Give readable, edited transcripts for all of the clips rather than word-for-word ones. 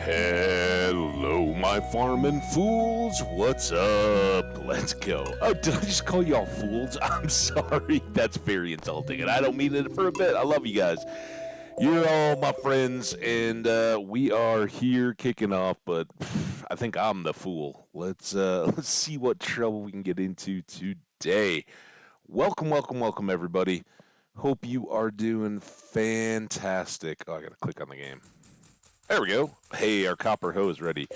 Hello, my farming fools. What's up? Let's go. Oh, did I just call y'all fools? I'm sorry. That's very insulting, and I don't mean it for a bit. I love you guys. You're all my friends, and we are here kicking off. But I think I'm the fool. Let's see what trouble we can get into today. Welcome, welcome, welcome, everybody. Hope you are doing fantastic. Oh, I gotta click on the game. There we go. Hey, our copper hoe is ready.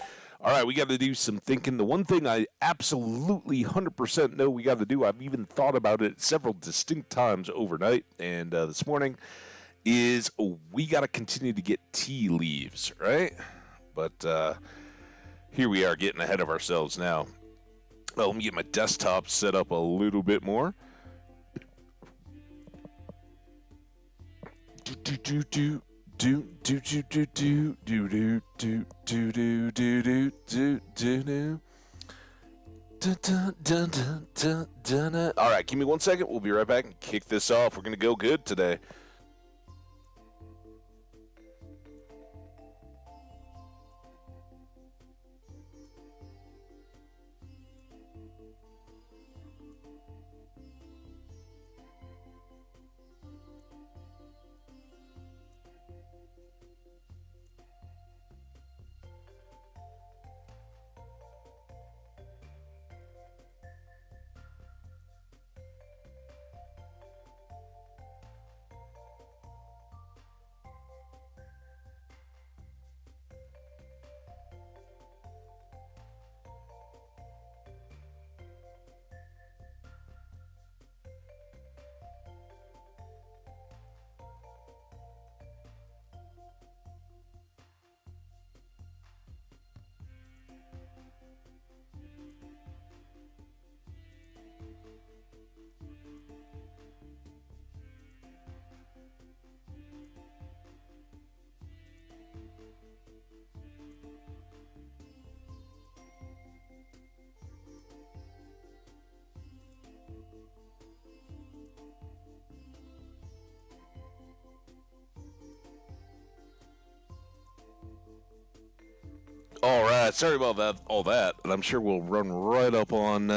All right, we got to do some thinking. The one thing I absolutely 100% know we got to do, I've even thought about it several distinct times overnight and this morning, is we got to continue to get tea leaves, right? But here we are getting ahead of ourselves now. Well, let me get my desktop set up a little bit more. Do. Do do do do do do do do do do do do do do. All right, give me 1 second. We'll be right back and kick this off. We're gonna go good today. All right, sorry about that, all that, and I'm sure we'll run right up on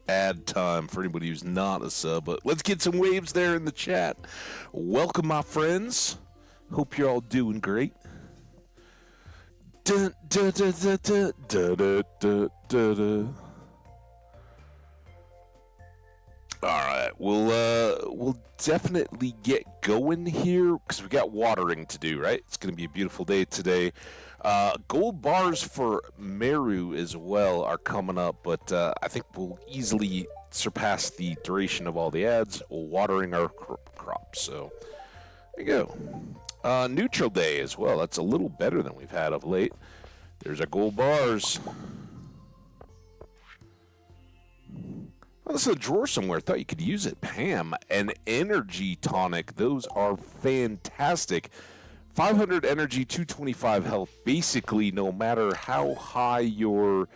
ad time for anybody who's not a sub. But let's get some waves there in the chat. Welcome, my friends. Hope you're all doing great. Dun, dun, dun, dun, dun, dun, dun, dun, dun, dun. All right, we'll definitely get going here because we got watering to do. Right, it's going to be a beautiful day today. Gold bars for Meru as well are coming up, but I think we'll easily surpass the duration of all the ads watering our crops. So there you go. Neutral day as well. That's a little better than we've had of late. There's our gold bars. Oh, this is a drawer somewhere. I thought you could use it. Pam, an energy tonic. Those are fantastic. 500 energy, 225 health. Basically, no matter how high your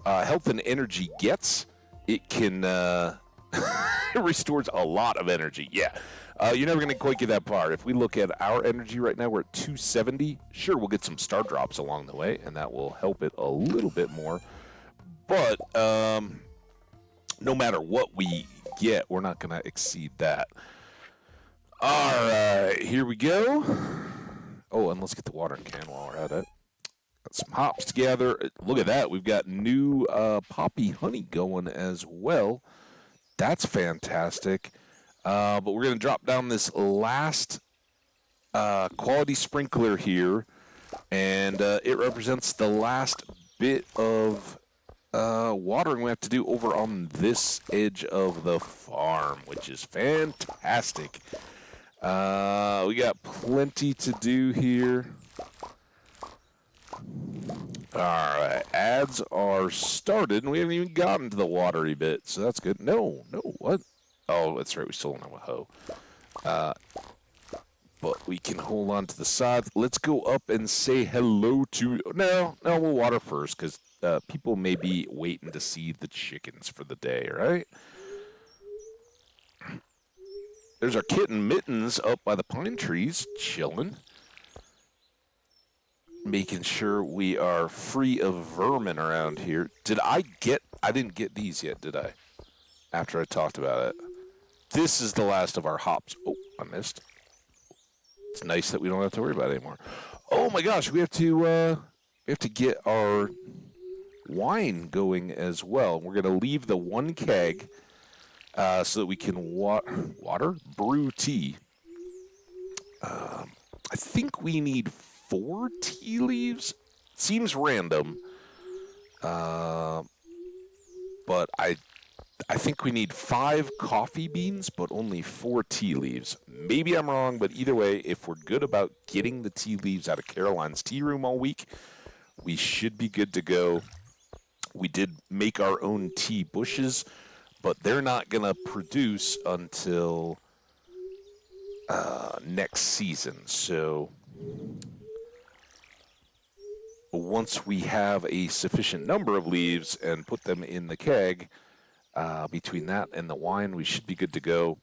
health and energy gets, it can it restores a lot of energy. Yeah, you're never going to quite get that far. If we look at our energy right now, we're at 270. Sure, we'll get some star drops along the way, and that will help it a little bit more. But no matter what we get, we're not going to exceed that. All right, here we go. Oh, and let's get the watering can while we're at it. Got some hops together. Look at that. We've got new poppy honey going as well. That's fantastic. But we're going to drop down this last quality sprinkler here, and it represents the last bit of watering we have to do over on this edge of the farm, which is fantastic. We got plenty to do here. Alright, ads are started, and we haven't even gotten to the watery bit, so that's good. No, what? Oh, that's right, we still don't have a hoe. But we can hold on to the side. Let's go up and say hello to... No, we'll water first, because people may be waiting to see the chickens for the day, right? There's our kitten Mittens up by the pine trees, chilling. Making sure we are free of vermin around here. I didn't get these yet, did I? After I talked about it. This is the last of our hops. Oh, I missed. It's nice that we don't have to worry about it anymore. Oh my gosh, we have to get our wine going as well. We're gonna leave the one keg so that we can brew tea. I think we need 4 tea leaves. Seems random, but I think we need 5 coffee beans, but only 4 tea leaves. Maybe I'm wrong, but either way, if we're good about getting the tea leaves out of Caroline's tea room all week, we should be good to go. We did make our own tea bushes, but they're not going to produce until next season. So once we have a sufficient number of leaves and put them in the keg, between that and the wine, we should be good to go.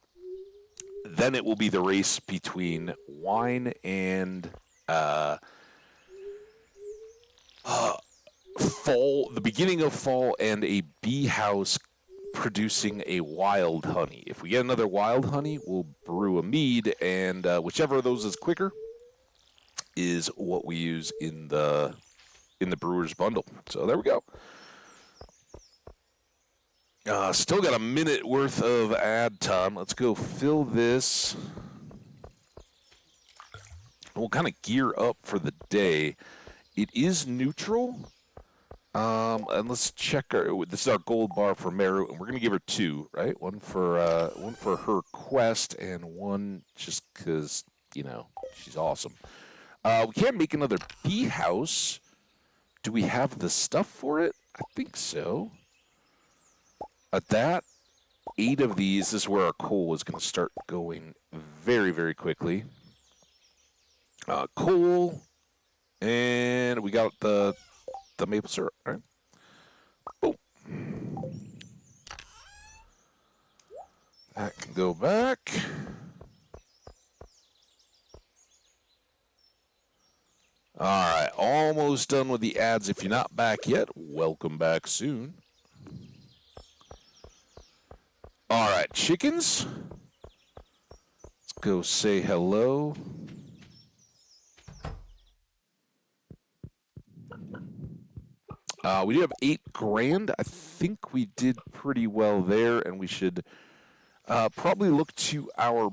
Then it will be the race between wine and fall, the beginning of fall, and a bee house producing a wild honey. If we get another wild honey, we'll brew a mead, and whichever of those is quicker is what we use in the brewer's bundle. So there we go. Still got a minute worth of ad time. Let's go fill this. We'll kind of gear up for the day. It is neutral. And let's check this is our gold bar for Meru, and we're gonna give her 2, right? One for her quest, and one just because she's awesome. We can't make another bee house. Do we have the stuff for it? I think so. At that, 8 of these is where our coal is going to start going very, very quickly. Coal, and we got the maple syrup, right? Boom. That can go back. All right, almost done with the ads. If you're not back yet, welcome back soon. All right, chickens. Let's go say hello. We do have 8 grand. I think we did pretty well there, and we should probably look to our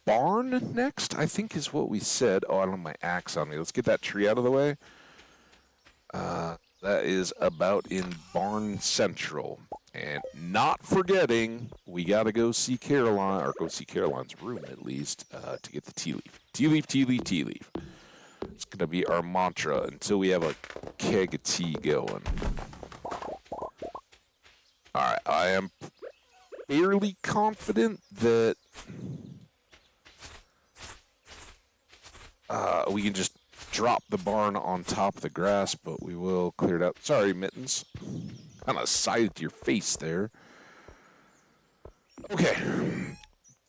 barn next, I think is what we said. Oh, I don't have my axe on me. Let's get that tree out of the way. That is about in Barn Central. And not forgetting, we got to go see Caroline, or go see Caroline's room at least, to get the tea leaf. Tea leaf, tea leaf, tea leaf. It's going to be our mantra until we have a keg of tea going. Alright, I am fairly confident that we can just drop the barn on top of the grass, but we will clear it out. Sorry, Mittens. Kind of sided to your face there. Okay.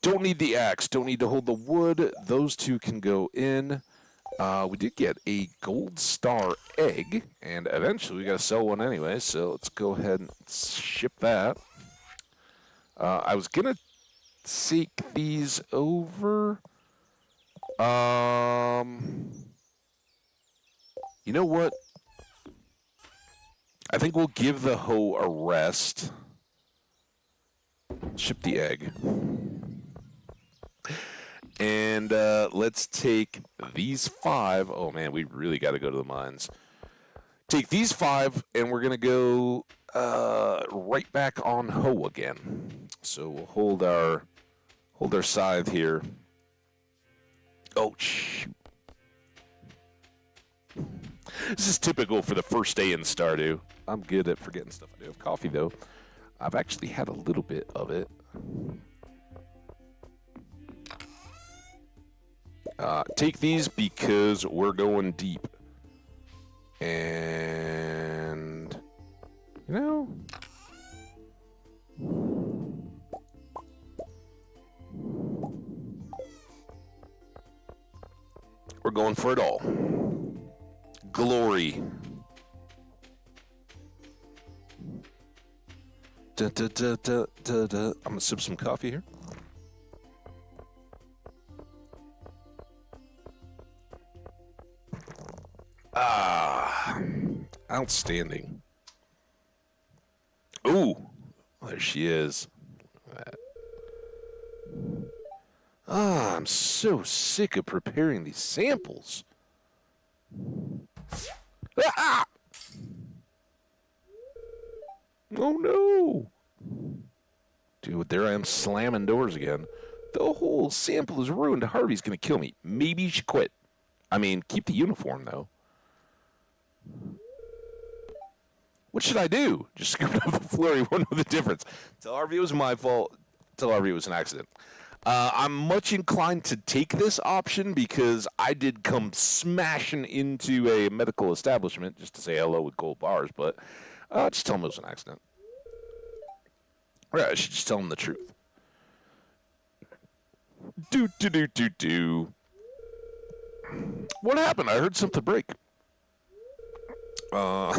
Don't need the axe. Don't need to hold the wood. Those 2 can go in. We did get a gold star egg, and eventually we got to sell one anyway, so let's go ahead and ship that. I was going to take these over. You know what? I think we'll give the hoe a rest. Ship the egg. And let's take these 5. Oh, man, we really got to go to the mines. Take these 5, and we're going to go right back on hoe again. So we'll hold our scythe here. Oh, shoot. This is typical for the first day in Stardew. I'm good at forgetting stuff. I do have coffee, though. I've actually had a little bit of it. Take these because we're going deep. And, we're going for it all. glory. I'm gonna sip some coffee here. Ah, outstanding. Ooh, there she is. Ah, I'm so sick of preparing these samples. Ah! Oh no! Dude, there I am slamming doors again. The whole sample is ruined. Harvey's gonna kill me. Maybe you should quit. I mean, keep the uniform though. What should I do? Just scoop it off the floor. You won't know the difference. Tell Harvey it was my fault. Tell Harvey it was an accident. I'm much inclined to take this option because I did come smashing into a medical establishment just to say hello with gold bars, but just tell him it was an accident. Right, I should just tell him the truth. Do. What happened? I heard something break. I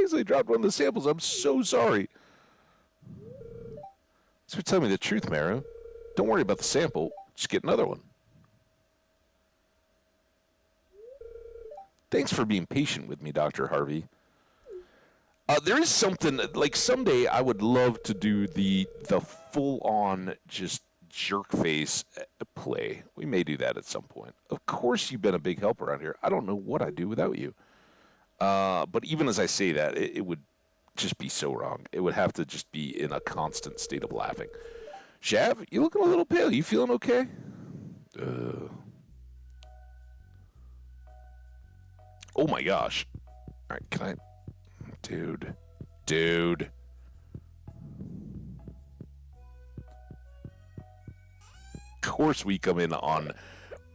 easily dropped one of the samples. I'm so sorry. So tell me the truth, Maru. Don't worry about the sample. Just get another one. Thanks for being patient with me, Dr. Harvey. There is something, like someday I would love to do the full-on just jerk face play. We may do that at some point. Of course you've been a big help around here. I don't know what I'd do without you. But even as I say that, it would just be so wrong. It would have to just be in a constant state of laughing. Shav, you looking a little pale. You feeling okay? Oh my gosh. All right, can I... Dude. Of course we come in on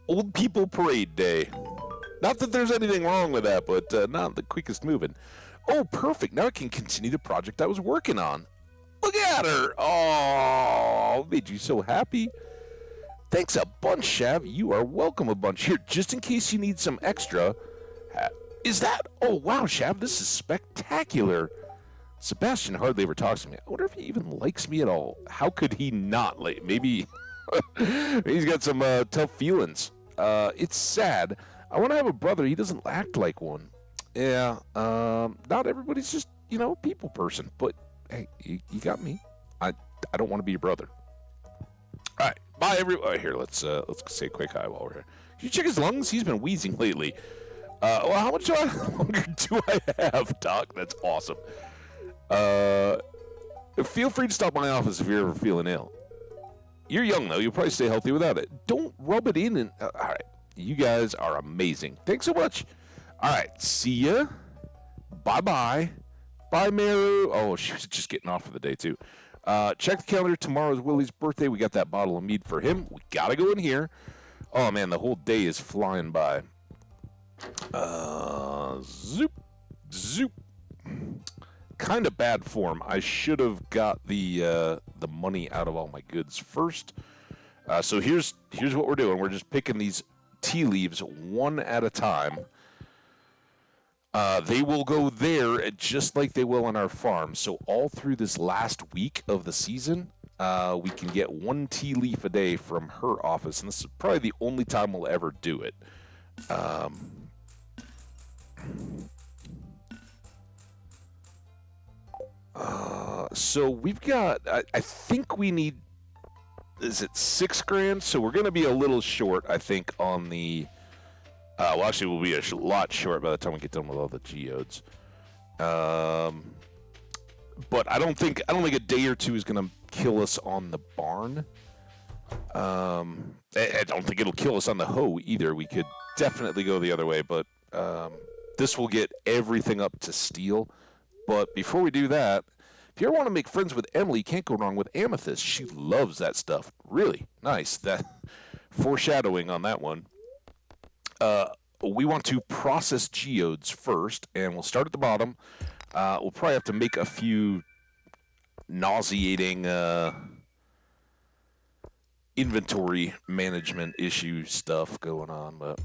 Old People Parade Day. Not that there's anything wrong with that, but not the quickest moving. Oh, perfect. Now I can continue the project I was working on. Look at her. Oh, made you so happy. Thanks a bunch, Shav. You are welcome a bunch. Here, just in case you need some extra. Is that? Oh, wow, Shav, this is spectacular. Sebastian hardly ever talks to me. I wonder if he even likes me at all. How could he not like? Maybe he's got some tough feelings. It's sad. I want to have a brother. He doesn't act like one. Yeah, not everybody's just, a people person. But, hey, you got me. I don't want to be your brother. All right, bye, everyone. Here, let's say a quick hi while we're here. Can you check his lungs? He's been wheezing lately. Well, how much longer do I have, Doc? That's awesome. Feel free to stop by my office if you're ever feeling ill. You're young, though. You'll probably stay healthy without it. Don't rub it in. All right. You guys are amazing. Thanks so much. All right. See ya. Bye-bye. Bye, Maru. Oh, she was just getting off for the day, too. Check the calendar. Tomorrow's Willie's birthday. We got that bottle of mead for him. We got to go in here. Oh, man, the whole day is flying by. Zoop. Kind of bad form. I should have got the money out of all my goods first. So here's what we're doing. We're just picking these tea leaves one at a time. They will go there just like they will on our farm. So all through this last week of the season, we can get one tea leaf a day from her office, and this is probably the only time we'll ever do it. So we've got, I think we need, is it $6,000? So we're going to be a little short, I think, on the, well, actually we'll be a lot short by the time we get done with all the geodes. But I don't think a day or two is going to kill us on the barn. I don't think it'll kill us on the hoe either. We could definitely go the other way, but this will get everything up to steel. But before we do that, if you ever want to make friends with Emily, you can't go wrong with Amethyst. She loves that stuff. Really nice. That foreshadowing on that one. We want to process geodes first, and we'll start at the bottom. We'll probably have to make a few nauseating inventory management issue stuff going on, but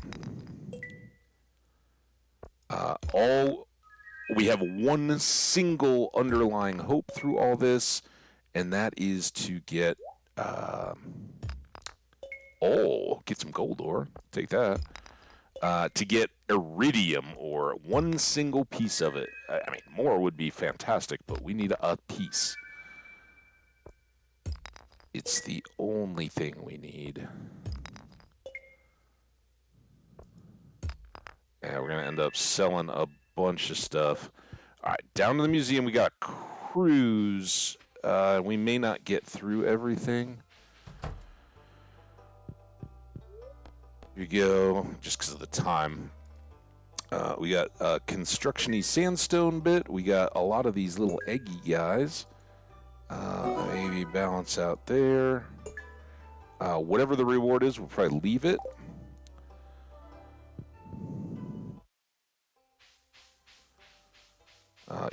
We have one single underlying hope through all this, and that is to get get some gold ore. Take that. To get iridium ore, one single piece of it. I mean, more would be fantastic, but we need a piece. It's the only thing we need. And we're going to end up selling a bunch of stuff. All right, down to the museum. We got a cruise. We may not get through everything. Here you go, just because of the time. We got a construction-y sandstone bit. We got a lot of these little eggy guys. Maybe balance out there. Whatever the reward is, we'll probably leave it.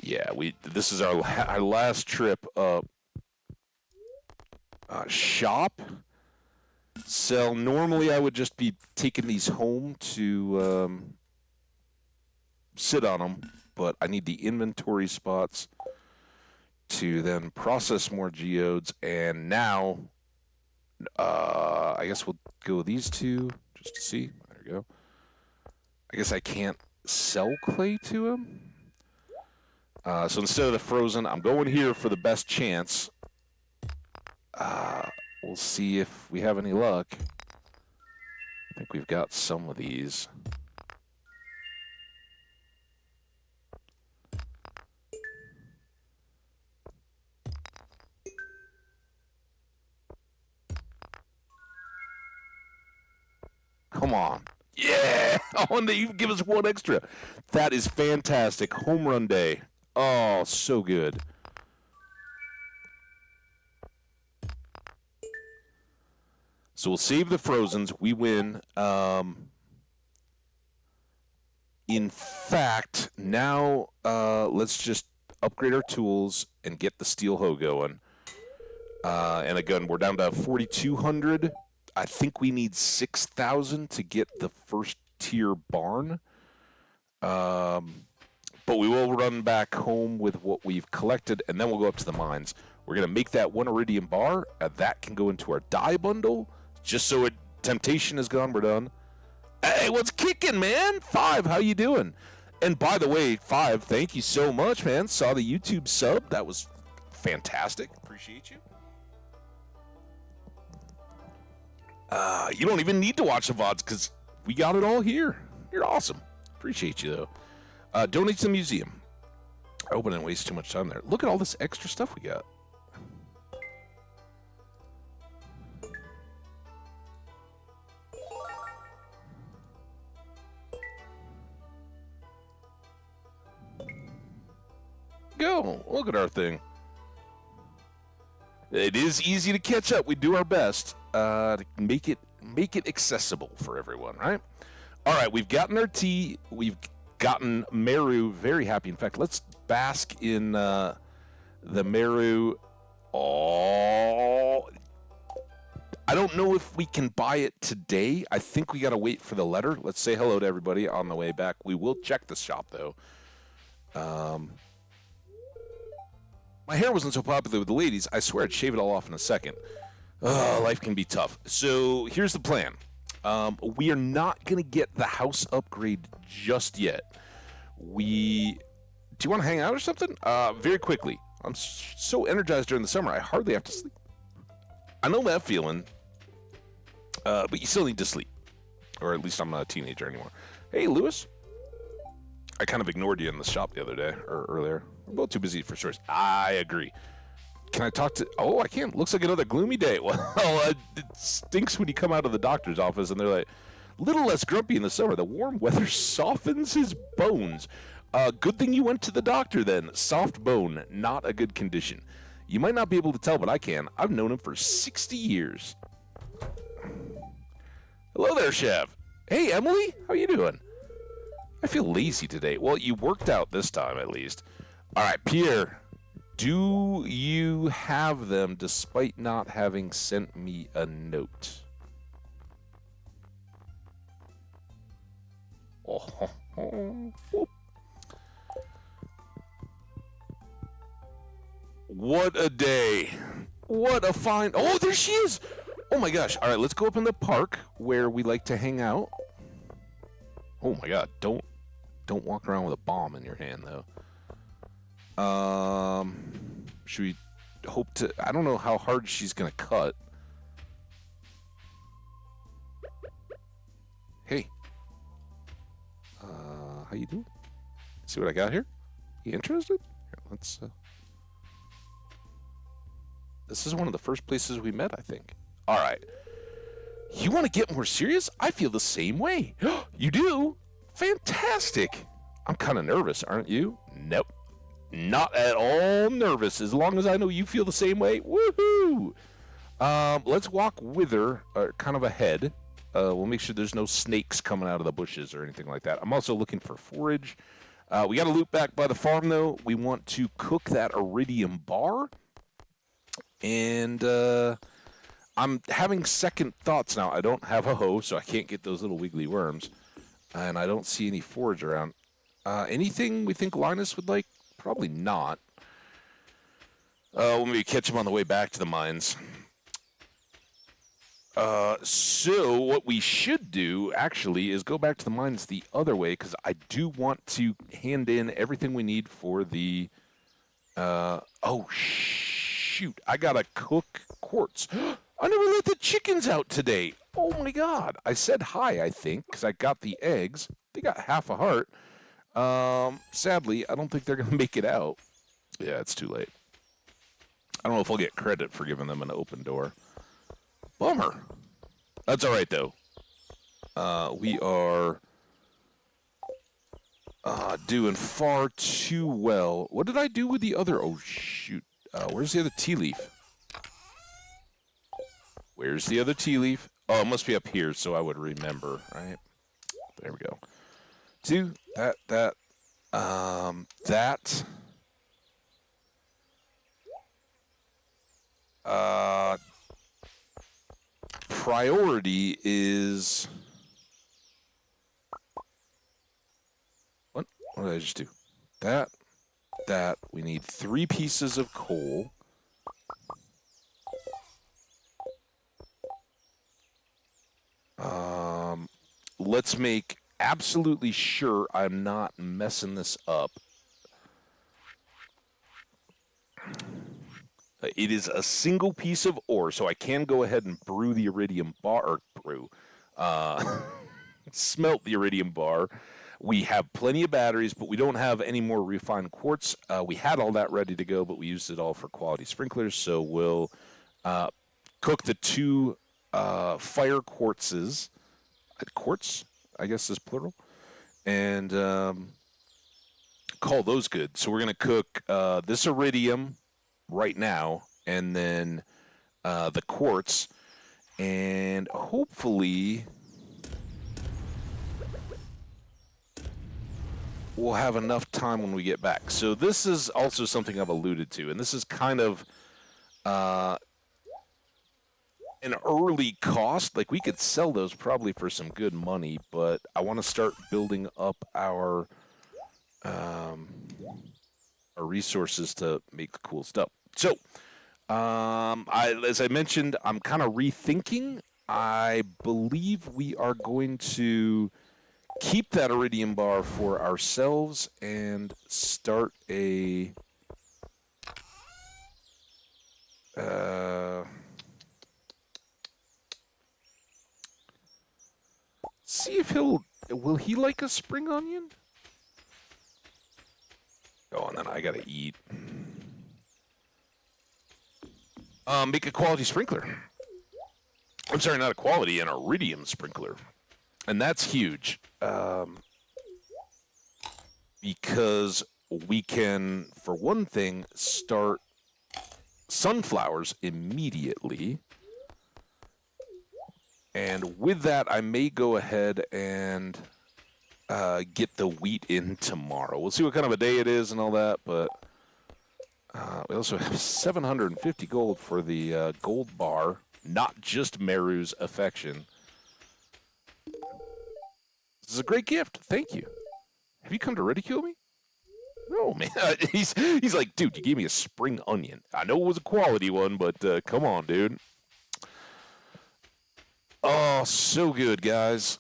Yeah, this is our last trip up. Shop. Sell. Normally, I would just be taking these home to sit on them, but I need the inventory spots to then process more geodes. And now, I guess we'll go with these two just to see. There we go. I guess I can't sell clay to him. So instead of the frozen, I'm going here for the best chance. We'll see if we have any luck. I think we've got some of these. Come on. Yeah! Oh, and you give us one extra. That is fantastic. Home run day. Oh, so good. So we'll save the Frozens. We win. In fact, now let's just upgrade our tools and get the steel hoe going. And again, we're down to 4,200. I think we need 6,000 to get the first tier barn. But we will run back home with what we've collected, and then we'll go up to the mines. We're going to make that one iridium bar. That can go into our dye bundle. Just so temptation is gone, we're done. Hey, what's kicking, man? 5, how you doing? And by the way, 5, thank you so much, man. Saw the YouTube sub. That was fantastic. Appreciate you. You don't even need to watch the VODs because we got it all here. You're awesome. Appreciate you, though. Donate to the museum. I hope I didn't waste too much time there. Look at all this extra stuff we got. Go. Look at our thing. It is easy to catch up. We do our best to make it accessible for everyone, right? All right, we've gotten our tea. We've gotten Meru very happy. In fact, let's bask in the Meru. Oh, I don't know if we can buy it today. I think we got to wait for the letter. Let's say hello to everybody on the way back. We will check the shop, though. My hair wasn't so popular with the ladies. I swear I'd shave it all off in a second. Life can be tough. So here's the plan. We are not going to get the house upgrade just yet. Do you want to hang out or something? Very quickly. I'm so energized during the summer, I hardly have to sleep. I know that feeling, but you still need to sleep. Or at least I'm not a teenager anymore. Hey, Lewis. I kind of ignored you in the shop the other day, or earlier. We're both too busy for stores. I agree. Can I talk to... Oh, I can't. Looks like another gloomy day. Well, it stinks when you come out of the doctor's office and they're like, little less grumpy in the summer. The warm weather softens his bones. Good thing you went to the doctor then. Soft bone, not a good condition. You might not be able to tell, but I can. I've known him for 60 years. Hello there, Chev. Hey, Emily. How you doing? I feel lazy today. Well, you worked out this time, at least. All right, Pierre. Do you have them despite not having sent me a note? Oh, What a day. What a find. Oh, there she is. Oh my gosh. All right, let's go up in the park where we like to hang out. Oh my god. Don't walk around with a bomb in your hand though. Should we hope to... I don't know how hard she's going to cut. Hey. How you doing? See what I got here? You interested? Here, let's... This is one of the first places we met, I think. All right. You want to get more serious? I feel the same way. You do? Fantastic. I'm kind of nervous, aren't you? Nope. Not at all nervous. As long as I know you feel the same way. Woohoo! Let's walk with her, kind of ahead. We'll make sure there's no snakes coming out of the bushes or anything like that. I'm also looking for forage. We got to loop back by the farm, though. We want to cook that iridium bar. And I'm having second thoughts now. I don't have a hoe, so I can't get those little wiggly worms. And I don't see any forage around. Anything we think Linus would like? Probably not. We'll maybe catch him on the way back to the mines. So what we should do, actually, is go back to the mines the other way, because I do want to hand in everything we need for the... oh, shoot. I gotta cook quartz. I never let the chickens out today. Oh, my God. I said hi, I think, because I got the eggs. They got half a heart. Sadly, I don't think they're going to make it out. Yeah, it's too late. I don't know if I'll get credit for giving them an open door. Bummer. That's all right, though. We are doing far too well. What did I do with the other... Oh, shoot. Where's the other tea leaf? Where's the other tea leaf? Oh, it must be up here, so I would remember, right? There we go. Two, that. Priority is... What? What did I just do? That. We need 3 pieces of coal. Let's make absolutely sure I'm not messing this up. It is a single piece of ore, so I can go ahead and brew the iridium bar, smelt the iridium bar. We have plenty of batteries, but we don't have any more refined quartz. We had all that ready to go, but we used it all for quality sprinklers, so we'll cook the 2 fire quartzes. Quartz, I guess, is plural. And call those good. So we're going to cook this iridium right now, and then the quartz, and hopefully we'll have enough time when we get back. So this is also something I've alluded to, and this is kind of an early cost. Like, we could sell those probably for some good money, but I want to start building up our resources to make the cool stuff. So, as I mentioned, I'm kind of rethinking. I believe we are going to keep that iridium bar for ourselves and start a... see if will he like a spring onion? Oh, and then I gotta eat. Make a quality sprinkler. I'm sorry, not a quality, an iridium sprinkler. And that's huge. Because we can, for one thing, start sunflowers immediately. And with that, I may go ahead and get the wheat in tomorrow. We'll see what kind of a day it is and all that, but we also have 750 gold for the gold bar, not just Meru's affection. This is a great gift. Thank you. Have you come to ridicule me? No, man. He's like, dude, you gave me a spring onion. I know it was a quality one, but come on, dude. Oh, so good, guys.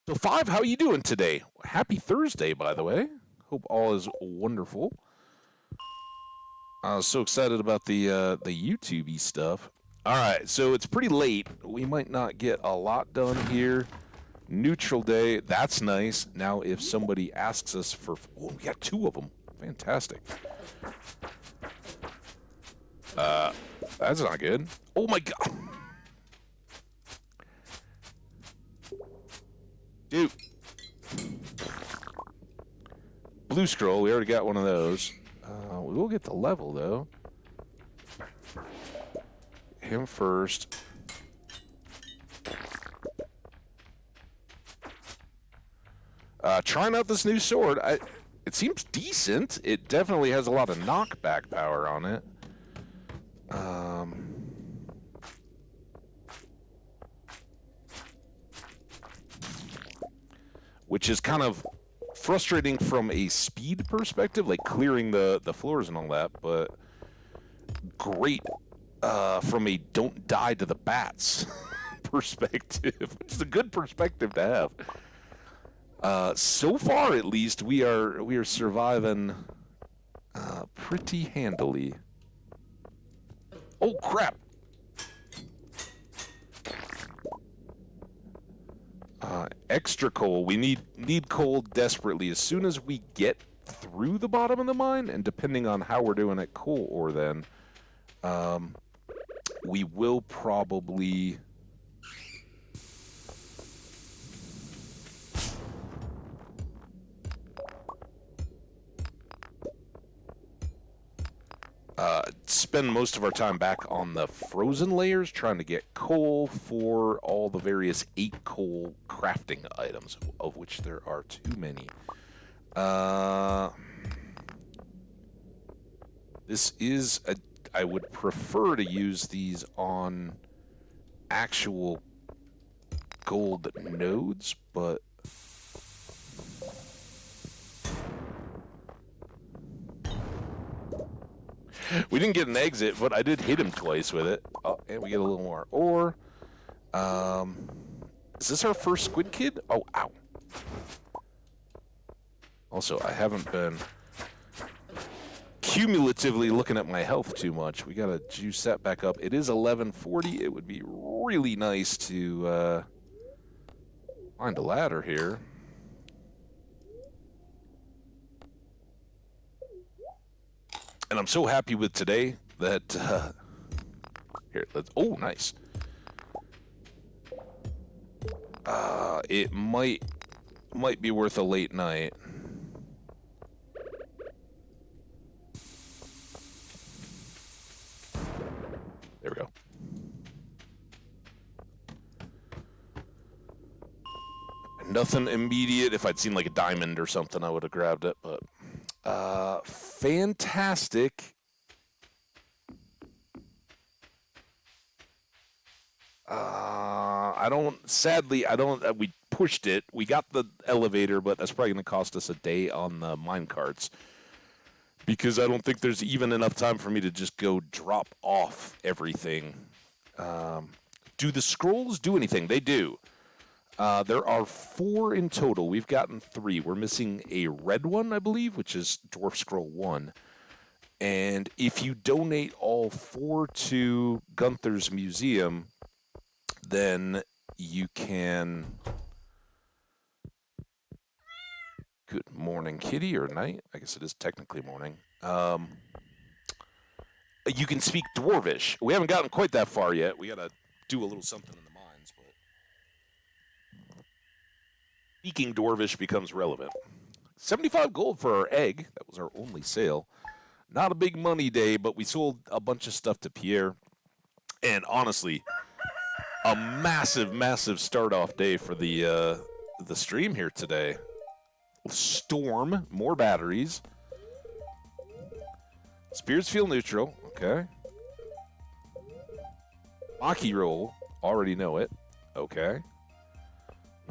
So, Five, how are you doing today? Happy Thursday, by the way. Hope all is wonderful. I was so excited about the YouTube-y stuff. All right, so it's pretty late. We might not get a lot done here. Neutral day, that's nice. Now, if somebody asks us for... Oh, we got two of them. Fantastic. That's not good. Oh, my God. Dude. Blue scroll, we already got one of those. We will get the level, though. Him first. Trying out this new sword. It seems decent. It definitely has a lot of knockback power on it. Which is kind of frustrating from a speed perspective, like clearing the floors and all that, but great from a don't die to the bats perspective, which is a good perspective to have. So far, at least, we are surviving pretty handily. Oh crap! Extra coal. We need coal desperately. As soon as we get through the bottom of the mine, and depending on how we're doing at coal ore, then we will probably. Spend most of our time back on the frozen layers trying to get coal for all the various 8 coal crafting items, of which there are too many. This is I would prefer to use these on actual gold nodes, but we didn't get an exit, but I did hit him twice with it. Oh, and we get a little more ore. Is this our first squid kid? Oh, ow. Also, I haven't been cumulatively looking at my health too much. We gotta juice that back up. It is 11:40. It would be really nice to find a ladder here. And I'm so happy with today that here, oh, nice. It might be worth a late night. There we go. Nothing immediate. If I'd seen like a diamond or something, I would have grabbed it, but fantastic. Sadly, we pushed it. We got the elevator, but that's probably going to cost us a day on the mine carts. Because I don't think there's even enough time for me to just go drop off everything. Do the scrolls do anything? They do. There are 4 in total. We've gotten 3. We're missing a red one, I believe, which is Dwarf Scroll 1. And if you donate all 4 to Gunther's Museum, then you can... Good morning, kitty, or night. I guess it is technically morning. You can speak Dwarvish. We haven't gotten quite that far yet. We got to do a little something in the mines, but speaking Dwarvish becomes relevant. 75 gold for our egg. That was our only sale. Not a big money day, but we sold a bunch of stuff to Pierre. And honestly, a massive, massive start-off day for the stream here today. Storm, more batteries. Spears feel neutral, okay. Maki roll, already know it, okay.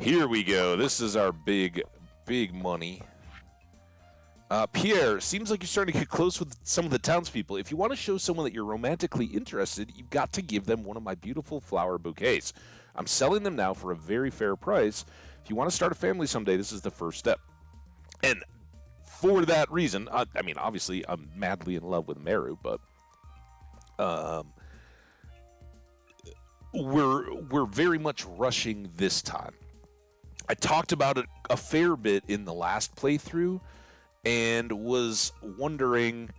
Here we go. This is our big money. Pierre, seems like you're starting to get close with some of the townspeople. If you want to show someone that you're romantically interested, you've got to give them one of my beautiful flower bouquets. I'm selling them now for a very fair price. If you want to start a family someday, this is the first step. And for that reason, I mean, obviously, I'm madly in love with Meru, but we're very much rushing this time. I talked about it a fair bit in the last playthrough, and was wondering,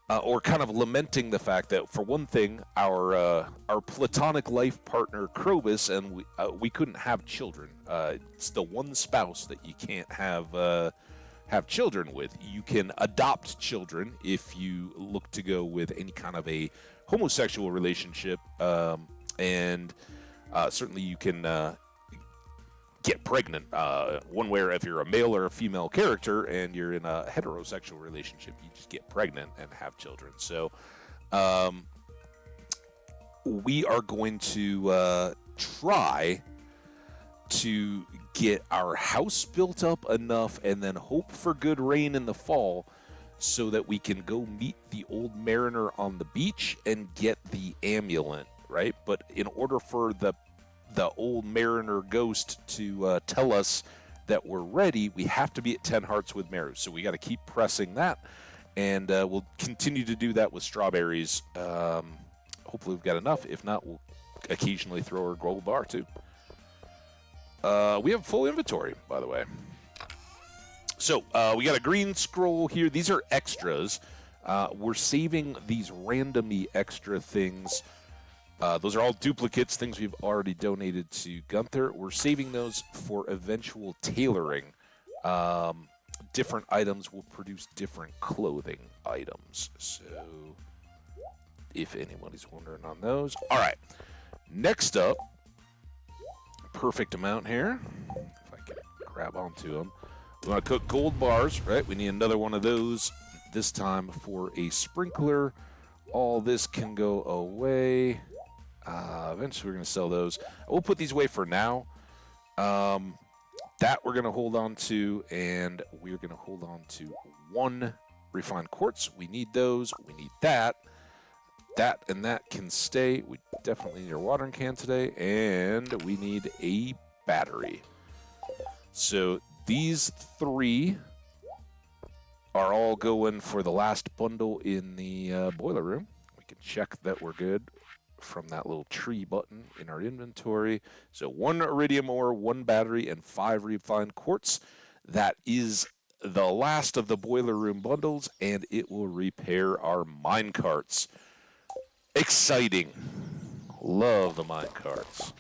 or kind of lamenting the fact that, for one thing, our platonic life partner Krobus and we couldn't have children. It's the one spouse that you can't have children with. You can adopt children if you look to go with any kind of a homosexual relationship, and certainly you can get pregnant one way, or if you're a male or a female character and you're in a heterosexual relationship, you just get pregnant and have children. So we are going to try to get our house built up enough and then hope for good rain in the fall so that we can go meet the old mariner on the beach and get the amulet, right? But in order for the old mariner ghost to tell us that we're ready, we have to be at 10 hearts with Meru. So we got to keep pressing that, and we'll continue to do that with strawberries. Hopefully we've got enough. If not, we'll occasionally throw our gold bar too. We have full inventory, by the way. So we got a green scroll here. These are extras. We're saving these randomly extra things. Those are all duplicates, things we've already donated to Gunther. We're saving those for eventual tailoring. Different items will produce different clothing items. So, if anybody's wondering on those. All right. Next up, perfect amount here. If I can grab onto them. We want to cook gold bars, right? We need another one of those, this time for a sprinkler. All this can go away. Eventually, we're going to sell those. We'll put these away for now. That we're going to hold on to, and we're going to hold on to 1 refined quartz. We need those. We need that. That and that can stay. We definitely need our watering can today, and we need a battery. So these 3 are all going for the last bundle in the boiler room. We can check that we're good from that little tree button in our inventory. So 1 iridium ore, 1 battery, and 5 refined quartz. That is the last of the boiler room bundles, and it will repair our mine carts. Exciting. Love the mine carts.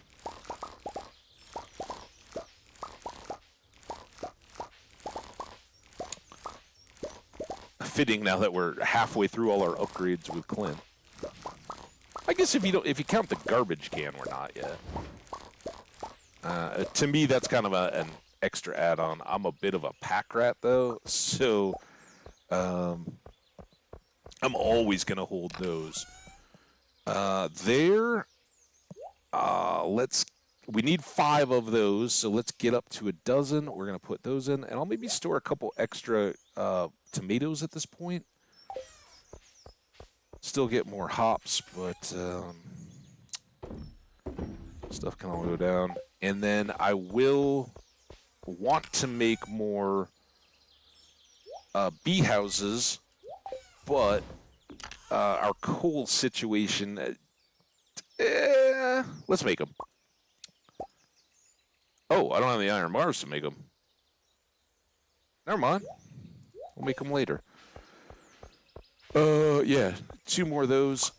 Fitting now that we're halfway through all our upgrades with Clint. I guess if you count the garbage can, we're not yet. To me, that's kind of an extra add-on. I'm a bit of a pack rat, though, so I'm always going to hold those. We need 5 of those, so let's get up to a dozen. We're going to put those in, and I'll maybe store a couple extra tomatoes at this point. Still get more hops, but stuff can all go down. And then I will want to make more bee houses, but our coal situation, let's make them. Oh, I don't have the iron bars to make them. Never mind. We'll make them later. Yeah, 2 more of those.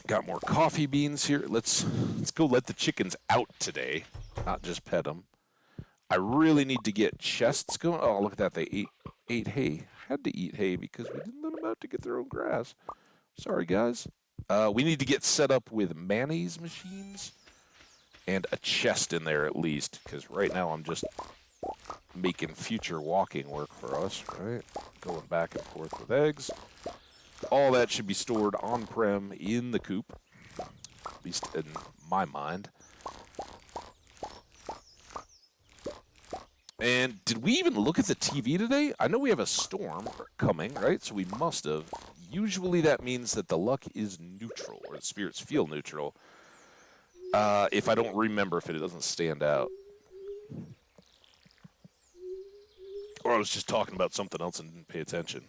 Got more coffee beans here. Let's go let the chickens out today, not just pet them. I really need to get chests going. Oh, look at that. They ate hay. Had to eat hay because we didn't let them out to get their own grass. Sorry, guys. We need to get set up with mayonnaise machines and a chest in there at least, because right now I'm just making future walking work for us, right? Going back and forth with eggs. All that should be stored on-prem in the coop, at least in my mind. And did we even look at the TV today? I know we have a storm coming, right? So we must have. Usually that means that the luck is neutral, or the spirits feel neutral. If I don't remember, if it doesn't stand out. Or I was just talking about something else and didn't pay attention.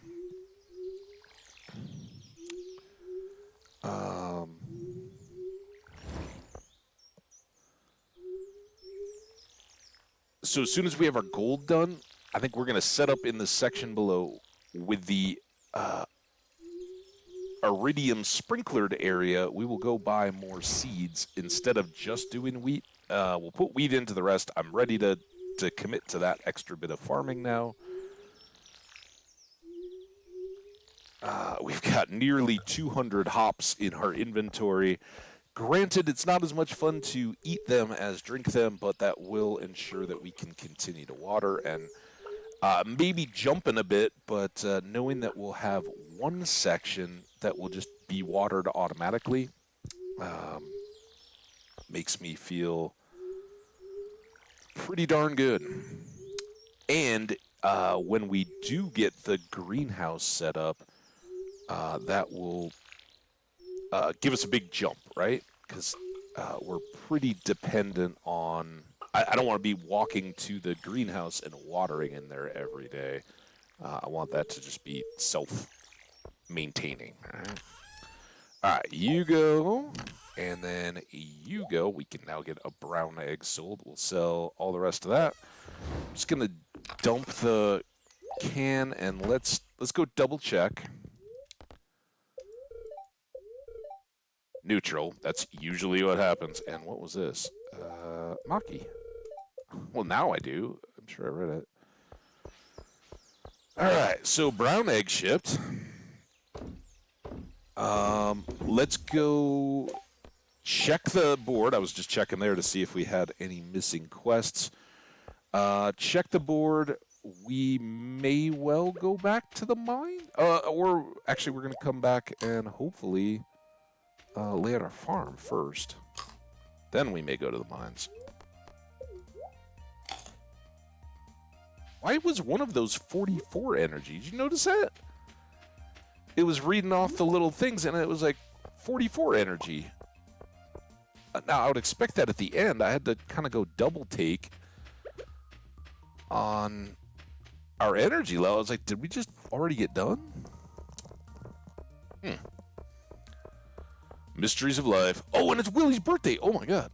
Um, so as soon as we have our gold done, I think we're going to set up in the section below with the iridium sprinklered area. We will go buy more seeds instead of just doing wheat. We'll put wheat into the rest. I'm ready to commit to that extra bit of farming now. We've got nearly 200 hops in our inventory. Granted, it's not as much fun to eat them as drink them, but that will ensure that we can continue to water and maybe jumping a bit, but knowing that we'll have one section that will just be watered automatically makes me feel pretty darn good. And when we do get the greenhouse set up, that will give us a big jump, right? Because we're pretty dependent on... I don't want to be walking to the greenhouse and watering in there every day. I want that to just be self-maintaining. All right, you go, and then you go. We can now get a brown egg sold. We'll sell all the rest of that. I'm just going to dump the can, and let's go double-check. Neutral. That's usually what happens. And what was this? Maki. Well, now I do. I'm sure I read it. All right, so brown egg shipped. Let's go check the board. I was just checking there to see if we had any missing quests. Check the board. We may well go back to the mine. Or actually, we're going to come back and hopefully lay out our farm first. Then we may go to the mines. Why was one of those 44 energy? Did you notice that? It was reading off the little things, and it was like 44 energy. Now, I would expect that at the end. I had to kind of go double take on our energy level. I was like, did we just already get done? Mysteries of life. Oh, and it's Willie's birthday. Oh, my God.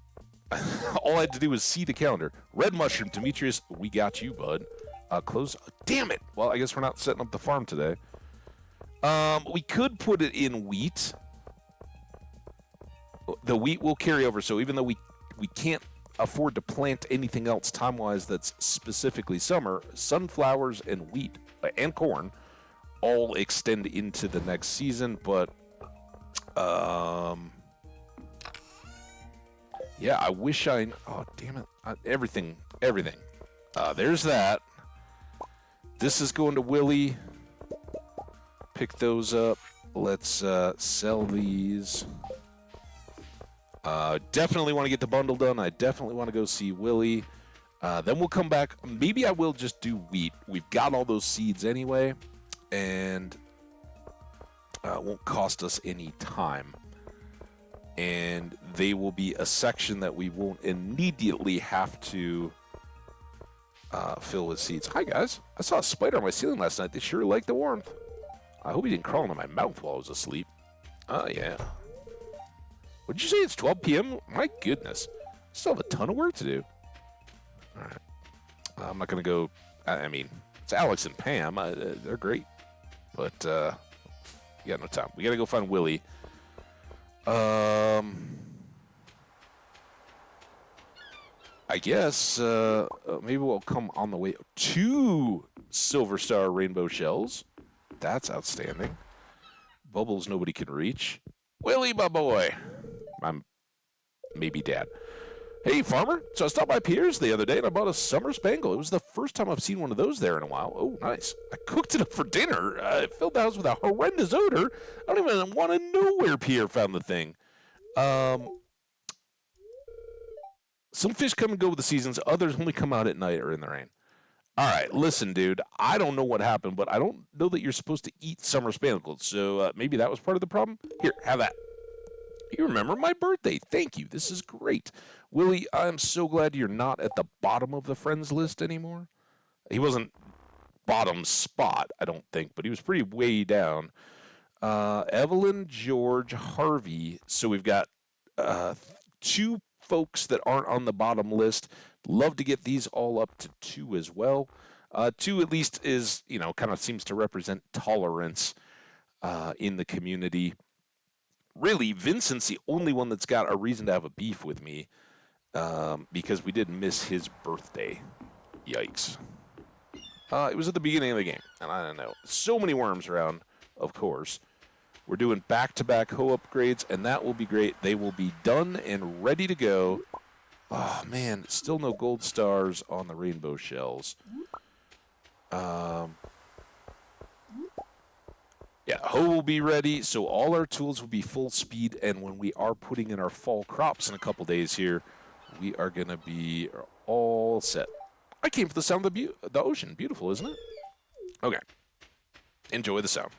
All I had to do was see the calendar. Red mushroom, Demetrius, we got you, bud. Close. Damn it. Well, I guess we're not setting up the farm today. We could put it in wheat. The wheat will carry over, so even though we can't afford to plant anything else time-wise that's specifically summer, sunflowers and wheat and corn all extend into the next season, but yeah, I wish I... Oh, damn it. Everything. There's that. This is going to Willie. Pick those up. Let's sell these. Definitely want to get the bundle done. I definitely want to go see Willie. Then we'll come back. Maybe I will just do wheat. We've got all those seeds anyway, and it won't cost us any time. And they will be a section that we won't immediately have to fill with seeds. Hi, guys. I saw a spider on my ceiling last night. They sure like the warmth. I hope he didn't crawl into my mouth while I was asleep. Oh, yeah. Would you say it's 12 p.m.? My goodness. I still have a ton of work to do. All right. I'm not going to go... I mean, it's Alex and Pam. They're great. But, we got no time. We got to go find Willie. I guess maybe we'll come on the way to Silver Star Rainbow Shells. That's outstanding. Bubbles nobody can reach. Willie, my boy. I'm maybe dad. Hey, farmer. So I stopped by Pierre's the other day and I bought a summer spangle. It was the first time I've seen one of those there in a while. Oh, nice. I cooked it up for dinner. It filled the house with a horrendous odor. I don't even want to know where Pierre found the thing. Some fish come and go with the seasons. Others only come out at night or in the rain. All right, listen, dude. I don't know what happened, but I don't know that you're supposed to eat summer spangled. So maybe that was part of the problem. Here, have that. You remember my birthday. Thank you. This is great. Willie, I'm so glad you're not at the bottom of the friends list anymore. He wasn't bottom spot, I don't think, but he was pretty way down. Evelyn, George, Harvey. So we've got uh, two folks that aren't on the bottom list. Love to get these all up to two as well. Two at least is, kind of seems to represent tolerance in the community. Really, Vincent's the only one that's got a reason to have a beef with me because we did miss his birthday. Yikes. It was at the beginning of the game, and I don't know. So many worms around, of course. We're doing back-to-back hoe upgrades, and that will be great. They will be done and ready to go. Oh, man, still no gold stars on the rainbow shells. Yeah, hoe will be ready, so all our tools will be full speed, and when we are putting in our fall crops in a couple days here, we are going to be all set. I came for the sound of the ocean. Beautiful, isn't it? Okay. Enjoy the sound.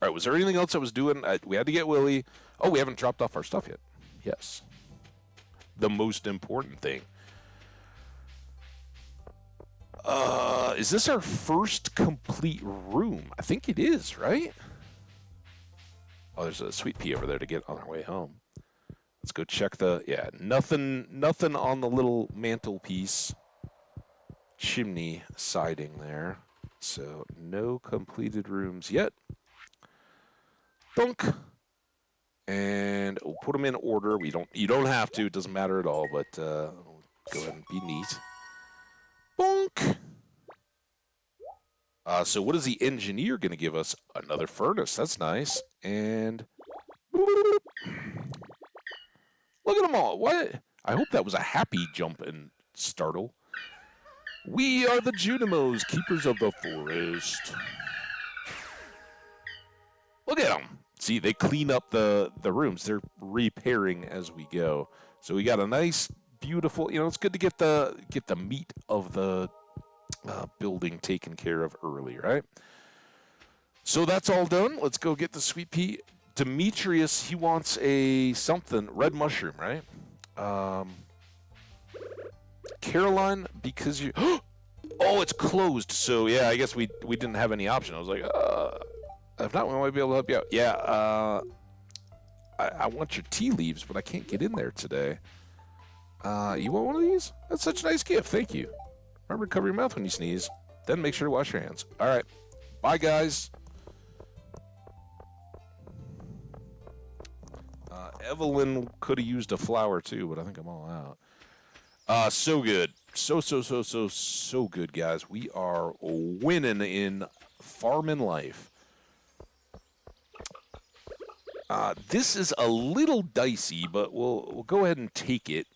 All right, was there anything else I was doing? We had to get Willie. Oh, we haven't dropped off our stuff yet. Yes. The most important thing. Is this our first complete room? I think it is, right? Oh, there's a sweet pea over there to get on our way home. Let's go check yeah, nothing on the little mantelpiece chimney siding there. So no completed rooms yet. Dunk. And we'll put them in order. You don't have to, it doesn't matter at all, but go ahead and be neat. Bonk. So what is the engineer going to give us? Another furnace. That's nice. And look at them all. What? I hope that was a happy jump and startle. We are the Junimos, keepers of the forest. Look at them. See, they clean up the rooms. They're repairing as we go. So we got a nice, beautiful. It's good to get the meat of the building taken care of early, right? So that's all done. Let's go get the sweet pea. Demetrius, he wants a something red mushroom, right? Caroline, because you. Oh, it's closed. So yeah, I guess we didn't have any option. I was like, if not, we might be able to help you out. Yeah. I want your tea leaves, but I can't get in there today. You want one of these? That's such a nice gift. Thank you. Remember to cover your mouth when you sneeze. Then make sure to wash your hands. All right. Bye, guys. Evelyn could have used a flower, too, but I think I'm all out. So good. So good, guys. We are winning in farming life. This is a little dicey, but we'll go ahead and take it.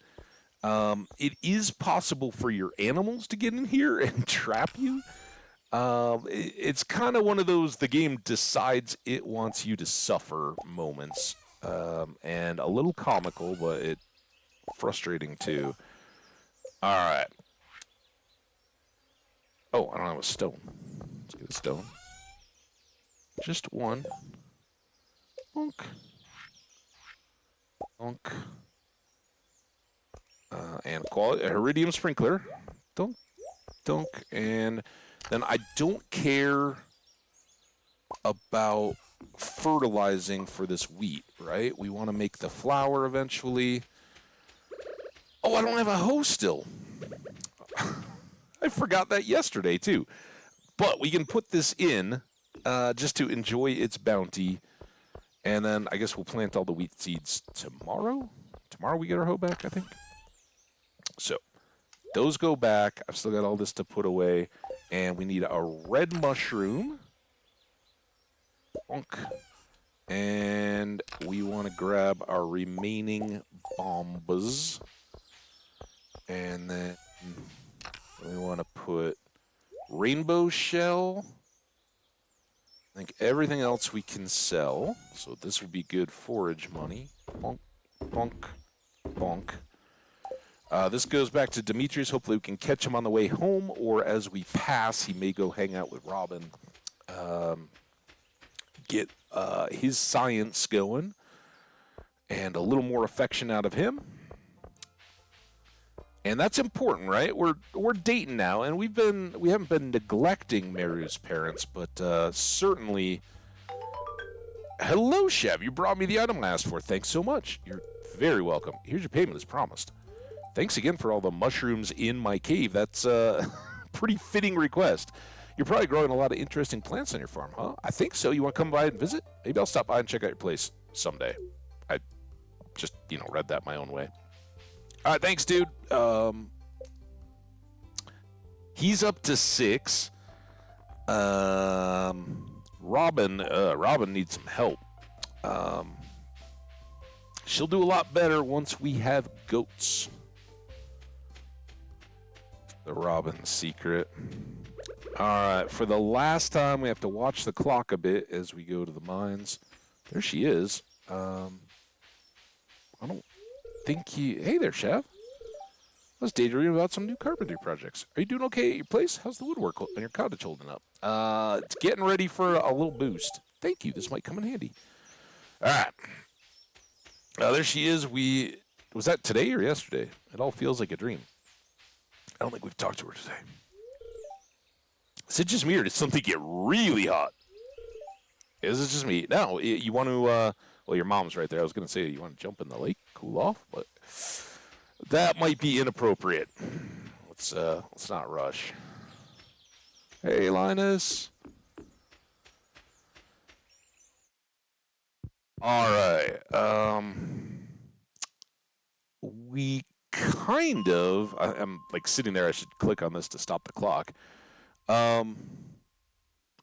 It is possible for your animals to get in here and trap you. It's kind of one of those the game decides it wants you to suffer moments, and a little comical, but it frustrating too. All right. Oh, I don't have a stone. Let's get a stone. Just one. Bonk. Bonk. And quality iridium sprinkler. Dunk, dunk, and then I don't care about fertilizing for this wheat, right? We want to make the flour eventually. Oh, I don't have a hoe still. I forgot that yesterday too. But we can put this in just to enjoy its bounty, and then I guess we'll plant all the wheat seeds tomorrow. Tomorrow we get our hoe back, I think. So those go back. I've still got all this to put away. And we need a red mushroom. Bonk. And we want to grab our remaining bombas. And then we want to put rainbow shell. I think everything else we can sell. So this will be good forage money. Bonk, bonk, bonk. This goes back to Demetrius. Hopefully we can catch him on the way home, or as we pass, he may go hang out with Robin. Get his science going and a little more affection out of him. And that's important, right? We're dating now, and we haven't been neglecting Meru's parents, but certainly. Hello, Chev. You brought me the item I asked for. Thanks so much. You're very welcome. Here's your payment as promised. Thanks again for all the mushrooms in my cave. That's a pretty fitting request. You're probably growing a lot of interesting plants on your farm, huh? I think so. You want to come by and visit? Maybe I'll stop by and check out your place someday. I just, read that my own way. All right, thanks, dude. He's up to 6. Robin needs some help. She'll do a lot better once we have goats. The Robin secret. All right, for the last time, we have to watch the clock a bit as we go to the mines. There she is. I don't think Hey there, Chef. I was daydreaming about some new carpentry projects. Are you doing okay at your place? How's the woodwork and your cottage holding up? It's getting ready for a little boost. Thank you. This might come in handy. All right. There she is. Was that today or yesterday? It all feels like a dream. I don't think we've talked to her today. Is it just me or did something get really hot? Is it just me? No, you want to, well, your mom's right there. I was going to say you want to jump in the lake, cool off, but that might be inappropriate. Let's not rush. Hey, Linus. All right. We kind of. I'm like sitting there. I should click on this to stop the clock.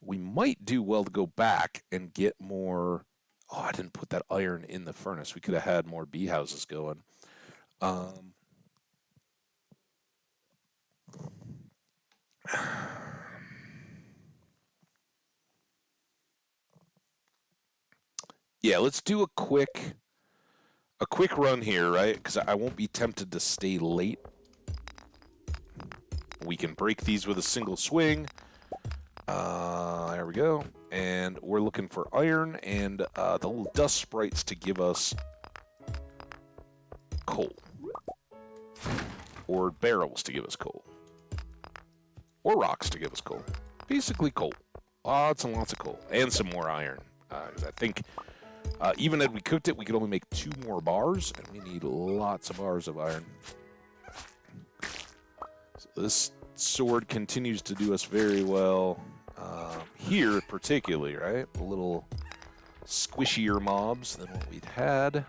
We might do well to go back and get more. Oh, I didn't put that iron in the furnace. We could have had more bee houses going. Yeah, let's do a quick run here, right? Because I won't be tempted to stay late. We can break these with a single swing. There we go. And we're looking for iron and the little dust sprites to give us coal. Or barrels to give us coal. Or rocks to give us coal. Basically coal. Lots and lots of coal. And some more iron. Because I think even if we cooked it, we could only make 2 more bars. And we need lots of bars of iron. So this sword continues to do us very well. Here, particularly, right? A little squishier mobs than what we'd had.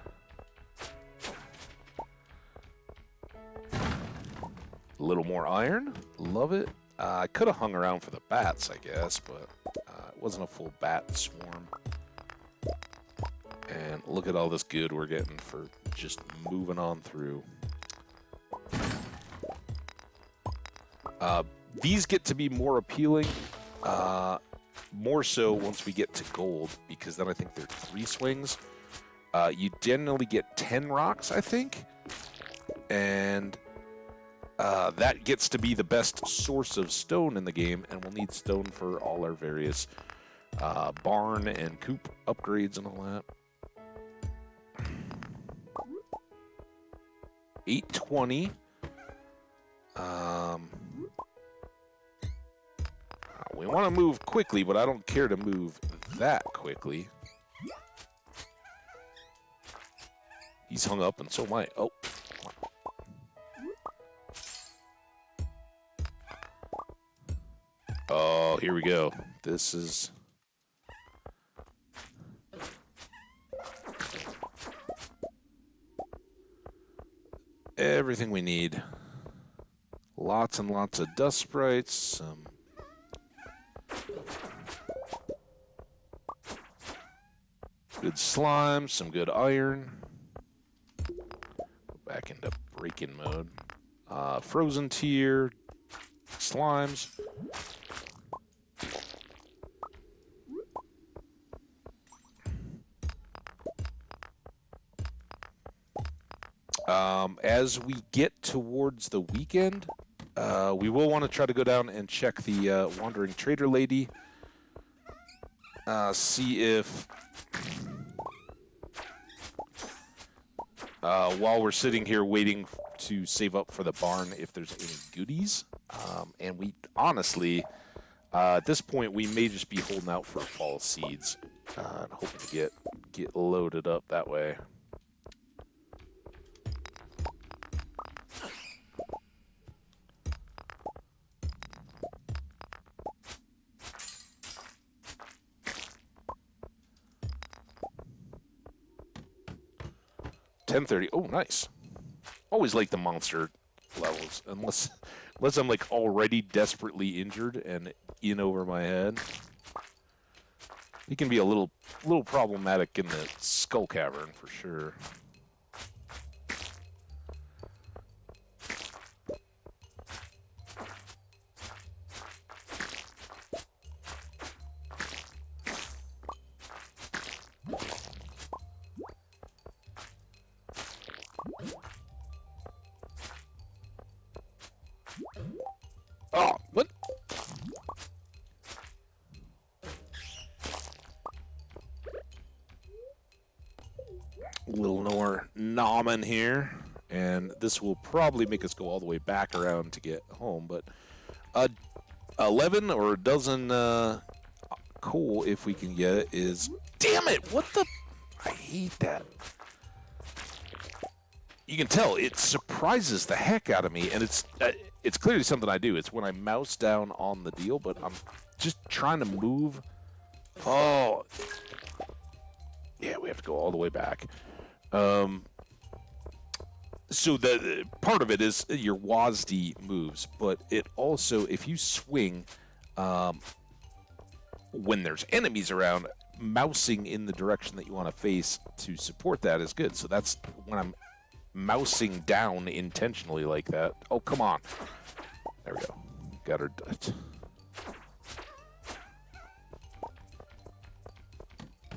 A little more iron. Love it. I could have hung around for the bats, I guess, but it wasn't a full bat swarm. And look at all this good we're getting for just moving on through. These get to be more appealing, more so once we get to gold, because then I think they're 3 swings. You generally get 10 rocks, I think, and that gets to be the best source of stone in the game, and we'll need stone for all our various barn and coop upgrades and all that. 820. We want to move quickly, but I don't care to move that quickly. He's hung up, and so am I. Oh. Oh, here we go. This is... everything we need. Lots and lots of dust sprites, some good slime, some good iron. Go back into break-in mode. Frozen tier, slimes. As we get towards the weekend, we will want to try to go down and check the Wandering Trader Lady. See if, while we're sitting here waiting to save up for the barn, if there's any goodies. And we honestly, at this point, we may just be holding out for fall seeds and hoping to get loaded up that way. $10.30. Oh, nice. Always like the monster levels, unless I'm like already desperately injured and in over my head. It can be a little problematic in the skull cavern for sure. Oh, what? A little more nomming here, and this will probably make us go all the way back around to get home, but 11 or a dozen coal, if we can get it, is... Damn it! What the... I hate that. You can tell it surprises the heck out of me, and it's clearly something I do. It's when I mouse down on the deal, but I'm just trying to move. Oh, yeah, we have to go all the way back. So the part of it is your WASD moves, but it also, if you swing when there's enemies around, mousing in the direction that you want to face to support that is good. So that's when I'm mousing down intentionally like that. Oh, come on. There we go. Got her.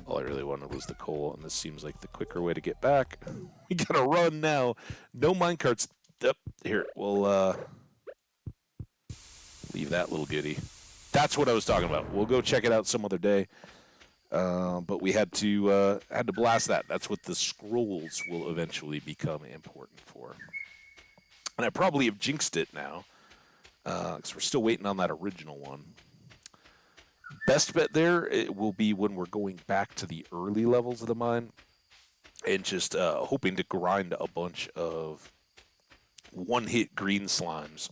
All I really wanted was the coal, and this seems like the quicker way to get back. We gotta run now. No minecarts. Yep. Here, we'll leave that little goodie. That's what I was talking about. We'll go check it out some other day. But we had to blast that. That's what the scrolls will eventually become important for. And I probably have jinxed it now, because we're still waiting on that original one. Best bet there, it will be when we're going back to the early levels of the mine and just hoping to grind a bunch of one-hit green slimes.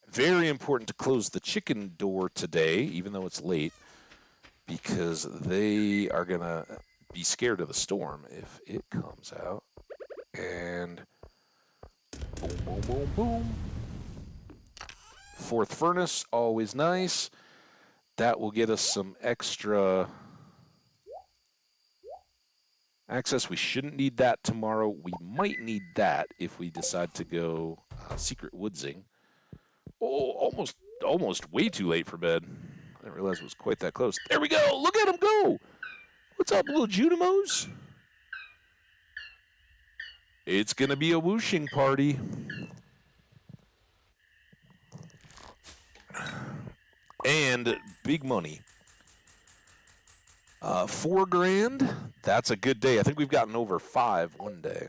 Very important to close the chicken door today, even though it's late, because they are going to be scared of the storm if it comes out. And boom, boom, boom, boom. Fourth furnace, always nice. That will get us some extra access. We shouldn't need that tomorrow. We might need that if we decide to go secret woodsing. Oh, almost way too late for bed. I didn't realize it was quite that close. There we go. Look at him go. What's up, little Junimos? It's going to be a whooshing party. And big money. $4,000. That's a good day. I think we've gotten over 5 one day.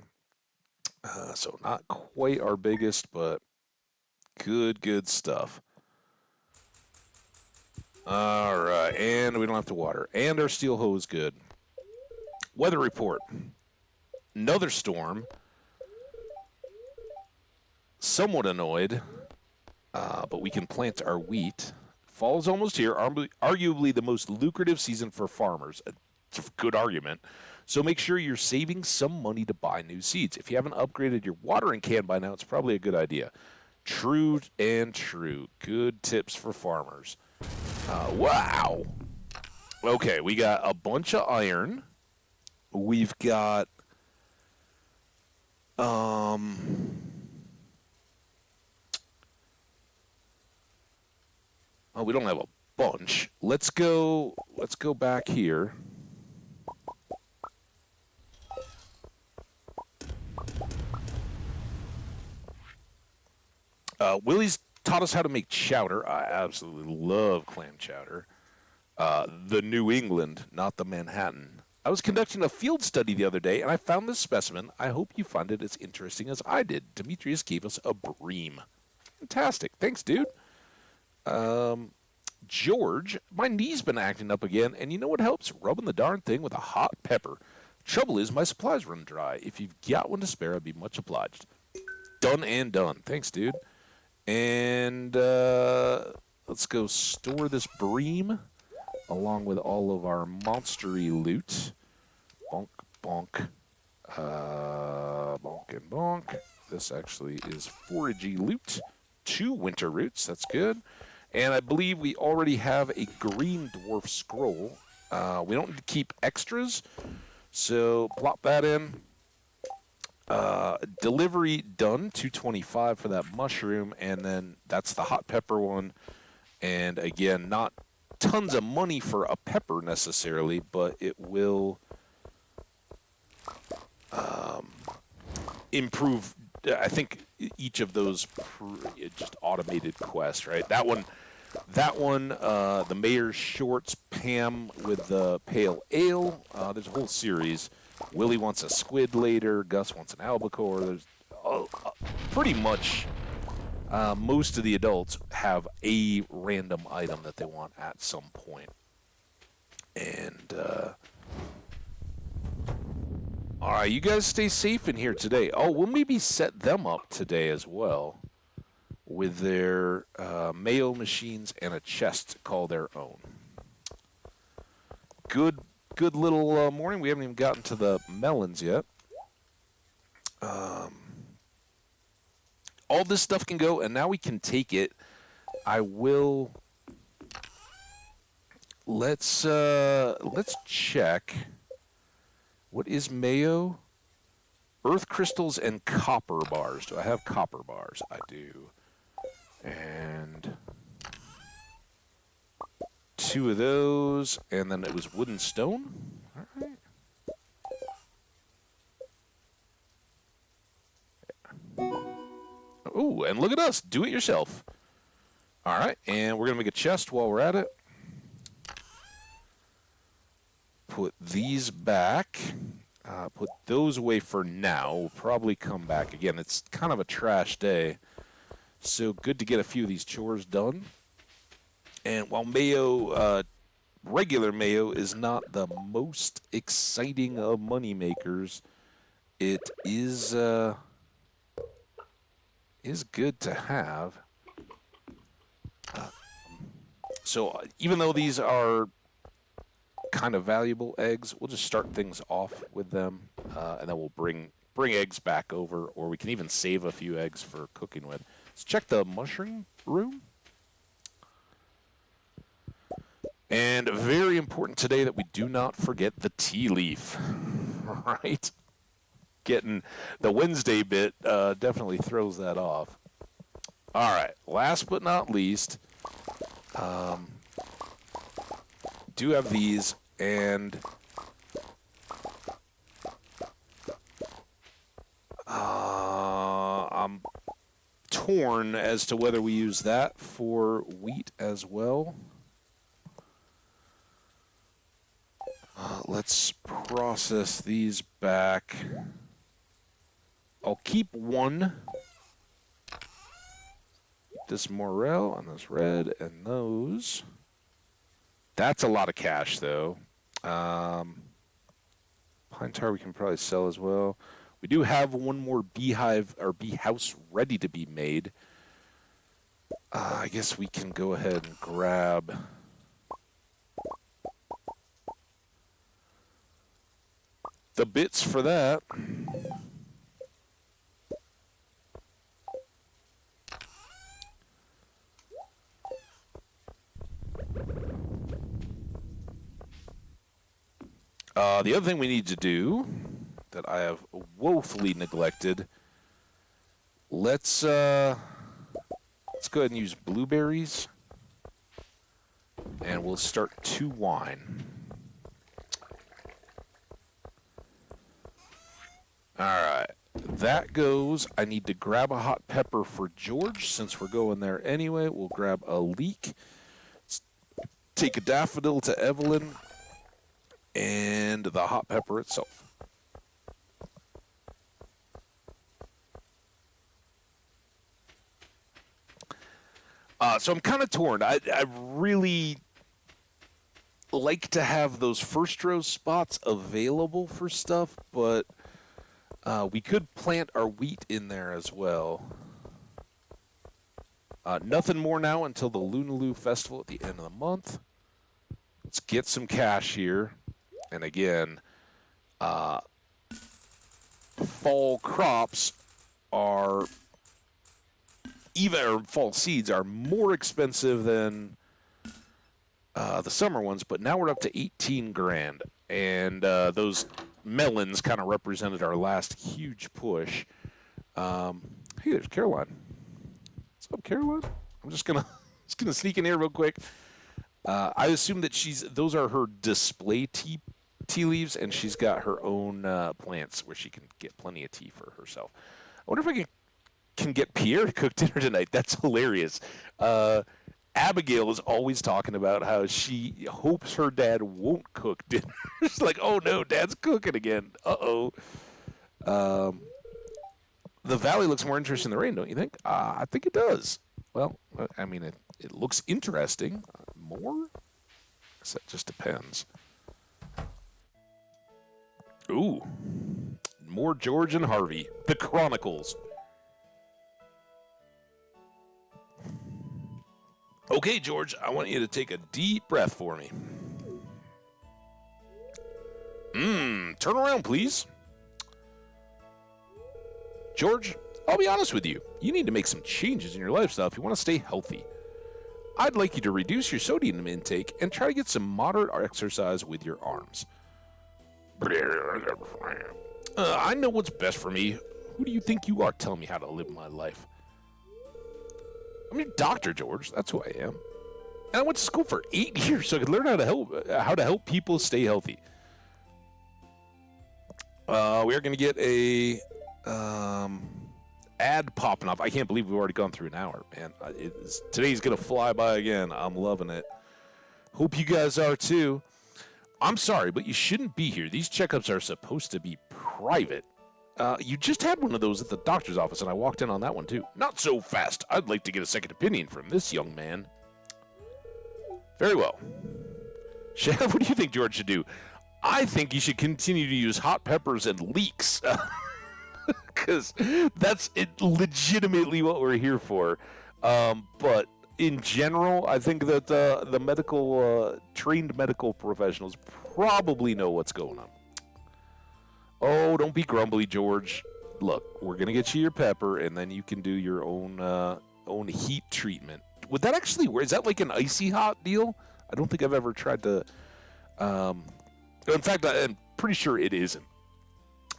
So not quite our biggest, but good stuff. All right, and we don't have to water. And our steel hoe is good. Weather report. Another storm. Somewhat annoyed, but we can plant our wheat. Fall's almost here, arguably the most lucrative season for farmers. It's a good argument. So make sure you're saving some money to buy new seeds. If you haven't upgraded your watering can by now, it's probably a good idea. True and true. Good tips for farmers. Wow. Okay, we got a bunch of iron. We've got... Oh, we don't have a bunch. Let's go back here. Willie's taught us how to make chowder. I absolutely love clam chowder. The New England, not the Manhattan. I was conducting a field study the other day, and I found this specimen. I hope you find it as interesting as I did. Demetrius gave us a bream. Fantastic. Thanks, dude. George, my knee's been acting up again, and you know what helps? Rubbing the darn thing with a hot pepper. Trouble is, my supplies run dry. If you've got one to spare, I'd be much obliged. Done and done. Thanks, dude. And let's go store this bream along with all of our monstery loot. Bonk, bonk. Bonk and bonk. This actually is foragey loot. 2 winter roots. That's good. And I believe we already have a green dwarf scroll. We don't need to keep extras, so plop that in. Delivery done, 225 for that mushroom, and then that's the hot pepper one. And again, not tons of money for a pepper necessarily, but it will improve. I think each of those just automated quests, right? That one, the mayor's shorts, Pam with the pale ale. There's a whole series. Willie wants a squid later. Gus wants an albacore. There's pretty much most of the adults have a random item that they want at some point. And all right, you guys stay safe in here today. Oh, we'll maybe set them up today as well with their mayo machines and a chest to call their own. Good little morning. We haven't even gotten to the melons yet. All this stuff can go, and now we can take it. I will. Let's check. What is mayo? Earth crystals and copper bars. Do I have copper bars? I do. And 2 of those, and then it was wood and stone. All right. Ooh, and look at us. Do it yourself. All right, and we're going to make a chest while we're at it. Put these back. Put those away for now. We'll probably come back again. It's kind of a trash day. So good to get a few of these chores done. And while mayo, regular mayo, is not the most exciting of money makers, it is good to have. So even though these are kind of valuable eggs, we'll just start things off with them, and then we'll bring eggs back over, or we can even save a few eggs for cooking with. Let's check the mushroom room. And very important today that we do not forget the tea leaf, right? Getting the Wednesday bit definitely throws that off. All right, last but not least, do have these, and I'm torn as to whether we use that for wheat as well. Let's process these back. I'll keep one. This morel and this red and those. That's a lot of cash, though. Pine tar we can probably sell as well. We do have one more beehive or bee house ready to be made. I guess we can go ahead and grab the bits for that. The other thing we need to do that I have woefully neglected, let's go ahead and use blueberries, and we'll start 2 wine. All right, that goes. I need to grab a hot pepper for George since we're going there anyway. We'll grab a leek. Let's take a daffodil to Evelyn and the hot pepper itself. So I'm kind of torn. I really like to have those first row spots available for stuff, but we could plant our wheat in there as well. Nothing more now until the Lunaloo Festival at the end of the month. Let's get some cash here. And again, fall crops are or fall seeds are more expensive than the summer ones, but now we're up to 18 grand. And those melons kind of represented our last huge push. Hey, there's Caroline. What's up, Caroline? I'm just gonna sneak in here real quick. I assume that those are her display tea leaves, and she's got her own plants where she can get plenty of tea for herself. I wonder if I can get Pierre to cook dinner tonight. That's hilarious. Abigail is always talking about how she hopes her dad won't cook dinner. She's like, oh no, Dad's cooking again. Uh-oh. The valley looks more interesting in the rain, don't you think? I think it does. Well, I mean, it looks interesting. More? I guess that just depends. Ooh. More George and Harvey. The Chronicles. Okay, George, I want you to take a deep breath for me. Turn around, please. George, I'll be honest with you. You need to make some changes in your lifestyle if you want to stay healthy. I'd like you to reduce your sodium intake and try to get some moderate exercise with your arms. I know what's best for me. Who do you think you are telling me how to live my life? I'm your doctor, George. That's who I am. And I went to school for 8 years so I could learn how to help people stay healthy. We are going to get a ad popping up. I can't believe we've already gone through an hour, man. Today's going to fly by again. I'm loving it. Hope you guys are too. I'm sorry, but you shouldn't be here. These checkups are supposed to be private. You just had one of those at the doctor's office, and I walked in on that one, too. Not so fast. I'd like to get a second opinion from this young man. Very well. What do you think George should do? I think you should continue to use hot peppers and leeks. Because that's legitimately what we're here for. But in general, I think that the trained medical professionals probably know what's going on. Oh, don't be grumbly, George. Look, we're going to get you your pepper, and then you can do your own heat treatment. Would that actually work? Is that like an icy hot deal? I don't think I've ever tried to... in fact, I'm pretty sure it isn't.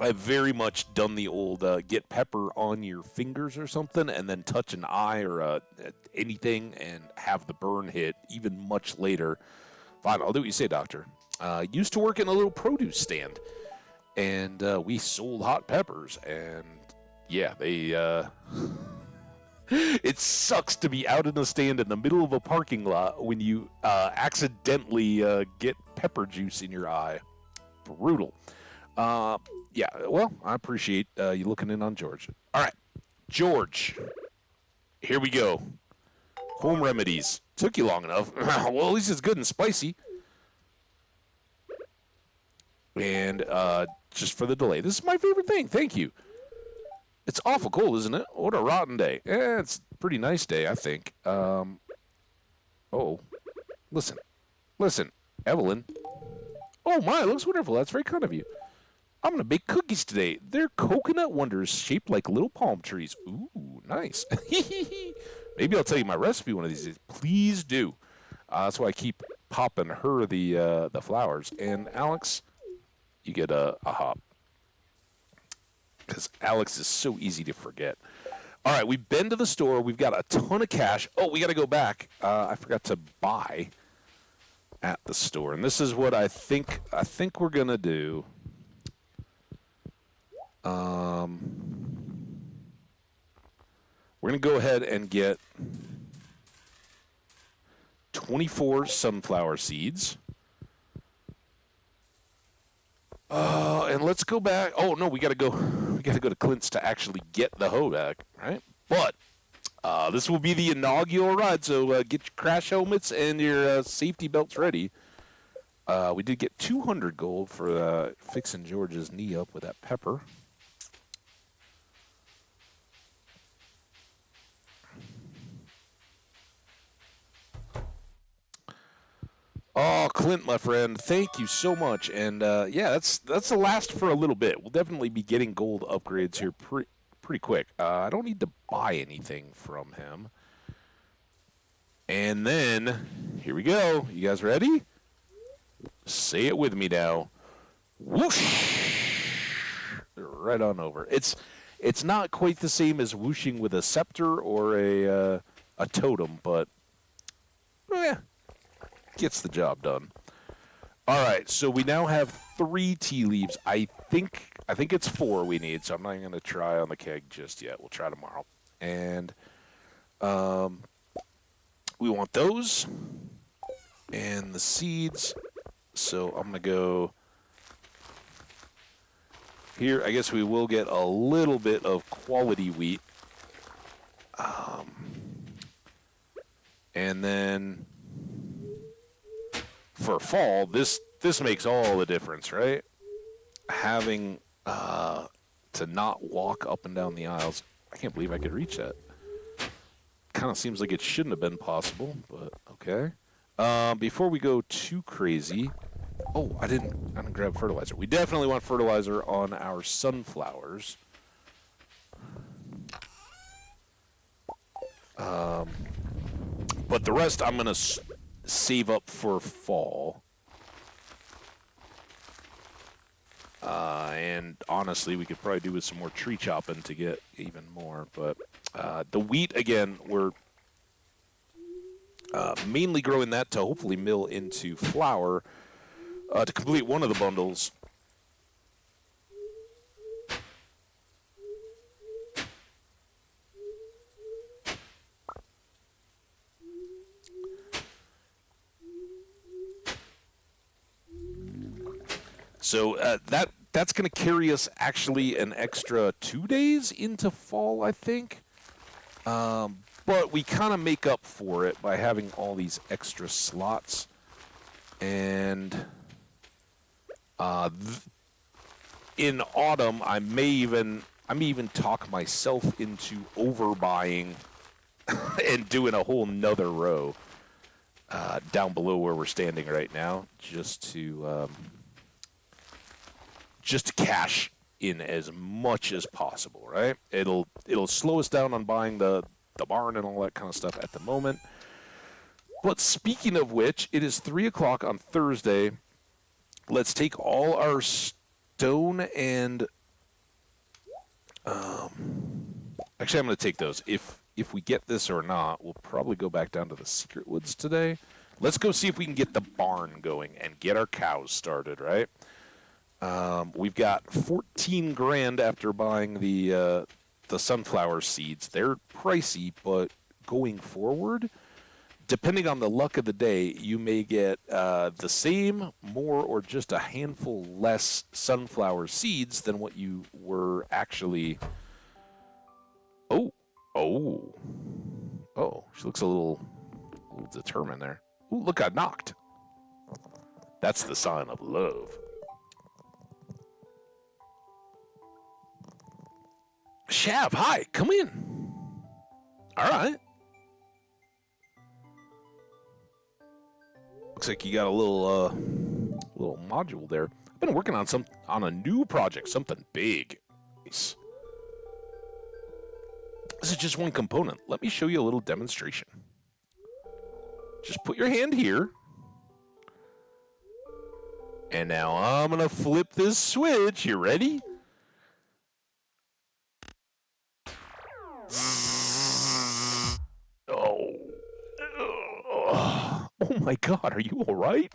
I've very much done the old get pepper on your fingers or something, and then touch an eye or anything and have the burn hit even much later. Fine, I'll do what you say, doctor. Used to work in a little produce stand. And we sold hot peppers, and yeah, they, it sucks to be out in a stand in the middle of a parking lot when you accidentally get pepper juice in your eye. Brutal. Yeah, well, I appreciate you looking in on George. All right, George, here we go. Home remedies. Took you long enough. Well, at least it's good and spicy. And just for the delay. This is my favorite thing. Thank you. It's awful cold, isn't it? What a rotten day. It's a pretty nice day, I think. Oh. Listen. Evelyn. Oh, my. It looks wonderful. That's very kind of you. I'm going to bake cookies today. They're coconut wonders shaped like little palm trees. Ooh, nice. Maybe I'll tell you my recipe one of these days. Please do. That's why I keep popping her the flowers. And Alex... you get a hop. Because Alex is so easy to forget. All right, we've been to the store. We've got a ton of cash. Oh, we got to go back. I forgot to buy at the store. And this is what I think we're going to do. We're going to go ahead and get 24 sunflower seeds. And let's go back. Oh no, we gotta go to Clint's to actually get the hoe back, right? But this will be the inaugural ride, so get your crash helmets and your safety belts ready. We did get 200 gold for fixing George's knee up with that pepper. Oh, Clint, my friend, thank you so much. And yeah, that's the last for a little bit. We'll definitely be getting gold upgrades here pretty quick. I don't need to buy anything from him. And then, here we go. You guys ready? Say it with me now. Whoosh! Right on over. It's not quite the same as whooshing with a scepter or a totem, but gets the job done. All right, so we now have 3 tea leaves. I think it's 4 we need, so I'm not even going to try on the keg just yet. We'll try tomorrow. And we want those and the seeds. So I'm going to go here. I guess we will get a little bit of quality wheat. And then for fall, this makes all the difference, right? Having to not walk up and down the aisles. I can't believe I could reach that. Kind of seems like it shouldn't have been possible, but okay. Before we go too crazy, oh, I didn't grab fertilizer. We definitely want fertilizer on our sunflowers. But the rest I'm gonna save up for fall. And honestly, we could probably do with some more tree chopping to get even more. But the wheat, again, we're mainly growing that to hopefully mill into flour to complete one of the bundles. So that's going to carry us actually an extra 2 days into fall, I think. But we kind of make up for it by having all these extra slots. And in autumn, I may even talk myself into overbuying and doing a whole nother row down below where we're standing right now, just to cash in as much as possible, right? It'll slow us down on buying the barn and all that kind of stuff at the moment. But speaking of which, it is 3 o'clock on Thursday. Let's take all our stone and actually, I'm going to take those. If we get this or not, we'll probably go back down to the secret woods today. Let's go see if we can get the barn going and get our cows started, right? We've got 14 grand after buying the sunflower seeds. They're pricey, but going forward, depending on the luck of the day, you may get the same, more, or just a handful less sunflower seeds than what you were actually. Oh, she looks a little determined there. Ooh, look, I knocked. That's the sign of love. Shav, hi, come in. All right. Looks like you got a little module there. I've been working on a new project, something big. Nice. This is just one component. Let me show you a little demonstration. Just put your hand here. And now I'm going to flip this switch. You ready? Oh my God, are you all right?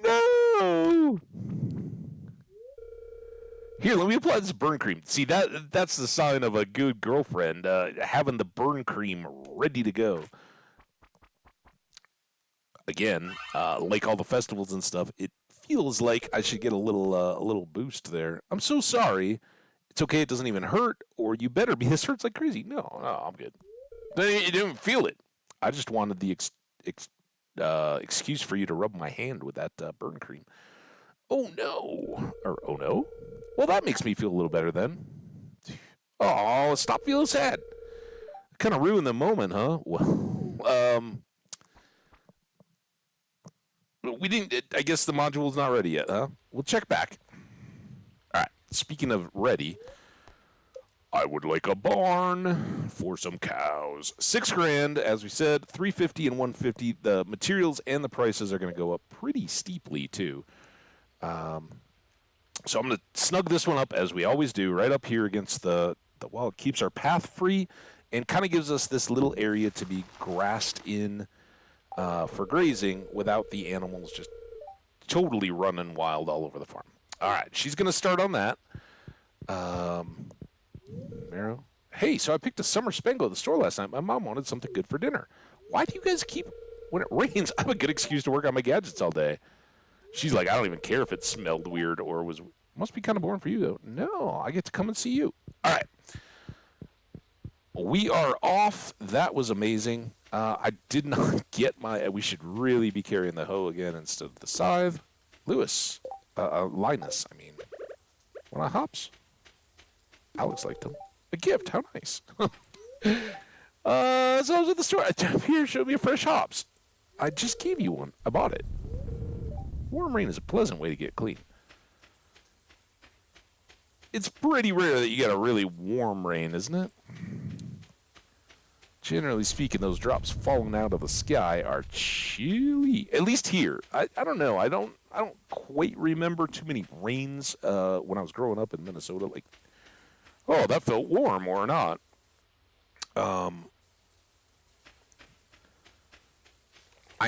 No! Here, let me apply this burn cream. See, that's the sign of a good girlfriend, having the burn cream ready to go. Again, like all the festivals and stuff, it feels like I should get a little boost there. I'm so sorry. It's okay. It doesn't even hurt, or you better be. This hurts like crazy. No, I'm good. You didn't feel it. I just wanted the excuse for you to rub my hand with that burn cream. Oh no, or oh no. Well, that makes me feel a little better then. Oh, stop feeling sad. Kind of ruined the moment, huh? Well, we didn't. I guess the module's not ready yet, huh? We'll check back. All right. Speaking of ready, I would like a barn for some cows. $6,000, as we said, 350 and 150. The materials and the prices are going to go up pretty steeply too. So I'm going to snug this one up as we always do, right up here against the wall. It keeps our path free and kind of gives us this little area to be grassed in for grazing without the animals just totally running wild all over the farm. All right, she's going to start on that. Marrow. Hey, so I picked a summer spangle at the store last night. My mom wanted something good for dinner. Why do you guys keep, when it rains, I have a good excuse to work on my gadgets all day. She's like, I don't even care if it smelled weird or was, must be kind of boring for you though. No, I get to come and see you. All right. We are off. That was amazing. I did not get my, we should really be carrying the hoe again instead of the scythe. Linus, I mean. Want hops? Alex liked them. A gift, how nice. So I was at the store. Here, show me a fresh hops. I just gave you one. I bought it. Warm rain is a pleasant way to get clean. It's pretty rare that you get a really warm rain, isn't it? Generally speaking, those drops falling out of the sky are chilly. At least here. I don't know. I don't quite remember too many rains when I was growing up in Minnesota. Like, oh, that felt warm or not. I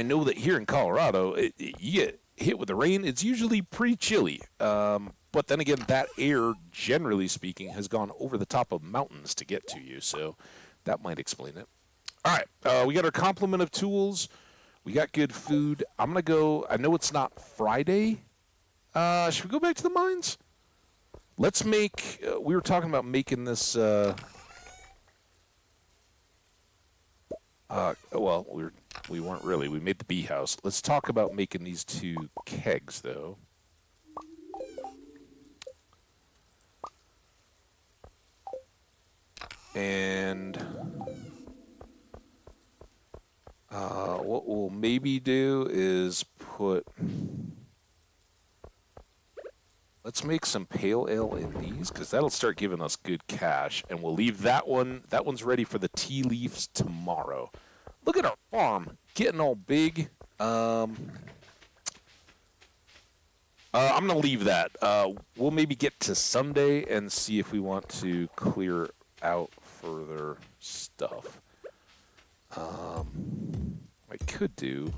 know that here in Colorado, you get hit with the rain. It's usually pretty chilly. But then again, that air, generally speaking, has gone over the top of mountains to get to you. So that might explain it. All right. We got our complement of tools. We got good food. I'm going to go. I know it's not Friday. Should we go back to the mines? Let's make. We were talking about making this. Well, we weren't really. We made the bee house. Let's talk about making these two kegs, though. And what we'll maybe do is put. Let's make some pale ale in these, because that'll start giving us good cash. And we'll leave that one. That one's ready for the tea leaves tomorrow. Look at our farm getting all big. I'm going to leave that. We'll maybe get to Sunday and see if we want to clear out further stuff. I could do...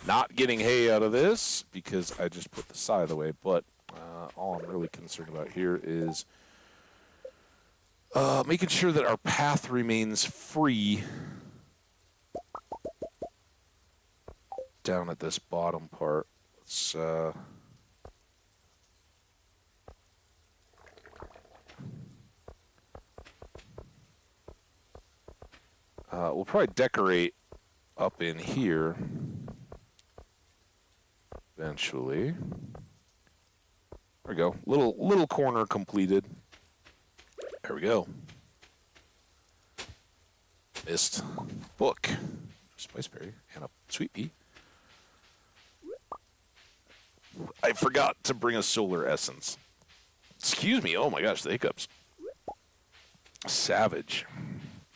Not getting hay out of this because I just put the scythe away, but all I'm really concerned about here is making sure that our path remains free down at this bottom part. Let's we'll probably decorate up in here eventually. There we go. Little corner completed. There we go. Missed book. Spiceberry and a sweet pea. I forgot to bring a solar essence. Excuse me. Oh my gosh, the hiccups. Savage.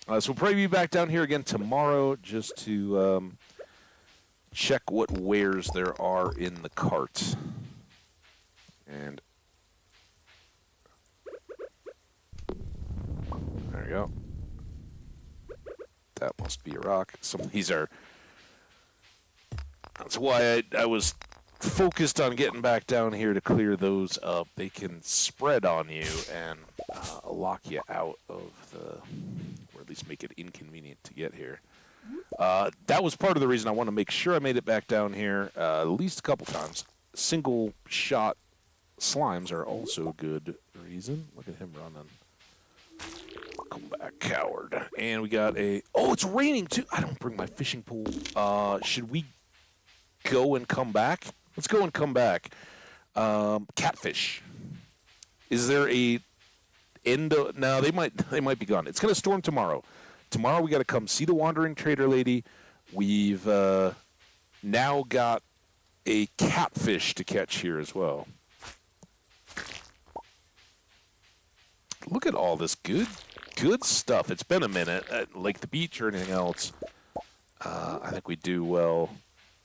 So we'll probably be back down here again tomorrow just to check what wares there are in the cart. And there we go. That one must be a rock. Some of these are. That's why I was focused on getting back down here to clear those up. They can spread on you and lock you out of the, or at least make it inconvenient to get here. That was part of the reason I want to make sure I made it back down here at least a couple times. Single shot slimes are also a good reason. Look at him running. Come back, coward. And we got a... Oh, it's raining, too. I don't bring my fishing pole. Should we go and come back? Let's go and come back. Catfish. Is there a end of... No, they might be gone. It's going to storm tomorrow. Tomorrow we got to come see the Wandering Trader Lady. We've now got a catfish to catch here as well. Look at all this good stuff. It's been a minute, like the beach or anything else. I think we do well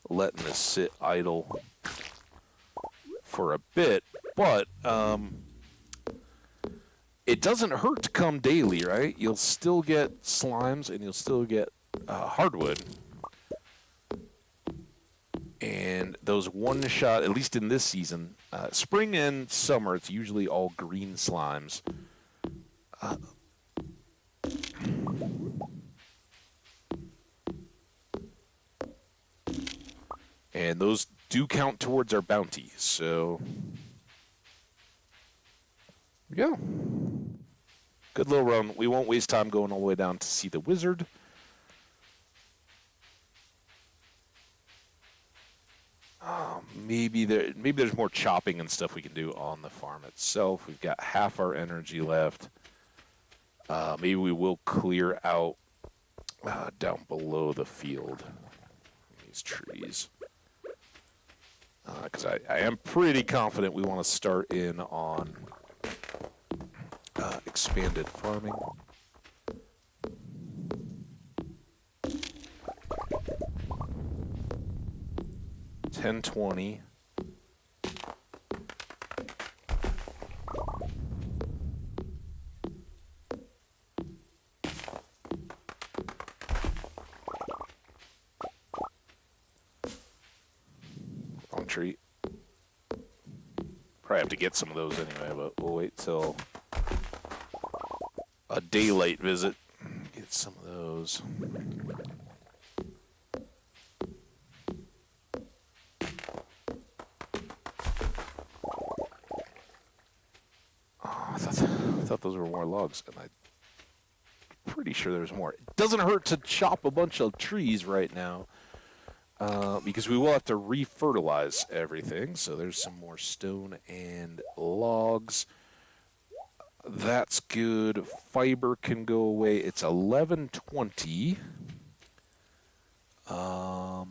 letting this sit idle for a bit, but it doesn't hurt to come daily, right? You'll still get slimes and you'll still get hardwood. And those one shot, at least in this season, spring and summer, it's usually all green slimes. And those do count towards our bounty, so there we go. Good little run. We won't waste time going all the way down to see the wizard. Maybe there's more chopping and stuff we can do on the farm itself. We've got half our energy left. Maybe we will clear out down below the field. These trees. Because I am pretty confident we want to start in on expanded farming. $10.20. Wrong tree. Probably have to get some of those anyway, but we'll wait till a daylight visit. Get some of those. I thought those were more logs, and I'm pretty sure there's more. It doesn't hurt to chop a bunch of trees right now, because we will have to re-fertilize everything. So there's some more stone and logs. That's good. Fiber can go away. It's 11:20. Oh,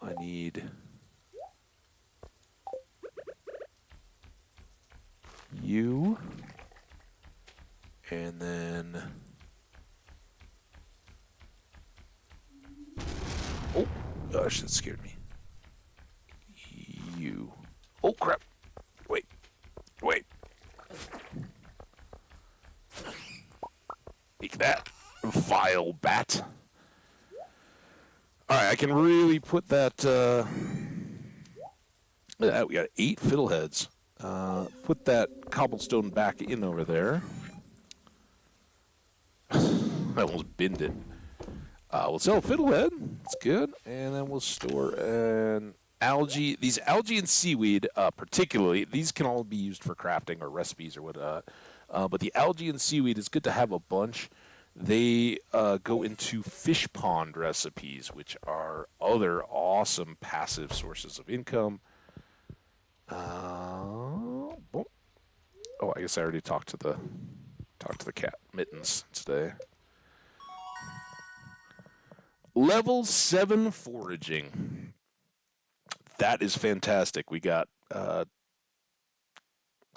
I need... you, and then, oh gosh, that scared me. You, oh crap, wait, take that, vile bat. All right, I can really put that, we got 8 fiddleheads. Put that cobblestone back in over there. I almost binned it. We'll sell fiddlehead. That's good. And then we'll store an algae. These algae and seaweed, particularly, these can all be used for crafting or recipes or what. But the algae and seaweed is good to have a bunch. They go into fish pond recipes, which are other awesome passive sources of income. Oh, I guess I already talked to the cat Mittens today. Level 7 foraging. That is fantastic. We got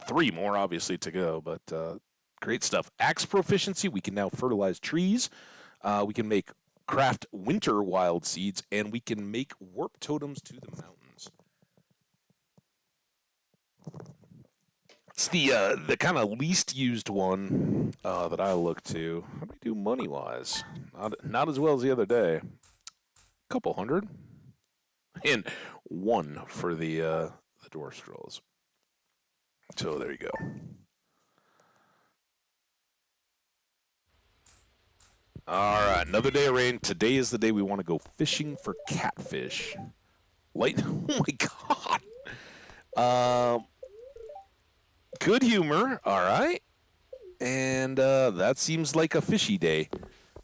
3 more obviously to go, but great stuff. Axe proficiency. We can now fertilize trees. We can make craft winter wild seeds, and we can make warp totems to the mountains. It's the kind of least used one that I look to. How do we do money wise? Not as well as the other day. Couple hundred, and one for the dwarf scrolls. So there you go. All right, another day of rain. Today is the day we want to go fishing for catfish. Light. Oh my god. Good humor. All right, and that seems like a fishy day.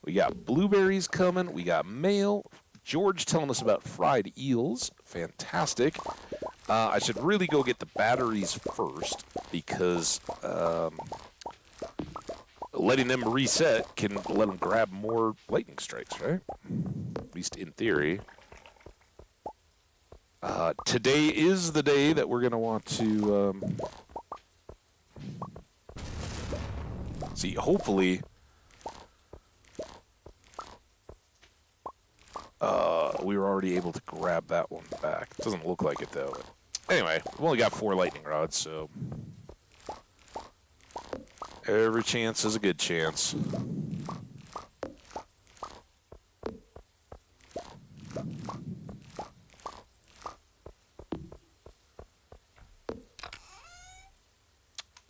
We got blueberries coming. We got mail. George telling us about fried eels. Fantastic. I should really go get the batteries first because letting them reset can let them grab more lightning strikes, right? At least in theory. Today is the day that we're going to want to see, hopefully, we were already able to grab that one back. It doesn't look like it, though. Anyway, we've only got 4 lightning rods, so every chance is a good chance.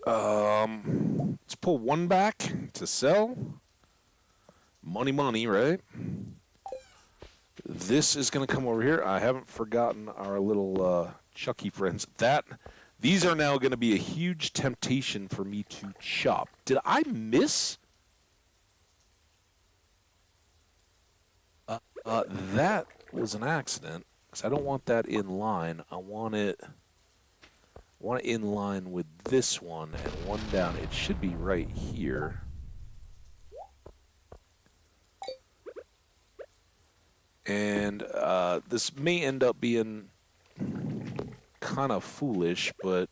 Let's pull one back to sell. Money, right? This is going to come over here. I haven't forgotten our little Chucky friends. These are now going to be a huge temptation for me to chop. Did I miss? That was an accident, because I don't want that in line. I want it in line with this one and one down. It should be right here. And this may end up being kind of foolish, but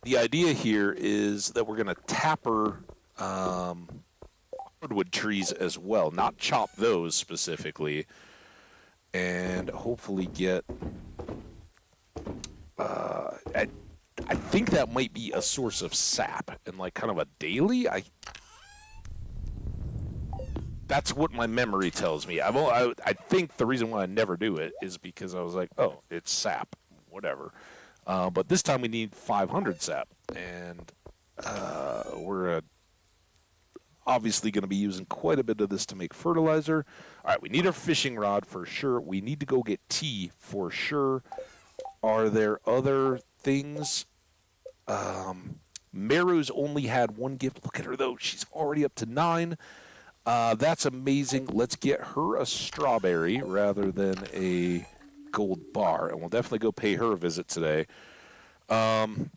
the idea here is that we're going to tapper hardwood trees as well, not chop those specifically, and hopefully get... I think that might be a source of sap, and like kind of a daily. That's what my memory tells me. I think the reason why I never do it is because I was like, oh, it's sap, whatever. But this time we need 500 sap, and we're obviously going to be using quite a bit of this to make fertilizer. All right, we need a fishing rod for sure. We need to go get tea for sure. Are there other things? Meru's only had one gift. Look at her, though. She's already up to 9. That's amazing. Let's get her a strawberry rather than a gold bar, and we'll definitely go pay her a visit today. And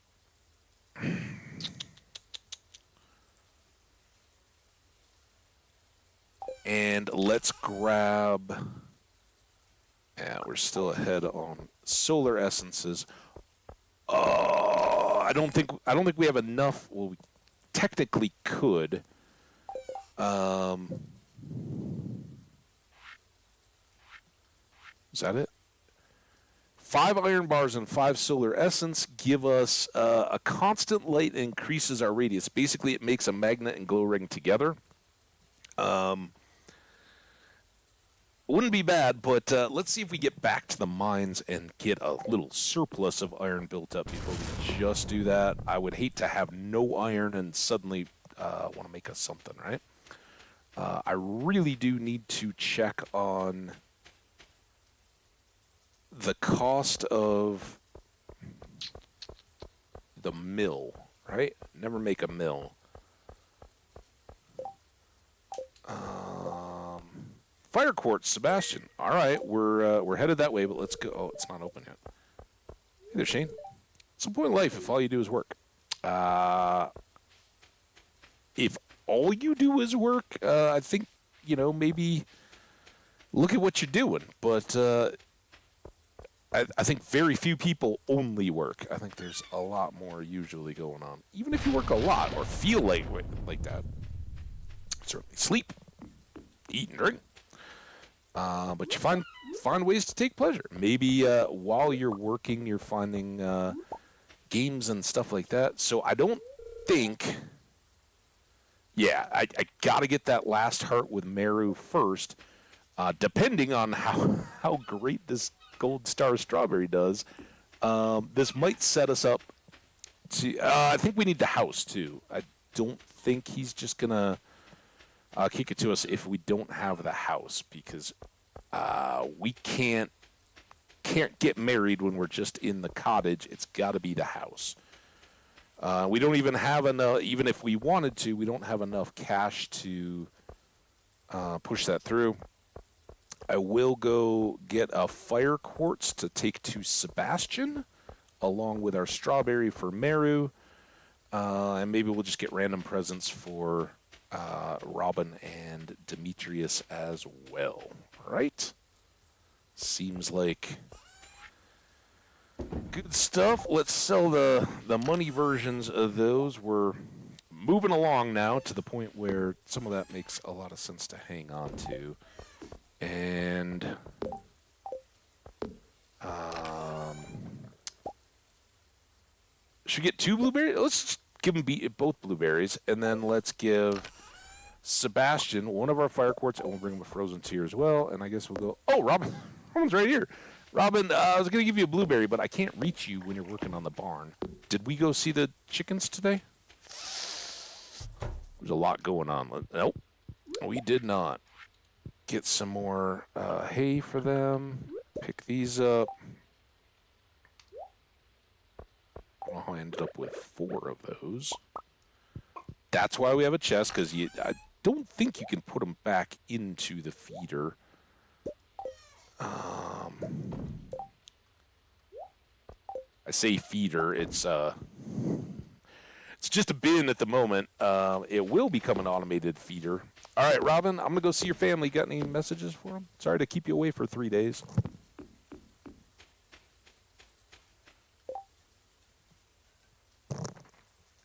let's grab... Yeah, we're still ahead on solar essences. I don't think we have enough. Well, we technically could. Is that it? 5 iron bars and 5 solar essence give us a constant light that increases our radius. Basically, it makes a magnet and glow ring together. Wouldn't be bad, but let's see if we get back to the mines and get a little surplus of iron built up before we just do that. I would hate to have no iron and suddenly want to make us something, right? I really do need to check on the cost of the mill, right? Never make a mill. Fire quartz, Sebastian. All right, we're headed that way, but let's go. Oh, it's not open yet. Hey there, Shane. What's the point of life if all you do is work? If all you do is work, I think, maybe look at what you're doing. But I think very few people only work. I think there's a lot more usually going on. Even if you work a lot or feel like that, certainly sleep, eat, and drink. But you find ways to take pleasure. Maybe while you're working, you're finding games and stuff like that. So I don't think... Yeah, I got to get that last heart with Meru first. Depending on how great this Gold Star Strawberry does, this might set us up to... I think we need the house, too. I don't think he's just going to kick it to us if we don't have the house, because we can't get married when we're just in the cottage. It's got to be the house. We don't even have enough, even if we wanted to, we don't have enough cash to push that through. I will go get a fire quartz to take to Sebastian, along with our strawberry for Meru, and maybe we'll just get random presents for Robin and Demetrius as well, right? Seems like good stuff. Let's sell the money versions of those. We're moving along now to the point where some of that makes a lot of sense to hang on to. And should we get 2 blueberries? Let's just give them both blueberries, and then let's give Sebastian one of our fire quartz, and we'll bring him a frozen tear as well. And I guess we'll go... Oh, Robin's right here. Robin, I was going to give you a blueberry, but I can't reach you when you're working on the barn. Did we go see the chickens today? There's a lot going on. Nope, we did not. Get some more hay for them. Pick these up. Well, I ended up with 4 of those. That's why we have a chest, because I don't think you can put them back into the feeder. I say feeder. It's just a bin at the moment. It will become an automated feeder. All right, Robin, I'm going to go see your family. Got any messages for them? Sorry to keep you away for 3 days.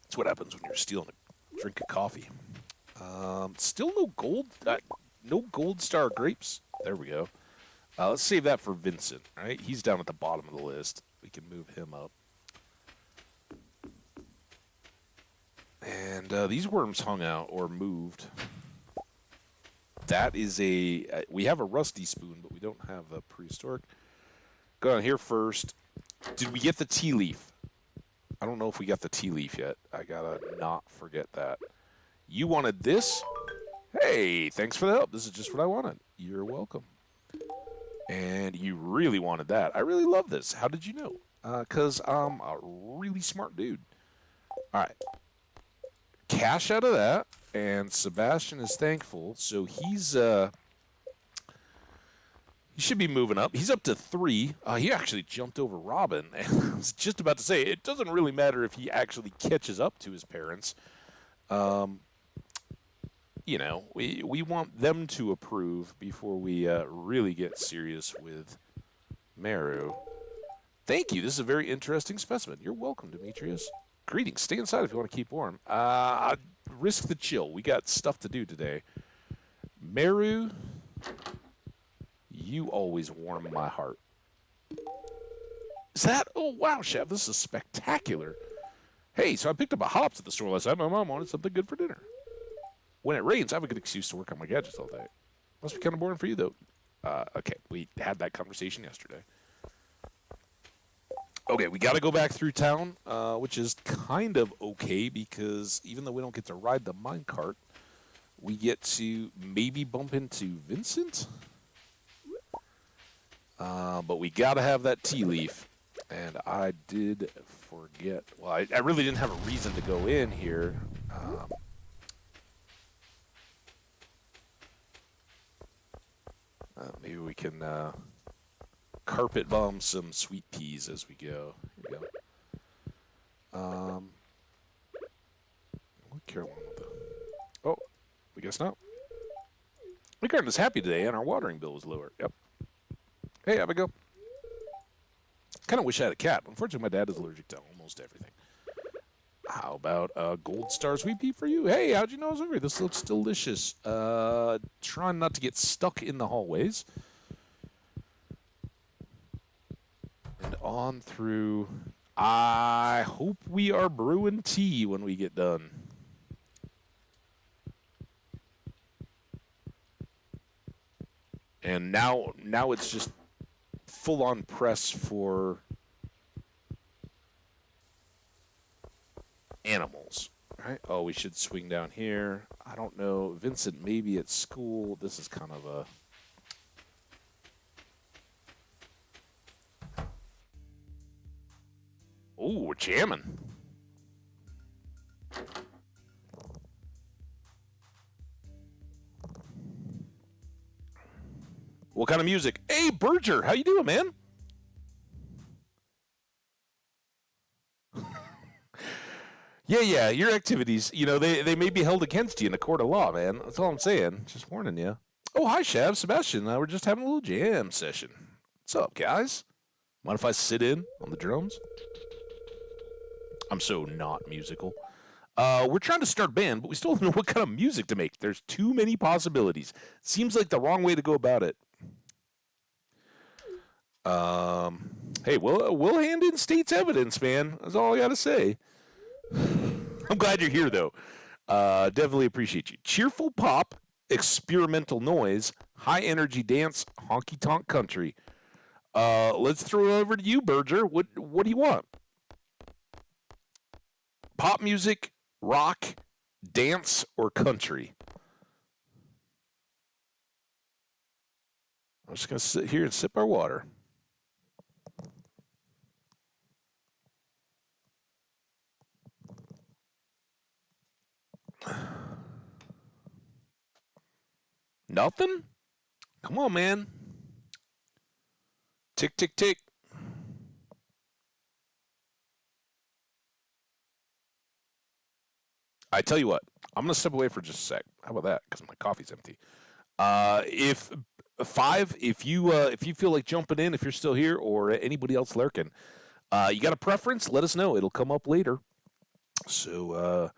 That's what happens when you're stealing a drink of coffee. Still no gold star grapes. There we go. Let's save that for Vincent. All right, he's down at the bottom of the list. We can move him up. And these worms hung out or moved. That is we have a rusty spoon, but we don't have the prehistoric. Go down here first. Did we get the tea leaf? I don't know if we got the tea leaf yet. I gotta not forget that. You wanted this? Hey, thanks for the help. This is just what I wanted. You're welcome. And you really wanted that. I really love this. How did you know? Because I'm a really smart dude. All right. Cash out of that. And Sebastian is thankful. So he should be moving up. He's up to 3. He actually jumped over Robin. And I was just about to say, it doesn't really matter if he actually catches up to his parents. You know, we want them to approve before we really get serious with Meru. Thank you. This is a very interesting specimen. You're welcome, Demetrius. Greetings. Stay inside if you want to keep warm. Risk the chill. We got stuff to do today. Meru, you always warm my heart. Is that? Oh, wow, Chef. This is spectacular. Hey, so I picked up a hops at the store last night. My mom wanted something good for dinner. When it rains, I have a good excuse to work on my gadgets all day. Must be kind of boring for you, though. Okay, we had that conversation yesterday. Okay, we got to go back through town, which is kind of okay because even though we don't get to ride the minecart, we get to maybe bump into Vincent. But we got to have that tea leaf. And I did forget. Well, I really didn't have a reason to go in here. Maybe we can carpet bomb some sweet peas as we go. Here we go. What Carolyn with the... Oh, I guess not. My garden is happy today, and our watering bill was lower. Yep. Hey, how'd it go? Kind of wish I had a cat. Unfortunately, my dad is allergic to almost everything. How about a gold star sweet pea for you? Hey, how'd you know I was hungry? This looks delicious. Trying not to get stuck in the hallways. And on through I hope we are brewing tea when we get done. And now it's just full on press for animals. Right? Oh, we should swing down here. I don't know. Vincent maybe at school. This is kind of a oh, we're jamming. What kind of music? Hey, Berger, how you doing, man? Yeah. Your activities, they may be held against you in a court of law, man. That's all I'm saying. Just warning you. Oh, hi, Shav, Sebastian. We're just having a little jam session. What's up, guys? Mind if I sit in on the drums? I'm so not musical. We're trying to start a band, but we still don't know what kind of music to make. There's too many possibilities. Seems like the wrong way to go about it. Hey, we'll hand in state's evidence, man. That's all I gotta say. I'm glad you're here, though. Definitely appreciate you. Cheerful pop, experimental noise, high energy dance, honky tonk country. Let's throw it over to you, Berger. What do you want? Pop music, rock, dance, or country? I'm just gonna sit here and sip our water. Nothing? Come on, man. Tick, tick, tick. I tell you what, I'm gonna step away for just a sec. How about that? Because my coffee's empty. If five, if you feel like jumping in, if you're still here, or anybody else lurking, you got a preference? Let us know. It'll come up later. So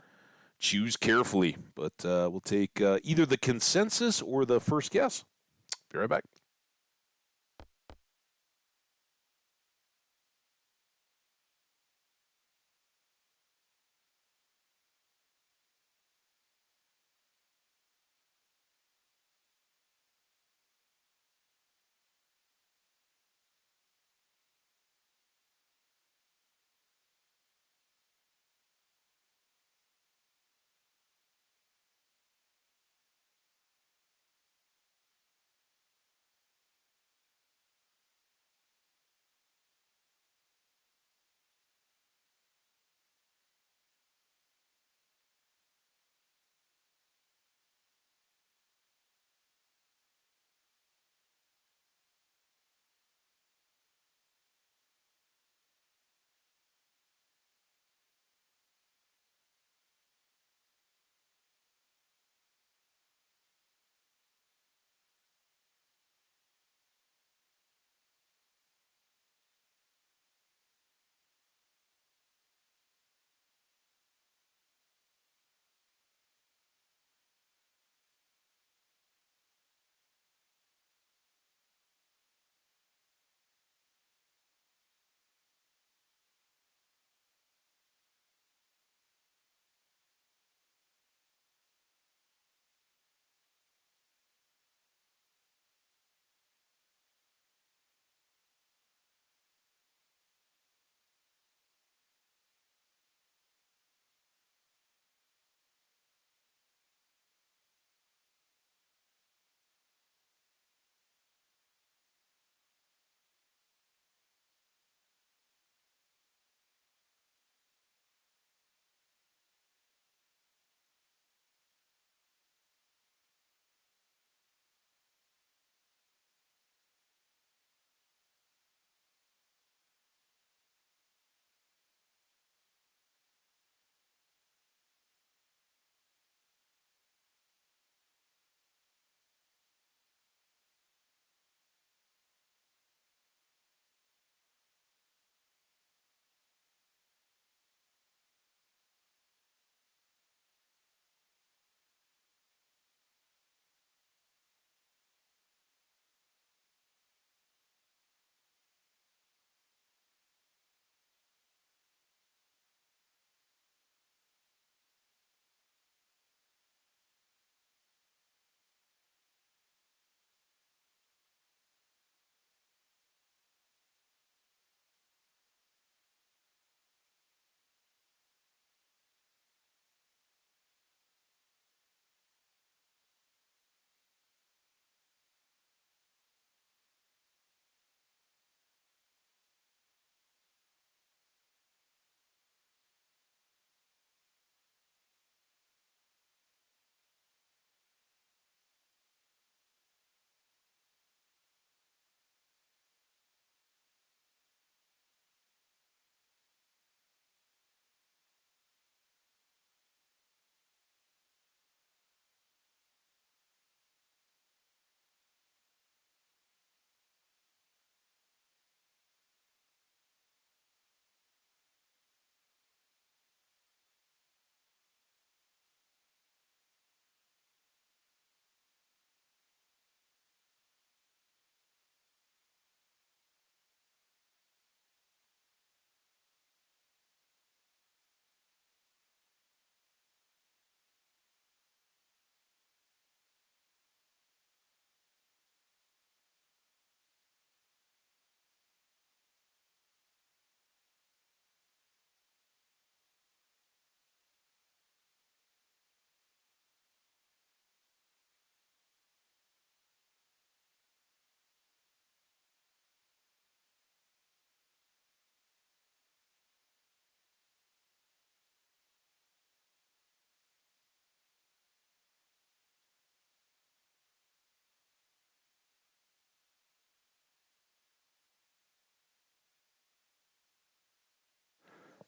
choose carefully. But we'll take either the consensus or the first guess. Be right back.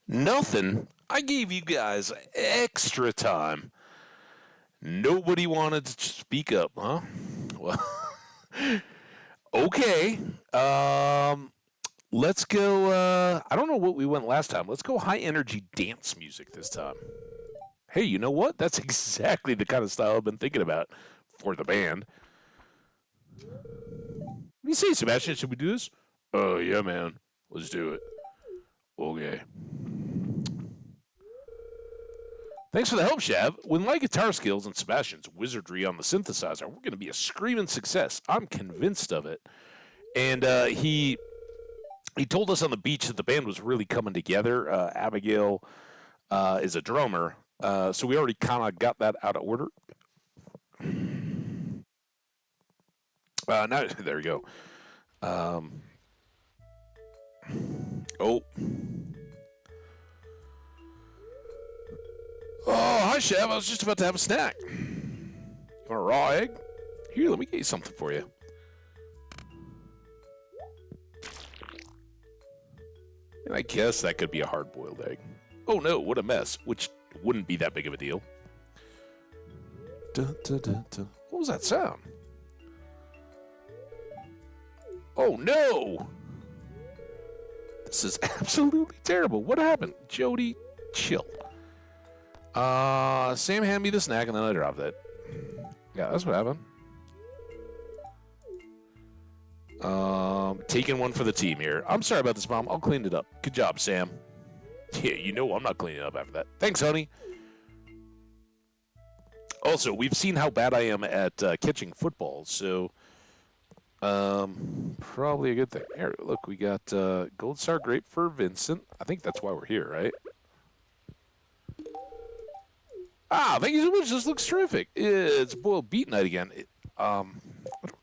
Nothing. I gave you guys extra time. Nobody wanted to speak up, huh? Well, okay. Let's go. I don't know what we went last time. Let's go high energy dance music this time. Hey, you know what? That's exactly the kind of style I've been thinking about for the band. What do you say, Sebastian? Should we do this? Oh, yeah, man. Let's do it. Okay. Thanks for the help, Shav. With my guitar skills and Sebastian's wizardry on the synthesizer, we're going to be a screaming success. I'm convinced of it. And he told us on the beach that the band was really coming together. Abigail is a drummer, so we already kind of got that out of order. Now, there we go. Oh. Oh, hi, Chef. I was just about to have a snack. You want a raw egg? Here, let me get you something for you. And I guess that could be a hard-boiled egg. Oh, no, what a mess, which wouldn't be that big of a deal. Dun, dun, dun, dun. What was that sound? Oh, no! This is absolutely terrible. What happened? Jody, chill. Sam handed me the snack and then I dropped it. Yeah, that's what happened. Taking one for the team here. I'm sorry about this, Mom. I'll clean it up. Good job, Sam. Yeah, you know I'm not cleaning up after that. Thanks, honey. Also, we've seen how bad I am at catching footballs, so probably a good thing. Here, look, we got Gold Star Grape for Vincent. I think that's why we're here, right? Ah, thank you so much. This looks terrific. It's boiled beet night again. I don't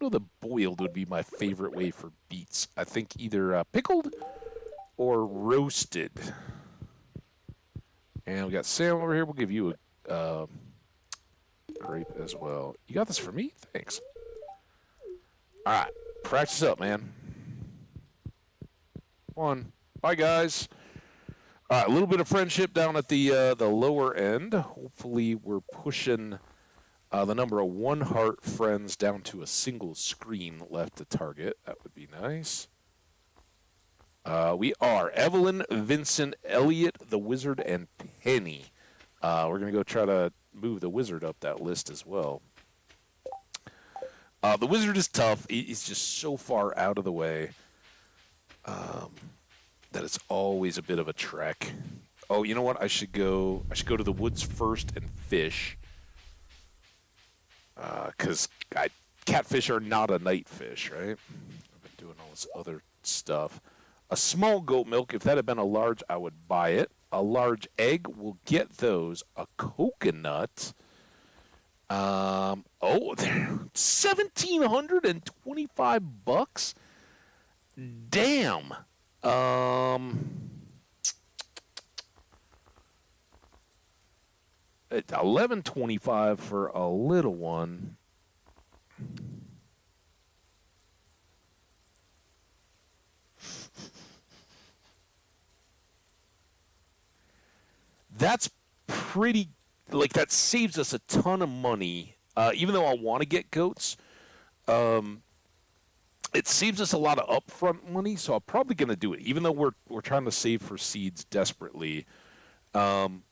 know that boiled would be my favorite way for beets. I think either pickled or roasted. And we got Sam over here. We'll give you a grape as well. You got this for me? Thanks. All right. Practice up, man. One. Bye, guys. All right, a little bit of friendship down at the lower end. Hopefully, we're pushing the number of one heart friends down to a single screen left to target. That would be nice. We are Evelyn, Vincent, Elliot, the Wizard, and Penny. We're going to go try to move the Wizard up that list as well. The Wizard is tough. He's just so far out of the way that it's always a bit of a trek. Oh, you know what? I should go to the woods first and fish. Because catfish are not a night fish, right? I've been doing all this other stuff. A small goat milk, if that had been a large, I would buy it. A large egg, we'll get those. A coconut. Oh, $1,725. Damn. $11.25 for a little one. That's pretty. Like, that saves us a ton of money. Even though I want to get goats, it saves us a lot of upfront money. So I'm probably going to do it, even though we're trying to save for seeds desperately. On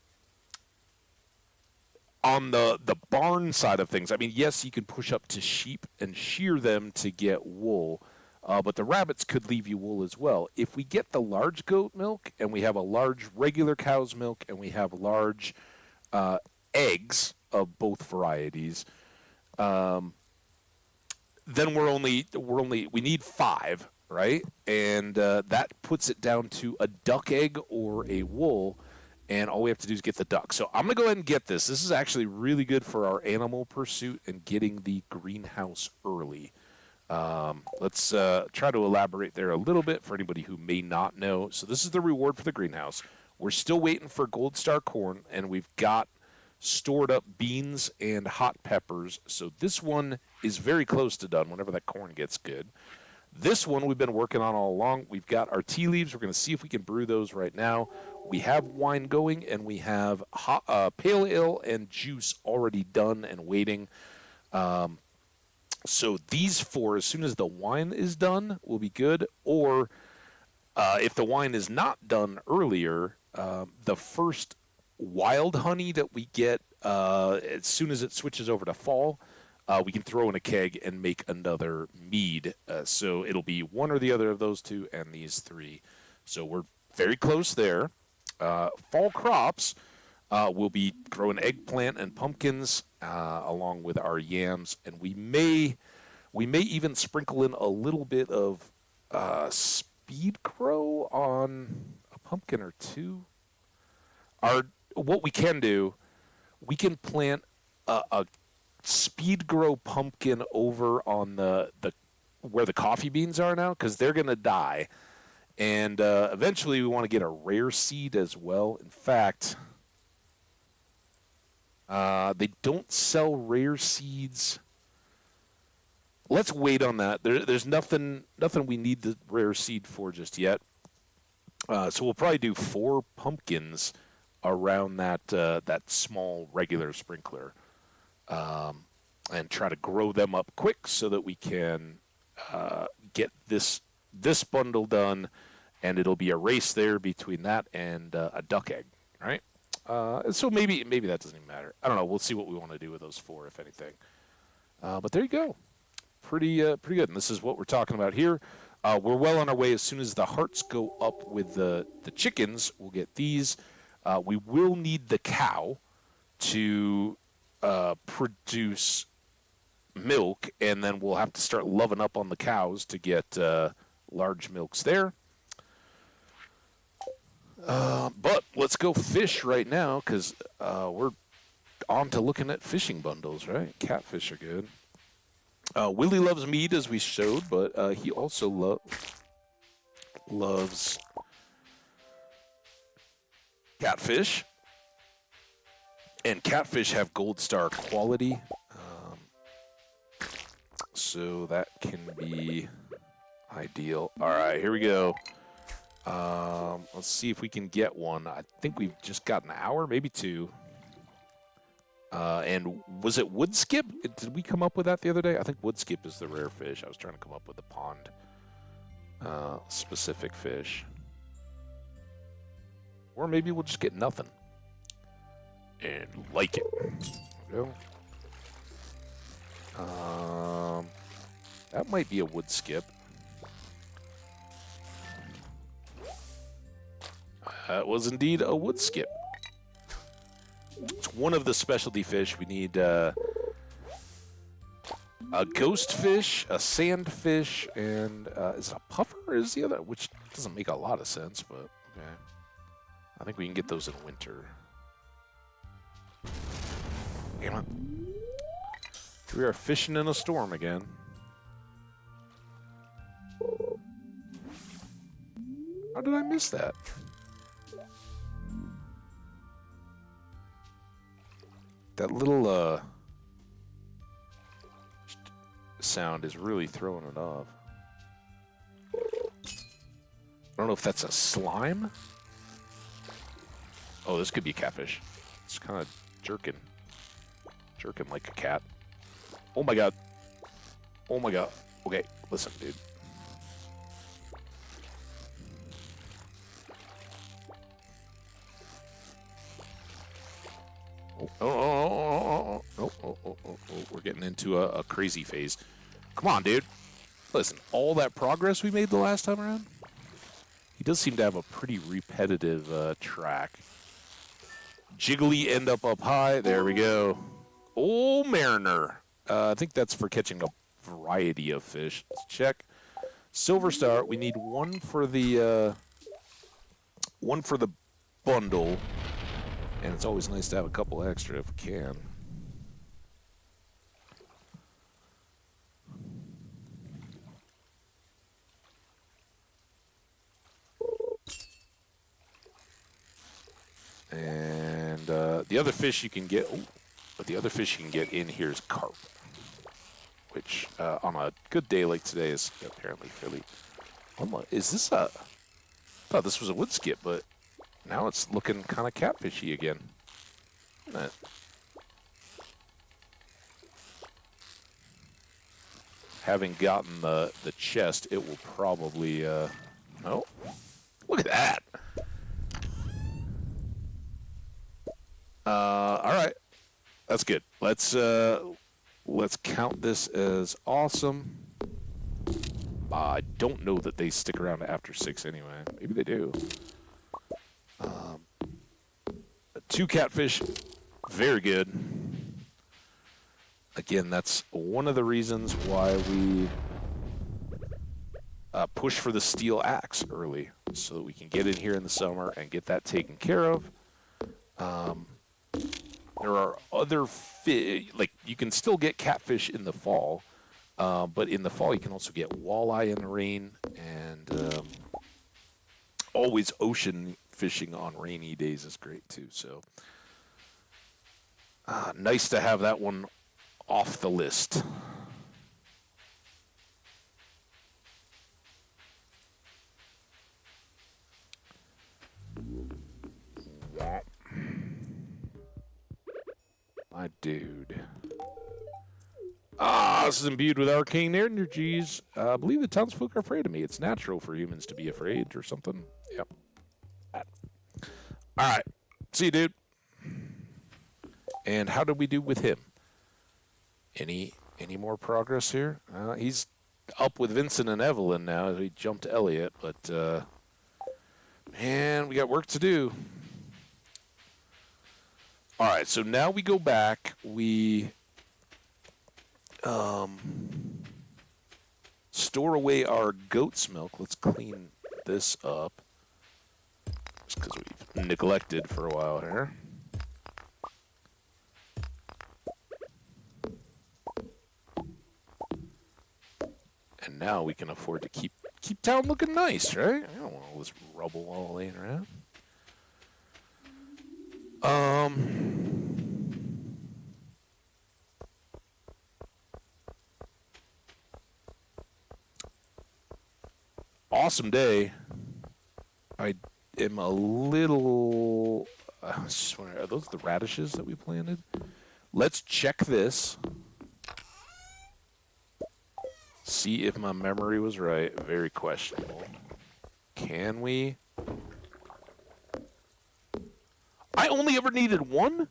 the barn side of things, I mean, yes, you can push up to sheep and shear them to get wool, but the rabbits could leave you wool as well. If we get the large goat milk and we have a large regular cow's milk and we have large eggs of both varieties, then we need 5, right? And that puts it down to a duck egg or a wool. And all we have to do is get the duck. So I'm going to go ahead and get this. This is actually really good for our animal pursuit and getting the greenhouse early. Let's try to elaborate there a little bit for anybody who may not know. So this is the reward for the greenhouse. We're still waiting for Gold Star corn, and we've got stored up beans and hot peppers. So this one is very close to done whenever that corn gets good. This one we've been working on all along. We've got our tea leaves. We're going to see if we can brew those right now. we have wine going, and we have pale ale and juice already done and waiting. So these four, as soon as the wine is done, will be good. Or if the wine is not done earlier, the first wild honey that we get as soon as it switches over to fall, we can throw in a keg and make another mead. So it'll be one or the other of those two and these three. So we're very close there. Fall crops, we'll be growing eggplant and pumpkins along with our yams, and we may even sprinkle in a little bit of speed grow on a pumpkin or two. What we can do, we can plant a speed grow pumpkin over on the where the coffee beans are now, because they're gonna die. And eventually we want to get a rare seed as well. In fact, they don't sell rare seeds. Let's wait on that. There's nothing we need the rare seed for just yet. So we'll probably do 4 pumpkins around that small regular sprinkler, and try to grow them up quick so that we can get this bundle done, and it'll be a race there between that and a duck egg, right? So maybe that doesn't even matter. I don't know. We'll see what we want to do with those 4, if anything. But there you go. Pretty good. And this is what we're talking about here. We're well on our way. As soon as the hearts go up with the chickens, we'll get these. We will need the cow to produce milk, and then we'll have to start loving up on the cows to get large milks there. But let's go fish right now, because we're on to looking at fishing bundles, right? Catfish are good. Willie loves meat, as we showed, but he also loves catfish. And catfish have gold star quality, so that can be ideal. All right, here we go. Let's see if we can get one. I think we've just got an hour, maybe 2. And was it wood skip? Did we come up with that the other day? I think wood skip is the rare fish. I was trying to come up with the pond specific fish. Or maybe we'll just get nothing and like it. There we go. That might be a wood skip. That was indeed a wood skip. It's one of the specialty fish. We need a ghost fish, a sand fish, and is it a puffer? Is the other? Which doesn't make a lot of sense, but okay. I think we can get those in winter. Damn it. We are fishing in a storm again. How did I miss that? That little sound is really throwing it off. I don't know if that's a slime. Oh, this could be catfish. It's kind of jerking like a cat. Oh my god. Oh my god. Okay, listen, dude. Oh, we're getting into a crazy phase. Come on, dude. Listen, all that progress we made the last time around? He does seem to have a pretty repetitive track. Jiggly end up high. There we go. Oh, Mariner. I think that's for catching a variety of fish. Let's check. Silver Star. We need one for the bundle. And it's always nice to have a couple extra if we can. And the other fish you can get, the other fish you can get in here is carp, which on a good day like today is apparently fairly. Is this a? I thought this was a wood skip, but Now it's looking kind of catfishy again. Isn't it? Having gotten the chest, it will probably... Oh, look at that! All right. That's good. Let's count this as awesome. I don't know that they stick around after 6 anyway. Maybe they do. 2 catfish, very good. Again, that's one of the reasons why we push for the steel axe early, so that we can get in here in the summer and get that taken care of. There are other like you can still get catfish in the fall, but in the fall you can also get walleye in the rain, and always ocean fishing on rainy days is great too. So nice to have that one off the list. My dude. This is imbued with arcane energies. I believe the townsfolk are afraid of me. It's natural for humans to be afraid or something. Yep. All right. See you, dude. And how did we do with him? Any more progress here? He's up with Vincent and Evelyn now. He jumped Elliot, but man, we got work to do. All right, so now we go back. We store away our goat's milk. Let's clean this up, just because we've neglected for a while here. And now we can afford to keep town looking nice, right? I don't want all this rubble all laying around. Awesome day. I am a little... I was just wondering, are those the radishes that we planted? Let's check this. See if my memory was right. Very questionable. Can we? I only ever needed one?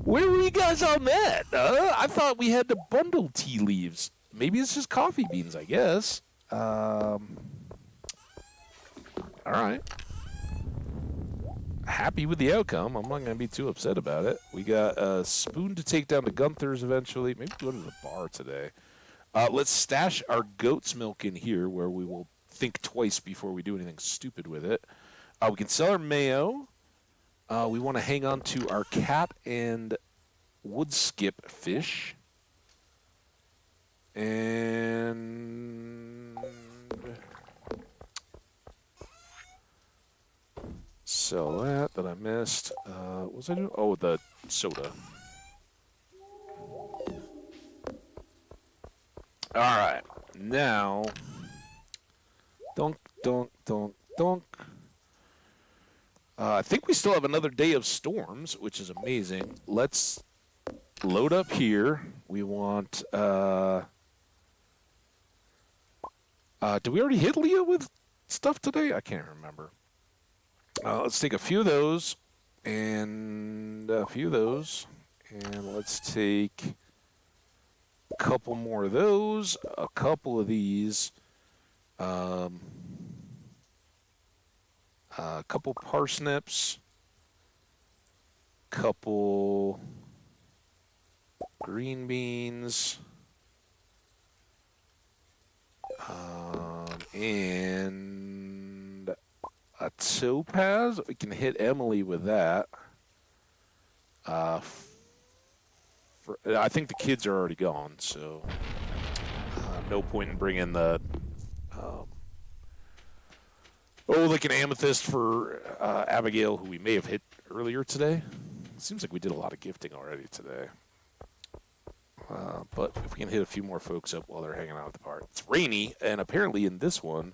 Where were you guys on that? I thought we had to bundle tea leaves. Maybe it's just coffee beans, I guess. All right. Happy with the outcome. I'm not going to be too upset about it. We got a spoon to take down to Gunther's eventually. Maybe go to the bar today. Let's stash our goat's milk in here where we will think twice before we do anything stupid with it. We can sell our mayo. We want to hang on to our cat and wood skip fish. And sell that I missed. What was I doing? Oh, the soda. All right. Now, donk. I think we still have another day of storms, which is amazing. Let's load up here. We want... did we already hit Leah with stuff today? I can't remember. Let's take a few of those, and a few of those, and let's take a couple more of those, a couple of these, a couple parsnips, couple green beans, and a topaz. We can hit Emily with that. I think the kids are already gone, so no point in bringing the like an amethyst for Abigail, who we may have hit earlier today. Seems like we did a lot of gifting already today. But if we can hit a few more folks up while they're hanging out at the park. It's rainy, and apparently in this one,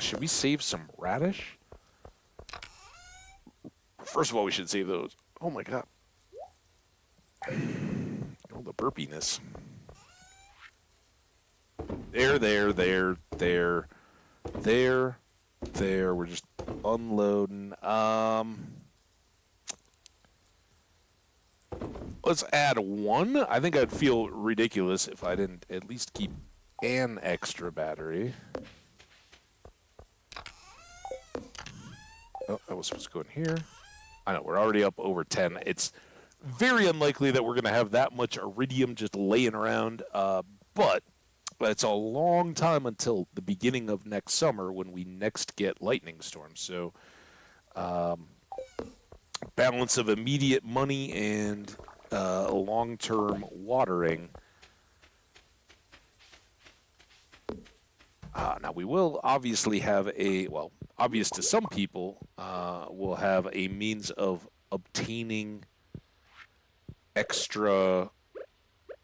Should we save some radish? First of all, we should save those. Oh my god. Oh, the burpiness. There. We're just unloading. Let's add one. I think I'd feel ridiculous if I didn't at least keep an extra battery. Oh, that was supposed to go in here. I know, we're already up over 10. It's very unlikely that we're going to have that much iridium just laying around, but it's a long time until the beginning of next summer when we next get lightning storms. So, balance of immediate money and long-term watering. Now, we will obviously have obvious to some people, we'll have a means of obtaining extra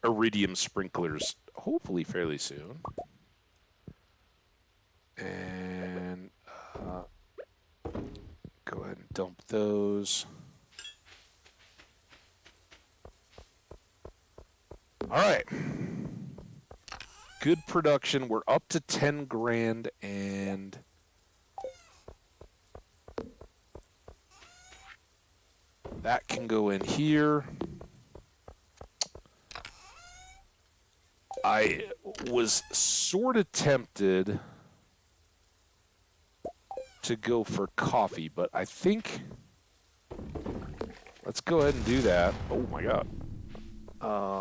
iridium sprinklers, hopefully fairly soon. And go ahead and dump those. All right. Good production. We're up to 10 grand, and that can go in here. I was sort of tempted to go for coffee, but I think let's go ahead and do that. Oh my god.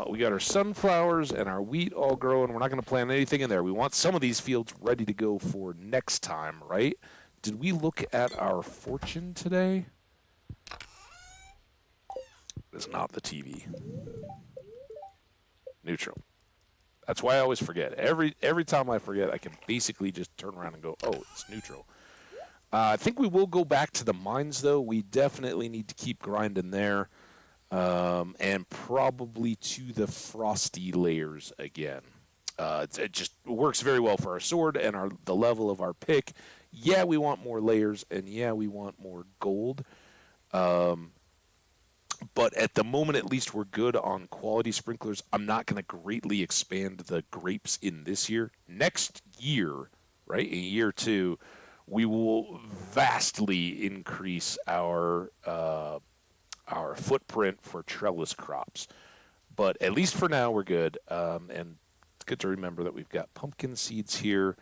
We got our sunflowers and our wheat all growing. We're not going to plant anything in there. We want some of these fields ready to go for next time, right? Did we look at our fortune today? It's not the TV. Neutral. That's why I always forget. Every time I forget, I can basically just turn around and go, oh, it's neutral. I think we will go back to the mines, though. We definitely need to keep grinding there. And probably to the frosty layers again. It just works very well for our sword and the level of our pick. Yeah, we want more layers, and yeah, we want more gold. But at the moment, at least, we're good on quality sprinklers. I'm not going to greatly expand the grapes in this year. Next year, right, in year 2, we will vastly increase our footprint for trellis crops. But at least for now, we're good. And it's good to remember that we've got pumpkin seeds here.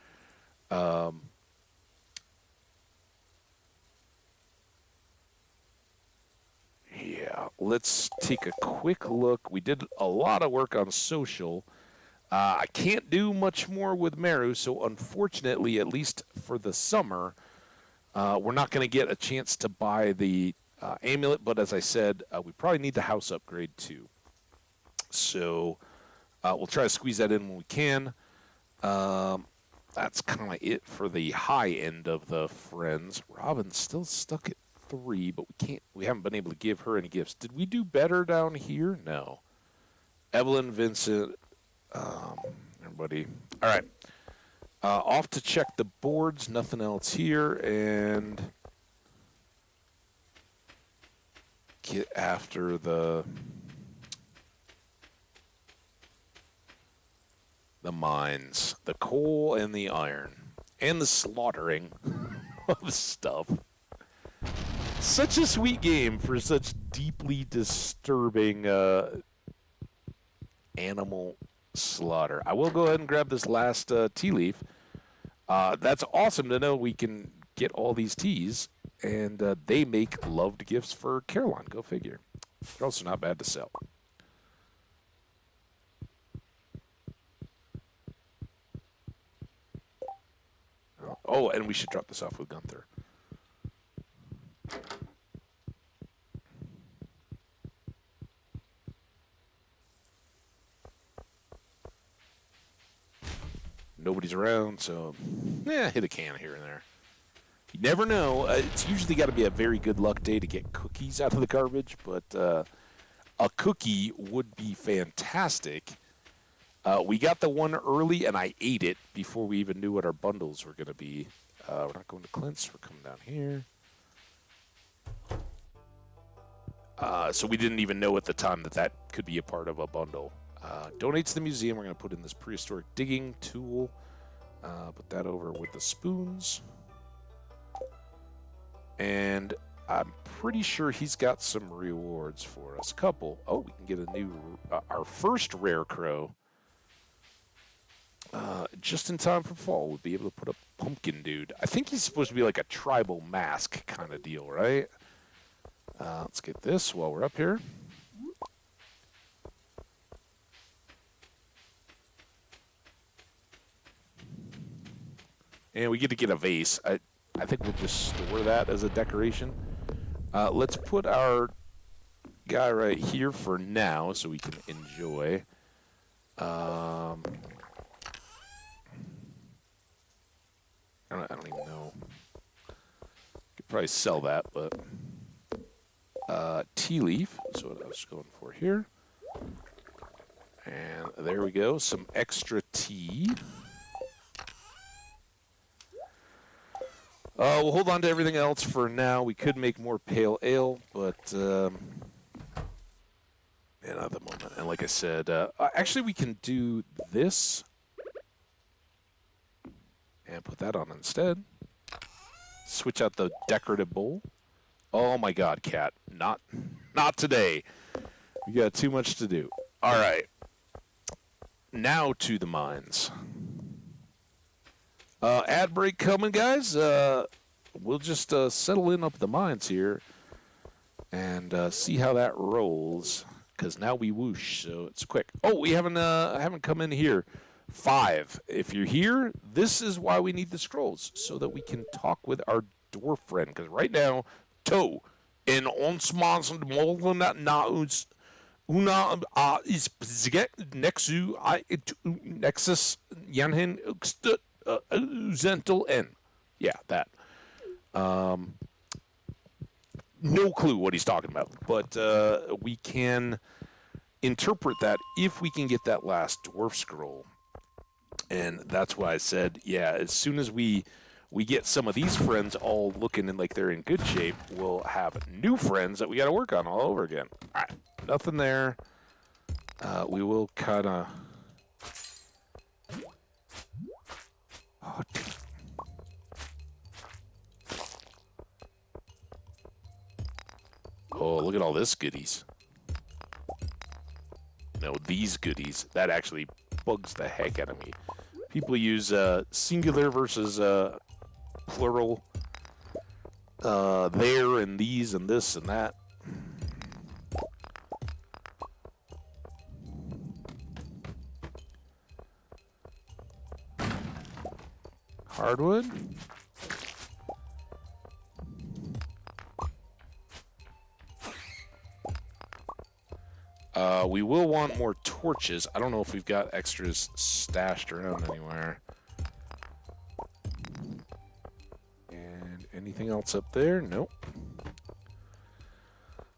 Yeah, let's take a quick look. We did a lot of work on social. I can't do much more with Meru, so unfortunately, at least for the summer, we're not going to get a chance to buy the amulet, but as I said, we probably need the house upgrade too. So we'll try to squeeze that in when we can. That's kind of it for the high end of the friends. Robin's still stuck at 3, but we haven't been able to give her any gifts. Did we do better down here? No. Evelyn, Vincent, everybody. All right. Off to check the boards. Nothing else here, and get after the mines, the coal and the iron, and the slaughtering of stuff. Such a sweet game for such deeply disturbing animal slaughter. I will go ahead and grab this last tea leaf. That's awesome to know we can get all these teas, and they make loved gifts for Caroline. Go figure. They're also not bad to sell. Oh, and we should drop this off with Gunther. Nobody's around, so hit a can here and there. You never know. It's usually got to be a very good luck day to get cookies out of the garbage, but a cookie would be fantastic. We got the one early, and I ate it before we even knew what our bundles were going to be. We're not going to Clint's. We're coming down here. So we didn't even know at the time that that could be a part of a bundle. Donate to the museum. We're going to put in this prehistoric digging tool. Put that over with the spoons. And I'm pretty sure he's got some rewards for us. Couple. Oh, we can get a new, our first rare crow. Just in time for fall, we'll be able to put a pumpkin dude. I think he's supposed to be like a tribal mask kind of deal, right? Let's get this while we're up here. And we get to get a vase. I think we'll just store that as a decoration. Let's put our guy right here for now so we can enjoy. I don't even know. Could probably sell that, but tea leaf is what I was going for here. And there we go, some extra tea. We'll hold on to everything else for now. We could make more pale ale, but yeah, not at the moment. And like I said, actually we can do this and put that on instead. Switch out the decorative bowl. Oh my God, cat! Not today. We got too much to do. All right. Now to the mines. Ad break coming, guys. We'll just settle in up the mines here and see how that rolls. Because now we whoosh, so it's quick. Oh, we haven't come in here. 5. If you're here, this is why we need the scrolls, so that we can talk with our dwarf friend. Because right now, to in onsmans naus una is nexu nexus yanhin zental n. Yeah, that. No clue what he's talking about, but we can interpret that if we can get that last dwarf scroll. And that's why I said, yeah, as soon as we get some of these friends all looking like they're in good shape, we'll have new friends that we got to work on all over again. All right, nothing there. We will kind of... Oh, oh, look at all this goodies. No, these goodies. That actually bugs the heck out of me. People use singular versus plural. There and these and this and that. Hardwood. We will want more torches. I don't know if we've got extras stashed around anywhere. And anything else up there? Nope.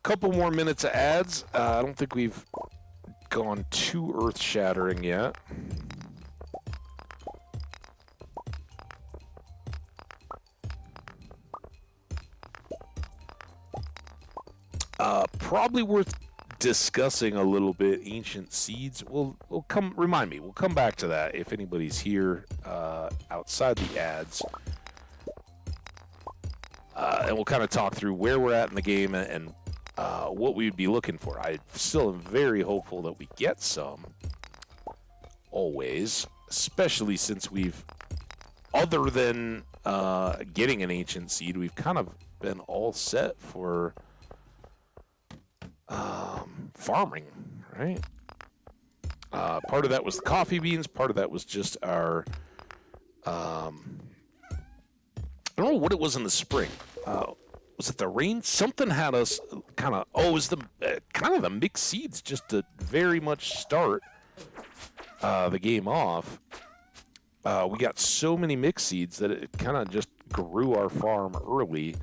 Couple more minutes of ads. I don't think we've gone too earth-shattering yet. Probably worth discussing a little bit ancient seeds. We'll come. Remind me. We'll come back to that if anybody's here outside the ads, and we'll kind of talk through where we're at in the game and what we would be looking for. I still am very hopeful that we get some. Always, especially since we've, other than getting an ancient seed, we've kind of been all set for farming, right? Part of that was the coffee beans. Part of that was just our, I don't know what it was in the spring. Was it the rain? Something had us kind of, it was the kind of the mixed seeds just to very much start the game off. We got so many mixed seeds that it kind of just grew our farm early.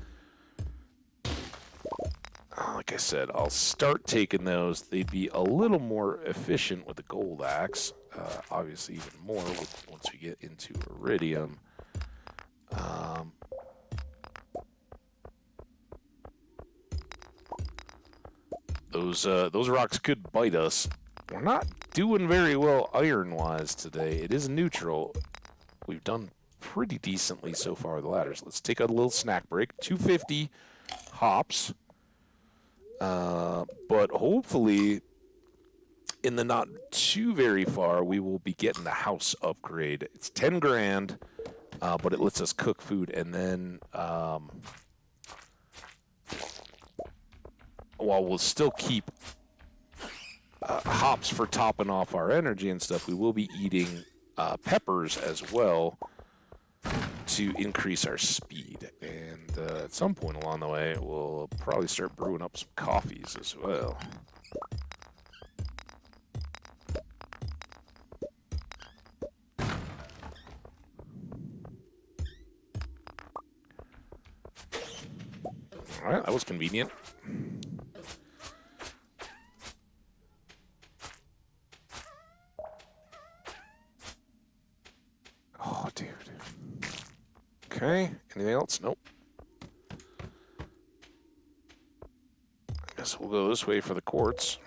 Like I said, I'll start taking those. They'd be a little more efficient with the gold axe. Obviously, even more once we get into iridium. Um, those rocks could bite us. We're not doing very well iron-wise today. It is neutral. We've done pretty decently so far with the ladders. Let's take a little snack break. 250 hops. But hopefully, in the not too very far, we will be getting the house upgrade. It's 10 grand, but it lets us cook food. And then, while we'll still keep hops for topping off our energy and stuff, we will be eating peppers as well to increase our speed. And at some point along the way, we'll probably start brewing up some coffees as well. All right, that was convenient. Oh, dude. Okay, anything else? Nope. I guess we'll go this way for the quartz.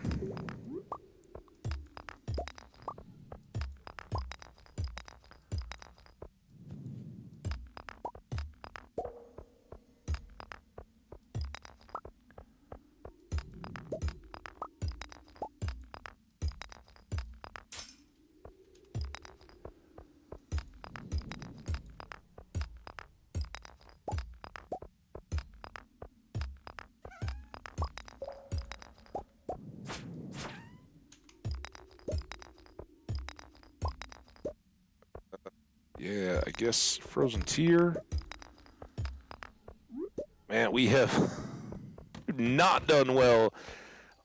Yeah, I guess frozen tier. Man, we have not done well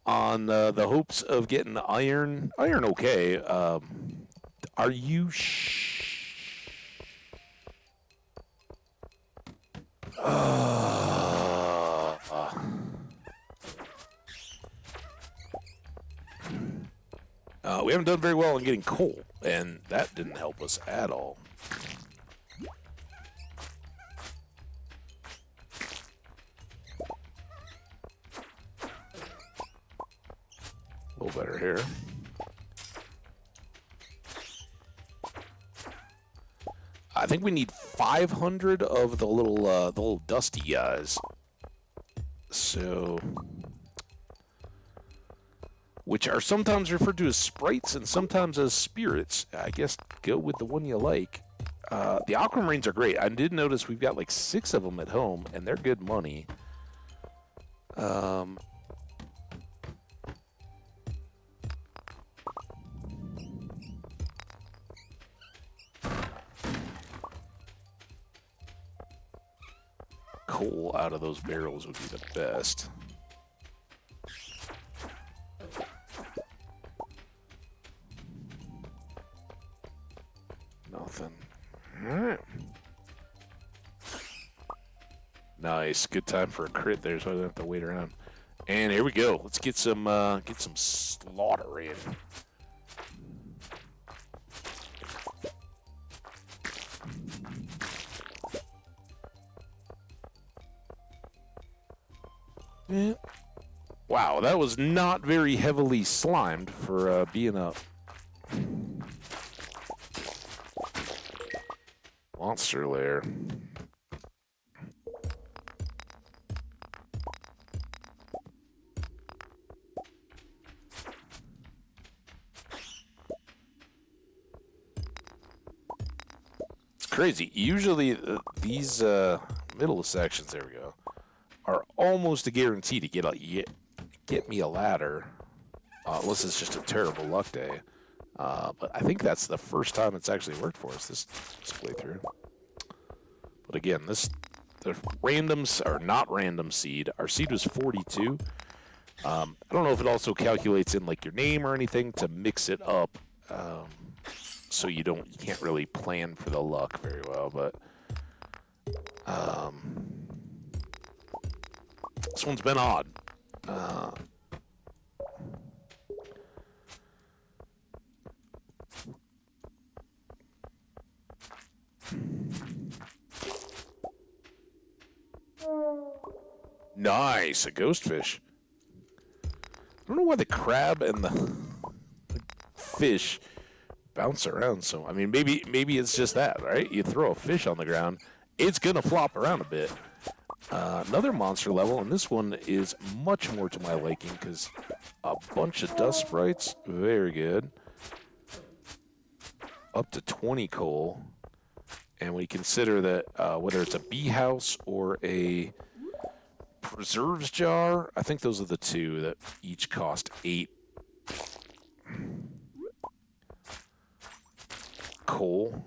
on the hopes of getting the iron. Iron, okay. Are you we haven't done very well in getting coal, and that didn't help us at all. A little better here. I think we need 500 of the little dusty guys. So, which are sometimes referred to as sprites and sometimes as spirits. I guess go with the one you like. The aquamarines are great. I did notice we've got like 6 of them at home, and they're good money. Coal out of those barrels would be the best. Nothing. Alright. Nice. Good time for a crit there, so I don't have to wait around. And here we go. Let's get some slaughter in. Yeah. Wow, that was not very heavily slimed for being a monster lair. It's crazy. Usually these middle sections, there we go, are almost a guarantee to get me a ladder, unless it's just a terrible luck day. But I think that's the first time it's actually worked for us this playthrough. But again, the randoms are not random seed. Our seed was 42. I don't know if it also calculates in like your name or anything to mix it up, so you can't really plan for the luck very well. But this one's been odd. Nice, a ghost fish. I don't know why the crab and the fish bounce around so. I mean, maybe it's just that, right? You throw a fish on the ground, it's gonna flop around a bit. Another monster level, and this one is much more to my liking because a bunch of dust sprites, very good. Up to 20 coal, and we consider that whether it's a bee house or a preserves jar, I think those are the two that each cost 8 coal.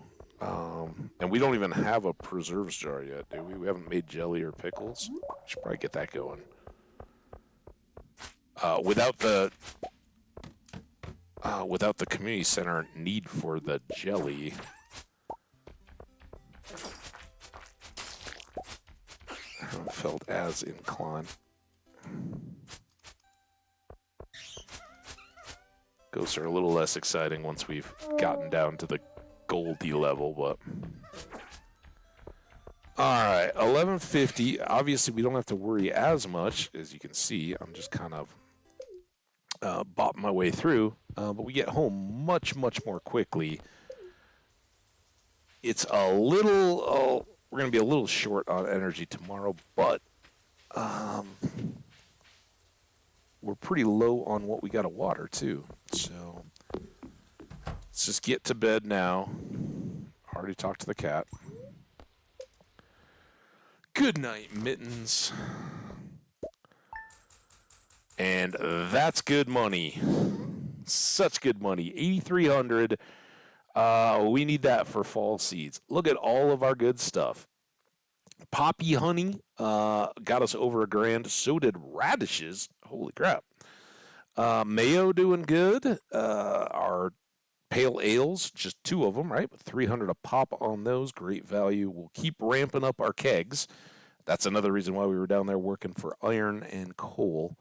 And we don't even have a preserves jar yet, do we? We haven't made jelly or pickles. Should probably get that going. Without the community center need for the jelly, I haven't felt as inclined. Ghosts are a little less exciting once we've gotten down to the Goldie level, but all right, 1150. Obviously, we don't have to worry as much as you can see. I'm just kind of bopping my way through, but we get home much more quickly. It's a little. We're going to be a little short on energy tomorrow, but we're pretty low on what we got to water too. So let's just get to bed now. Already talked to the cat. Good night, Mittens. And that's good money. Such good money. 8,300. We need that for fall seeds. Look at all of our good stuff. Poppy honey got us over $1,000. So did radishes. Holy crap. Mayo doing good. Our pale ales, just 2 of them, right? But 300 a pop on those. Great value. We'll keep ramping up our kegs. That's another reason why we were down there working for iron and coal.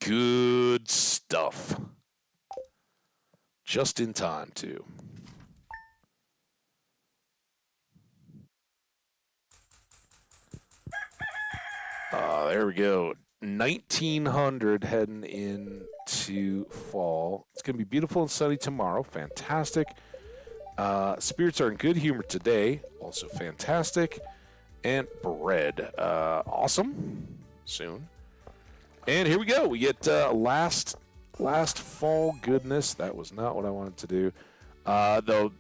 Good stuff. Just in time, too. There we go. 1,900 heading into fall. It's going to be beautiful and sunny tomorrow. Fantastic. Spirits are in good humor today. Also fantastic. And bread. Awesome. Soon. And here we go. We get last fall goodness. That was not what I wanted to do. The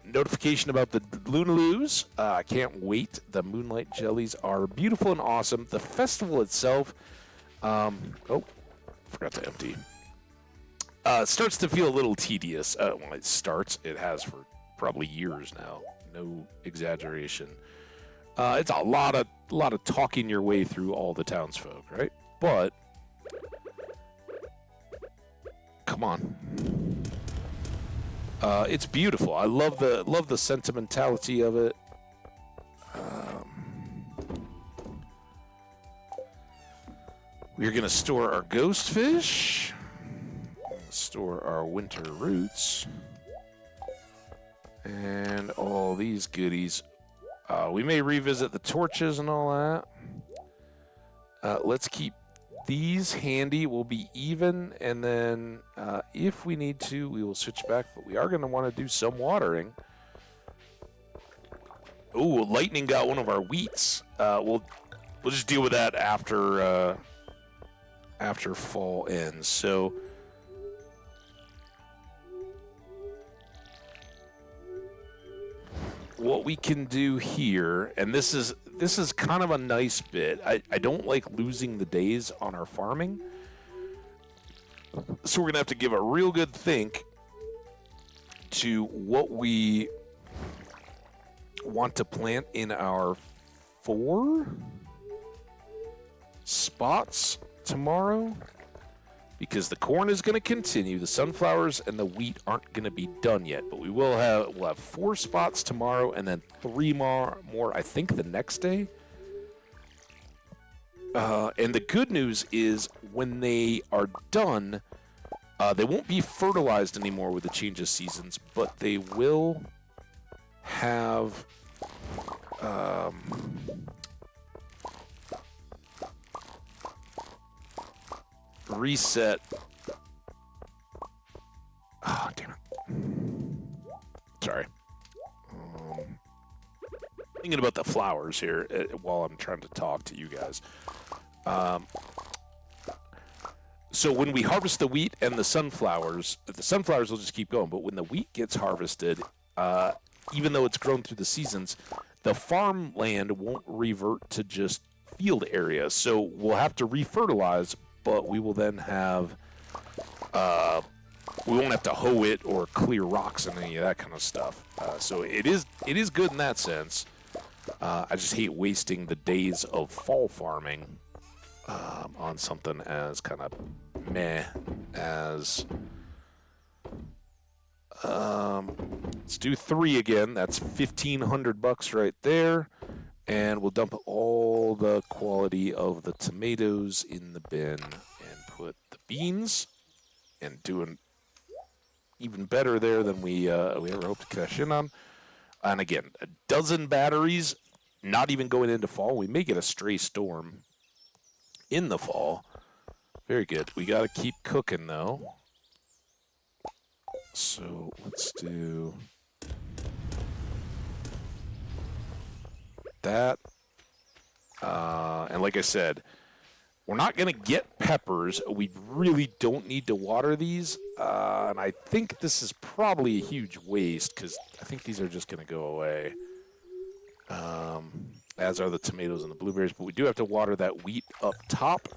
notification about the Lunaloos. I can't wait. The Moonlight Jellies are beautiful and awesome. The festival itself. Forgot to empty. Starts to feel a little tedious. When it starts, it has for probably years now. No exaggeration. It's a lot of talking your way through all the townsfolk, right? But come on. It's beautiful. I love the sentimentality of it. We're gonna store our ghost fish, store our winter roots, and all these goodies. We may revisit the torches and all that. Let's keep these handy. We'll be even, and then if we need to, we will switch back. But we are going to want to do some watering. Oh, lightning got one of our wheats. We'll just deal with that after fall ends. So what we can do here, and this is kind of a nice bit. I don't like losing the days on our farming. So we're going to have to give a real good think to what we want to plant in our 4 spots tomorrow. Because the corn is going to continue. The sunflowers and the wheat aren't going to be done yet. But we'll have 4 spots tomorrow and then 3 more I think, the next day. And the good news is when they are done, they won't be fertilized anymore with the change of seasons, but they will have reset. Oh, damn it. Sorry. Thinking about the flowers here while I'm trying to talk to you guys. So when we harvest the wheat and the sunflowers will just keep going. But when the wheat gets harvested, even though it's grown through the seasons, the farmland won't revert to just field area. So we'll have to refertilize, but we will then have, we won't have to hoe it or clear rocks and any of that kind of stuff. So it is good in that sense. I just hate wasting the days of fall farming on something as kind of meh as. Let's do 3 again. That's $1,500 right there, and we'll dump all the quality of the tomatoes in the bin and put the beans. And doing even better there than we ever hoped to cash in on. And again, a dozen batteries. Not even going into fall. We may get a stray storm in the fall. Very good. We got to keep cooking, though. So let's do that. And like I said, we're not going to get peppers. We really don't need to water these. And I think this is probably a huge waste because I think these are just going to go away. As are the tomatoes and the blueberries. But we do have to water that wheat up top. That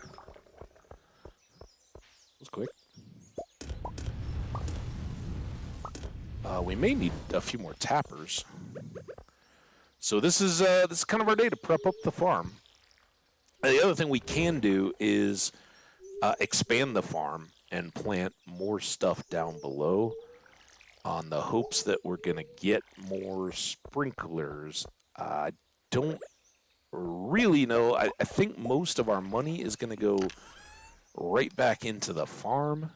was quick. We may need a few more tappers. So this is kind of our day to prep up the farm. And the other thing we can do is expand the farm and plant more stuff down below on the hopes that we're going to get more sprinklers. I don't really know. I think most of our money is going to go right back into the farm.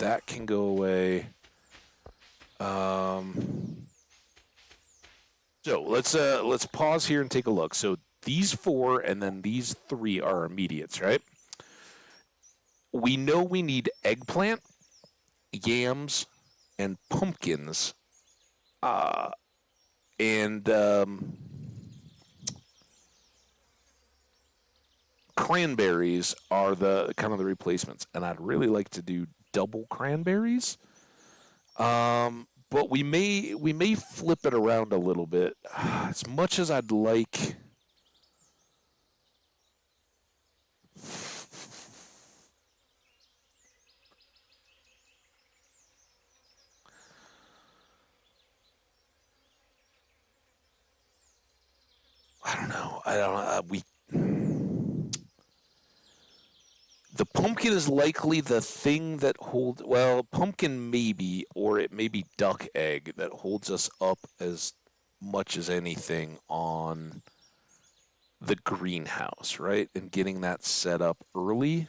That can go away. So let's pause here and take a look. So these 4 and then these 3 are immediates, right? We know we need eggplant, yams, and pumpkins, and cranberries are the kind of the replacements. And I'd really like to do double cranberries. But we may flip it around a little bit. As much as I'd like. I don't know. The pumpkin is likely the thing that holds. Well, pumpkin maybe, or it may be duck egg that holds us up as much as anything on the greenhouse, right? And getting that set up early.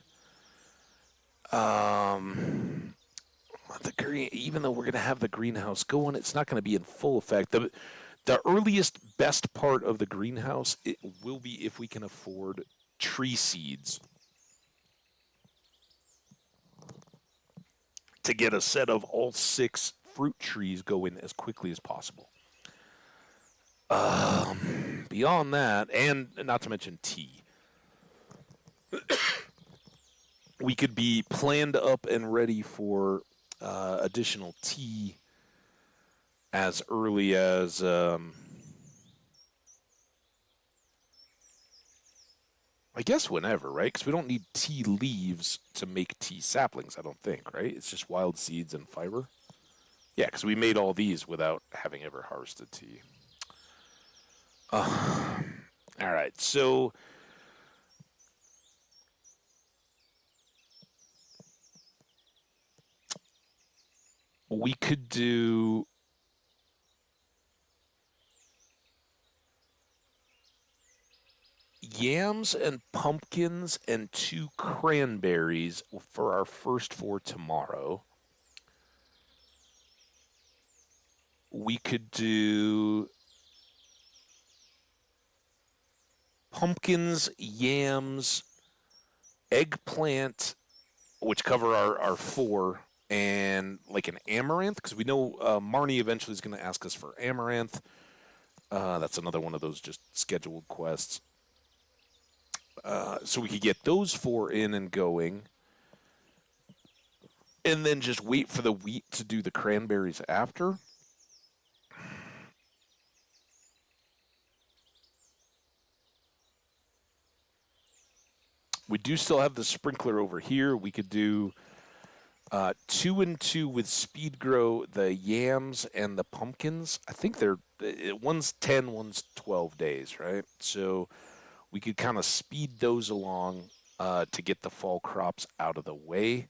Even though we're gonna have the greenhouse going, it's not gonna be in full effect. The earliest, best part of the greenhouse it will be if we can afford tree seeds to get a set of all 6 fruit trees going as quickly as possible. Beyond that, and not to mention tea, we could be planned up and ready for additional tea as early as I guess whenever, right? Because we don't need tea leaves to make tea saplings, I don't think, right? It's just wild seeds and fiber. Yeah, because we made all these without having ever harvested tea. All right, so we could do yams and pumpkins and 2 cranberries for our first 4 tomorrow. We could do pumpkins, yams, eggplant, which cover our 4, and like an amaranth, because we know Marnie eventually is going to ask us for amaranth. That's another one of those just scheduled quests. So we could get those 4 in and going, and then just wait for the wheat to do the cranberries after. We do still have the sprinkler over here. We could do 2 and 2 with speed grow the yams and the pumpkins. I think they're one's 10, one's 12 days, right? So we could kind of speed those along to get the fall crops out of the way.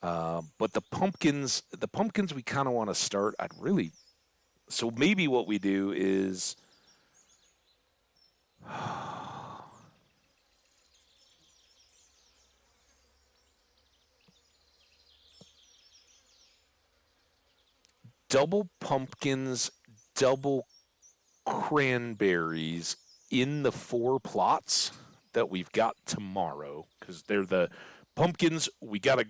But the pumpkins we kind of want to start. So maybe what we do is double pumpkins, double cranberries in the 4 plots that we've got tomorrow, because they're the pumpkins. We gotta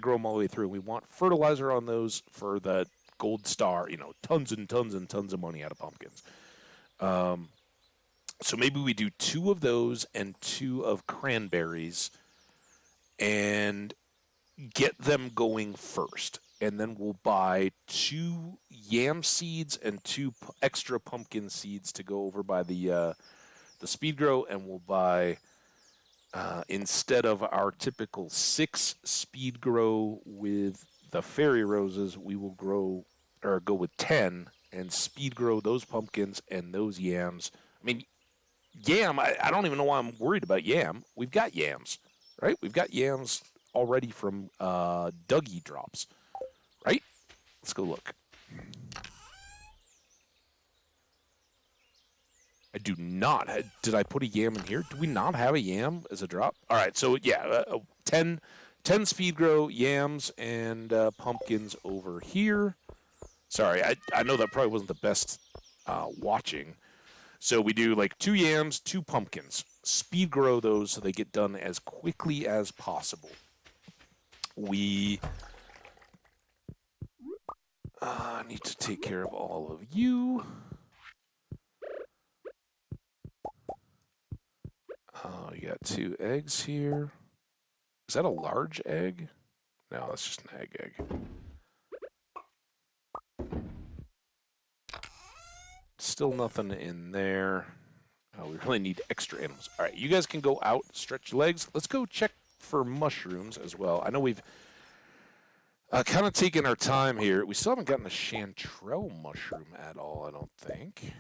grow them all the way through. We want fertilizer on those for the gold star. Tons and tons and tons of money out of pumpkins. So maybe we do 2 of those and 2 of cranberries, and get them going first. And then we'll buy 2 yam seeds and 2 extra pumpkin seeds to go over by the speed grow, and we'll buy instead of our typical 6 speed grow with the fairy roses, we will go with 10 and speed grow those pumpkins and those yams. I mean, yam, I don't even know why I'm worried about yam. We've got yams, right? We've got yams already from Dougie drops, right? Let's go look. I do not. Did I put a yam in here? Do we not have a yam as a drop? All right, so yeah, 10 speed grow yams and pumpkins over here. Sorry, I know that probably wasn't the best watching. So we do like 2 yams, 2 pumpkins. Speed grow those so they get done as quickly as possible. We need to take care of all of you. You got 2 eggs here. Is that a large egg? No, that's just an egg. Still nothing in there. We really need extra animals. All right, you guys can go out, stretch your legs. Let's go check for mushrooms as well. I know we've kind of taken our time here. We still haven't gotten a chanterelle mushroom at all, I don't think.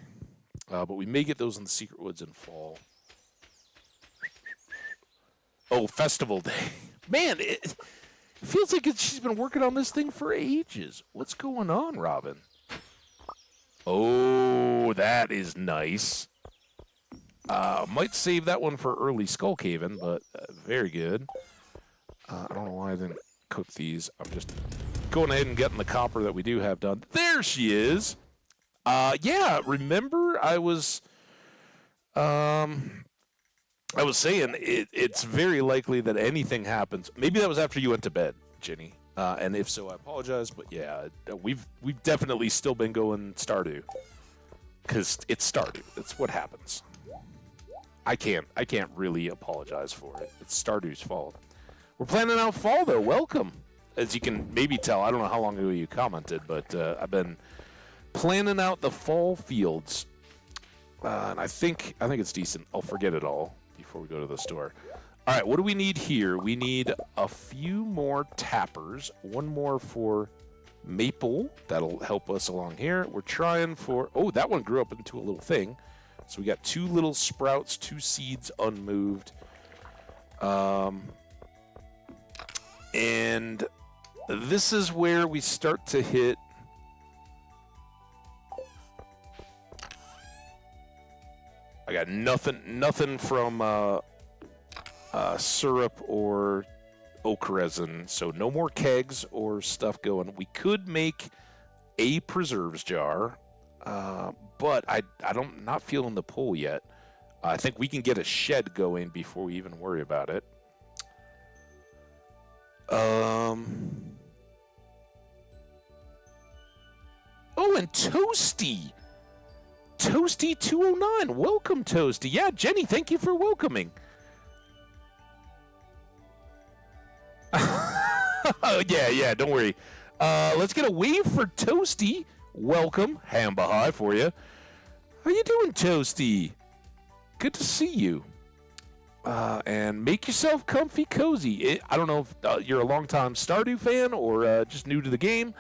But we may get those in the secret woods in fall. Oh, festival day. Man, it feels like she's been working on this thing for ages. What's going on, Robin? Oh, that is nice. Might save that one for early Skull Caving, but very good. I don't know why I didn't cook these. I'm just going ahead and getting the copper that we do have done. There she is. Yeah, remember I was saying it's very likely that anything happens. Maybe that was after you went to bed, Jenny. And if so, I apologize. But yeah, we've definitely still been going Stardew, because it's Stardew. That's what happens. I can't really apologize for it. It's Stardew's fault. We're planning out fall though. Welcome. As you can maybe tell, I don't know how long ago you commented, but I've been planning out the fall fields, and I think it's decent. I'll forget it all before we go to the store. All right, what do we need here? We need a few more tappers. 1 more for maple. That'll help us along here. We're trying for... Oh, that one grew up into a little thing. So we got 2 little sprouts, 2 seeds unmoved. And this is where we start to hit... I got nothing from syrup or oak resin, so no more kegs or stuff going. We could make a preserves jar, but I'm not feeling the pull yet. I think we can get a shed going before we even worry about it. Um. Oh, and Toasty. Toasty 209. Welcome, Toasty. Yeah, Jenny, thank you for welcoming. Yeah, don't worry. Let's get a wave for Toasty. Welcome. Hamba high for you. How you doing, Toasty? Good to see you. And make yourself comfy, cozy. I don't know if you're a longtime Stardew fan or just new to the game.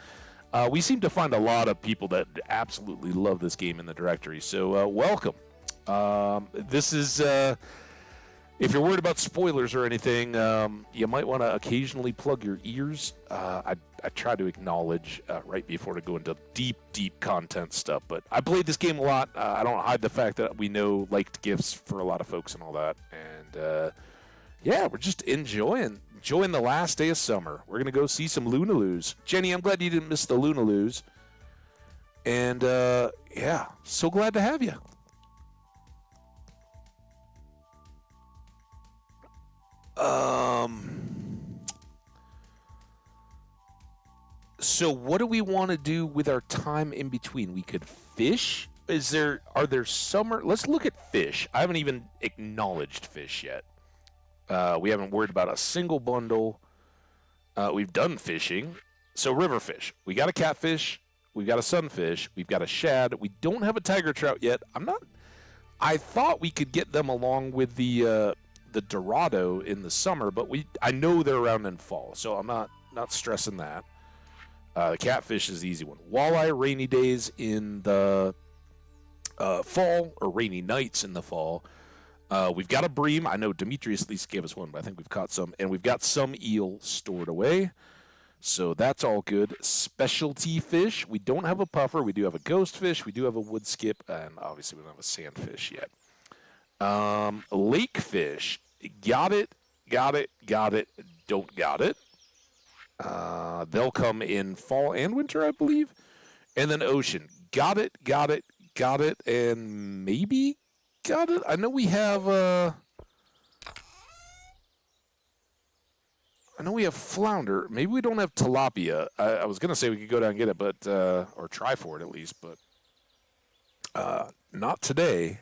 We seem to find a lot of people that absolutely love this game in the directory, so welcome. This is, if you're worried about spoilers or anything, you might want to occasionally plug your ears. I try to acknowledge right before to go into deep content stuff, but I played this game a lot. I don't hide the fact that we know liked gifts for a lot of folks and all that, and yeah, we're just enjoying the last day of summer. We're going to go see some Lunaloos. Jenny, I'm glad you didn't miss the Lunaloos. And, yeah, so glad to have you. So what do we want to do with our time in between? We could fish? Are there summer? Let's look at fish. I haven't even acknowledged fish yet. We haven't worried about a single bundle. We've done fishing. So river fish. We got a catfish. We've got a sunfish. We've got a shad. We don't have a tiger trout yet. I thought we could get them along with the Dorado in the summer, but I know they're around in fall, so I'm not stressing that. The catfish is the easy one. Walleye, rainy days in the fall, or rainy nights in the fall. We've got a bream. I know Demetrius at least gave us one, but I think we've caught some. And we've got some eel stored away. So that's all good. Specialty fish. We don't have a puffer. We do have a ghost fish. We do have a wood skip. And obviously we don't have a sandfish yet. Lake fish. Got it. Don't got it. They'll come in fall and winter, I believe. And then ocean. Got it, and maybe got it. I know we have flounder. Maybe we don't have tilapia. I was gonna say we could go down and get it, but or try for it at least, but not today.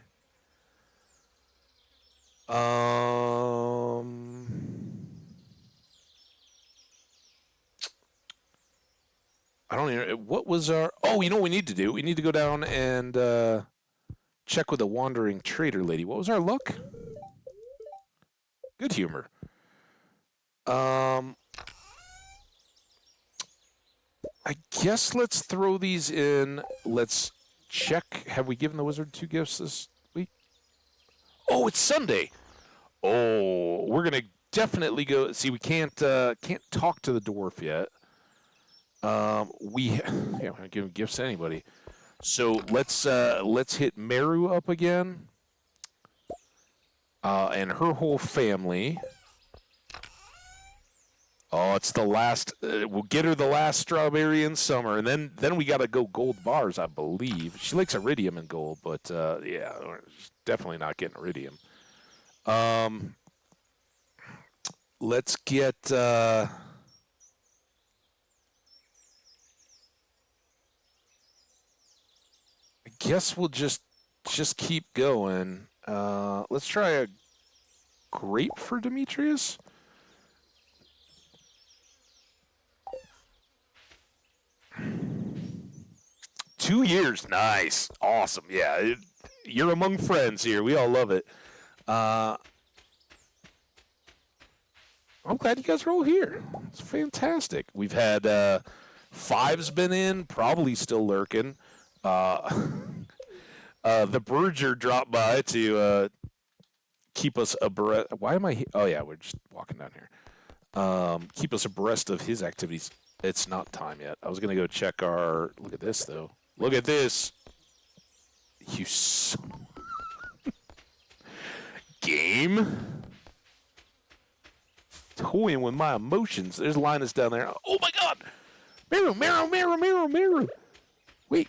I don't even. What was our? Oh, you know what we need to do? We need to go down and check with the wandering trader lady. What was our luck? Good humor. I guess let's throw these in. Let's check. Have we given the wizard 2 gifts this week? Oh, it's Sunday. Oh, we're gonna definitely go. See, we can't talk to the dwarf yet. We're not giving gifts to anybody. So let's hit Meru up again, and her whole family. Oh, it's the last. We'll get her the last strawberry in summer, and then we got to go gold bars, I believe. She likes iridium and gold, but yeah, we're definitely not getting iridium. Let's get. I guess we'll just keep going. Let's try a grape for Demetrius. Two years, nice, awesome, yeah. You're among friends here. We all love it. I'm glad you guys are all here. It's fantastic. We've had Five's been in, probably still lurking. The Berger dropped by to keep us abreast. Why am I? Oh yeah, we're just walking down here. Keep us abreast of his activities. It's not time yet. I was gonna go check our. Look at this though. Look at this. You son. Game. Toying with my emotions. There's Linus down there. Oh my God! Mirror. Wait.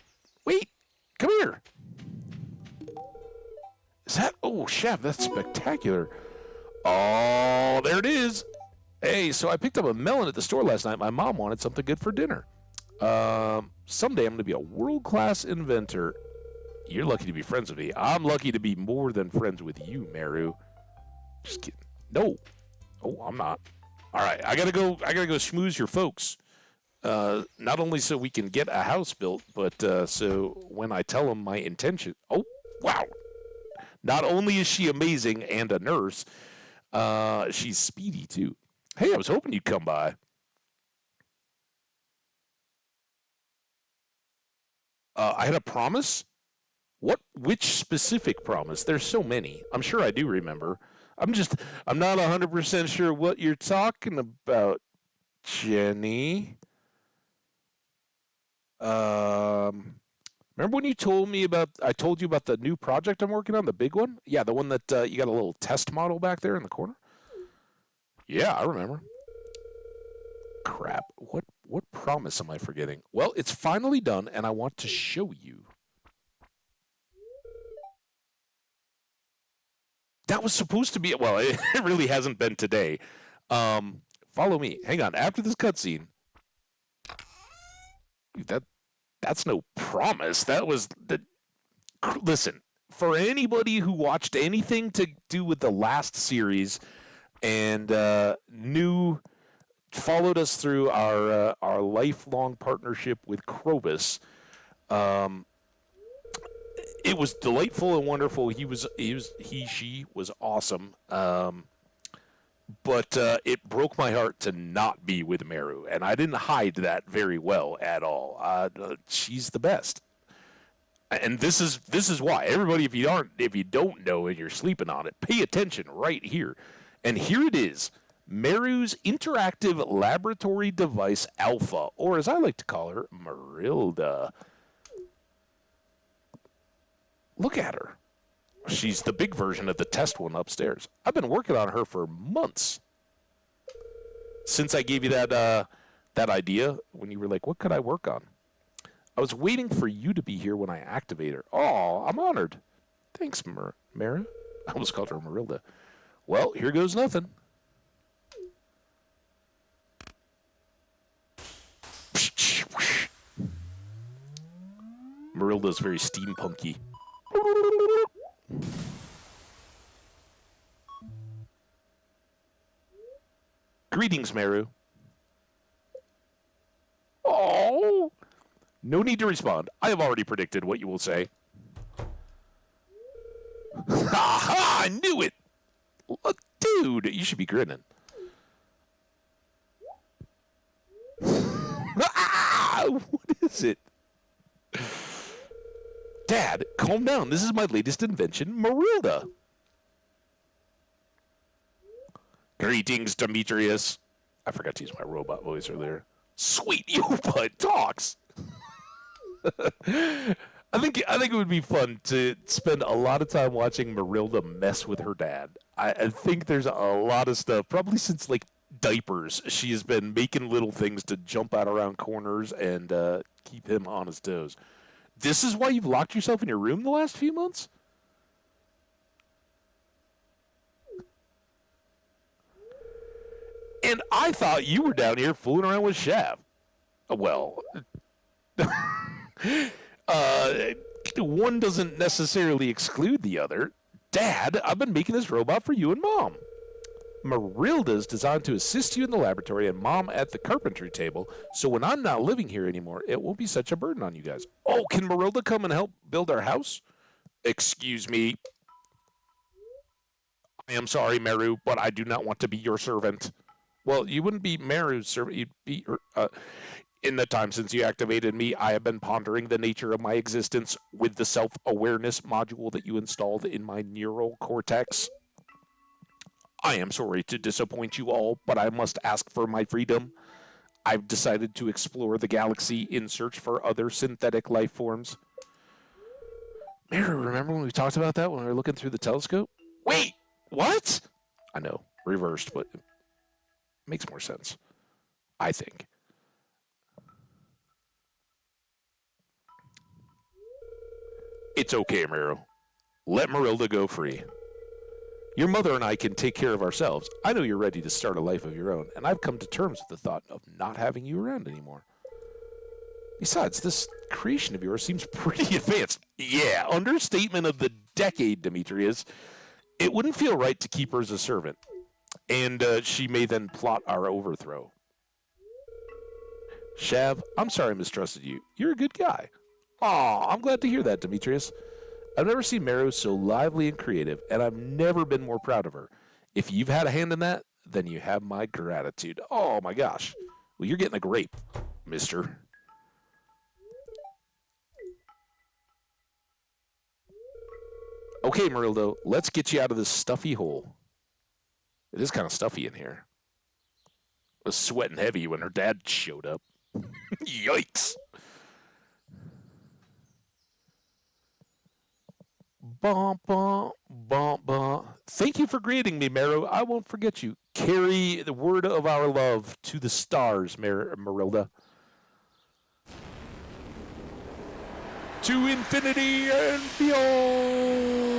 Come here. Is that? Oh, chef, that's spectacular. Oh, there it is. Hey, so I picked up a melon at the store last night. My mom wanted something good for dinner. Someday I'm going to be a world-class inventor. You're lucky to be friends with me. I'm lucky to be more than friends with you, Meru. Just kidding. No. Oh, I'm not. All right, I gotta go. I gotta go schmooze your folks. Not only so we can get a house built, but so when I tell them my intention. Oh, wow! Not only is she amazing and a nurse, she's speedy too. Hey, I was hoping you'd come by. I had a promise. What? Which specific promise? There's so many. I'm sure I do remember. I'm not 100% sure what you're talking about, Jenny. Um, Remember when you told me about? I told you about the new project I'm working on, the big one. Yeah, the one that you got a little test model back there in the corner. Yeah, I remember. Crap. What promise am I forgetting? Well, it's finally done, and I want to show you. That was supposed to be. Well, it really hasn't been today. Um, Follow me. Hang on. After this cutscene, that that's no promise. That was the. Listen, for anybody who watched anything to do with the last series and knew followed us through our lifelong partnership with Krobus. Um, it was delightful and wonderful. She was awesome. But it broke my heart to not be with Meru, and I didn't hide that very well at all. She's the best, and this is why everybody, if you don't know and you're sleeping on it, pay attention right here, and here it is. Meru's interactive laboratory device Alpha, or as I like to call her, Marilda. Look at her. She's the big version of the test one upstairs. I've been working on her for months. Since I gave you that idea when you were like, "What could I work on?" I was waiting for you to be here when I activate her. Oh, I'm honored. Thanks, Mara. I almost called her Marilda. Well, here goes nothing. Marilda's very steampunky. Greetings, Meru. Oh, no need to respond. I have already predicted what you will say. Ha! I knew it! Look, dude, you should be grinning. What is it? Dad, calm down. This is my latest invention, Marilda. Greetings, Demetrius. I forgot to use my robot voice earlier. Sweet Yopa talks. I think it would be fun to spend a lot of time watching Marilda mess with her dad. I think there's a lot of stuff, probably since like diapers, she has been making little things to jump out around corners and keep him on his toes. This is why you've locked yourself in your room the last few months? And I thought you were down here fooling around with Shav. Well, uh, one doesn't necessarily exclude the other. Dad, I've been making this robot for you and Mom. Marilda's designed to assist you in the laboratory and Mom at the carpentry table, so when I'm not living here anymore, it won't be such a burden on you guys. Oh, can Marilda come and help build our house? Excuse me. I am sorry, Meru, but I do not want to be your servant. Well, you wouldn't be Meru's servant. You'd be her. In the time since you activated me, I have been pondering the nature of my existence with the self-awareness module that you installed in my neural cortex. I am sorry to disappoint you all, but I must ask for my freedom. I've decided to explore the galaxy in search for other synthetic life forms. Mary, remember when we talked about that when we were looking through the telescope? Wait, what? I know, reversed, but it makes more sense, I think. It's okay, Meryl. Let Marilda go free. Your mother and I can take care of ourselves. I know you're ready to start a life of your own, and I've come to terms with the thought of not having you around anymore. Besides, this creation of yours seems pretty advanced. Yeah, understatement of the decade, Demetrius. It wouldn't feel right to keep her as a servant, and she may then plot our overthrow. Shav, I'm sorry I mistrusted you. You're a good guy. Aw, I'm glad to hear that, Demetrius. I've never seen Meru so lively and creative, and I've never been more proud of her. If you've had a hand in that, then you have my gratitude. Oh my gosh. Well, you're getting a grape, mister. Okay, Marildo, let's get you out of this stuffy hole. It is kind of stuffy in here. I was sweating heavy when her dad showed up. Yikes. Bum, bum, bum, bum. Thank you for greeting me, Meru. I won't forget you. Carry the word of our love to the stars, Marilda. To infinity and beyond.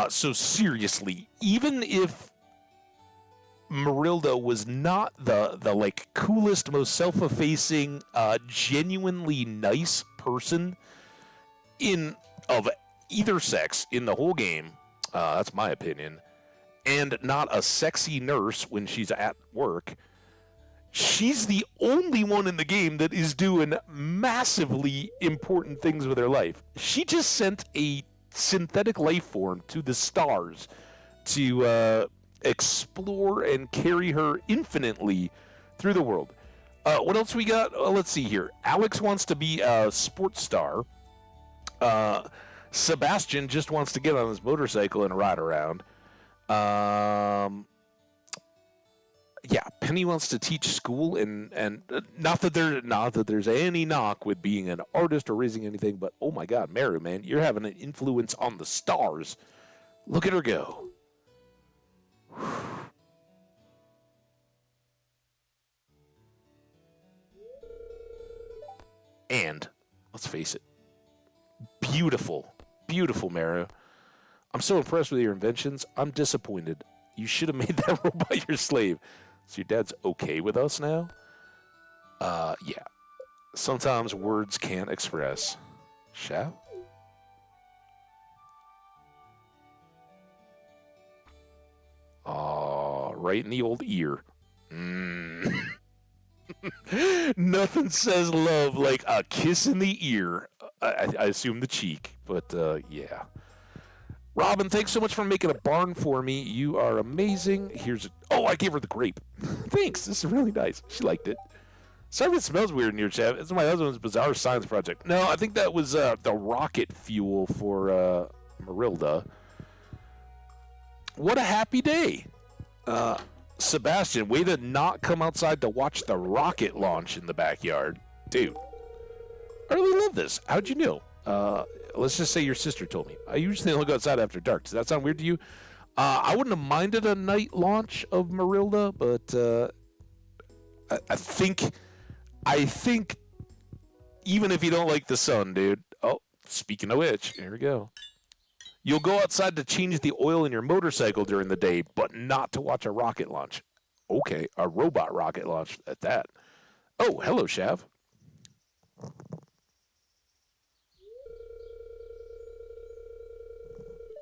So seriously, even if Marilda was not the like coolest, most self-effacing, genuinely nice person in of either sex in the whole game, that's my opinion, and not a sexy nurse when she's at work, she's the only one in the game that is doing massively important things with her life. She just sent a synthetic life form to the stars to explore and carry her infinitely through the world. What else we got? Let's see here. Alex wants to be a sports star. Sebastian just wants to get on his motorcycle and ride around. Yeah, Penny wants to teach school, and not that there's any knock with being an artist or raising anything, but oh my God, Meru, man, you're having an influence on the stars. Look at her go. And let's face it, beautiful, beautiful, Meru. I'm so impressed with your inventions. I'm disappointed. You should have made that robot your slave. So your dad's okay with us now? Yeah. Sometimes words can't express. Shall? Right in the old ear. Nothing says love like a kiss in the ear. I assume the cheek, but yeah. Robin, thanks so much for making a barn for me. You are amazing. Oh, I gave her the grape. Thanks. This is really nice. She liked it. Sorry if it smells weird in your chat. It's my husband's bizarre science project. No, I think that was the rocket fuel for Marilda. What a happy day. Sebastian, way to not come outside to watch the rocket launch in the backyard. Dude, I really love this. How'd you know? Let's just say your sister told me. I usually only go outside after dark. Does that sound weird to you? I wouldn't have minded a night launch of Marilda, but I think even if you don't like the sun, dude. Oh, speaking of which, here we go. You'll go outside to change the oil in your motorcycle during the day, but not to watch a rocket launch. Okay, a robot rocket launch at that. Oh, hello, Shav.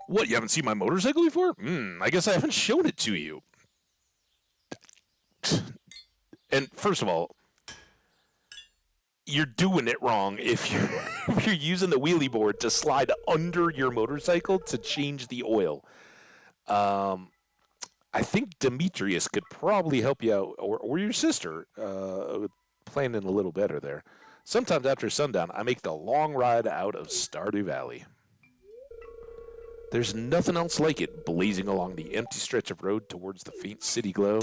What, you haven't seen my motorcycle before? I guess I haven't shown it to you. And first of all, you're doing it wrong if you're using the wheelie board to slide under your motorcycle to change the oil. I think Demetrius could probably help you out, or your sister, planning a little better there. Sometimes after sundown, I make the long ride out of Stardew Valley. There's nothing else like it, blazing along the empty stretch of road towards the faint city glow.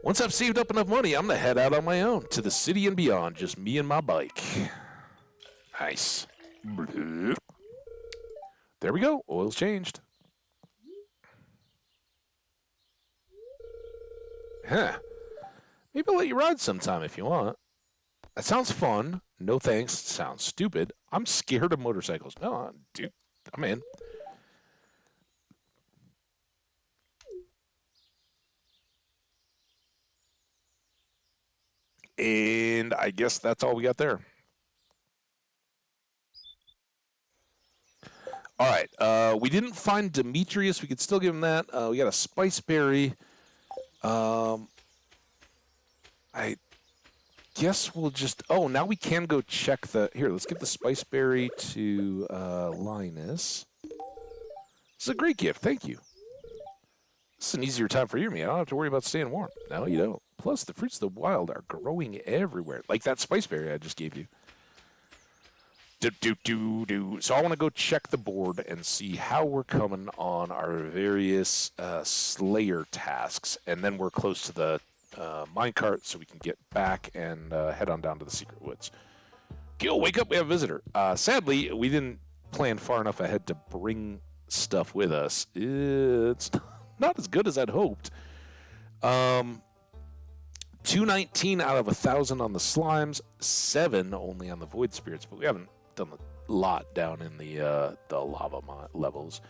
Once I've saved up enough money, I'm going to head out on my own, to the city and beyond, just me and my bike. Nice. There we go, oil's changed. Huh. Maybe I'll let you ride sometime if you want. That sounds fun. No thanks. Sounds stupid. I'm scared of motorcycles. No, dude, I'm in. And I guess that's all we got there. All right. We didn't find Demetrius. We could still give him that. We got a spice berry. I guess we'll just. Oh, now we can go check the. Here, let's give the spice berry to Linus. This is a great gift. Thank you. This is an easier time for you and me. I don't have to worry about staying warm. No, you don't. Plus, the fruits of the wild are growing everywhere, like that spice berry I just gave you. So I want to go check the board and see how we're coming on our various Slayer tasks, and then we're close to the minecart, so we can get back and head on down to the secret woods. Gil, wake up! We have a visitor. Sadly, we didn't plan far enough ahead to bring stuff with us. It's not as good as I'd hoped. 219 out of 1,000 on the slimes, 7 only on the void spirits, but we haven't done a lot down in the lava levels.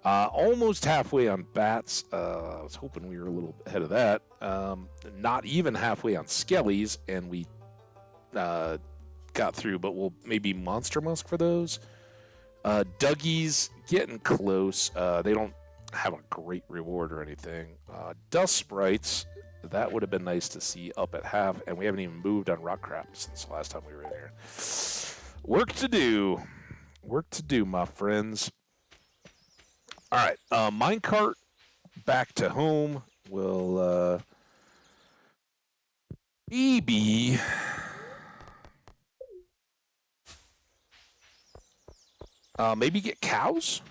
Almost halfway on bats. I was hoping we were a little ahead of that. Not even halfway on skellies, and we got through, but we'll maybe monster musk for those. Duggies, getting close. They don't have a great reward or anything. Dust sprites, that would have been nice to see up at half, and we haven't even moved on rock crap since the last time we were in here. Work to do. Work to do, my friends. All right, minecart back to home. We'll maybe get cows.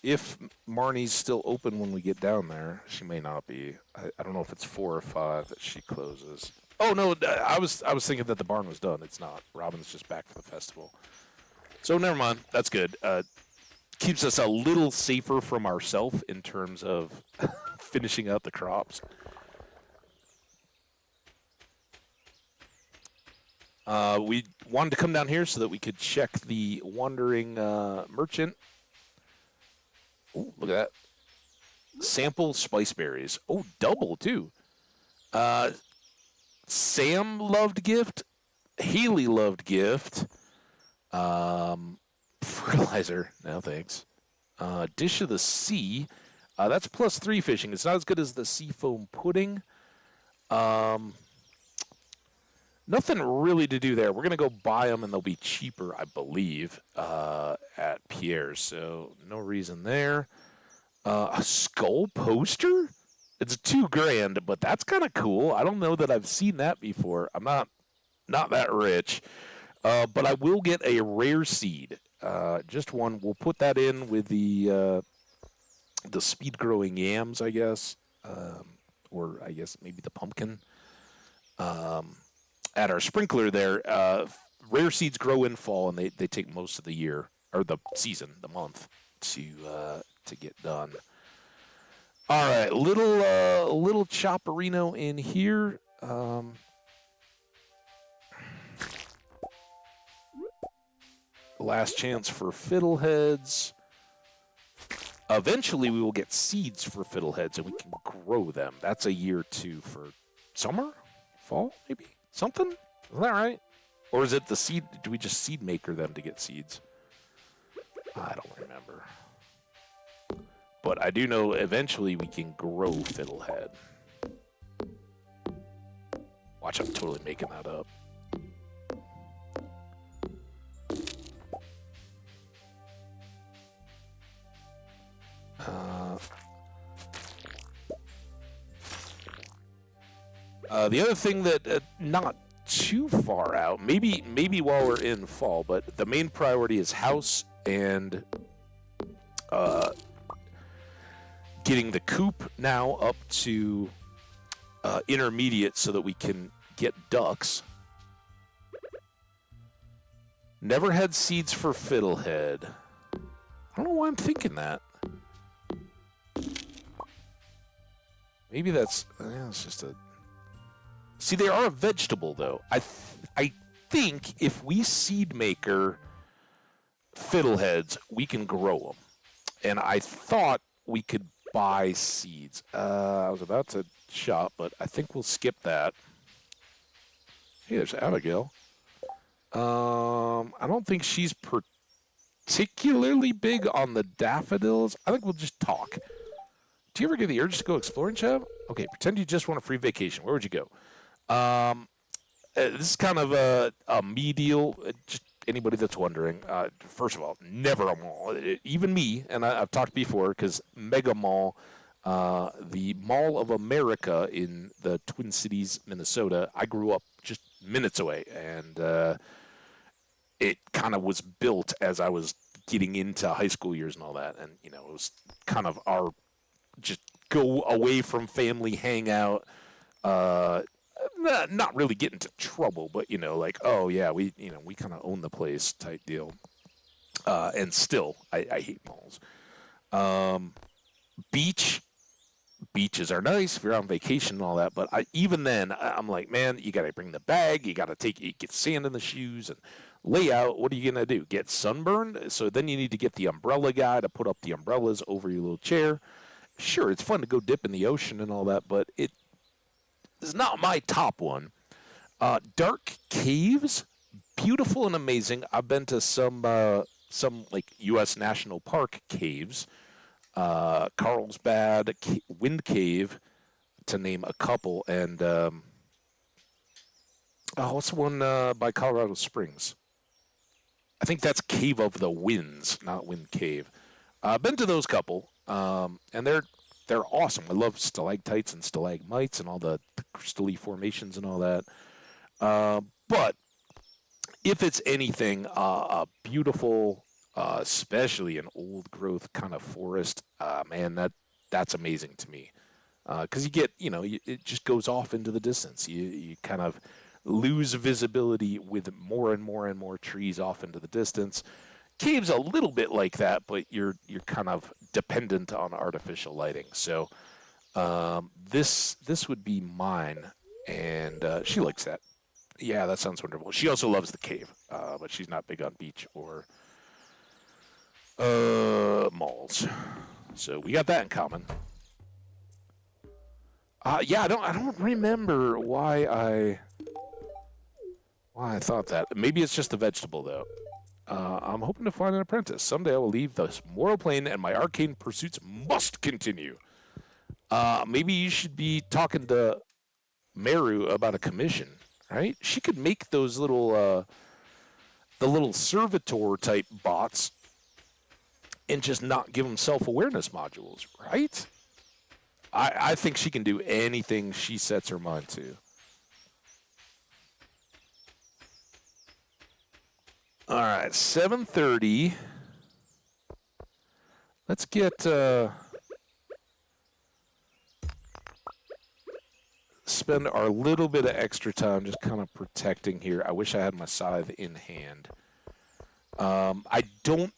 If Marnie's still open when we get down there, she may not be. I don't know if it's 4 or 5 that she closes. Oh no, I was thinking that the barn was done. It's not. Robin's just back for the festival. So never mind. That's good. Keeps us a little safer from ourselves in terms of finishing out the crops. We wanted to come down here so that we could check the wandering merchant. Oh, look at that. Sample spice berries. Oh, double, too. Sam loved gift. Haley loved gift. Fertilizer. No, thanks. Dish of the sea. That's +3 fishing. It's not as good as the seafoam pudding. Nothing really to do there. We're going to go buy them, and they'll be cheaper, I believe, at Pierre's. So no reason there. A skull poster? It's $2,000, but that's kind of cool. I don't know that I've seen that before. I'm not that rich. But I will get a rare seed. Just one. We'll put that in with the speed-growing yams, I guess. Or I guess maybe the pumpkin. At our sprinkler there, rare seeds grow in fall, and they take most of the year, or the season, the month, to get done. All right, little chopperino in here. Last chance for fiddleheads. Eventually, we will get seeds for fiddleheads, and we can grow them. That's a year 2 for summer, fall, maybe. Something? Isn't that right? Or is it the seed? Do we just seed maker them to get seeds? I don't remember. But I do know eventually we can grow fiddlehead. Watch, I'm totally making that up. The other thing that not too far out, maybe while we're in fall, but the main priority is house and getting the coop now up to intermediate so that we can get ducks. Never had seeds for fiddlehead. I don't know why I'm thinking that. Maybe that's it's just a See, they are a vegetable, though. I think if we seed maker fiddleheads, we can grow them. And I thought we could buy seeds. I was about to shop, but I think we'll skip that. Hey, there's Abigail. I don't think she's particularly big on the daffodils. I think we'll just talk. Do you ever get the urge to go exploring, Chev? Okay, pretend you just want a free vacation. Where would you go? This is kind of a me deal. Just anybody that's wondering. First of all, never a mall. Even me, and I've talked before, because Mega Mall, the Mall of America in the Twin Cities, Minnesota, I grew up just minutes away, and it kind of was built as I was getting into high school years and all that. And, it was kind of our just go away from family hangout, not really get into trouble, but, like, oh, yeah, we kind of own the place type deal. And still, I hate malls. Beaches are nice if you're on vacation and all that, but even then, I'm like, man, you got to bring the bag, you got to get sand in the shoes and lay out. What are you going to do? Get sunburned? So then you need to get the umbrella guy to put up the umbrellas over your little chair. Sure, it's fun to go dip in the ocean and all that, but it is not my top one. Dark caves, beautiful and amazing. I've been to some like U.S. National Park caves, Carlsbad, Wind Cave, to name a couple, and what's the one by Colorado Springs? I think that's Cave of the Winds, not Wind Cave. I've been to those couple, and they're awesome. I love stalactites and stalagmites and all the crystally formations and all that. But if it's anything, a beautiful, especially an old growth kind of forest, man, that's amazing to me. Because you get, it just goes off into the distance. You kind of lose visibility with more and more and more trees off into the distance. Caves a little bit like that, but you're kind of dependent on artificial lighting. So this would be mine, and she likes that. Yeah, that sounds wonderful. She also loves the cave, but she's not big on beach or malls. So we got that in common. Yeah, I don't remember why I thought that. Maybe it's just the vegetable though. I'm hoping to find an apprentice. Someday I will leave this mortal plane and my arcane pursuits must continue. Maybe you should be talking to Meru about a commission, right? She could make those little, the little servitor type bots and just not give them self-awareness modules, right? I think she can do anything she sets her mind to. All right, 7:30. Let's get spend our little bit of extra time just kind of protecting here. I wish I had my scythe in hand. I don't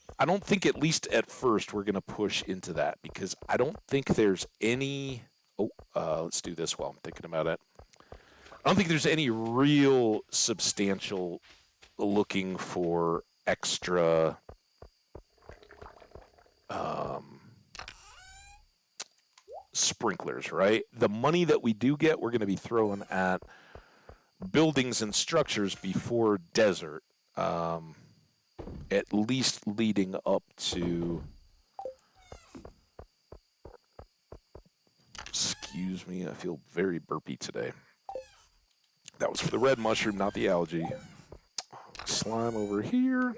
think, at least at first, we're going to push into that because I don't think there's any. Let's do this while I'm thinking about it. I don't think there's any real substantial looking for extra sprinklers, right? The money that we do get, we're going to be throwing at buildings and structures before desert, at least leading up to. Excuse me, I feel very burpy today. That was for the red mushroom, not the algae. Slime over here.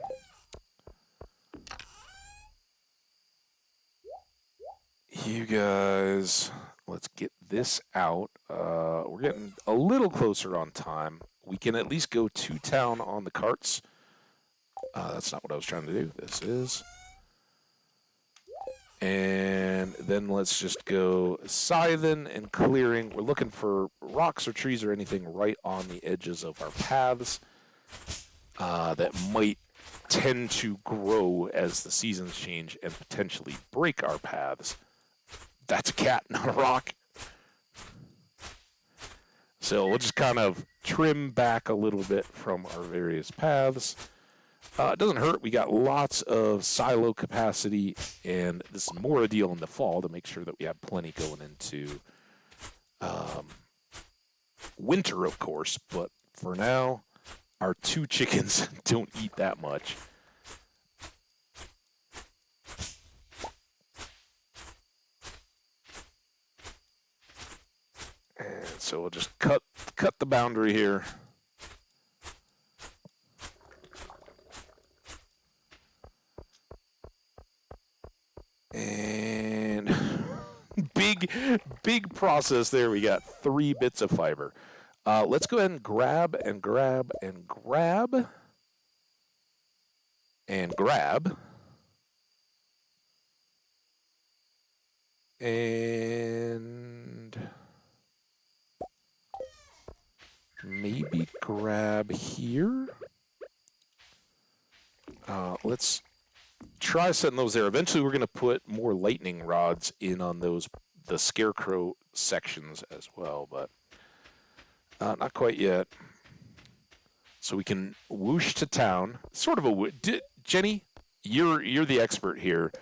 You guys, let's get this out. We're getting a little closer on time. We can at least go to town on the carts. That's not what I was trying to do. This is. And then let's just go scything and clearing. We're looking for rocks or trees or anything right on the edges of our paths that might tend to grow as the seasons change and potentially break our paths. That's a cat, not a rock. So we'll just kind of trim back a little bit from our various paths. It doesn't hurt. We got lots of silo capacity, and this is more a deal in the fall to make sure that we have plenty going into winter, of course. But for now, our 2 chickens don't eat that much. And so we'll just cut the boundary here. And big process there. We got 3 bits of fiber. Let's go ahead and grab and grab and grab and grab. And maybe grab here. Let's try setting those there. Eventually, we're going to put more lightning rods in on the scarecrow sections as well, but not quite yet. So we can whoosh to town. Sort of a Jenny, you're the expert here.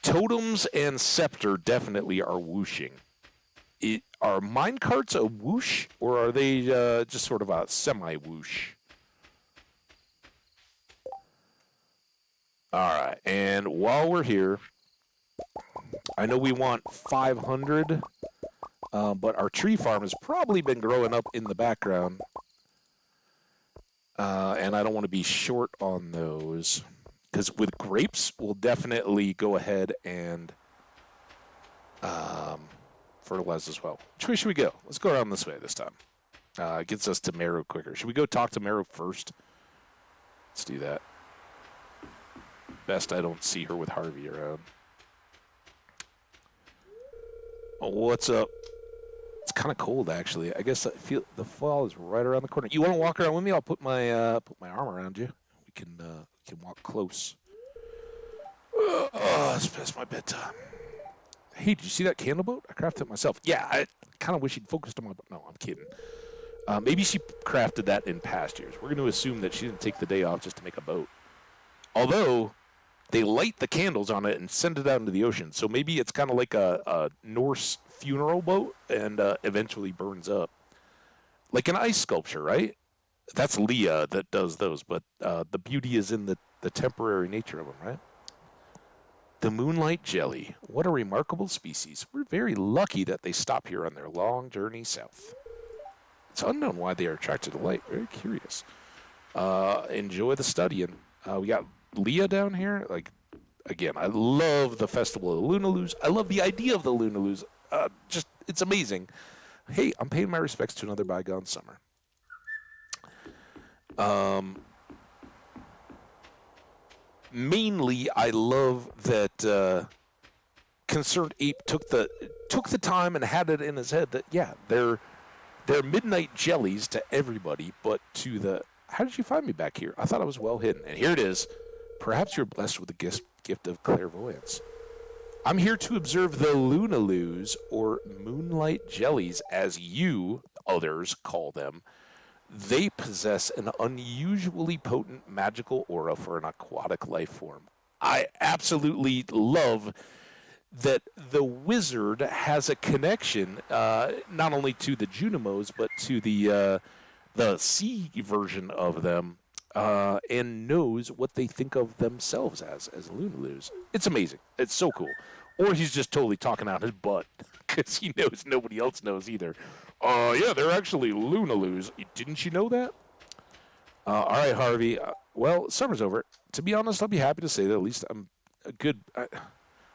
Totems and scepter definitely are whooshing. Are minecarts a whoosh, or are they just sort of a semi-whoosh? All right, and while we're here, I know we want 500, but our tree farm has probably been growing up in the background, and I don't want to be short on those, because with grapes, we'll definitely go ahead and fertilize as well. Which way should we go? Let's go around this way this time. It gets us to Meru quicker. Should we go talk to Meru first? Let's do that. Best I don't see her with Harvey around. Oh, what's up? It's kind of cold, actually. I guess I feel the fall is right around the corner. You want to walk around with me? I'll put my arm around you. We can walk close. It's past my bedtime. Hey, did you see that candle boat? I crafted it myself. Yeah, I kind of wish he'd focused on my boat. No, I'm kidding. Maybe she crafted that in past years. We're going to assume that she didn't take the day off just to make a boat. Although, they light the candles on it and send it out into the ocean. So maybe it's kind of like a Norse funeral boat and eventually burns up. Like an ice sculpture, right? That's Leah that does those, but the beauty is in the temporary nature of them, right? The moonlight jelly. What a remarkable species. We're very lucky that they stop here on their long journey south. It's unknown why they are attracted to light. Very curious. Enjoy the studying. We got Leah down here. Like, again, I love the Festival of the Lunaloos. I love the idea of the Lunaloos. Just, it's amazing. Hey, I'm paying my respects to another bygone summer. Mainly, I love that Concerned Ape took the time and had it in his head that, yeah, they're midnight jellies to everybody, but to the... How did you find me back here? I thought I was well hidden. And here it is. Perhaps you're blessed with the gift of clairvoyance. I'm here to observe the Lunaloos, or moonlight jellies, as you, others, call them. They possess an unusually potent magical aura for an aquatic life form. I absolutely love that the wizard has a connection, not only to the Junimos, but to the sea version of them, and knows what they think of themselves as Lunaloos. It's amazing. It's so cool. Or he's just totally talking out his butt because he knows nobody else knows either. Yeah, they're actually Lunaloos. Didn't you know that? All right, Harvey. Well, summer's over. To be honest, I'll be happy to say that at least I'm a good...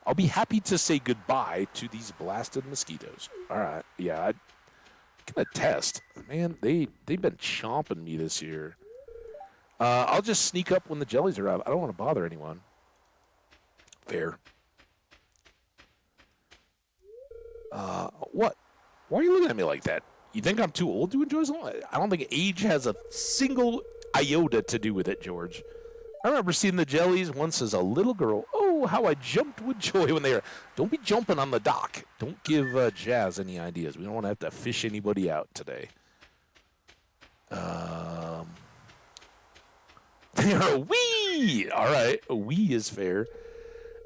I'll be happy to say goodbye to these blasted mosquitoes. All right. Yeah, I can attest. Man, they've been chomping me this year. I'll just sneak up when the jellies are out. I don't want to bother anyone. Fair. What? Why are you looking at me like that? You think I'm too old to enjoy something? I don't think age has a single iota to do with it, George. I remember seeing the jellies once as a little girl. Oh, oh, how I jumped with joy when they were. Don't be jumping on the dock. Don't give Jazz any ideas. We don't want to have to fish anybody out today. They are a wee. All right, a wee is fair.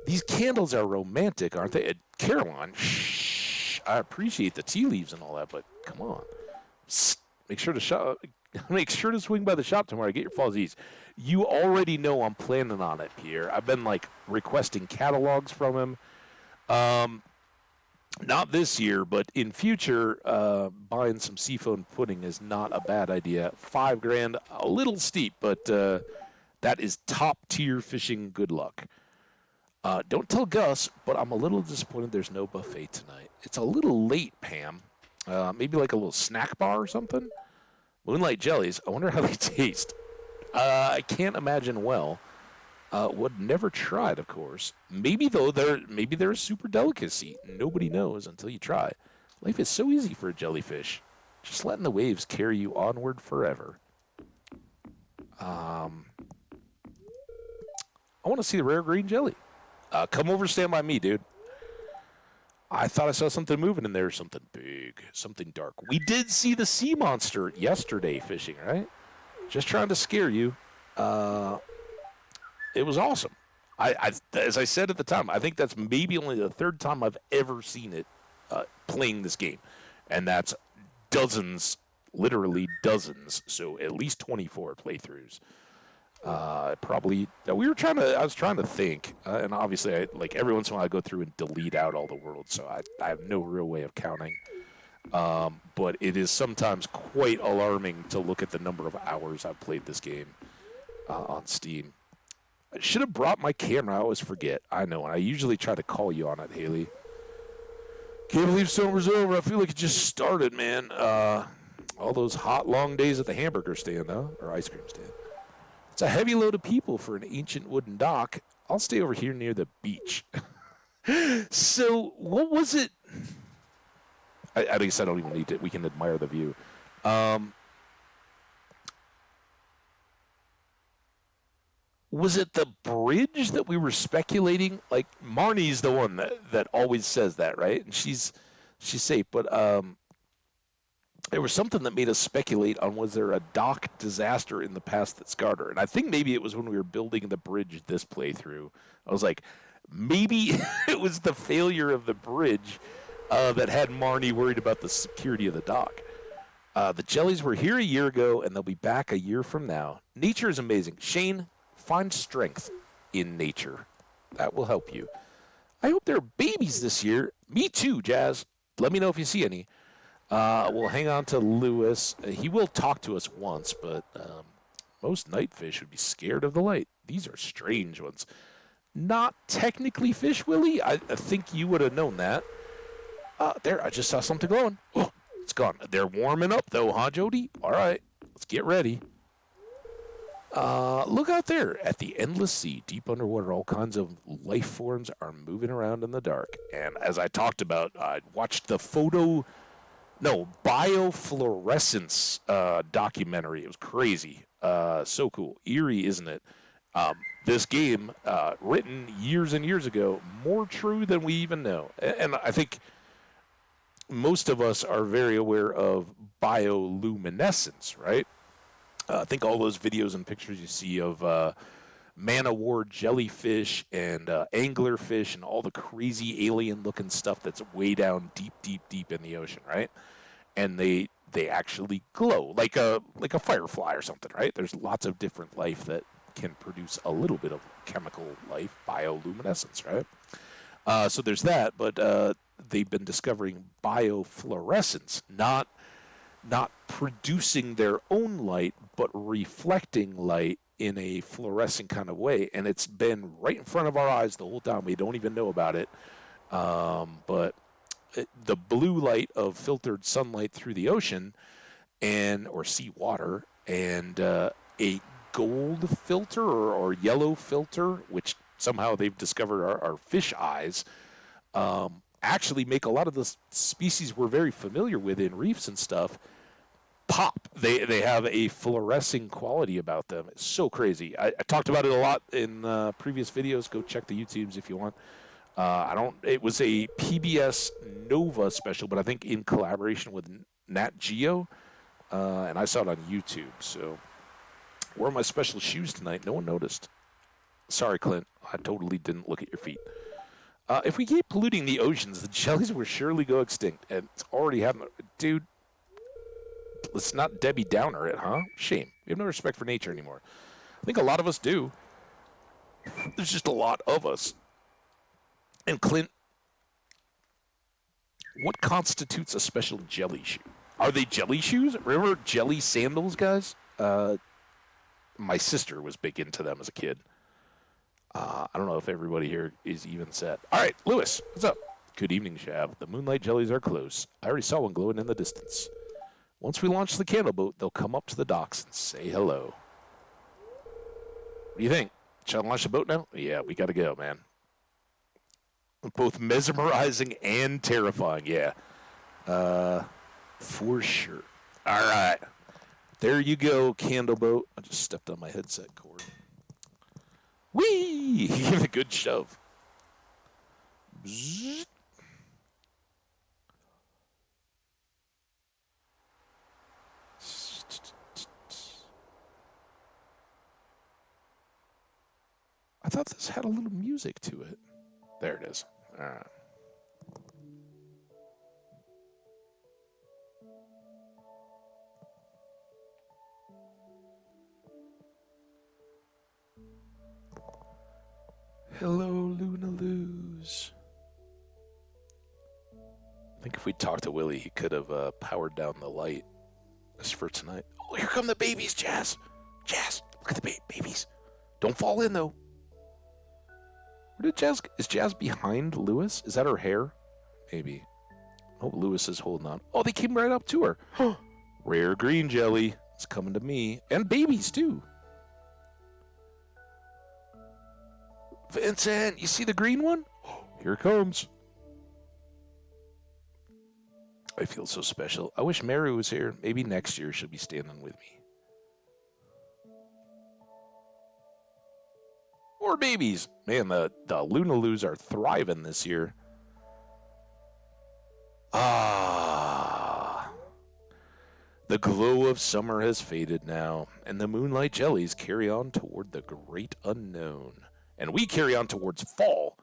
These candles are romantic, aren't they? Caroline, shh. I appreciate the tea leaves and all that, but come on. Psst, make sure to swing by the shop tomorrow. Get your falsies. You already know I'm planning on it, Pierre. I've been requesting catalogs from him. Not this year, but in future, buying some seafoam pudding is not a bad idea. $5,000, a little steep, but that is top tier fishing. Good luck. Don't tell Gus, but I'm a little disappointed there's no buffet tonight. It's a little late, Pam. Maybe like a little snack bar or something? Moonlight jellies. I wonder how they taste. I can't imagine well. Would never tried, of course. Maybe though they're a super delicacy. Nobody knows until you try. Life is so easy for a jellyfish. Just letting the waves carry you onward forever. I want to see the rare green jelly. Come over, stand by me, dude. I thought I saw something moving in there, something big, something dark. We did see the sea monster yesterday fishing, right? Just trying to scare you. It was awesome. As I said at the time, I think that's maybe only the third time I've ever seen it playing this game. And that's dozens, literally dozens, so at least 24 playthroughs. I was trying to think, and obviously, every once in a while I go through and delete out all the worlds, so I have no real way of counting. But it is sometimes quite alarming to look at the number of hours I've played this game on Steam. I should have brought my camera. I always forget. I know, and I usually try to call you on it, Haley. Can't believe summer's over. I feel like it just started, man. All those hot, long days at the hamburger stand, huh? Or ice cream stand. It's a heavy load of people for an ancient wooden dock. I'll stay over here near the beach. So, what was it? I guess I don't even need to. We can admire the view. Was it the bridge that we were speculating? Like, Marnie's the one that always says that, right? And she's safe. But there was something that made us speculate on, was there a dock disaster in the past that scarred her? And I think maybe it was when we were building the bridge this playthrough. I was like, maybe it was the failure of the bridge that had Marnie worried about the security of the dock. The jellies were here a year ago, and they'll be back a year from now. Nature is amazing. Shane, find strength in nature. That will help you. I hope there are babies this year. Me too, Jazz. Let me know if you see any. We'll hang on to Lewis. He will talk to us once, but most night fish would be scared of the light. These are strange ones. Not technically fish, Willie. I think you would have known that. There, I just saw something glowing. Oh, it's gone. They're warming up, though, huh, Jody? All right, let's get ready. Look out there at the endless sea, deep underwater. All kinds of life forms are moving around in the dark. And as I talked about, I watched the biofluorescence documentary. It was crazy. So cool. Eerie, isn't it? This game, written years and years ago, more true than we even know. And I think most of us are very aware of bioluminescence, right? I think all those videos and pictures you see of man-o-war jellyfish and anglerfish and all the crazy alien-looking stuff that's way down deep, deep, deep in the ocean, right? And they actually glow like a firefly or something, right? There's lots of different life that can produce a little bit of chemical life, bioluminescence, right? So there's that, but they've been discovering biofluorescence, not producing their own light, but reflecting light in a fluorescent kind of way. And it's been right in front of our eyes the whole time. We don't even know about it. But the blue light of filtered sunlight through the ocean or seawater, and a gold filter or yellow filter, which somehow they've discovered are fish eyes, actually make a lot of the species we're very familiar with in reefs and stuff pop. They have a fluorescing quality about them. It's so crazy. I talked about it a lot in previous videos. Go check the YouTubes if you want. I don't. It was a PBS Nova special, but I think in collaboration with Nat Geo, and I saw it on YouTube. So, wore my special shoes tonight. No one noticed. Sorry, Clint. I totally didn't look at your feet. If we keep polluting the oceans, the jellies will surely go extinct, and it's already happening, dude. Let's not Debbie Downer it, huh? Shame. We have no respect for nature anymore. I think a lot of us do. There's just a lot of us. And Clint, what constitutes a special jelly shoe? Are they jelly shoes? Remember jelly sandals, guys? My sister was big into them as a kid. I don't know if everybody here is even set. All right, Lewis, what's up? Good evening, Shav. The moonlight jellies are close. I already saw one glowing in the distance. Once we launch the candle boat, they'll come up to the docks and say hello. What do you think? Shall I launch the boat now? Yeah, we got to go, man. Both mesmerizing and terrifying, yeah. For sure. All right. There you go, candle boat. I just stepped on my headset cord. Whee! Give it a good shove. Bzzz. I thought this had a little music to it. There it is. All right. Hello, Luna Luz. I think if we talked to Willie, he could have powered down the light just for tonight. Oh, here come the babies, Jazz. Jazz, look at the babies. Don't fall in, though. Where did Jazz... Is Jazz behind Lewis? Is that her hair? Maybe. Oh, Lewis is holding on. Oh, they came right up to her. Rare green jelly. It's coming to me. And babies, too. Vincent, you see the green one? Here it comes. I feel so special. I wish Mary was here. Maybe next year she'll be standing with me. More babies. Man, the Luna Luz are thriving this year. Ah. The glow of summer has faded now, and the moonlight jellies carry on toward the great unknown. And we carry on towards fall.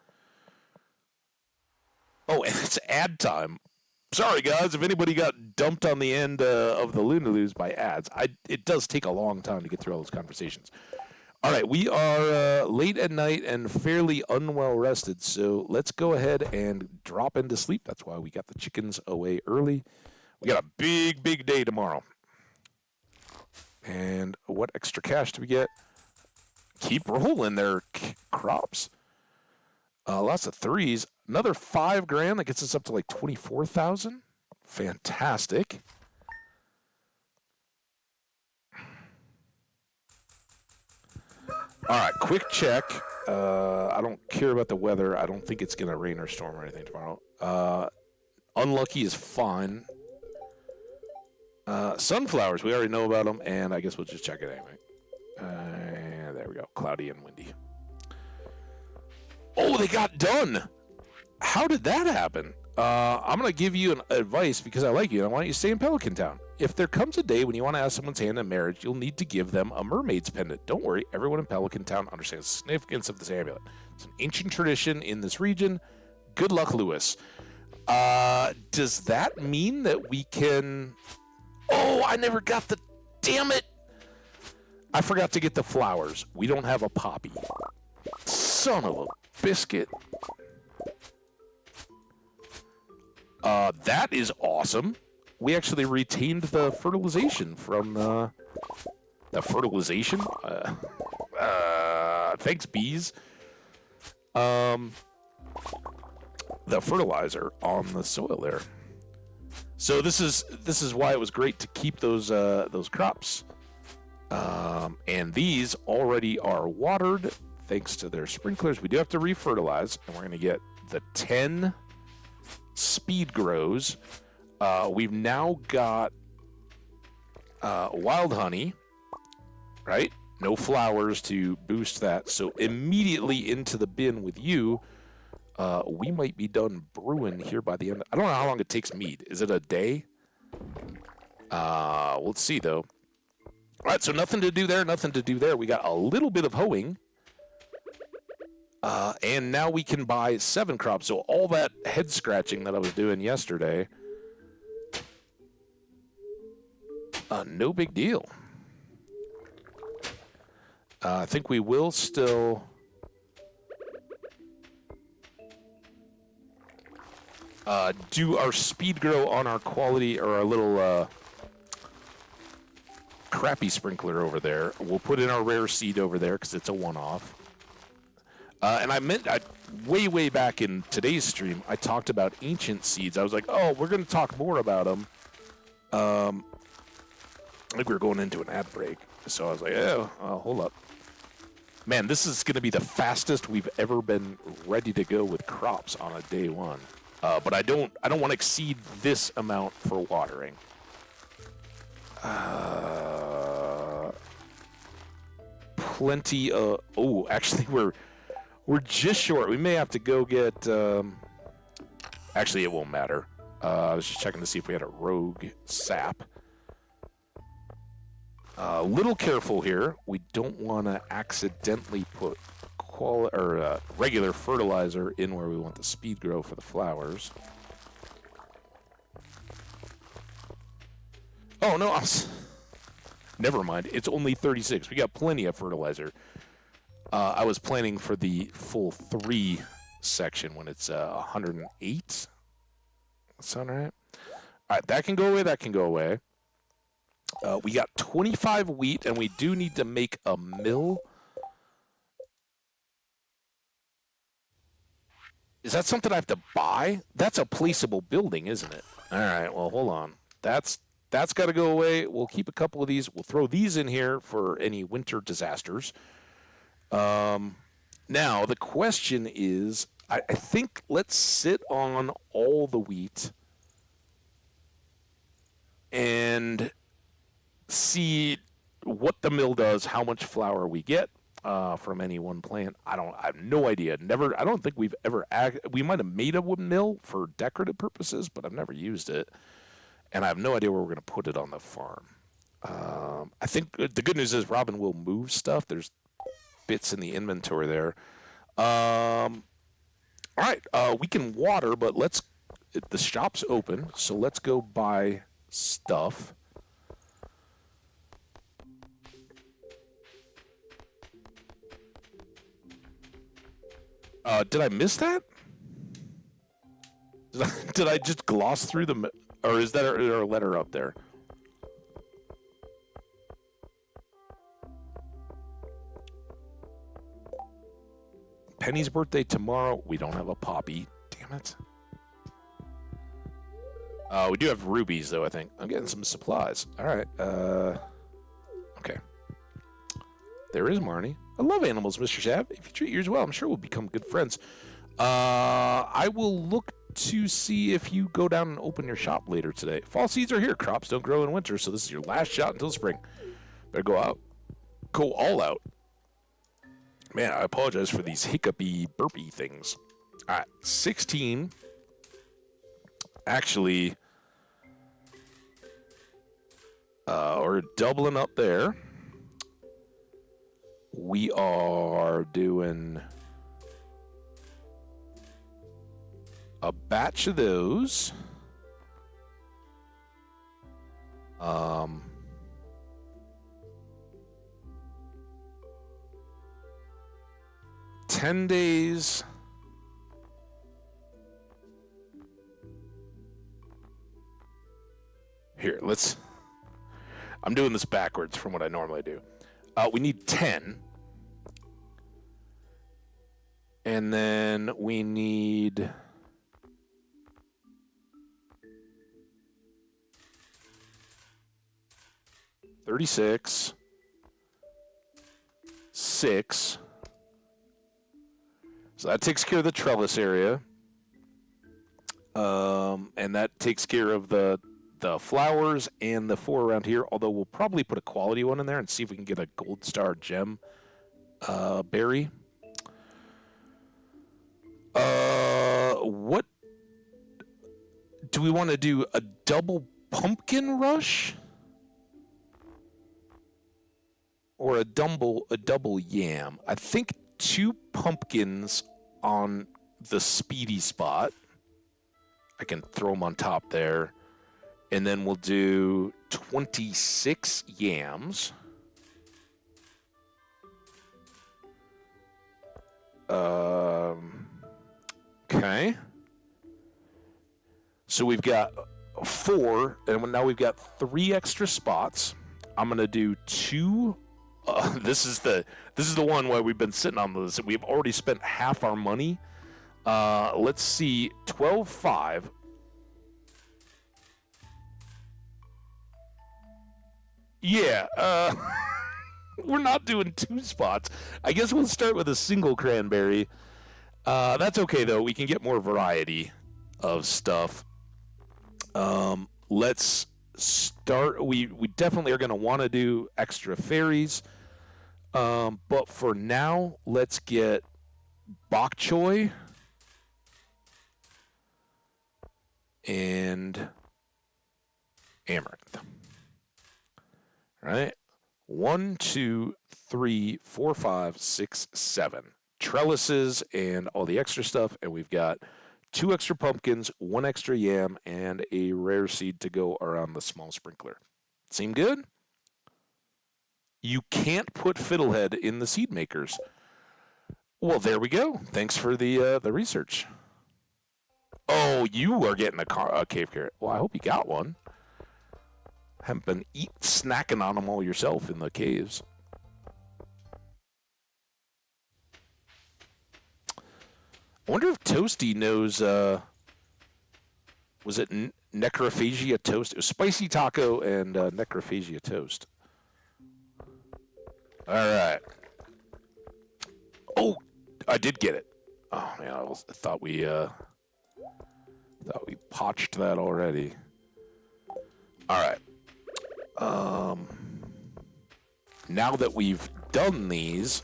Oh, and it's ad time. Sorry, guys, if anybody got dumped on the end of the Luna Luz by ads. It does take a long time to get through all those conversations. All right, we are late at night and fairly unwell rested, so let's go ahead and drop into sleep. That's why we got the chickens away early. We got a big, big day tomorrow. And what extra cash do we get? Keep rolling their crops. Lots of threes. Another $5,000 that gets us up to like 24,000. Fantastic. All right, quick check. I don't care about the weather. I don't think it's going to rain or storm or anything tomorrow. Unlucky is fine. Sunflowers, we already know about them, and I guess we'll just check it anyway. There we go. Cloudy and windy. Oh, they got done. How did that happen? I'm going to give you an advice because I like you, and I want you to stay in Pelican Town. If there comes a day when you want to ask someone's hand in marriage, you'll need to give them a mermaid's pendant. Don't worry, everyone in Pelican Town understands the significance of this amulet. It's an ancient tradition in this region. Good luck, Lewis. Does that mean that we can... Oh, I never got the... Damn it! I forgot to get the flowers. We don't have a poppy. Son of a biscuit. That is awesome. We actually retained the fertilization from the fertilization. Thanks, bees. The fertilizer on the soil there. So this is why it was great to keep those crops. And these already are watered thanks to their sprinklers. We do have to refertilize, and we're going to get the 10 speed grows. We've now got Wild honey, right? No flowers to boost that. So immediately into the bin with you. We might be done brewing here by the end. I don't know how long it takes mead. Is it a day? Let's see, though. All right, so nothing to do there, nothing to do there. We got a little bit of hoeing. And now we can buy 7 crops. So all that head scratching that I was doing yesterday, no big deal. I think we will still... do our speed grow on our quality or our little crappy sprinkler over there. We'll put in our rare seed over there because it's a one-off. And way back in today's stream, I talked about ancient seeds. I was like, oh, we're going to talk more about them. I think we were going into an ad break. So I was like, oh, hold up. Man, this is going to be the fastest we've ever been ready to go with crops on a day one. But I don't want to exceed this amount for watering. Plenty of... Oh, actually, we're just short. We may have to go get... Actually, it won't matter. I was just checking to see if we had a rogue sap. A little careful here. We don't want to accidentally put regular fertilizer in where we want the speed grow for the flowers. Oh, no. Never mind. It's only 36. We got plenty of fertilizer. I was planning for the full 3 section when it's 108. That sound right? All right, that can go away. That can go away. We got 25 wheat, and we do need to make a mill. Is that something I have to buy? That's a placeable building, isn't it? All right, well, hold on. That's got to go away. We'll keep a couple of these. We'll throw these in here for any winter disasters. Now, the question is, I think let's sit on all the wheat and see what the mill does, how much flour we get. From any one plant. I have no idea. I don't think we've ever we might have made a wood mill for decorative purposes, but I've never used it. And I have no idea where we're going to put it on the farm. I think the good news is Robin will move stuff. There's bits in the inventory there. All right, we can water, but the shop's open, so let's go buy stuff. Did I miss that? Did I just gloss through or is that a letter up there? Penny's birthday tomorrow. We don't have a poppy. Damn it. We do have rubies, though, I think. I'm getting some supplies. All right. Okay. There is Marnie. I love animals, Mr. Shav. If you treat yours well, I'm sure we'll become good friends. I will look to see if you go down and open your shop later today. Fall seeds are here. Crops don't grow in winter, so this is your last shot until spring. Better go out. Go all out. Man, I apologize for these hiccupy, burpy things. All right, 16. Actually, we're doubling up there. We are doing a batch of those. 10 days. Here, I'm doing this backwards from what I normally do. We need 10. And then we need 36, 6. So that takes care of the trellis area. And that takes care of the the flowers and the 4 around here, although we'll probably put a quality one in there and see if we can get a gold star gem berry. What do we want to do? A double pumpkin rush? Or a double yam? I think 2 pumpkins on the speedy spot. I can throw them on top there. And then we'll do 26 yams. Okay. So we've got 4, and now we've got 3 extra spots. I'm gonna do 2. This is the one where we've been sitting on this. We've already spent half our money. Let's see, 12.5. Yeah, we're not doing 2 spots. I guess we'll start with a single cranberry. That's okay, though. We can get more variety of stuff. Let's start. We definitely are going to want to do extra fairies. But for now, let's get bok choy and amaranth. All right. 1, 2, 3, 4, 5, 6, 7 trellises and all the extra stuff, and we've got 2 extra pumpkins, 1 extra yam, and a rare seed to go around the small sprinkler. Seem good? You can't put Fiddlehead in the seed makers. Well, there we go. Thanks for the research. Oh, you are getting a cave carrot. Well, I hope you got one. Haven't been snacking on them all yourself in the caves. I wonder if Toasty knows, was it necrophagia toast? It was spicy taco and necrophagia toast. All right. Oh, I did get it. Oh, man, I thought we potched that already. All right. Now that we've done these,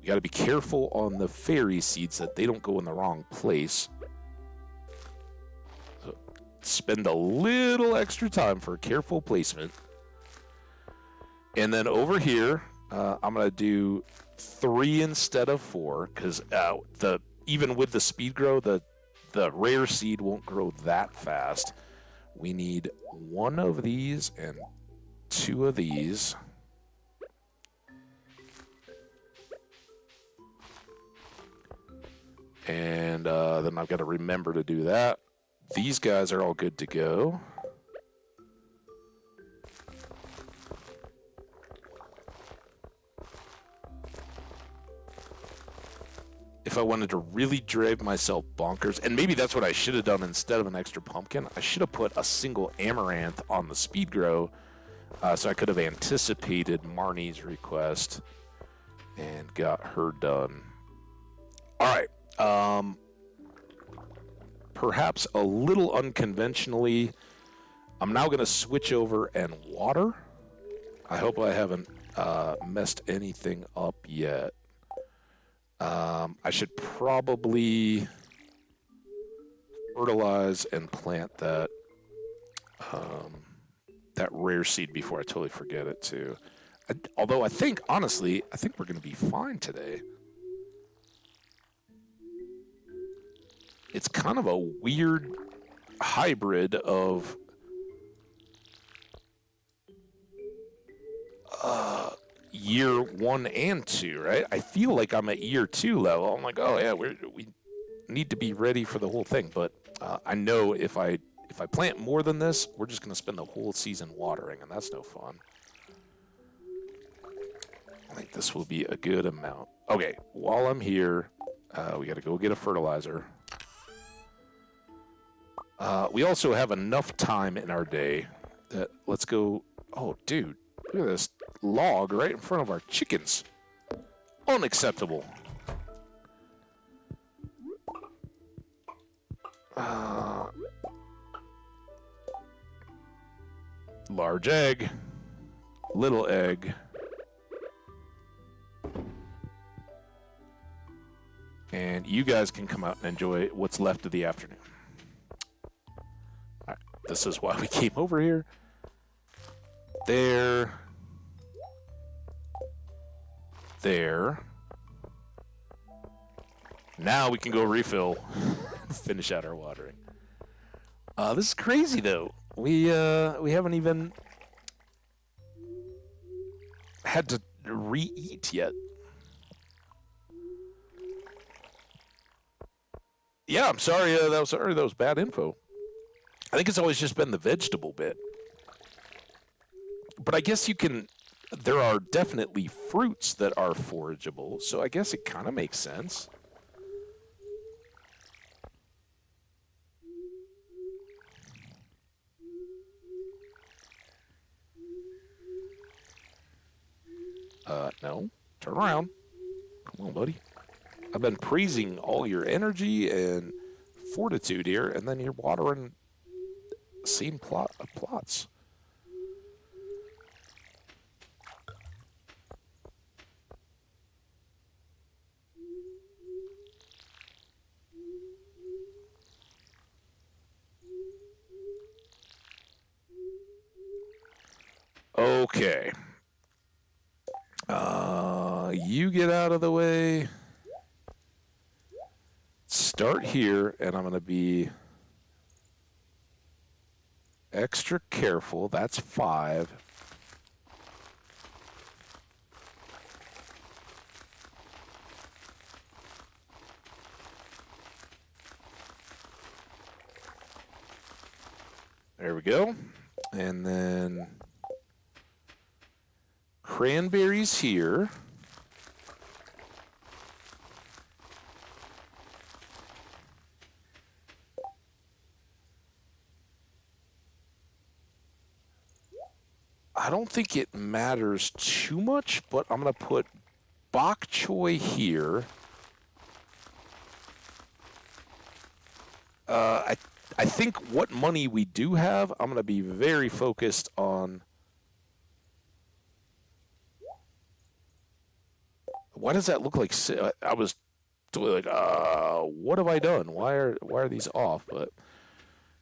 we got to be careful on the fairy seeds that they don't go in the wrong place. So spend a little extra time for careful placement. And then over here, I'm going to do 3 instead of 4 because even with the speed grow, the rare seed won't grow that fast. We need 1 of these and 2 of these. And then I've got to remember to do that. These guys are all good to go. If I wanted to really drive myself bonkers, and maybe that's what I should have done instead of an extra pumpkin, I should have put a single amaranth on the speed grow, so I could have anticipated Marnie's request and got her done. All right. Perhaps a little unconventionally, I'm now going to switch over and water. I hope I haven't messed anything up yet. I should probably fertilize and plant that rare seed before I totally forget it too. Although I think, honestly, we're going to be fine today. It's kind of a weird hybrid of year 1 and 2, right? I feel like I'm at year 2 level. I'm like, oh yeah, we need to be ready for the whole thing. But I know if I plant more than this, we're just going to spend the whole season watering, and that's no fun. I think this will be a good amount. Okay, while I'm here, we got to go get a fertilizer. We also have enough time in our day that let's go. Oh, dude, look at this log right in front of our chickens. Unacceptable. Large egg. Little egg. And you guys can come out and enjoy what's left of the afternoon. All right, this is why we came over here. There. There. Now we can go refill, finish out our watering. This is crazy though. We haven't even had to re-eat yet. Yeah, I'm sorry. That was bad info. I think it's always just been the vegetable bit. But I guess you can. There are definitely fruits that are forageable, so I guess it kind of makes sense. No. Turn around. Come on, buddy. I've been praising all your energy and fortitude here, and then you're watering same plots. Okay. You get out of the way. Start here, and I'm going to be extra careful. That's 5. There we go. And then cranberries here. I don't think it matters too much, but I'm going to put bok choy here. I think what money we do have, I'm going to be very focused on. Why does that look like? I was totally like, what have I done? Why are these off? But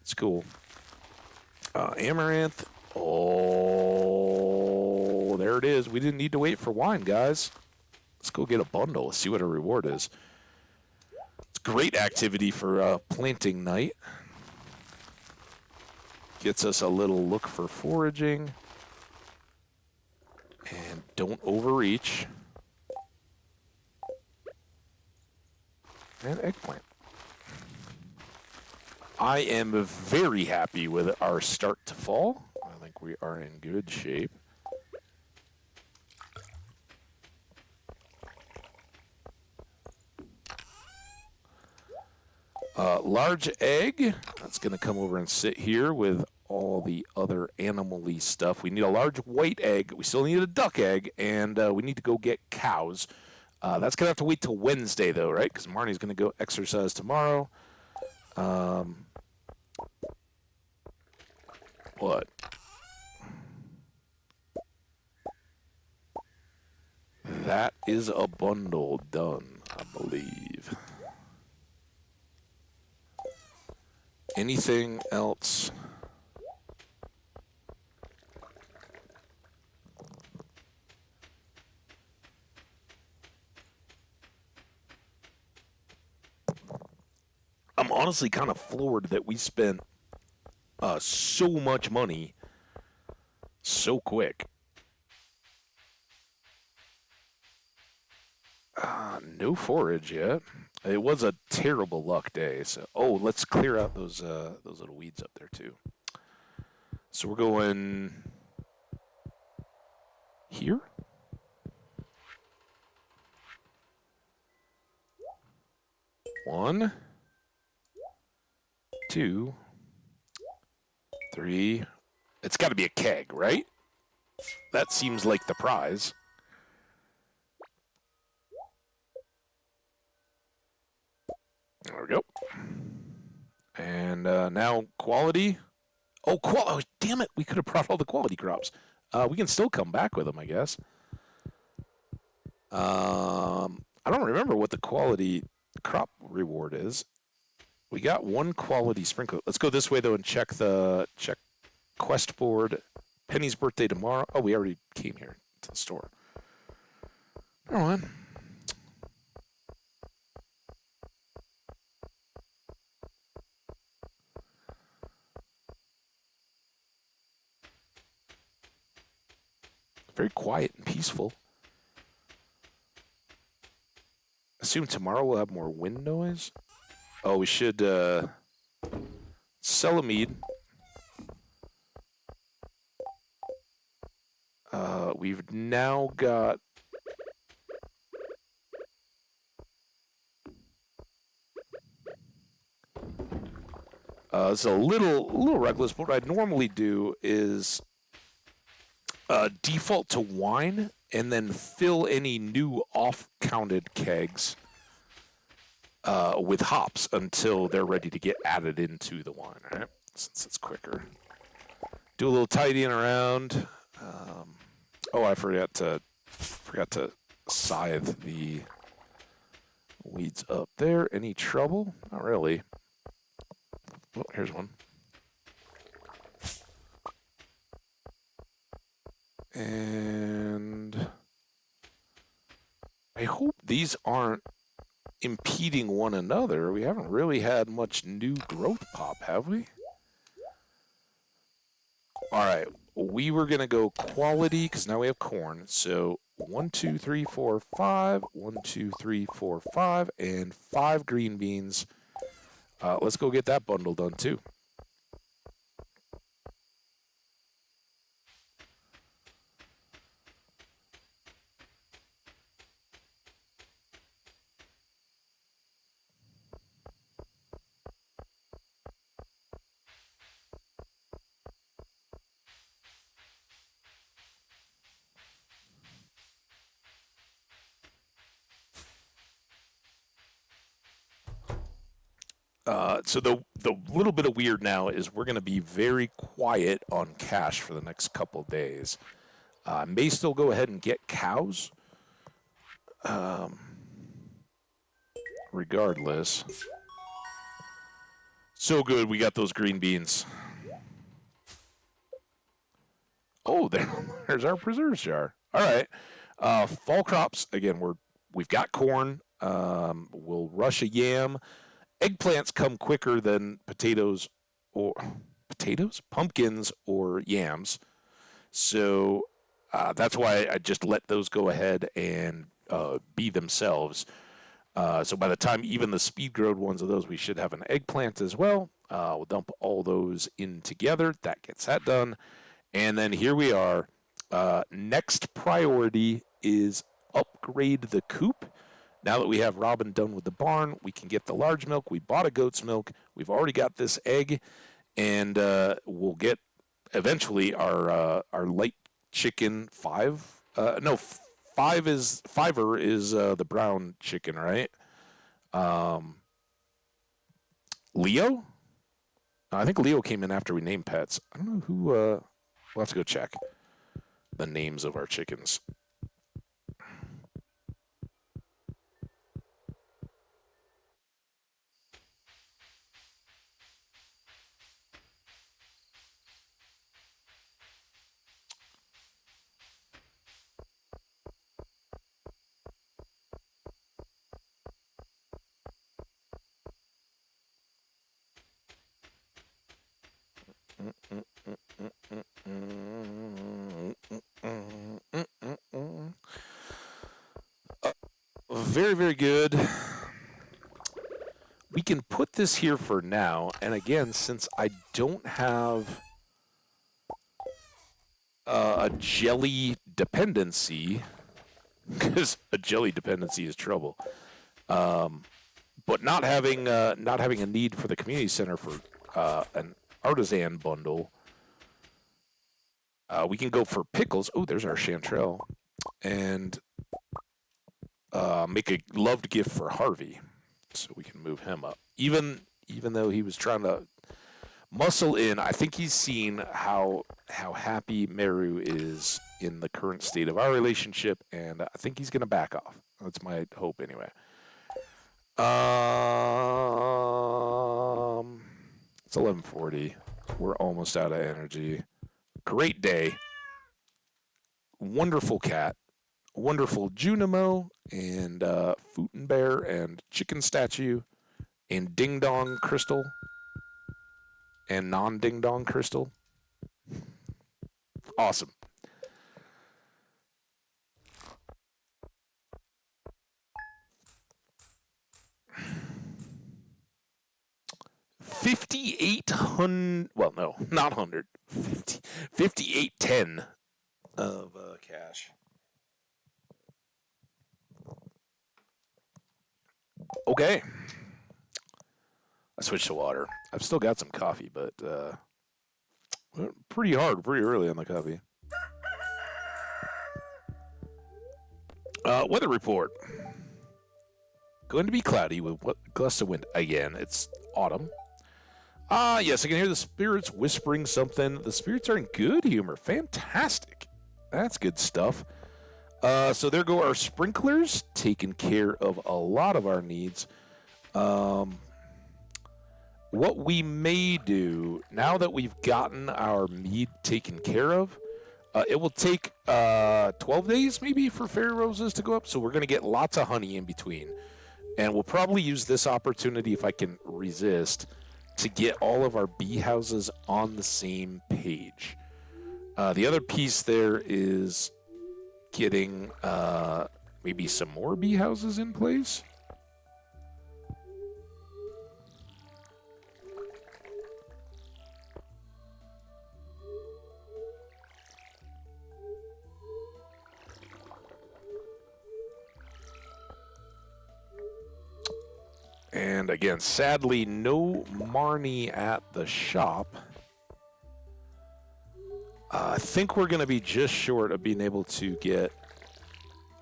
it's cool. Amaranth. Oh, there it is. We didn't need to wait for wine, guys. Let's go get a bundle. Let's see what our reward is. It's great activity for planting night. Gets us a little look for foraging. And don't overreach. And eggplant. I am very happy with our start to fall. I think we are in good shape. Large egg. That's going to come over and sit here with all the other animal-y stuff. We need a large white egg. We still need a duck egg, and we need to go get cows. That's going to have to wait till Wednesday, though, right? Because Marnie's going to go exercise tomorrow. What? That is a bundle done, I believe. Anything else? I'm honestly kind of floored that we spent so much money so quick. No forage yet. It was a terrible luck day. So, let's clear out those little weeds up there too. So we're going here. 1, 2, 3. It's got to be a keg, right? That seems like the prize. There we go. And now quality. Oh, damn it! We could have brought all the quality crops. We can still come back with them, I guess. I don't remember what the quality crop reward is. We got one quality sprinkler. Let's go this way though and check quest board. Penny's birthday tomorrow. Oh, we already came here to the store. Never mind. Very quiet and peaceful. Assume tomorrow we'll have more wind noise. Oh, we should sell a mead. We've now got it's a little reckless, but what I normally do is default to wine and then fill any new off-counted kegs with hops until they're ready to get added into the wine, all right? Since it's quicker. Do a little tidying around. Oh, I forgot to scythe the weeds up there. Any trouble? Not really. Oh, here's one. And I hope these aren't impeding one another. We haven't really had much new growth pop, have we? All right, we were gonna go quality because now we have corn. So 1, 2, 3, 4, 5. 1, 2, 3, 4, 5, and 5 green beans. Let's go get that bundle done too. So the little bit of weird now is we're going to be very quiet on cash for the next couple of days. May still go ahead and get cows. Regardless. So good we got those green beans. Oh, there's our preserves jar. All right. Fall crops, again, we've got corn. We'll rush a yam. Eggplants come quicker than pumpkins or yams. So that's why I just let those go ahead and be themselves. So by the time even the speed growed ones of those, we should have an eggplant as well. We'll dump all those in together. That gets that done. And then here we are. Next priority is upgrade the coop. Now that we have Robin done with the barn, we can get the large milk. We bought a goat's milk. We've already got this egg, and we'll get eventually our light chicken 5. No, Fiver is the brown chicken, right? Leo? I think Leo came in after we named pets. I don't know who. We'll have to go check the names of our chickens. Very, very good. We can put this here for now. And again, since I don't have a jelly dependency, because a jelly dependency is trouble. But not having a need for the community center for an artisan bundle, we can go for pickles. Oh, there's our chanterelle, and make a loved gift for Harvey, so we can move him up. Even though he was trying to Muscle in. I think he's seen how happy Meru is in the current state of our relationship, and I think he's going to back off. That's my hope, anyway. It's 11:40. We're almost out of energy. Great day. Wonderful cat. Wonderful Junimo and Footin' Bear and Chicken Statue and Ding Dong Crystal and non Ding Dong Crystal. Awesome. $5,800. Well, no, not 100. 5810 of cash. Okay. I switched to water. I've still got some coffee, but pretty hard, pretty early on the coffee. Weather report. Going to be cloudy with gusts of wind again. It's autumn. Yes, I can hear the spirits whispering something. The spirits are in good humor. Fantastic. That's good stuff. So there go our sprinklers, taking care of a lot of our needs. What we may do, now that we've gotten our mead taken care of, it will take 12 days maybe for fairy roses to go up. So we're going to get lots of honey in between. And we'll probably use this opportunity, if I can resist, to get all of our bee houses on the same page. The other piece there is getting maybe some more bee houses in place. And again, sadly, no Marnie at the shop. I think we're going to be just short of being able to get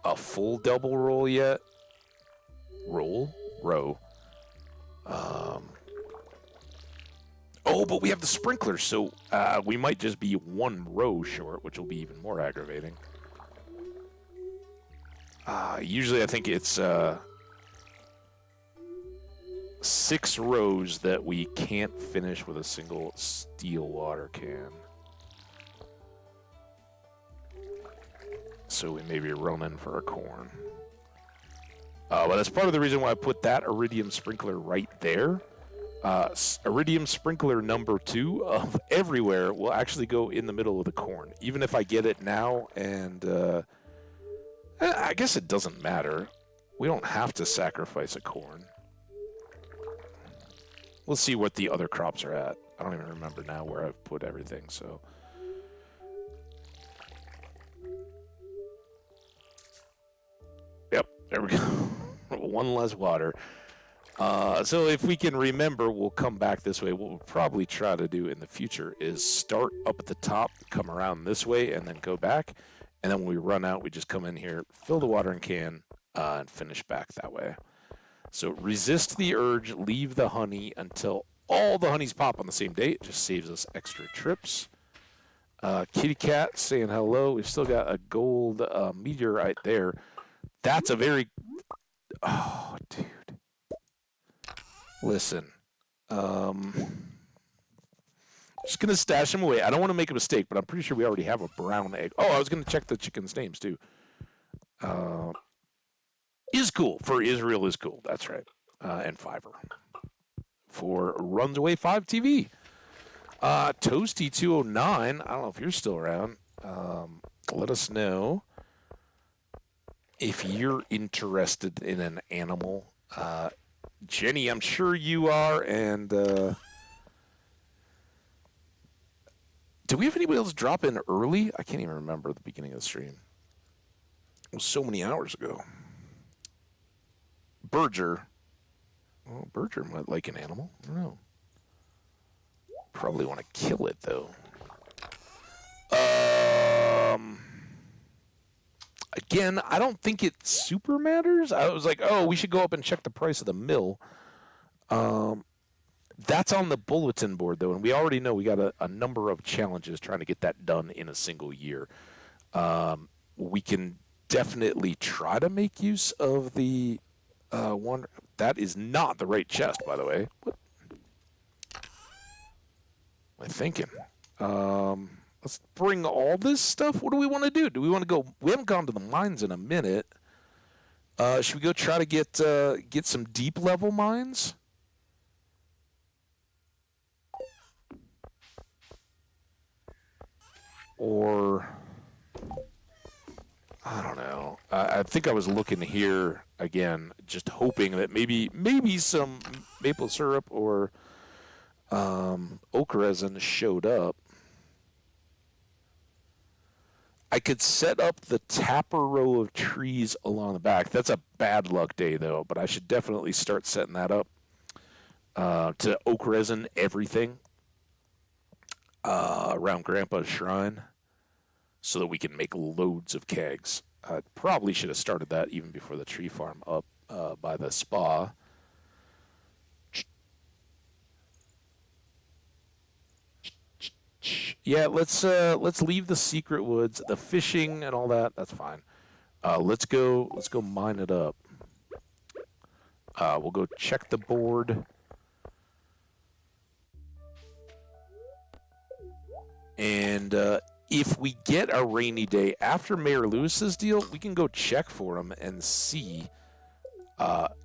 a full double roll yet. Row. Oh, but we have the sprinklers, so we might just be one row short, which will be even more aggravating. Usually I think it's 6 rows that we can't finish with a single steel water can. So we may be running for a corn. But that's part of the reason why I put that iridium sprinkler right there. Iridium sprinkler number 2 of everywhere will actually go in the middle of the corn. Even if I get it now, and I guess it doesn't matter. We don't have to sacrifice a corn. We'll see what the other crops are at. I don't even remember now where I've put everything, so. Yep, there we go. One less water. So if we can remember, we'll come back this way. What we'll probably try to do in the future is start up at the top, come around this way, and then go back. And then when we run out, we just come in here, fill the watering can, and finish back that way. So resist the urge, leave the honey until all the honeys pop on the same day. It just saves us extra trips. Kitty Cat saying hello. We've still got a gold meteorite there. That's a very... Oh, dude. Listen. Just going to stash them away. I don't want to make a mistake, but I'm pretty sure we already have a brown egg. Oh, I was going to check the chickens' names, too. Is cool. For Israel is cool. That's right. And Fiverr. For Runs Away 5 TV. Toasty209. I don't know if you're still around. Let us know if you're interested in an animal. Jenny, I'm sure you are. And do we have anybody else drop in early? I can't even remember the beginning of the stream. It was so many hours ago. Berger. Well, Berger might like an animal. I don't know. Probably want to kill it, though. Again, I don't think it super matters. I was like, oh, we should go up and check the price of the mill. That's on the bulletin board, though, and we already know we got a number of challenges trying to get that done in a single year. We can definitely try to make use of the one. That is not the right chest, by the way. What am I thinking? Let's bring all this stuff. What do we want to do? Do we want to go? We haven't gone to the mines in a minute. Should we go try to get some deep level mines? Or I don't know. I think I was looking here again, just hoping that maybe some maple syrup or oak resin showed up. I could set up the tapper row of trees along the back. That's a bad luck day, though, but I should definitely start setting that up. To oak resin everything around Grandpa's shrine so that we can make loads of kegs. I probably should have started that even before the tree farm up by the spa. Yeah, let's leave the secret woods, the fishing and all that. That's fine. Let's go mine it up. We'll go check the board. And if we get a rainy day after Mayor Lewis's deal, we can go check for him and see.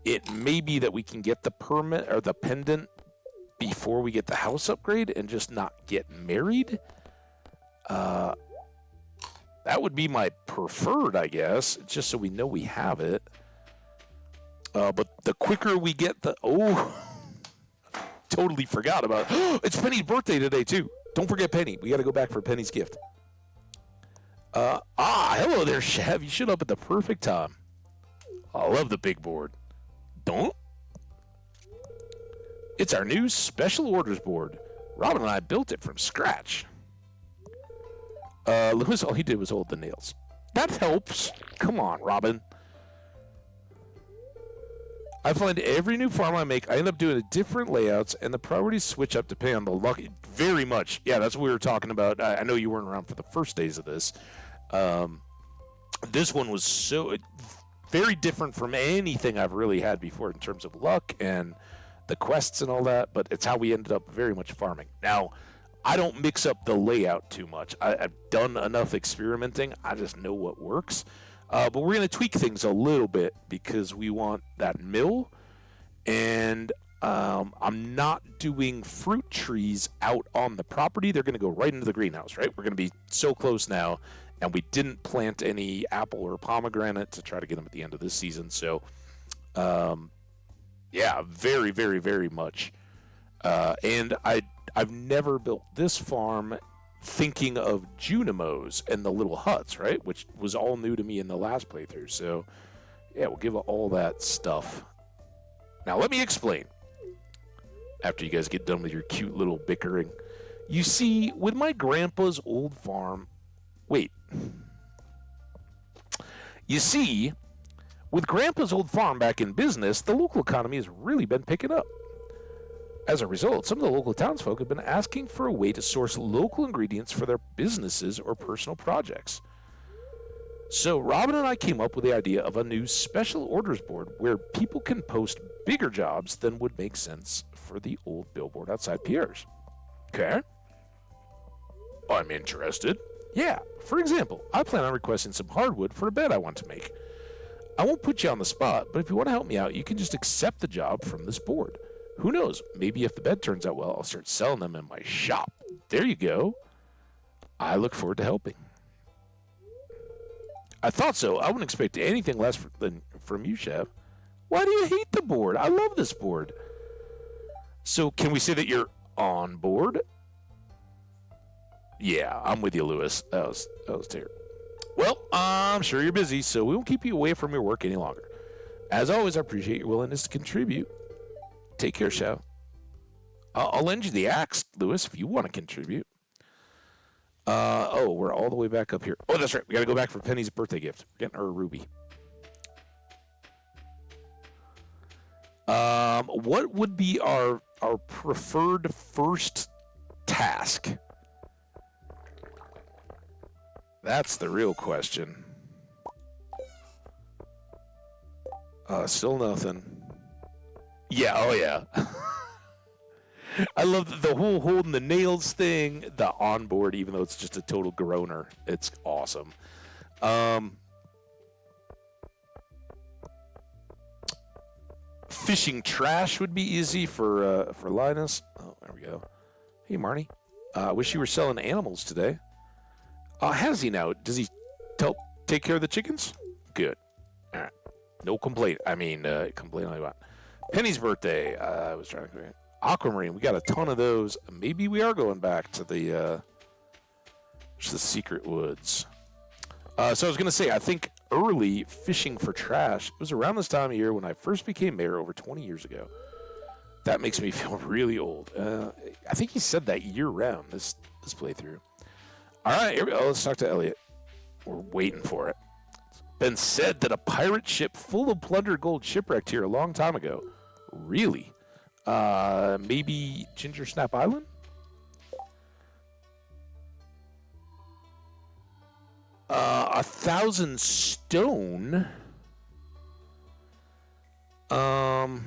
It may be that we can get the permit or the pendant before we get the house upgrade and just not get married. That would be my preferred, I guess, just so we know we have it. But the quicker we get the... Oh, totally forgot about it. It's Penny's birthday today, too. Don't forget Penny. We got to go back for Penny's gift. Hello there, Chev. You showed up at the perfect time. I love the big board. Don't? It's our new special orders board. Robin and I built it from scratch. Lewis, all he did was hold the nails. That helps. Come on, Robin. I find every new farm I make, I end up doing different layouts, and the priorities switch up depending on the luck. Very much. Yeah, that's what we were talking about. I know you weren't around for the first days of this. This one was so very different from anything I've really had before in terms of luck and the quests and all that, but it's how we ended up very much farming. Now, I don't mix up the layout too much. I've done enough experimenting. I just know what works. But we're going to tweak things a little bit because we want that mill. And I'm not doing fruit trees out on the property. They're going to go right into the greenhouse, right? We're going to be so close now. And we didn't plant any apple or pomegranate to try to get them at the end of this season. So, yeah, very, very, very much. And I've never built this farm thinking of Junimos and the little huts, right? Which was all new to me in the last playthrough. So, yeah, we'll give all that stuff. Now, let me explain. After you guys get done with your cute little bickering. You see, with my grandpa's old farm... Wait. You see, with Grandpa's old farm back in business, the local economy has really been picking up. As a result, some of the local townsfolk have been asking for a way to source local ingredients for their businesses or personal projects. So Robin and I came up with the idea of a new special orders board where people can post bigger jobs than would make sense for the old billboard outside Pierre's. Okay? I'm interested. Yeah, for example, I plan on requesting some hardwood for a bed I want to make. I won't put you on the spot, but if you want to help me out, you can just accept the job from this board. Who knows, maybe if the bed turns out well, I'll start selling them in my shop. There you go. I look forward to helping. I thought so. I wouldn't expect anything less than from you, Chef. Why do you hate the board? I love this board. So can we say that you're on board? Yeah, I'm with you, Lewis. That was terrible. Well, I'm sure you're busy, so we won't keep you away from your work any longer. As always, I appreciate your willingness to contribute. Take care, Shao. I'll lend you the axe, Lewis, if you want to contribute. We're all the way back up here. Oh, that's right. We got to go back for Penny's birthday gift. We're getting her a ruby. What would be our our preferred first task? That's the real question. Still nothing. Yeah, oh yeah. I love the whole holding the nails thing, the onboard, even though it's just a total groaner. It's awesome. Fishing trash would be easy for Linus. Oh, there we go. Hey, Marnie. I wish you were selling animals today. Has he now? Does he take care of the chickens? Good. All right. No complaint. I mean, complain all you want. Penny's birthday. I was trying to... Aquamarine. We got a ton of those. Maybe we are going back to the secret woods. So I was going to say, I think early fishing for trash, it was around this time of year when I first became mayor over 20 years ago. That makes me feel really old. I think he said that year-round, this playthrough. All right, here we go. Let's talk to Elliot. We're waiting for it. It's been said that a pirate ship full of plundered gold shipwrecked here a long time ago. Really? Maybe Ginger Snap Island? 1,000 stone. Or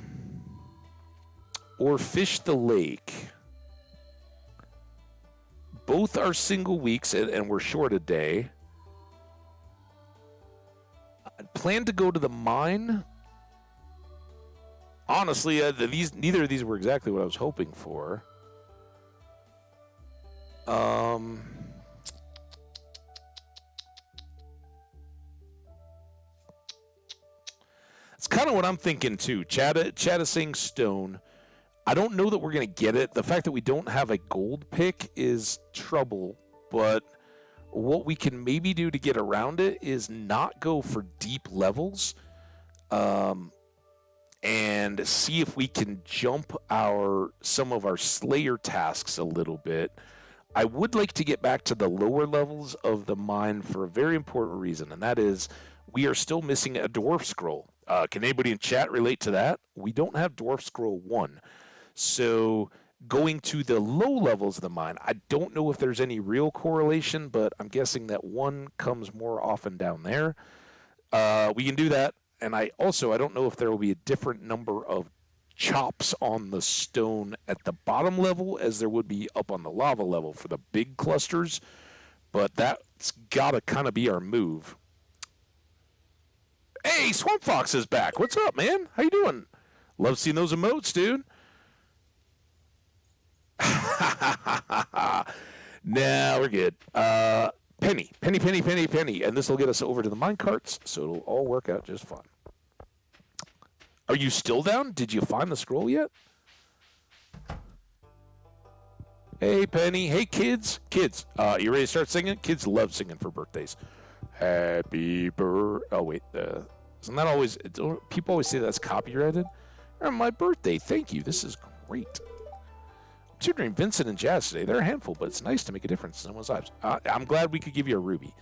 fish the lake. Both are single weeks, and we're short a day. I plan to go to the mine. Honestly, neither of these were exactly what I was hoping for. It's kind of what I'm thinking too. Chad is saying stone. I don't know that we're going to get it. The fact that we don't have a gold pick is trouble, but what we can maybe do to get around it is not go for deep levels, and see if we can jump some of our Slayer tasks a little bit. I would like to get back to the lower levels of the mine for a very important reason, and that is we are still missing a Dwarf Scroll. Can anybody in chat relate to that? We don't have Dwarf Scroll 1. So going to the low levels of the mine, I don't know if there's any real correlation, but I'm guessing that 1 comes more often down there. We can do that. And I don't know if there will be a different number of chops on the stone at the bottom level as there would be up on the lava level for the big clusters. But that's got to kind of be our move. Hey, Swamp Fox is back. What's up, man? How you doing? Love seeing those emotes, dude. Nah, we're good. Penny. And this will get us over to the mine carts, so it'll all work out just fine. Are you still down? Did you find the scroll yet? Hey, Penny. Hey, kids. Kids, you ready to start singing? Kids love singing for birthdays. Happy birthday. Oh, wait. Isn't that always... People always say that's copyrighted. My birthday. Thank you. This is great. I'm tutoring Vincent and Jazz today. They're a handful, but it's nice to make a difference in someone's lives. I'm glad we could give you a ruby.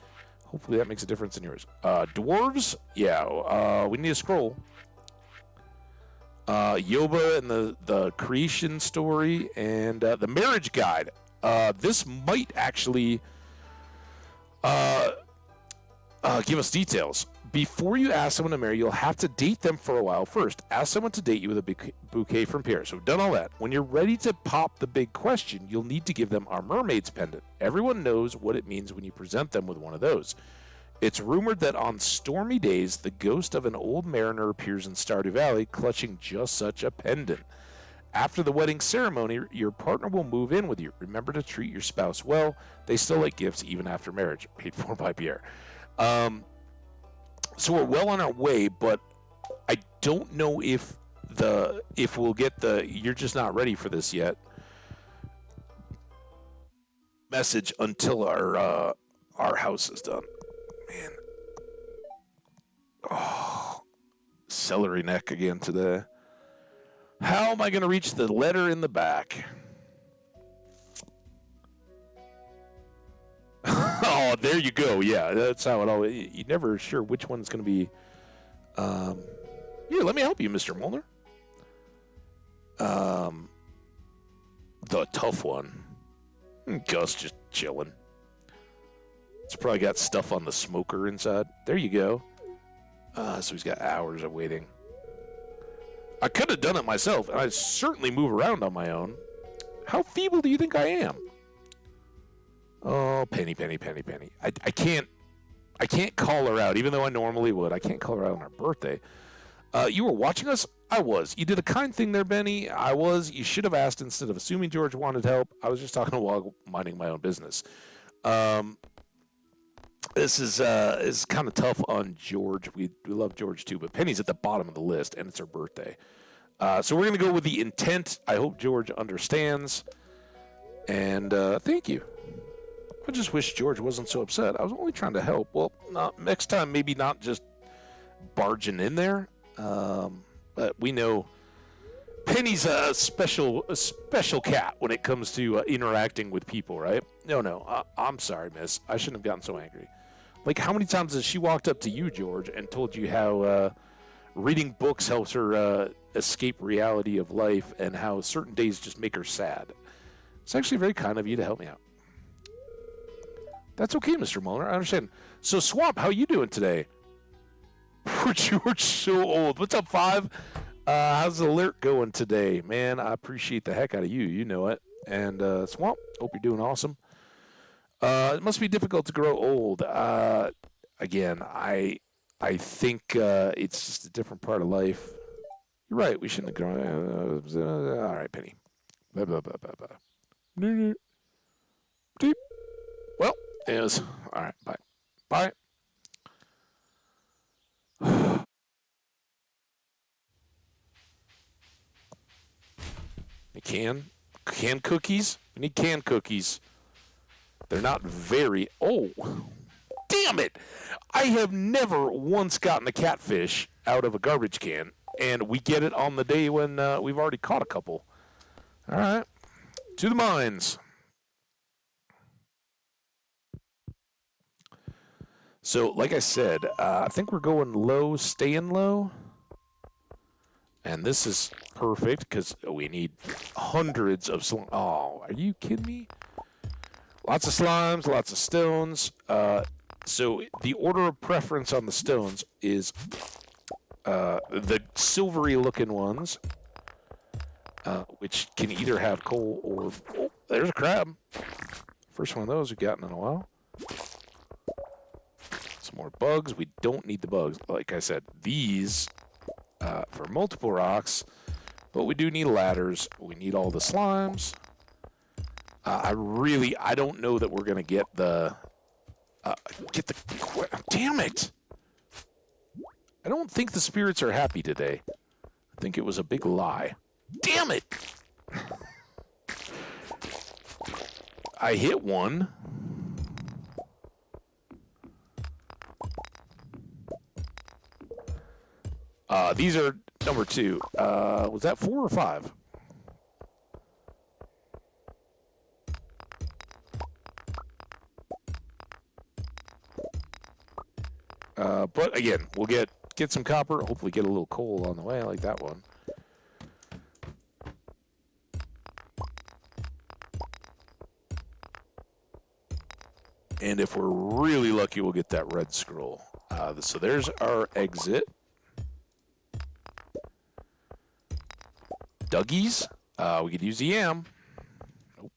Hopefully that makes a difference in yours. Dwarves? Yeah, we need a scroll. Yoba and the creation story and the marriage guide. This might actually give us details. Before you ask someone to marry, you'll have to date them for a while first. Ask someone to date you with a bouquet from Pierre. So we've done all that. When you're ready to pop the big question, you'll need to give them our mermaid's pendant. Everyone knows what it means when you present them with one of those. It's rumored that on stormy days, the ghost of an old mariner appears in Stardew Valley, clutching just such a pendant. After the wedding ceremony, your partner will move in with you. Remember to treat your spouse well. They still like gifts even after marriage. Paid for by Pierre. So we're well on our way, but I don't know if we'll get the "you're just not ready for this yet" message until our house is done. Man, celery neck again today. How am I going to reach the letter in the back? Oh, there you go. Yeah, that's how it always... You're never sure which one's going to be... Here, let me help you, Mr. Molnar. The tough one. Gus just chilling. It's probably got stuff on the smoker inside. There you go. So he's got hours of waiting. I could have done it myself, and I certainly move around on my own. How feeble do you think I am? Oh, Penny. I can't call her out, even though I normally would. I can't call her out on her birthday. You were watching us? I was. You did a kind thing there, Benny. I was. You should have asked instead of assuming George wanted help. I was just talking while minding my own business. This is kind of tough on George. We love George too, but Penny's at the bottom of the list, and it's her birthday. So we're going to go with the intent. I hope George understands. And thank you. I just wish George wasn't so upset. I was only trying to help. Well, next time, maybe not just barging in there. But we know Penny's a special cat when it comes to interacting with people, right? No, I'm sorry, miss. I shouldn't have gotten so angry. Like, how many times has she walked up to you, George, and told you how reading books helps her escape reality of life and how certain days just make her sad? It's actually very kind of you to help me out. That's okay, Mr. Muller. I understand. So, Swamp, how you doing today? Poor George, so old. What's up, Five? How's the alert going today? Man, I appreciate the heck out of you. You know it. And, Swamp, hope you're doing awesome. It must be difficult to grow old. Again, I think it's just a different part of life. You're right. We shouldn't have grown. All right, Penny. Blah, blah, blah, blah, blah. Deep. Well, it was. All right, bye. Bye. Canned cookies? We need canned cookies. They're not very... Oh, damn it! I have never once gotten a catfish out of a garbage can, and we get it on the day when we've already caught a couple. All right. To the mines. So, like I said, I think we're going low, staying low. And this is perfect because we need hundreds of slimes. Oh, are you kidding me? Lots of slimes, lots of stones. So the order of preference on the stones is the silvery-looking ones, which can either have coal or... Oh, there's a crab. First one of those we've gotten in a while. Some more bugs. We don't need the bugs. Like I said, these... for multiple rocks, but we do need ladders. We need all the slimes. I don't know that we're gonna get the damn it! I don't think the spirits are happy today. I think it was a big lie. Damn it! I hit one. These are number 2. Was that 4 or 5? But again, we'll get some copper. Hopefully, get a little coal on the way, like that one. And if we're really lucky, we'll get that red scroll. So there's our exit. Dougie's. We could use the yam. Nope.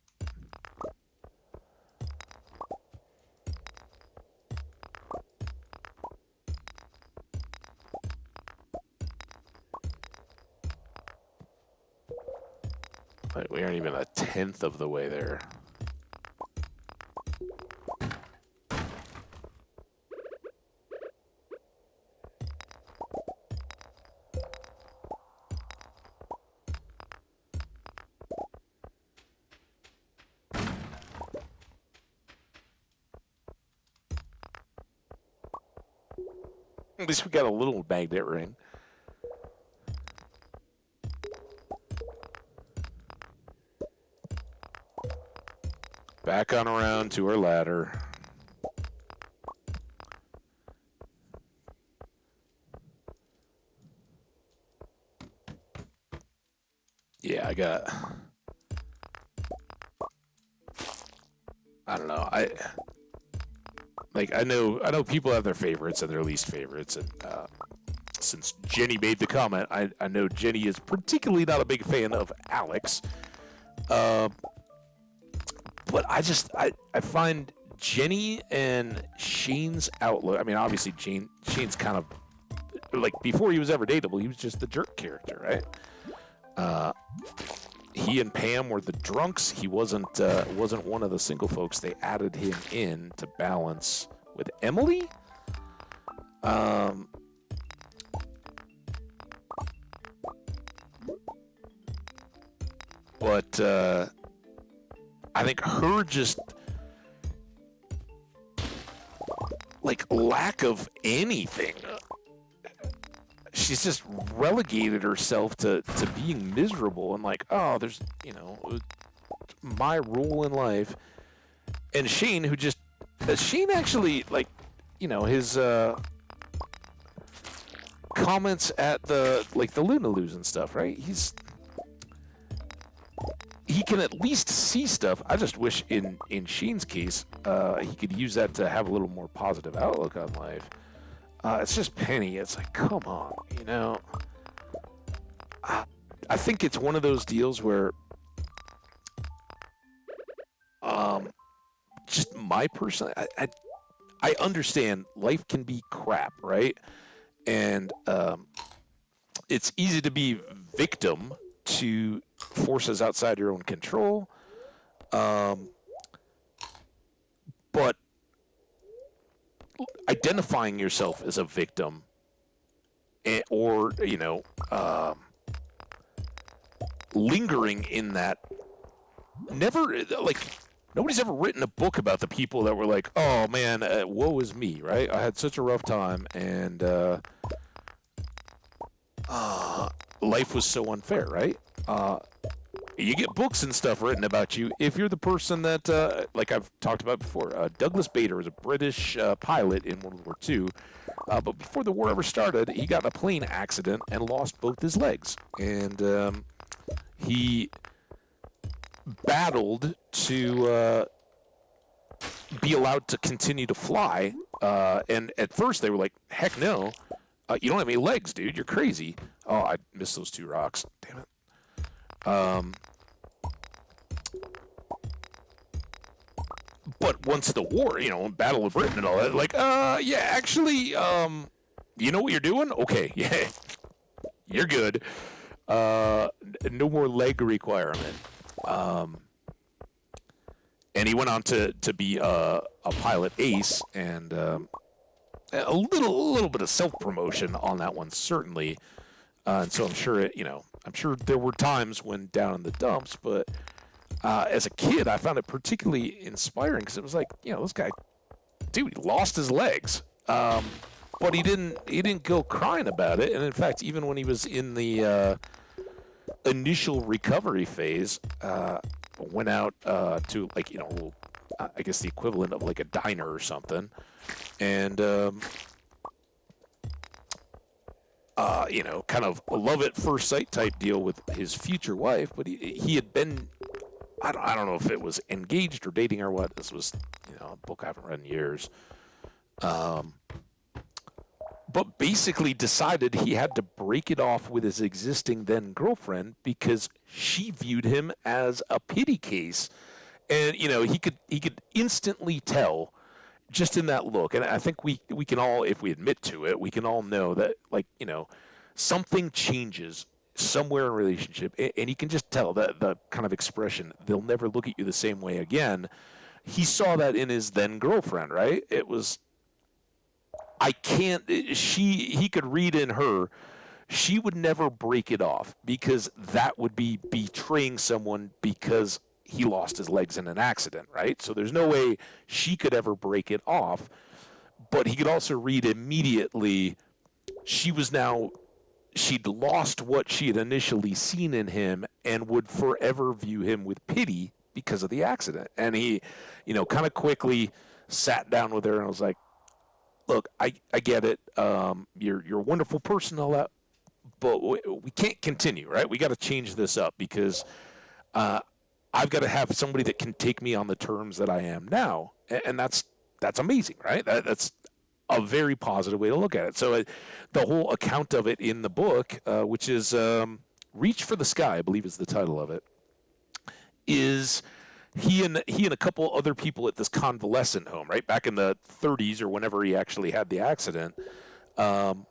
Wait, we aren't even a 10th of the way there. At least we got a little magnet ring. Back on around to our ladder. Yeah, I got I know people have their favorites and their least favorites, and since Jenny made the comment, I know Jenny is particularly not a big fan of Alex. Uh, but I find Jenny and Shane's outlook. I mean, obviously Shane's kind of like before he was ever dateable, he was just the jerk character, right? He and Pam were the drunks. He wasn't one of the single folks. They added him in to balance with Emily. But I think her just like lack of anything. She's just relegated herself to being miserable and like, oh, there's, my role in life. And Shane, Shane actually, like, his comments at the Lunaloos and stuff, right? He can at least see stuff. I just wish in Shane's case, he could use that to have a little more positive outlook on life. It's just Penny. It's like, come on, I think it's one of those deals where, just my person, I understand life can be crap, right? And it's easy to be victim to forces outside your own control. But identifying yourself as a victim or lingering in that, nobody's ever written a book about the people that were like, oh man, woe is me, right? I had such a rough time and life was so unfair, right? You get books and stuff written about you if you're the person that, like I've talked about before, Douglas Bader was a British pilot in World War II, but before the war ever started, he got in a plane accident and lost both his legs. And he battled to be allowed to continue to fly. And at first they were like, heck no, you don't have any legs, dude. You're crazy. Oh, I missed those 2 rocks. Damn it. But once the war, Battle of Britain and all that, like, yeah, actually, you know what you're doing? Okay, yeah, you're good. No more leg requirement. And he went on to be a pilot ace, and a little bit of self-promotion on that one, certainly. And so I'm sure I'm sure there were times when down in the dumps, but as a kid, I found it particularly inspiring because it was like, this guy, dude, he lost his legs, but he didn't go crying about it. And in fact, even when he was in the initial recovery phase, went out to I guess the equivalent of like a diner or something, and kind of a love at first sight type deal with his future wife, but he had been, I don't know if it was engaged or dating or what. This was, a book I haven't read in years. But basically decided he had to break it off with his existing then girlfriend because she viewed him as a pity case. And, he could instantly tell just in that look. And I think we can all, if we admit to it, we can all know that, something changes somewhere in a relationship, and you can just tell that the kind of expression, they'll never look at you the same way again. He saw that in his then girlfriend, right? It was, he could read in her, she would never break it off because that would be betraying someone because he lost his legs in an accident, right? So there's no way she could ever break it off. But he could also read immediately, she'd lost what she had initially seen in him and would forever view him with pity because of the accident. And he, kind of quickly sat down with her and was like, look, I get it. You're a wonderful person, all that, but we can't continue, right? We got to change this up because I've got to have somebody that can take me on the terms that I am now. and that's amazing, right? That's a very positive way to look at it. So the whole account of it in the book, which is "Reach for the Sky," I believe is the title of it, is he and a couple other people at this convalescent home, right back in the 30s or whenever he actually had the accident. Um,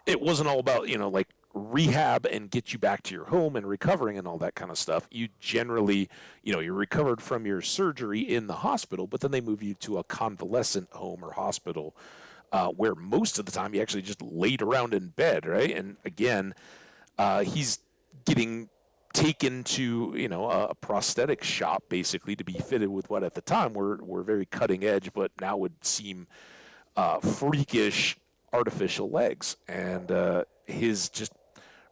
it wasn't all about like rehab and get you back to your home and recovering and all that kind of stuff. You generally, you recovered from your surgery in the hospital, but then they move you to a convalescent home or hospital, where most of the time you actually just laid around in bed, right? And again, he's getting taken to a prosthetic shop basically to be fitted with what at the time were very cutting edge, but now would seem freakish artificial legs, and his just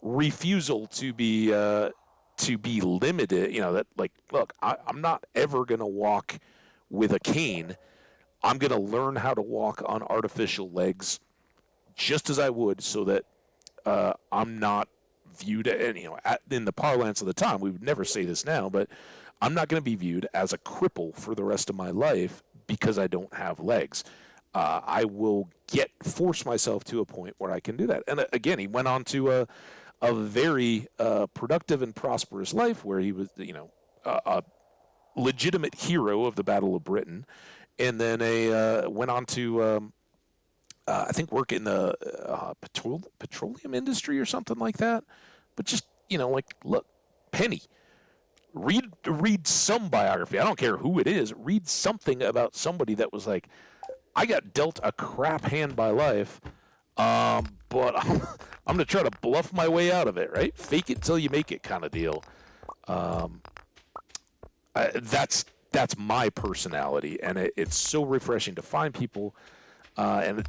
refusal to be limited. That like, look, I'm not ever gonna walk with a cane. I'm gonna learn how to walk on artificial legs, just as I would, so that I'm not viewed, and in the parlance of the time, we would never say this now, but I'm not going to be viewed as a cripple for the rest of my life because I don't have legs. I will force myself to a point where I can do that. And again, he went on to a very productive and prosperous life where he was, a legitimate hero of the Battle of Britain, and then went on to I think work in the petroleum industry or something like that. But just like, look, Penny, read some biography. I don't care who it is. Read something about somebody that was like, I got dealt a crap hand by life, but I'm gonna try to bluff my way out of it. Right? Fake it till you make it, kind of deal. That's my personality, and it's so refreshing to find people, and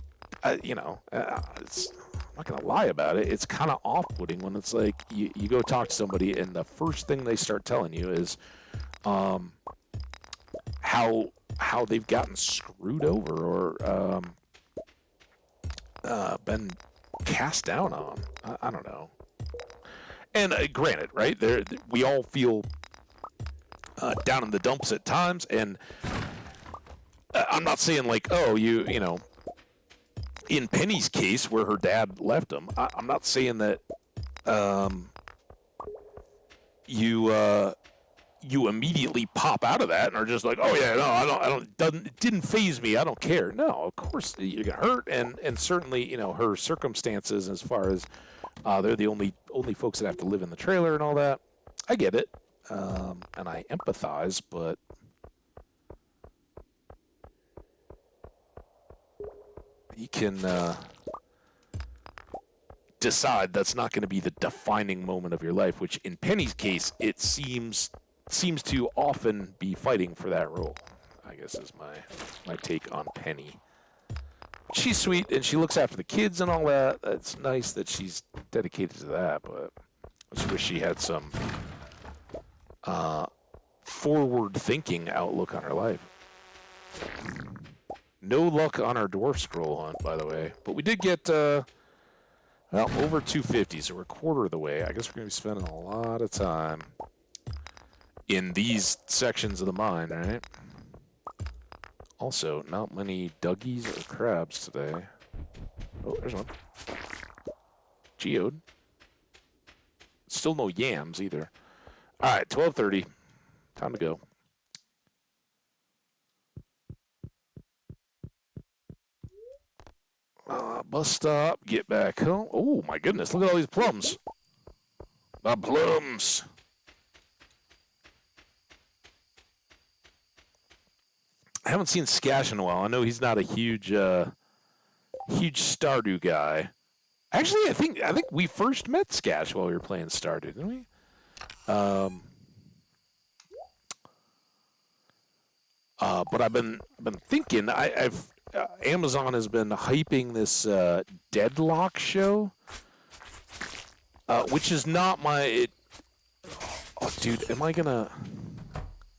it's, I'm not gonna lie about it. It's kind of off-putting when it's like you go talk to somebody and the first thing they start telling you is how they've gotten screwed over or been cast down on. I don't know. And granted, right there, we all feel down in the dumps at times, and I'm not saying like, oh, you know. In Penny's case, where her dad left him, I'm not saying that you immediately pop out of that and are just like, oh yeah, no, it didn't faze me. I don't care. No, of course you're gonna hurt, and certainly her circumstances as far as they're the only folks that have to live in the trailer and all that. I get it, and I empathize, but. You can decide that's not going to be the defining moment of your life, which in Penny's case, it seems to often be fighting for that role, I guess is my take on Penny. She's sweet, and she looks after the kids and all that. It's nice that she's dedicated to that, but I just wish she had some forward-thinking outlook on her life. No luck on our dwarf scroll hunt, by the way. But we did get, over 250, so we're a quarter of the way. I guess we're going to be spending a lot of time in these sections of the mine, right? Also, not many duggies or crabs today. Oh, there's one. Geode. Still no yams, either. All right, 12:30. Time to go. Bus stop, get back home. Oh, my goodness, look at all these plums. The plums. I haven't seen Skash in a while. I know he's not a huge Stardew guy. Actually, I think we first met Skash while we were playing Stardew, didn't we? But I've been thinking. Amazon has been hyping this Deadlock show, which is not my. Oh, dude, am I gonna?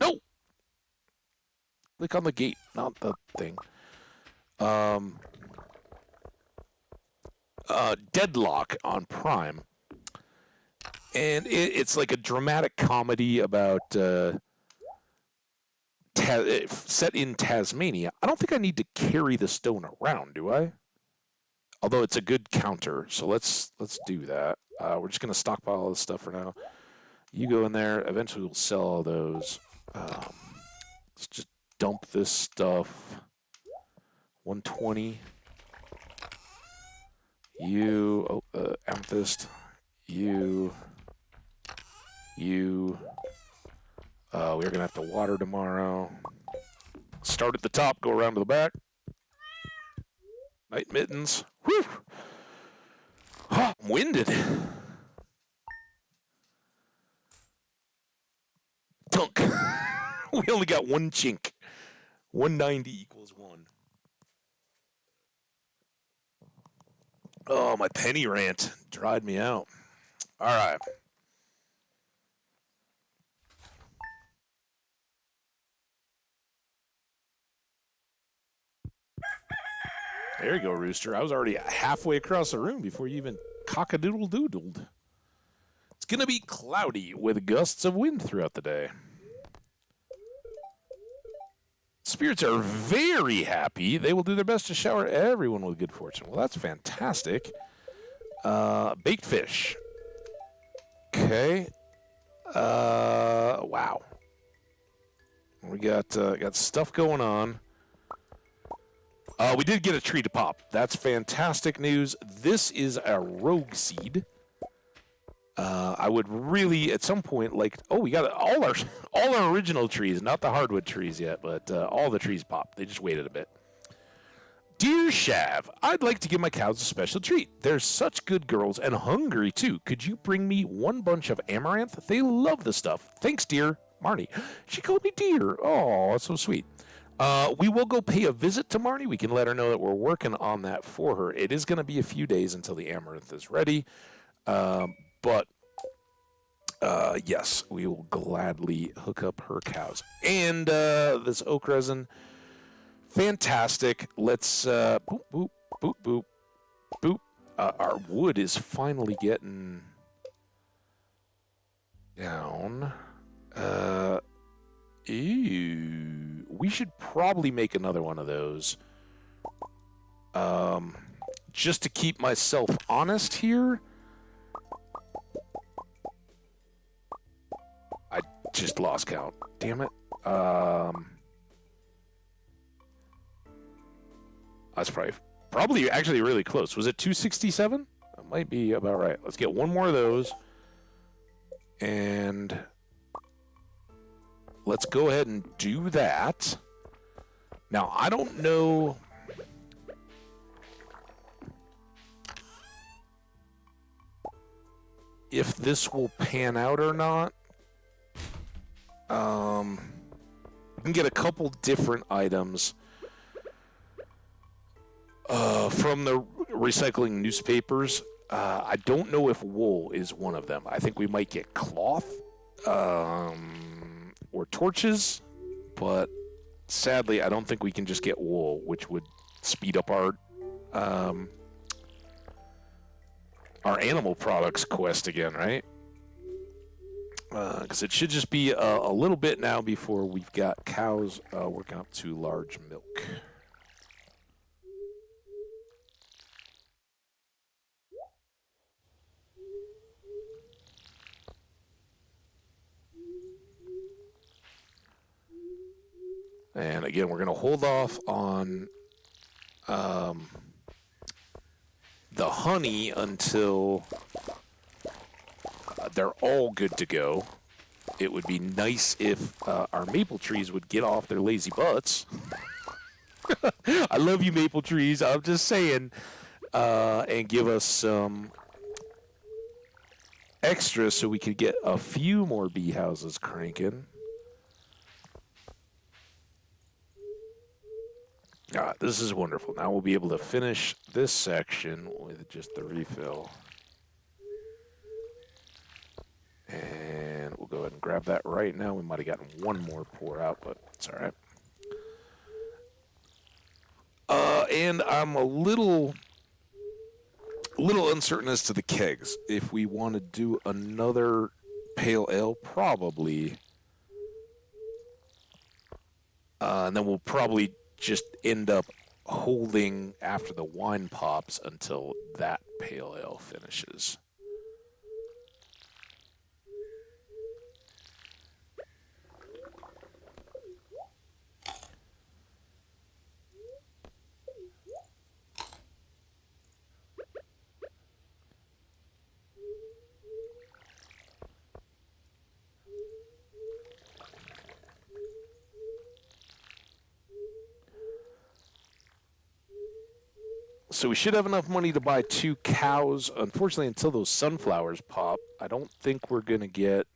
No. Click on the gate, not the thing. Deadlock on Prime, and it's like a dramatic comedy about set in Tasmania, I don't think I need to carry the stone around, do I? Although it's a good counter, so let's do that. We're just gonna stockpile all this stuff for now. You go in there. Eventually, we'll sell all those. Let's just dump this stuff. 120. You, amethyst. You. We're gonna have to water tomorrow. Start at the top, go around to the back. Night mittens. Whew. Oh, I'm winded. Dunk. We only got one chink. 190 equals 1. Oh, my penny rant dried me out. All right. There you go, Rooster. I was already halfway across the room before you even cock-a-doodle-doodled. It's going to be cloudy with gusts of wind throughout the day. Spirits are very happy. They will do their best to shower everyone with good fortune. Well, that's fantastic. Baked fish. Okay. Wow. We got stuff going on. We did get a tree to pop. That's fantastic news. This is a rogue seed. I would really, at some point, like, we got all our original trees, not the hardwood trees yet, but all the trees popped. They just waited a bit. Dear Shav, I'd like to give my cows a special treat. They're such good girls and hungry, too. Could you bring me one bunch of amaranth? They love the stuff. Thanks, dear. Marnie. She called me dear. Oh, that's so sweet. We will go pay a visit to Marnie. We can let her know that we're working on that for her. It is going to be a few days until the amaranth is ready. But yes, we will gladly hook up her cows. And this oak resin, fantastic. Let's boop, boop, boop, boop, boop. Our wood is finally getting down. Ew. We should probably make another one of those. Just to keep myself honest here. I just lost count. Damn it. That's probably actually really close. Was it 267? That might be about right. Let's get one more of those. And let's go ahead and do that. Now, I don't know if this will pan out or not. We can get a couple different items from the recycling newspapers. I don't know if wool is one of them. I think we might get cloth or torches, but sadly, I don't think we can just get wool, which would speed up our animal products quest again, right? Because it should just be a little bit now before we've got cows working up to large milk. And again, we're going to hold off on the honey until they're all good to go. It would be nice if our maple trees would get off their lazy butts. I love you, maple trees. I'm just saying. And give us some extra so we could get a few more bee houses cranking. This is wonderful. Now we'll be able to finish this section with just the refill. And we'll go ahead and grab that right now. We might have gotten one more pour out, but it's all right. And I'm a little uncertain as to the kegs. If we want to do another pale ale, probably. And then we'll probably just end up holding after the wine pops until that pale ale finishes. So we should have enough money to buy 2 cows. Unfortunately, until those sunflowers pop, I don't think we're going to get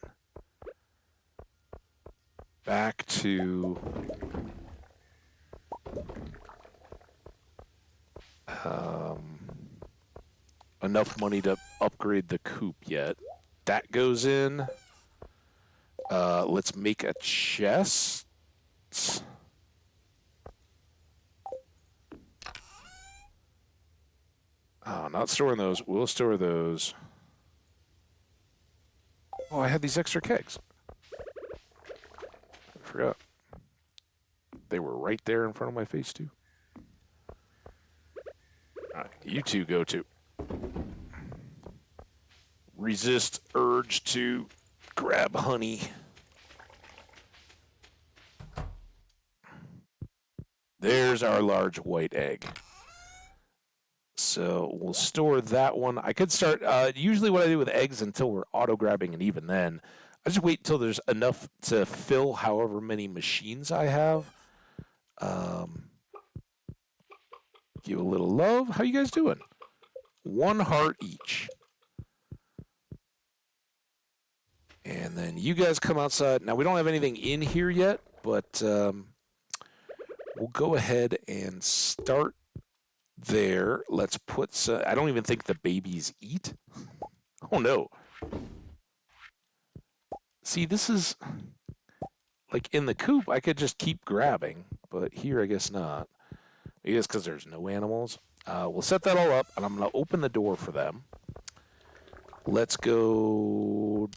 back to enough money to upgrade the coop yet. That goes in. Let's make a chest. Oh, not storing those. We'll store those. Oh, I had these extra kegs. I forgot. They were right there in front of my face, too. All right, you two go to. Resist urge to grab honey. There's our large white egg. So we'll store that one. I could start, usually what I do with eggs until we're auto-grabbing, and even then, I just wait until there's enough to fill however many machines I have. Give a little love. How you guys doing? 1 heart each. And then you guys come outside. Now, we don't have anything in here yet, but we'll go ahead and start there. Let's put some, I don't even think the babies eat. Oh, no. See, this is, like, in the coop, I could just keep grabbing, but here I guess not. I guess because there's no animals. We'll set that all up, and I'm going to open the door for them. Let's go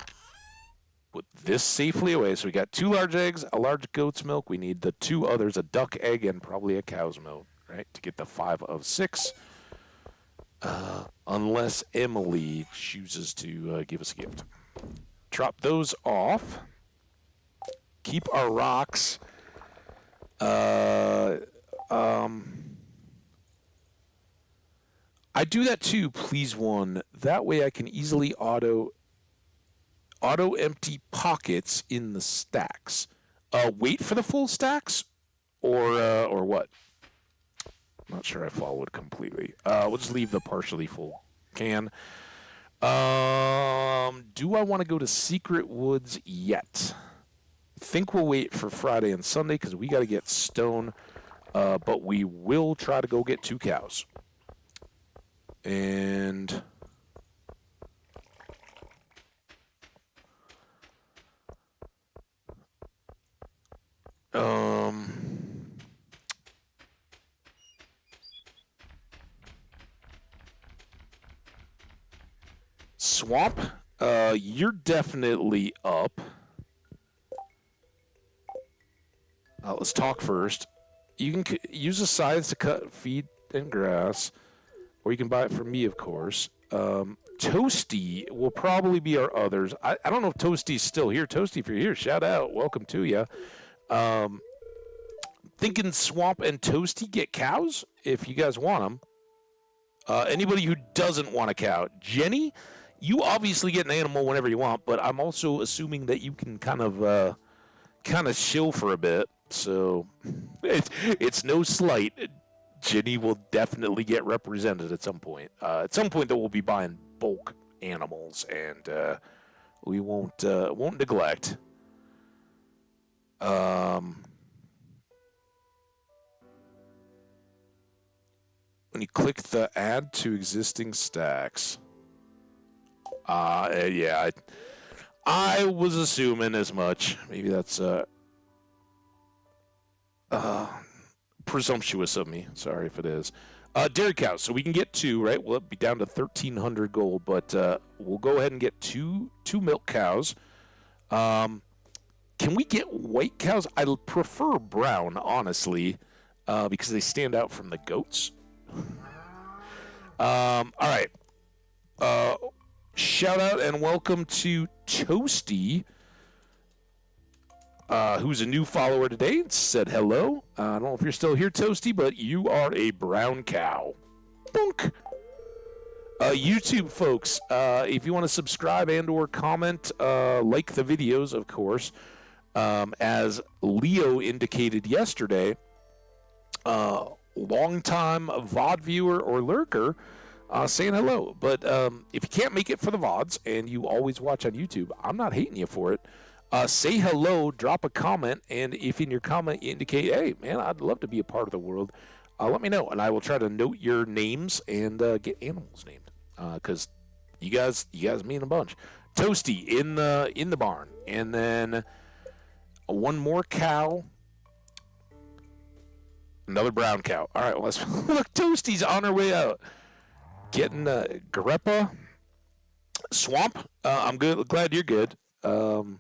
put this safely away. So we got 2 large eggs, a large goat's milk. We need the 2 others, a duck egg and probably a cow's milk, right, to get the 5 of 6. Unless Emily chooses to give us a gift. Drop those off. Keep our rocks. I do that too, please one. That way I can easily auto empty pockets in the stacks. Wait for the full stacks, or what? I'm not sure I followed completely. We'll just leave the partially full can. Do I want to go to Secret Woods yet? I think we'll wait for Friday and Sunday because we got to get stone. But we will try to go get 2 cows. And Swamp, you're definitely up. Let's talk first. You can use the scythes to cut feed and grass, or you can buy it from me, of course. Toasty will probably be our others. I don't know if Toasty's still here. Toasty, if you're here, shout out. Welcome to you. Thinking Swamp and Toasty get cows if you guys want them. Anybody who doesn't want a cow. Jenny, you obviously get an animal whenever you want, but I'm also assuming that you can kind of chill for a bit. So it's no slight. Jenny will definitely get represented at some point. At some point, though, we'll be buying bulk animals, and we won't neglect. When you click the add to existing stacks, yeah, I was assuming as much. Maybe that's presumptuous of me. Sorry if it is. Dairy cows. So we can get 2, right? We'll be down to 1,300 gold, but we'll go ahead and get two milk cows. Can we get white cows? I prefer brown, honestly, because they stand out from the goats. All right. Shout out and welcome to Toasty, who's a new follower today. It said hello. I don't know if you're still here, Toasty, but you are a brown cow. Bonk. YouTube folks, if you want to subscribe and or comment, like the videos, of course, as Leo indicated yesterday, longtime VOD viewer or lurker, saying hello. But if you can't make it for the VODs and you always watch on YouTube, I'm not hating you for it. Say hello, drop a comment, and if in your comment you indicate, hey, man, I'd love to be a part of the world, let me know, and I will try to note your names and get animals named. Because you guys mean a bunch. Toasty in the barn, and then one more cow, another brown cow. All right, well, let's look. Toasty's on her way out, getting Greppa Swamp. I'm good. Glad you're good. I'm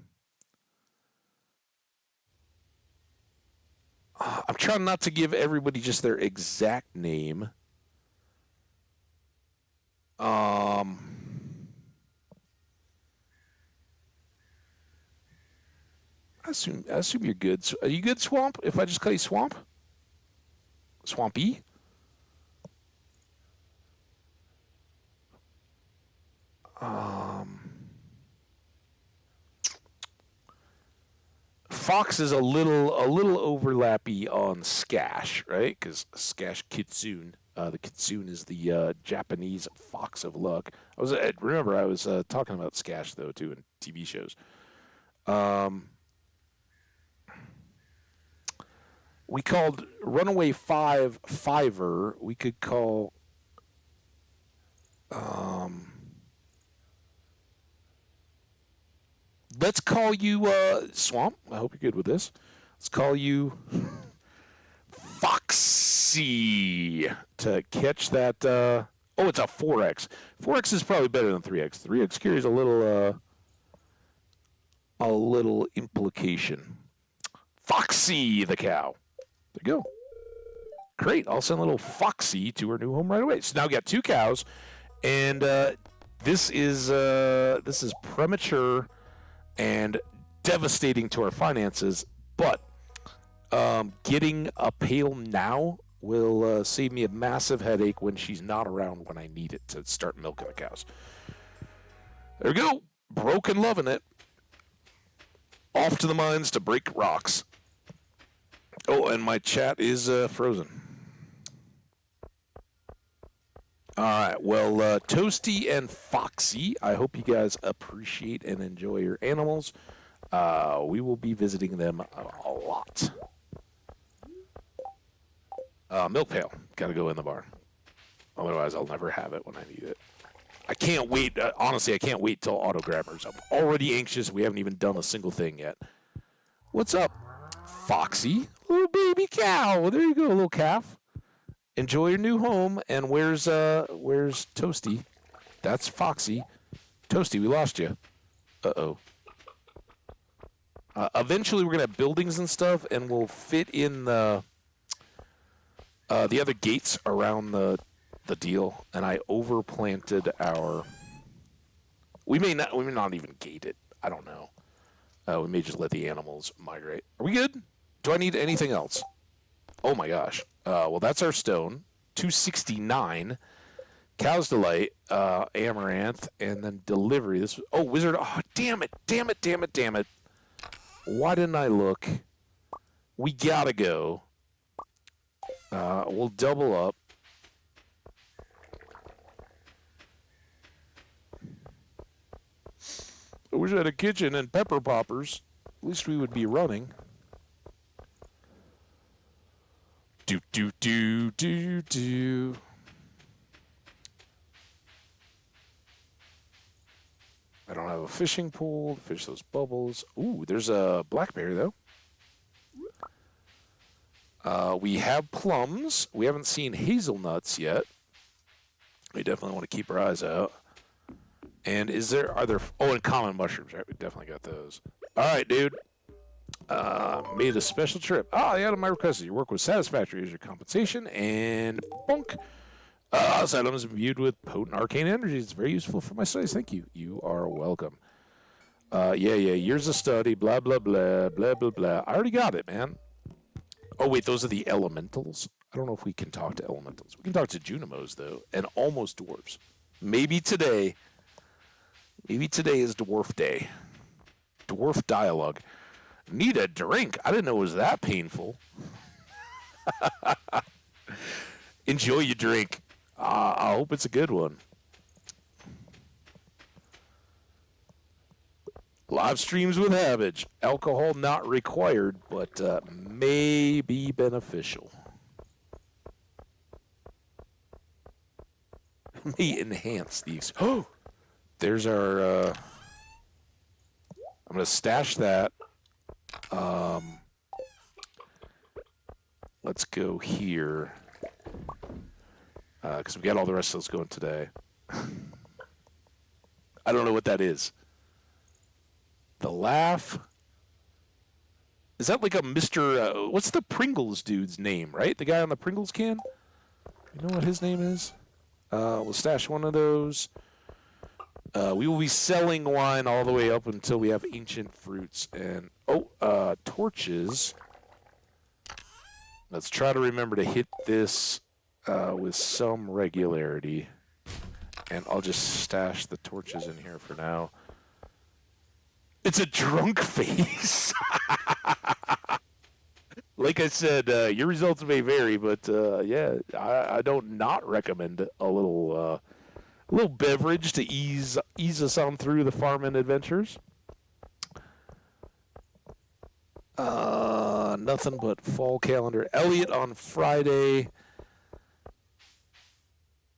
trying not to give everybody just their exact name. I assume you're good. Are you good, Swamp? If I just call you Swamp? Swampy? Fox is a little overlappy on Skash, right? Because Skash Kitsune. The kitsune is the Japanese fox of luck. I was talking about Skash though too in TV shows. We called Runaway Fiver. We could call. Let's call you Swamp. I hope you're good with this. Let's call you Foxy to catch that. It's a 4X. 4X is probably better than 3X. 3X carries a little implication. Foxy the cow. There you go. Great. I'll send little Foxy to her new home right away. So now we got 2 cows, and this is premature and devastating to our finances, but getting a pail now will save me a massive headache when she's not around when I need it to start milking the cows. There we go. Broken loving it. Off to the mines to break rocks. Oh, and my chat is frozen. All right. Well, Toasty and Foxy, I hope you guys appreciate and enjoy your animals. We will be visiting them a lot. Milk pail. Got to go in the barn. Otherwise, I'll never have it when I need it. I can't wait. Honestly, I can't wait till auto grabbers. I'm already anxious. We haven't even done a single thing yet. What's up, Foxy? Little baby cow. There you go, little calf. Enjoy your new home. And where's Toasty? That's Foxy. Toasty, we lost you. Uh-oh. Eventually, we're gonna have buildings and stuff, and we'll fit in the other gates around the deal. And I overplanted our. We may not even gate it. I don't know. We may just let the animals migrate. Are we good? Do I need anything else? Oh my gosh. Well, that's our stone. 269. Cow's Delight, Amaranth, and then delivery. Wizard. Oh, damn it. Why didn't I look? We gotta go. We'll double up. I wish I had a kitchen and pepper poppers. At least we would be running. Do. I don't have a fishing pole to fish those bubbles. Ooh, there's a blackberry, though. We have plums. We haven't seen hazelnuts yet. We definitely want to keep our eyes out. And and common mushrooms, right? We definitely got those. All right, dude. Made a special trip. Ah, the item my request is your work was satisfactory as your compensation, and bonk. This item is imbued with potent arcane energy. It's very useful for my studies. Thank you. You are welcome. Yeah, years of study, blah, blah, blah, blah, blah, blah. I already got it, man. Oh, wait, those are the elementals? I don't know if we can talk to elementals. We can talk to Junimos, though, and almost dwarves. Maybe today is dwarf day. Dwarf dialogue. Need a drink? I didn't know it was that painful. Enjoy your drink. I hope it's a good one. Live streams with Habage. Alcohol not required, but may be beneficial. May enhance the... Oh! There's our... I'm going to stash that. Let's go here. Because we got all the rest of those going today. I don't know what that is. The laugh. Is that like a Mr. What's the Pringles dude's name, right? The guy on the Pringles can? You know what his name is? We'll stash one of those. We will be selling wine all the way up until we have ancient fruits. And, torches. Let's try to remember to hit this with some regularity. And I'll just stash the torches in here for now. It's a drunk face. Like I said, your results may vary, but yeah, I don't not recommend a little beverage to ease us on through the farming adventures. Nothing but fall calendar. Elliot on Friday.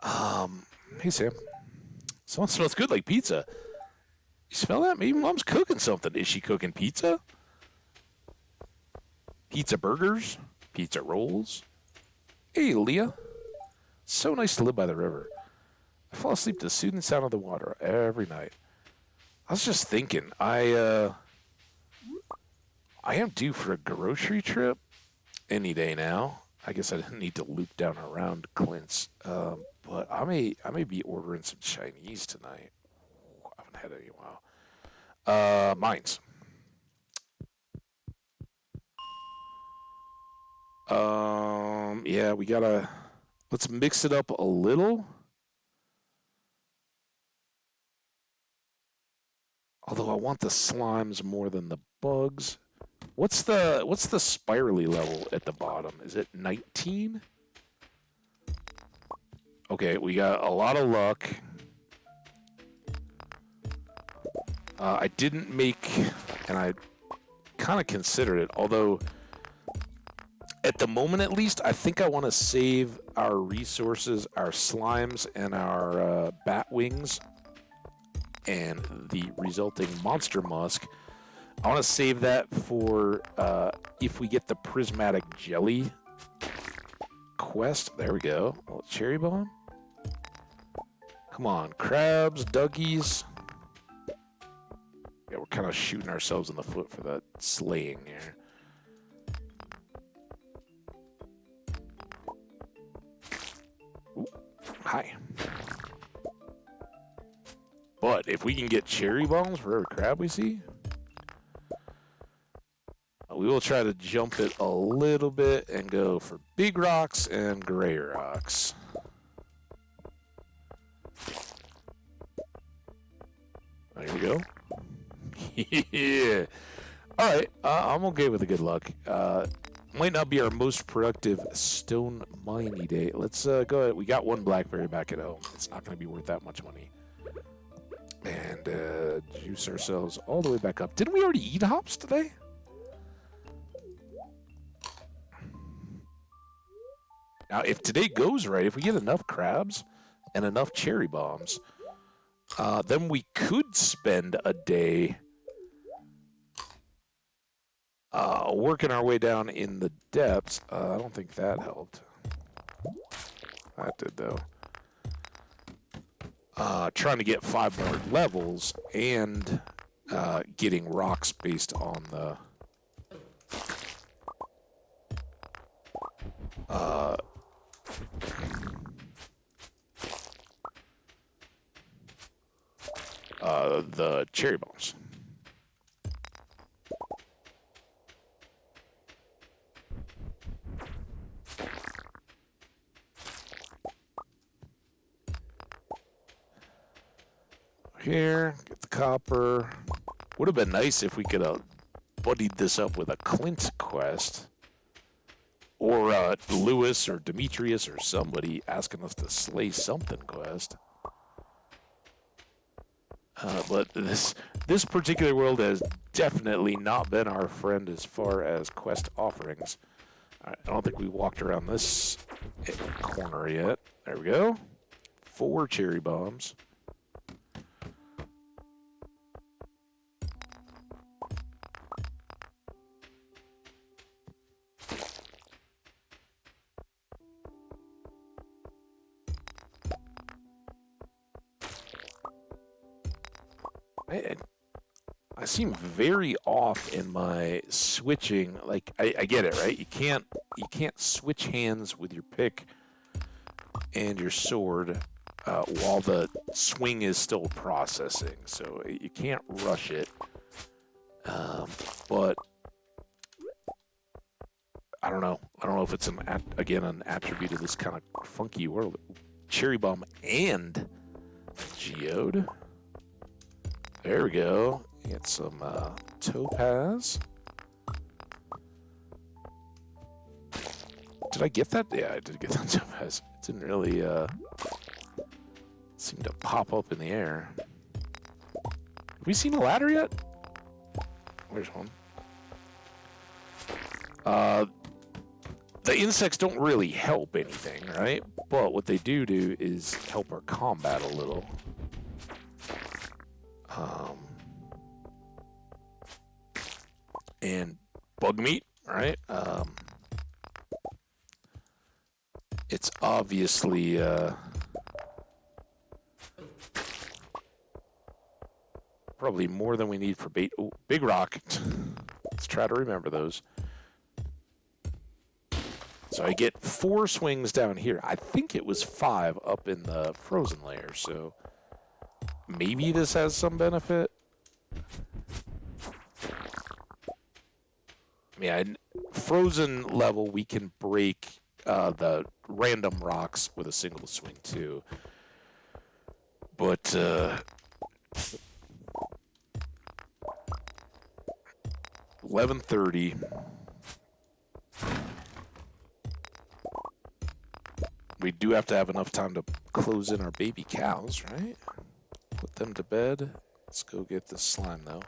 Hey Sam. Someone smells good like pizza. You smell that? Maybe Mom's cooking something. Is she cooking pizza? Pizza burgers? Pizza rolls? Hey, Leah. So nice to live by the river. I fall asleep to the soothing sound of the water every night. I was just thinking, I am due for a grocery trip any day now. I guess I didn't need to loop down around Clint's, but I may be ordering some Chinese tonight. I haven't had any in a while. Mines. Yeah, we gotta... Let's mix it up a little. Although I want the slimes more than the bugs. What's the spirally level at the bottom? Is it 19? Okay, we got a lot of luck. I didn't make, and I kind of considered it, although at the moment at least, I think I want to save our resources, our slimes, and our bat wings, and the resulting monster musk. I want to save that for if we get the prismatic jelly quest. There we go. Oh, cherry bomb. Come on, crabs, duggies. Yeah, we're kind of shooting ourselves in the foot for that slaying here. Ooh, hi. But if we can get cherry bombs for every crab we see, we will try to jump it a little bit and go for big rocks and gray rocks. There we go. Yeah. All right. I'm okay with the good luck. Might not be our most productive stone miney day. Let's go ahead. We got one blackberry back at home. It's not going to be worth that much money. And juice ourselves all the way back up. Didn't we already eat hops today? Now, if today goes right, if we get enough crabs and enough cherry bombs, then we could spend a day working our way down in the depths. I don't think that helped. That did, though. Trying to get 5 more levels and getting rocks based on the Uh, the cherry bombs. Here, get the copper. Would have been nice if we could have buddied this up with a Clint quest. Or Lewis or Demetrius or somebody asking us to slay something quest. But this particular world has definitely not been our friend as far as quest offerings. I don't think we walked around this corner yet. There we go. 4 cherry bombs. I seem very off in my switching. Like I get it, right? You can't switch hands with your pick and your sword while the swing is still processing. So you can't rush it. But I don't know. I don't know if it's an attribute of this kind of funky world. Cherry bomb and geode. There we go. Get some topaz. Did I get that? Yeah, I did get that topaz. It didn't really seem to pop up in the air. Have we seen a ladder yet? Where's one? The insects don't really help anything, right? But what they do is help our combat a little. And bug meat, right? It's obviously probably more than we need for bait. Oh, big rock. Let's try to remember those. So I get 4 swings down here. I think it was 5 up in the frozen layer, so maybe this has some benefit. Yeah, frozen level, we can break the random rocks with a single swing, too. But, 11:30. We do have to have enough time to close in our baby cows, right? Put them to bed. Let's go get this slime, though.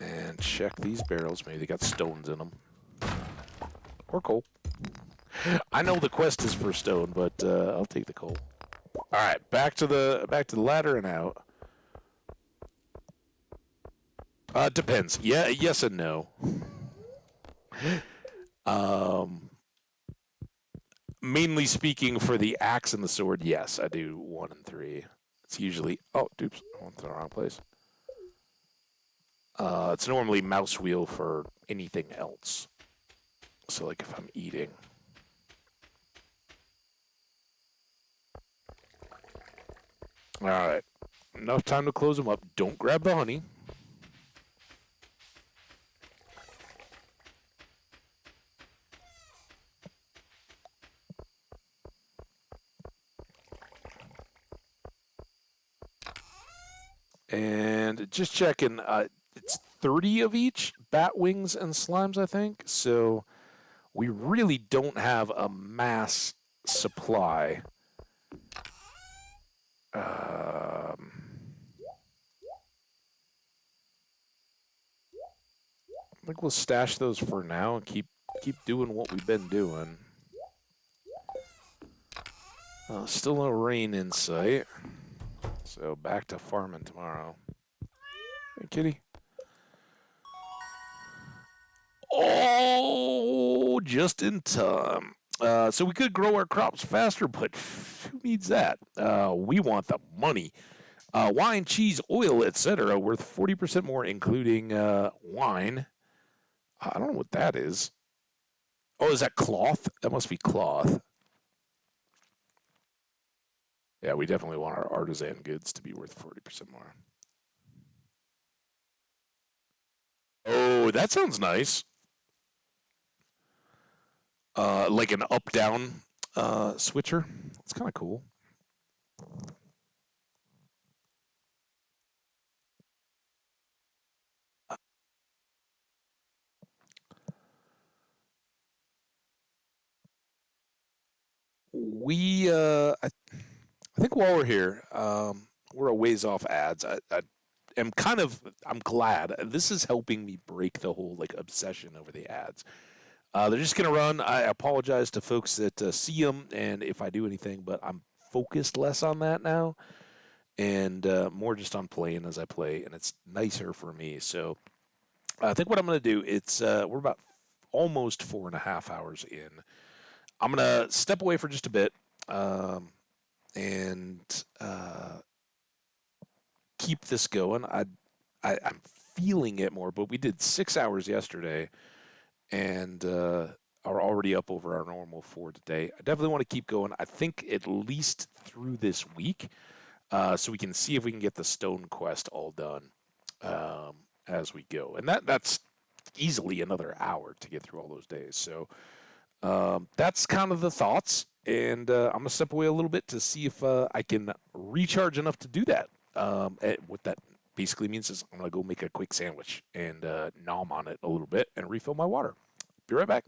And check these barrels. Maybe they got stones in them. Or coal. I know the quest is for stone, but I'll take the coal. All right, back to the ladder and out. Depends. Yeah, yes and no. Mainly speaking, for the axe and the sword, yes, I do 1 and 3. It's usually oops, I went to the wrong place. It's normally mouse wheel for anything else. So, like if I'm eating. All right, enough time to close them up. Don't grab the honey. And just checking, it's 30 of each, bat wings and slimes, I think. So we really don't have a mass supply. I think we'll stash those for now and keep doing what we've been doing. Still no rain in sight. So back to farming tomorrow. Hey, kitty. Oh, just in time. So we could grow our crops faster, but who needs that? We want the money. Wine, cheese, oil, etc., worth 40% more, including wine. I don't know what that is. Oh, is that cloth? That must be cloth. Yeah, we definitely want our artisan goods to be worth 40% more. Oh, that sounds nice. Like an up-down switcher. It's kind of cool. I think while we're here, we're a ways off ads. I am kind of, I'm glad this is helping me break the whole like obsession over the ads. They're just gonna run. I apologize to folks that see them, and if I do anything, but I'm focused less on that now, and more just on playing as I play, and it's nicer for me. So I think what I'm gonna do, it's we're about almost 4.5 hours in. I'm gonna step away for just a bit, um, and keep this going. I'm feeling it more, but we did 6 hours yesterday, and are already up over our normal four today. I definitely want to keep going. I think at least through this week, so we can see if we can get the stone quest all done um, as we go, and that's easily another hour to get through all those days. So that's kind of the thoughts, and I'm gonna step away a little bit to see if I can recharge enough to do that. What that basically means is I'm gonna go make a quick sandwich and nom on it a little bit and refill my water. Be right back.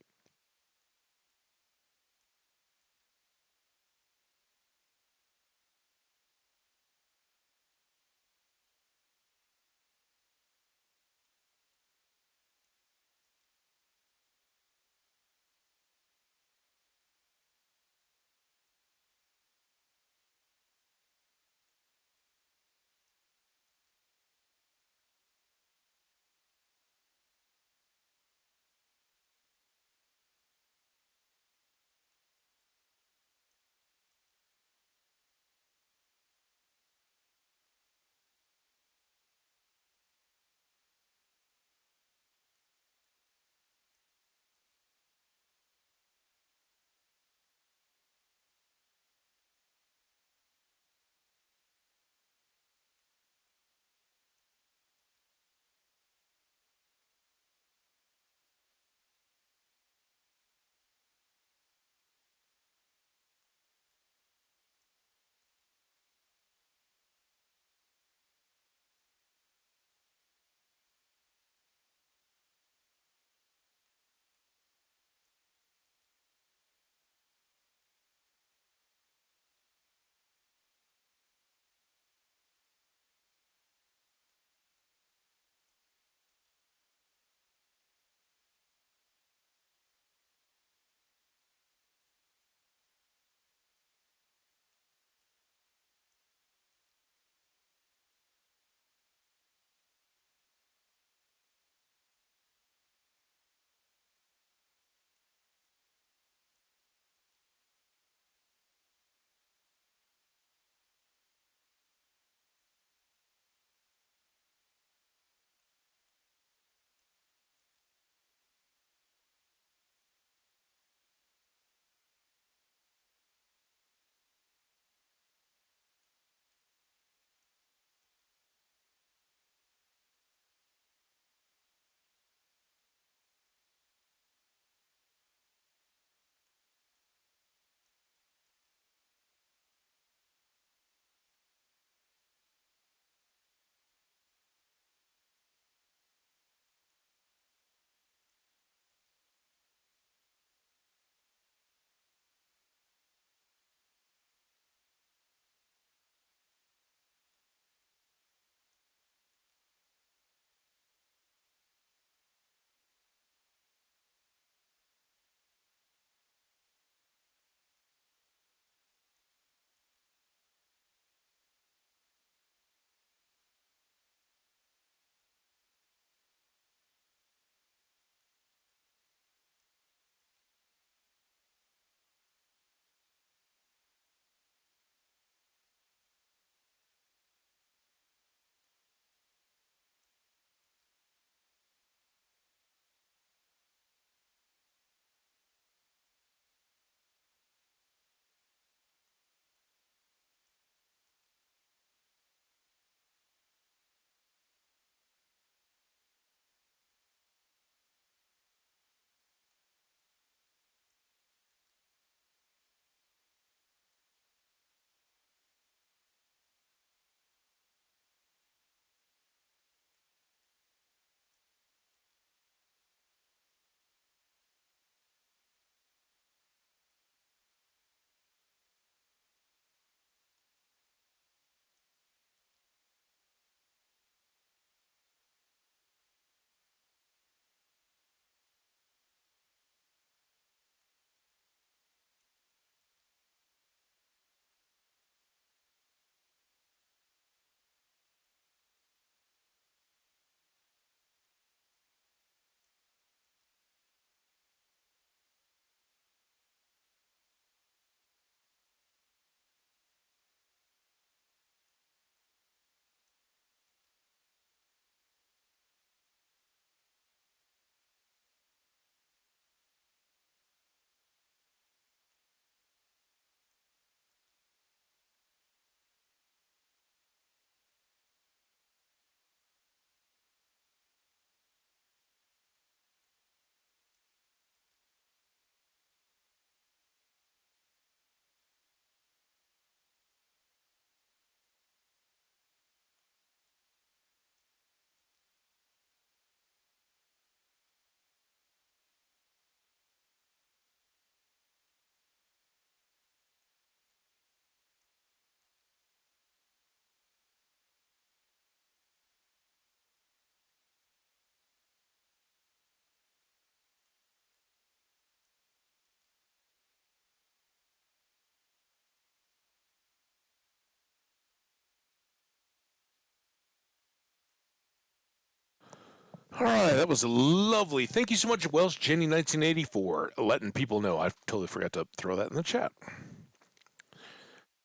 All right, that was lovely. Thank you so much, Welsh Jenny 1984, letting people know. I totally forgot to throw that in the chat.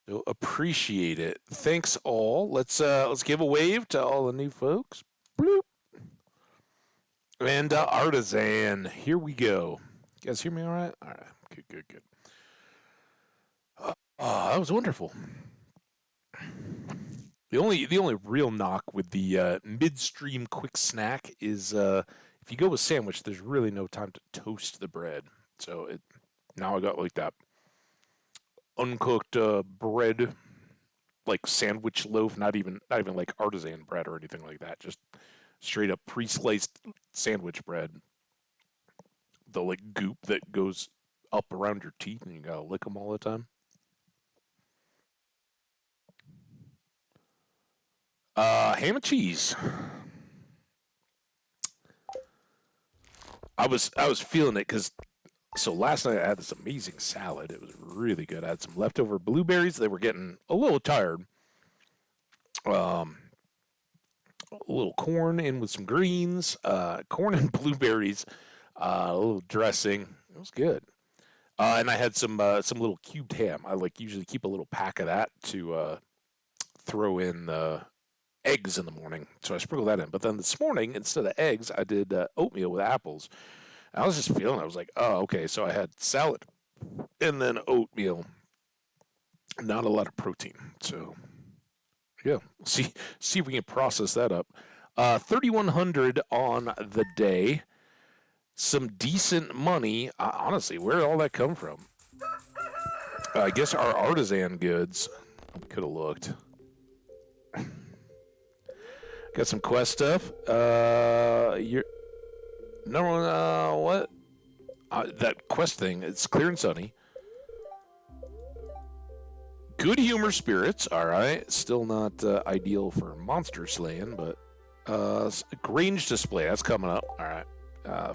So appreciate it. Thanks all. Let's give a wave to all the new folks. Bloop. And Artisan, here we go. You guys hear me all right? All right. Good, good, good. Oh, that was wonderful. The only real knock with the midstream quick snack is if you go with sandwich, there's really no time to toast the bread. So now I got like that uncooked bread, like sandwich loaf, not even like artisan bread or anything like that. Just straight up pre-sliced sandwich bread. The like goop that goes up around your teeth and you gotta lick them all the time. Ham and cheese. I was feeling it because so last night I had this amazing salad. It was really good. I had some leftover blueberries. They were getting a little tired. Um, a little corn in with some greens, corn and blueberries, a little dressing. It was good. And I had some little cubed ham. I like usually keep a little pack of that to throw in the eggs in the morning. So I sprinkled that in. But then this morning, instead of eggs, I did oatmeal with apples. I was just feeling. I was like, oh, okay. So I had salad and then oatmeal. Not a lot of protein. So yeah, see if we can process that up. 3,100 on the day. Some decent money. Honestly, where did all that come from? I guess our artisan goods. Could have looked. Got some quest stuff. You're no what? That quest thing. It's clear and sunny. Good humor spirits. All right. Still not ideal for monster slaying, but Grange display. That's coming up. All right.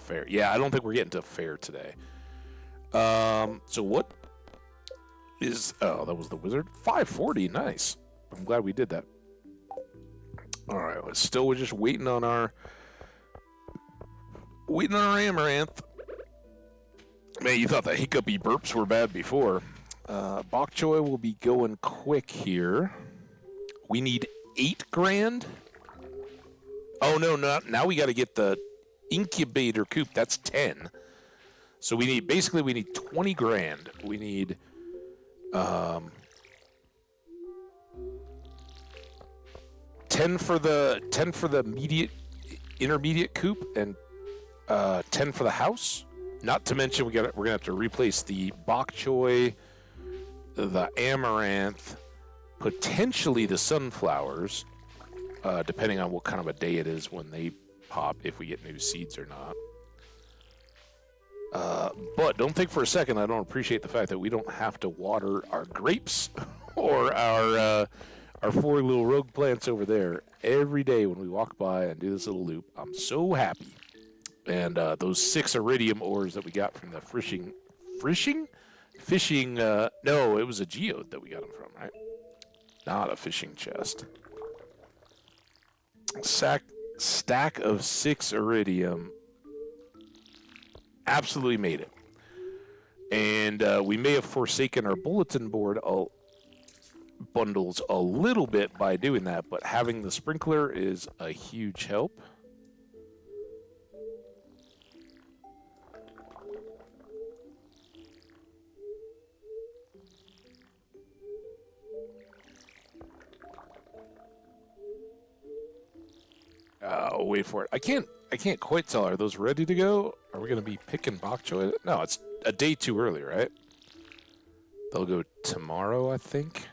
Fair. Yeah, I don't think we're getting to fair today. So what is? Oh, that was the wizard. 540. Nice. I'm glad we did that. All right. We're just waiting on our amaranth. Man, you thought the hiccupy burps were bad before. Bok choy will be going quick here. We need 8 grand. Oh no, not now. We got to get the incubator coop. That's 10. So we need 20 grand. We need 10 for the intermediate coop and 10 for the house. Not to mention we're gonna have to replace the bok choy, the amaranth, potentially the sunflowers, depending on what kind of a day it is when they pop, if we get new seeds or not. But don't think for a second I don't appreciate the fact that we don't have to water our grapes or our 4 little rogue plants over there every day when we walk by and do this little loop. I'm so happy. And those 6 iridium ores that we got from the fishing, no, it was a geode that we got them from, right? Not a fishing chest. Stack of 6 iridium. Absolutely made it. And we may have forsaken our bulletin board bundles a little bit by doing that, but having the sprinkler is a huge help. Wait for it. I can't quite tell. Are those ready to go? Are we going to be picking bok choy? No, it's a day too early, right? They'll go tomorrow, I think.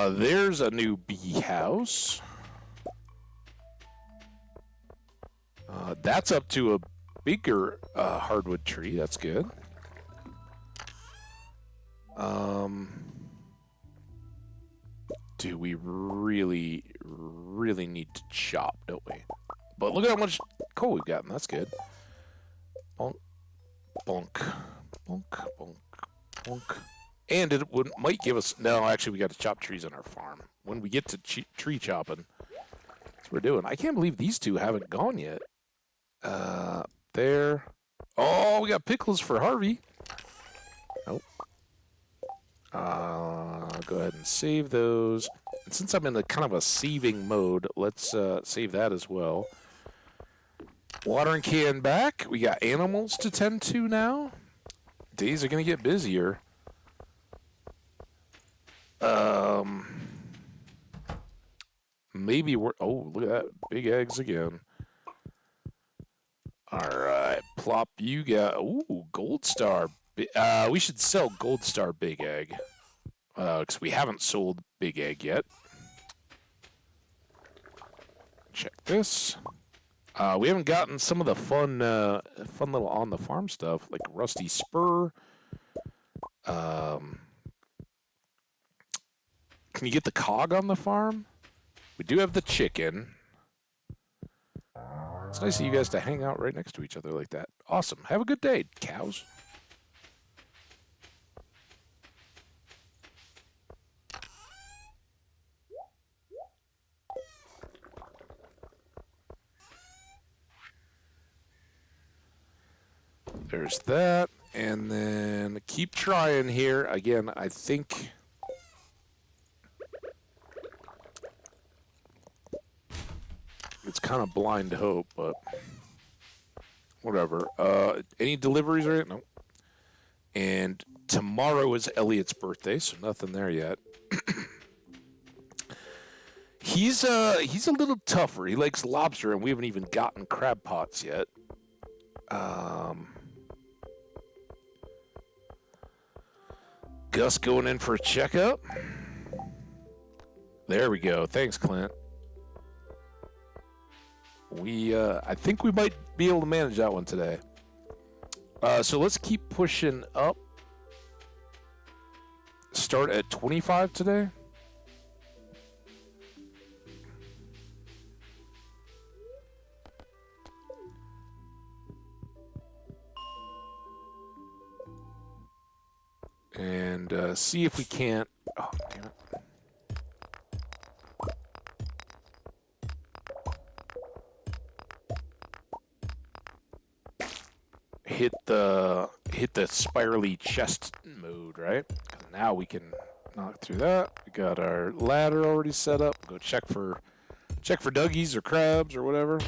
There's a new bee house. That's up to a bigger hardwood tree. That's good. Do we really, really need to chop, don't we? But look at how much coal we've gotten. That's good. Bonk, bonk, bonk, bonk, bonk. And it might give us... No, actually, we got to chop trees on our farm. When we get to tree chopping, that's what we're doing. I can't believe these two haven't gone yet. There. Oh, we got pickles for Harvey. Nope. Go ahead and save those. And since I'm in a kind of a saving mode, let's save that as well. Watering can back. We got animals to tend to now. Days are going to get busier. Maybe we're... Oh, look at that. Big eggs again. All right. Plop, you got... Ooh, gold star. We should sell gold star big egg. Because we haven't sold big egg yet. Check this. We haven't gotten some of the fun little on the farm stuff, like rusty spur. Can you get the cog on the farm? We do have the chicken. It's nice of you guys to hang out right next to each other like that. Awesome. Have a good day, cows. There's that. And then keep trying here. Again, I think... It's kind of blind hope, but... Whatever. Any deliveries or anything? Nope. And tomorrow is Elliot's birthday, so nothing there yet. He's a little tougher. He likes lobster, and we haven't even gotten crab pots yet. Gus going in for a checkup. There we go. Thanks, Clint. I think we might be able to manage that one today. So let's keep pushing up. Start at 25 today. And see if we can't... Oh, damn it. Hit the spirally chest mode, right? Now we can knock through that. We got our ladder already set up. Go check for duggies or crabs or whatever.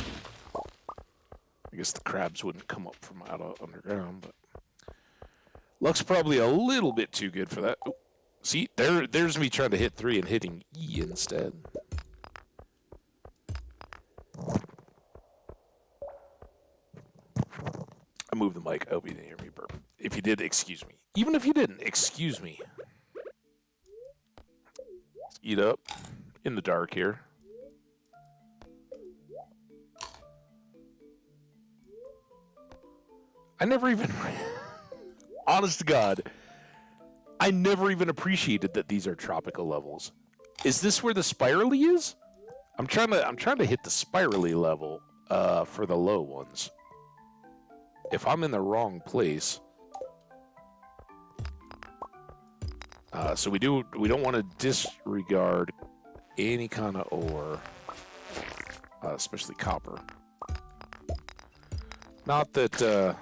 I guess the crabs wouldn't come up from out of underground, but luck's probably a little bit too good for that. Oh, see, there's me trying to hit 3 and hitting E instead. I moved the mic. I hope you didn't hear me burp. If you did, excuse me. Even if you didn't, excuse me. Let's eat up in the dark here. I never even... Honest to God, I never even appreciated that these are tropical levels. Is this where the spirally is? I'm trying to hit the spirally level for the low ones. If I'm in the wrong place, so we don't want to disregard any kind of ore, especially copper. Not that.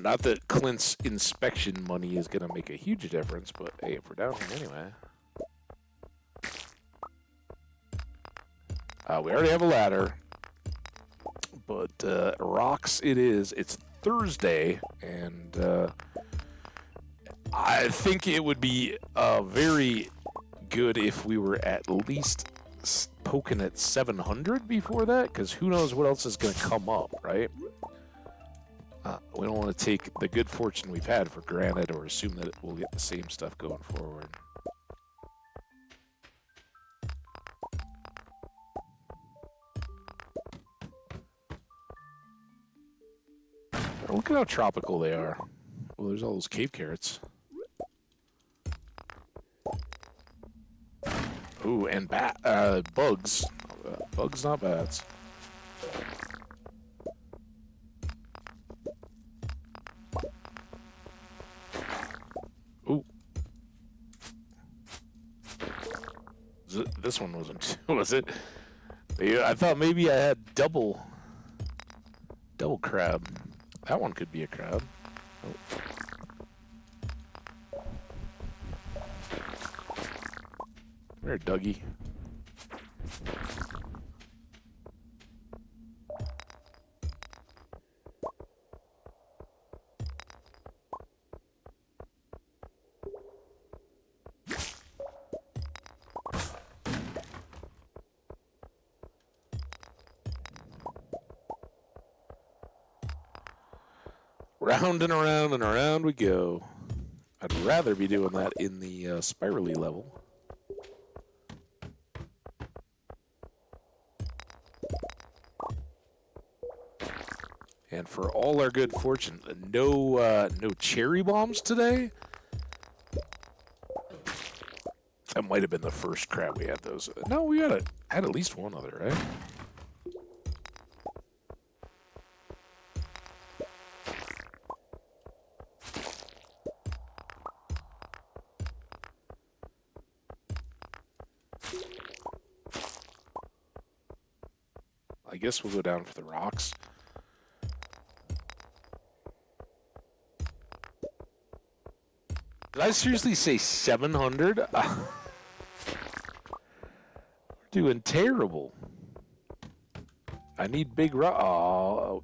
Not that Clint's inspection money is going to make a huge difference, but hey, if we're down here anyway. We already have a ladder, but rocks it is. It's Thursday, and I think it would be very good if we were at least poking at 700 before that, because who knows what else is going to come up, right? We don't want to take the good fortune we've had for granted or assume that we'll get the same stuff going forward. Look at how tropical they are. Well, there's all those cave carrots. Ooh, and bugs. Bugs, not bats. Ooh. This one wasn't, was it? Yeah, I thought maybe I had double crab. That one could be a crab. Oh. Come here, Dougie. Round and around and around we go. I'd rather be doing that in the spirally level. And for all our good fortune, no cherry bombs today. That might have been the first crab we had those. No, we had at least one other, right? I guess we'll go down for the rocks. Did I seriously say 700? We're doing terrible. I need big rock. Oh,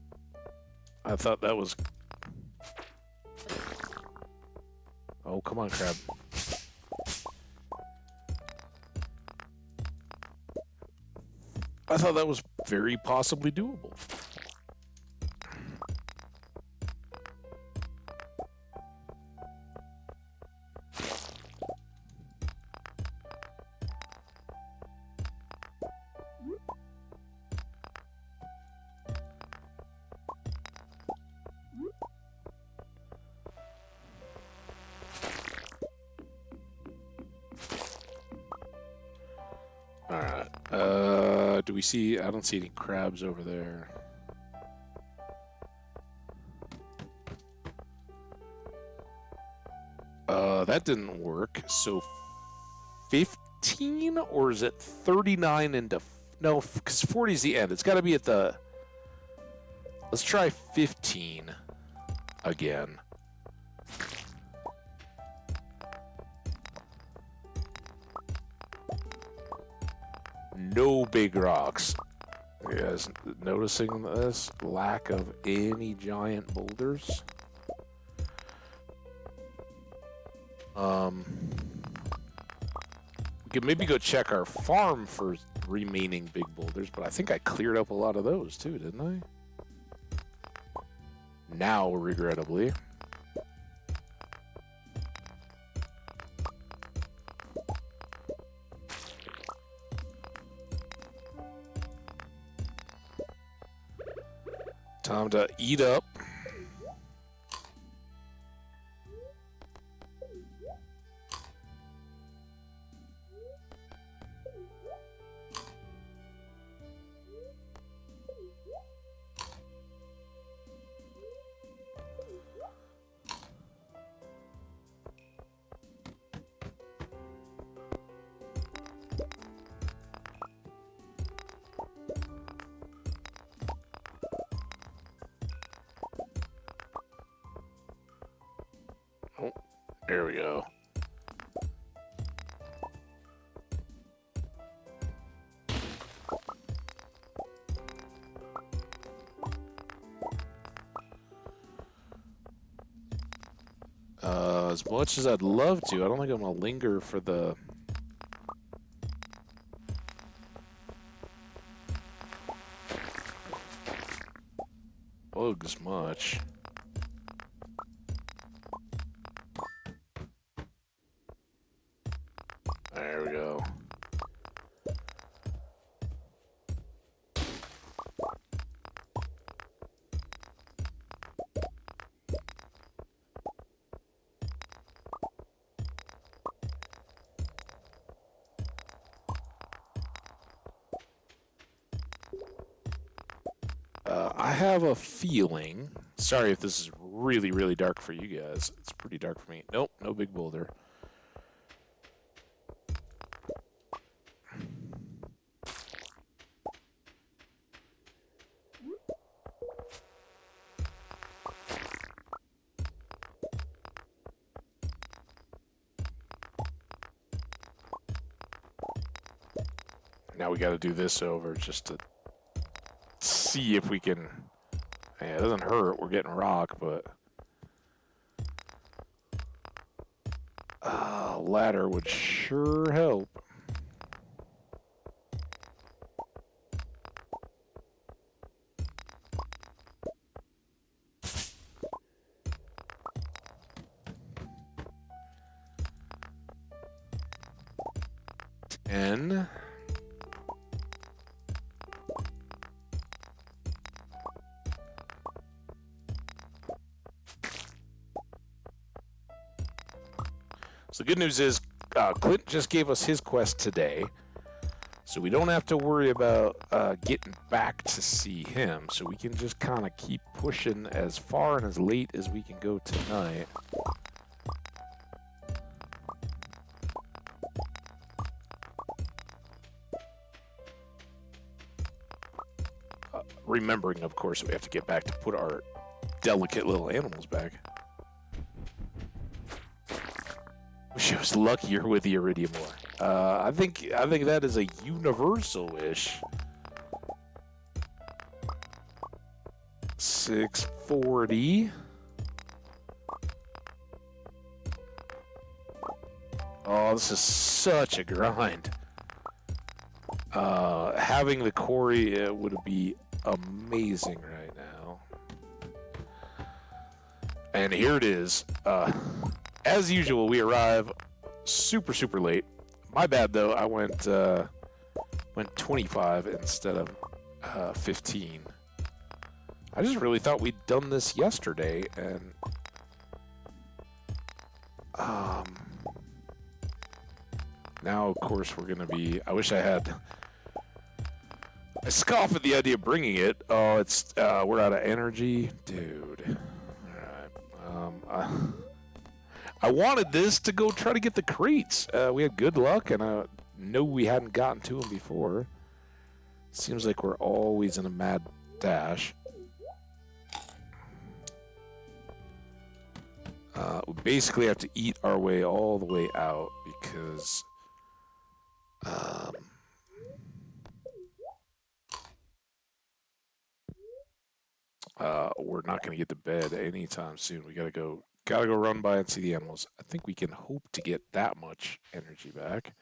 I thought that was... Oh, come on, crab. I thought that was very possibly doable. Alright. Do we see... I don't see any crabs over there. That didn't work. So 15? Or is it 39 into... No, because 40 is the end. It's got to be at the... Let's try 15 again. No big rocks. You guys noticing this? Lack of any giant boulders? We could maybe go check our farm for remaining big boulders, but I think I cleared up a lot of those too, didn't I? Now, regrettably. Time to eat up. Oh, there we go. As much as I'd love to, I don't think I'm gonna linger for the... bugs much. There we go. I have a feeling. Sorry if this is really, really dark for you guys. It's pretty dark for me. Nope, no big boulder. Now we got to do this over just to see if we can. Yeah, it doesn't hurt. We're getting rock, but ladder would sure help. And so the good news is Clint just gave us his quest today, so we don't have to worry about getting back to see him. So we can just kind of keep pushing as far and as late as we can go tonight. Remembering, of course, we have to get back to put our delicate little animals back. Wish I was luckier with the iridium ore. I think that is a universal-ish. 640. Oh, this is such a grind. Having the quarry would be amazing right now. And here it is. As usual, we arrive super, super late. My bad, though. I went 25 instead of 15. I just really thought we'd done this yesterday, and now, of course, we're gonna be. I wish I had. I scoff at the idea of bringing it. Oh, it's we're out of energy, dude. All right. I wanted this to go try to get the crates. We had good luck, and I know we hadn't gotten to them before. Seems like we're always in a mad dash. We basically have to eat our way all the way out because we're not going to get to bed anytime soon. We gotta go run by and see the animals. I think we can hope to get that much energy back.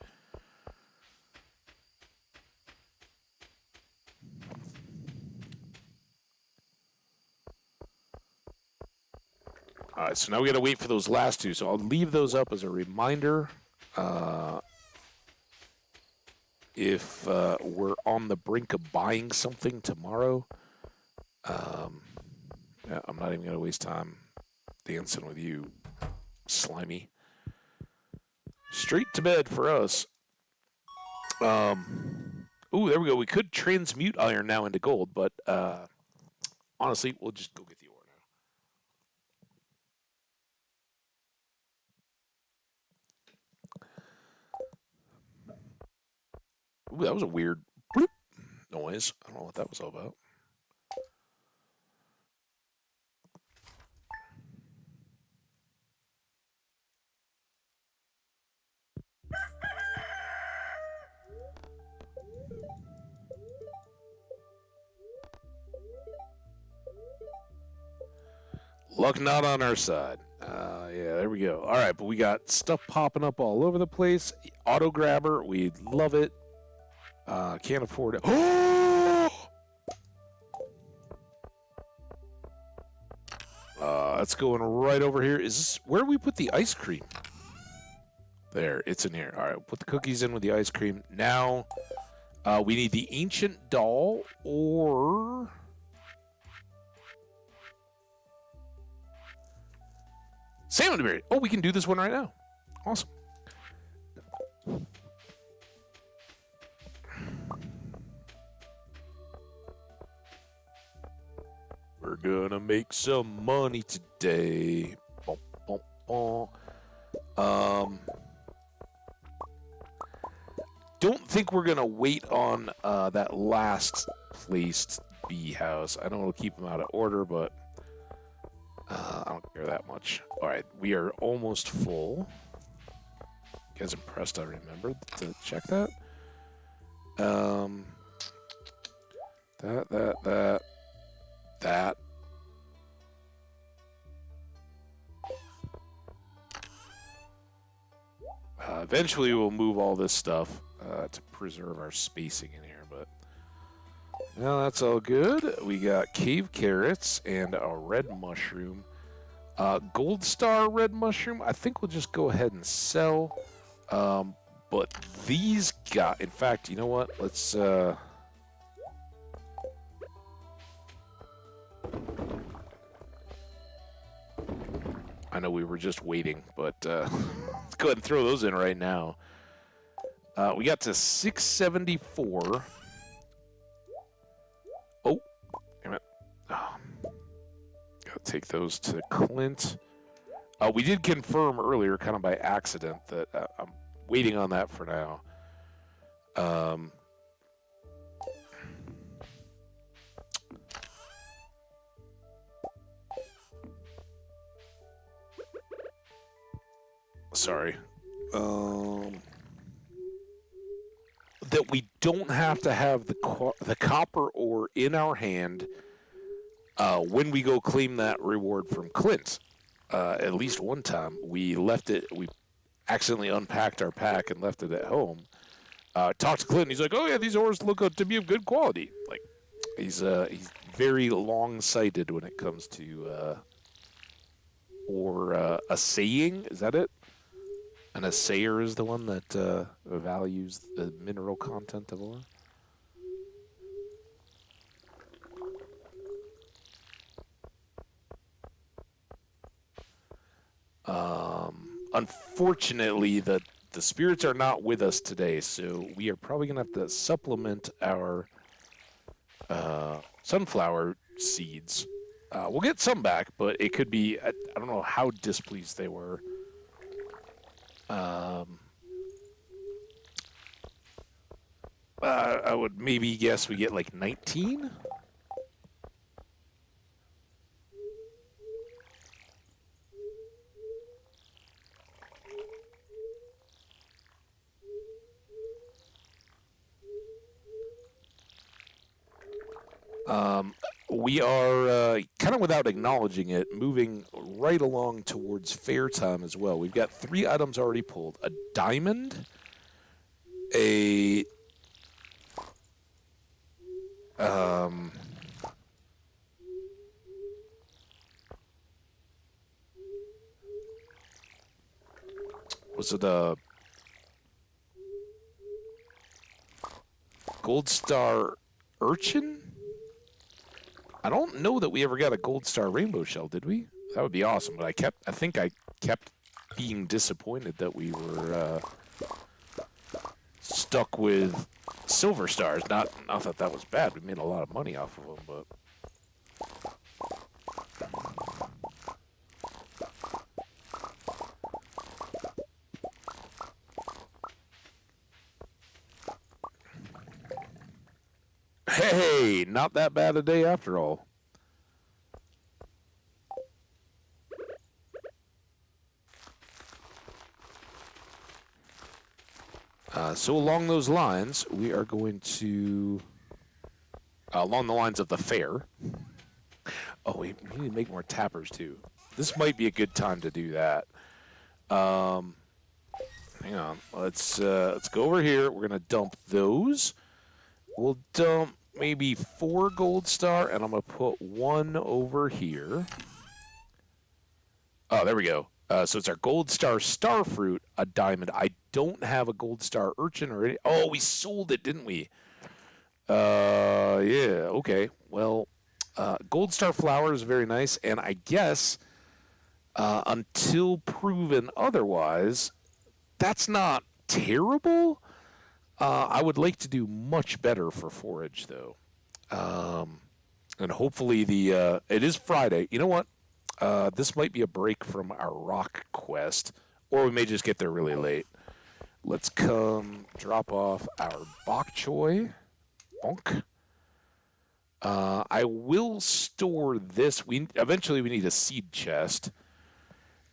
All right, so now we got to wait for those last two. So I'll leave those up as a reminder. If we're on the brink of buying something tomorrow, yeah, I'm not even going to waste time dancing with you, slimy. Straight to bed for us. Ooh, there we go. We could transmute iron now into gold, but honestly, we'll just go get the ore now. Ooh, that was a weird bloop noise. I don't know what that was all about. Luck not on our side. Yeah, there we go. All right, but we got stuff popping up all over the place. Auto grabber, we love it. Can't afford it. That's going right over here. Is this where do we put the ice cream? There, it's in here. All right, we'll put the cookies in with the ice cream. Now, we need the ancient doll or salmon berry. Oh, we can do this one right now. Awesome. gonna make some money today. Bum, bum, bum. Don't think we're gonna wait on that last placed bee house. I know it'll keep them out of order, but I don't care that much. All right, we are almost full. You guys impressed? I remembered to check that. That. Eventually, we'll move all this stuff to preserve our spacing in here, but now that's all good. We got cave carrots and a red mushroom. Gold star red mushroom, I think we'll just go ahead and sell. But these got, in fact, you know what? Let's, I know we were just waiting, but let's go ahead and throw those in right now. We got to 674. Oh, damn it. Oh, gotta take those to Clint. We did confirm earlier, kind of by accident, that I'm waiting on that for now. Sorry. That we don't have to have the copper ore in our hand when we go claim that reward from Clint. At least one time, we left it. We accidentally unpacked our pack and left it at home. Talked to Clint, and he's like, "Oh yeah, these ores look to be of good quality." Like, he's very long-sighted when it comes to ore assaying. Is that it? An assayer is the one that values the mineral content of ore. Unfortunately, the spirits are not with us today, so we are probably going to have to supplement our sunflower seeds. We'll get some back, but it could be, I don't know how displeased they were. I would maybe guess we get like 19? We are, kind of without acknowledging it, moving right along towards fair time as well. We've got 3 items already pulled. A diamond, a... was it a gold star urchin? I don't know that we ever got a gold star rainbow shell, did we? That would be awesome, but I think I kept being disappointed that we were stuck with silver stars. Not that that was bad. We made a lot of money off of them, but hey, not that bad a day after all. So along those lines, we are going to, along the lines of the fair. Oh, we need to make more tappers too. This might be a good time to do that. Hang on, let's go over here. We're gonna dump those. We'll dump maybe 4 gold star, and I'm gonna put 1 over here. Oh, there we go. So it's our gold star starfruit, a diamond. I don't have a gold star urchin or any. Oh, we sold it, didn't we? Yeah. Okay. Well, gold star flower is very nice, and I guess until proven otherwise, that's not terrible. I would like to do much better for forage, though. And hopefully it is Friday. You know what? This might be a break from our rock quest, or we may just get there really late. Let's come drop off our bok choy. Bonk. I will store this. Eventually we need a seed chest.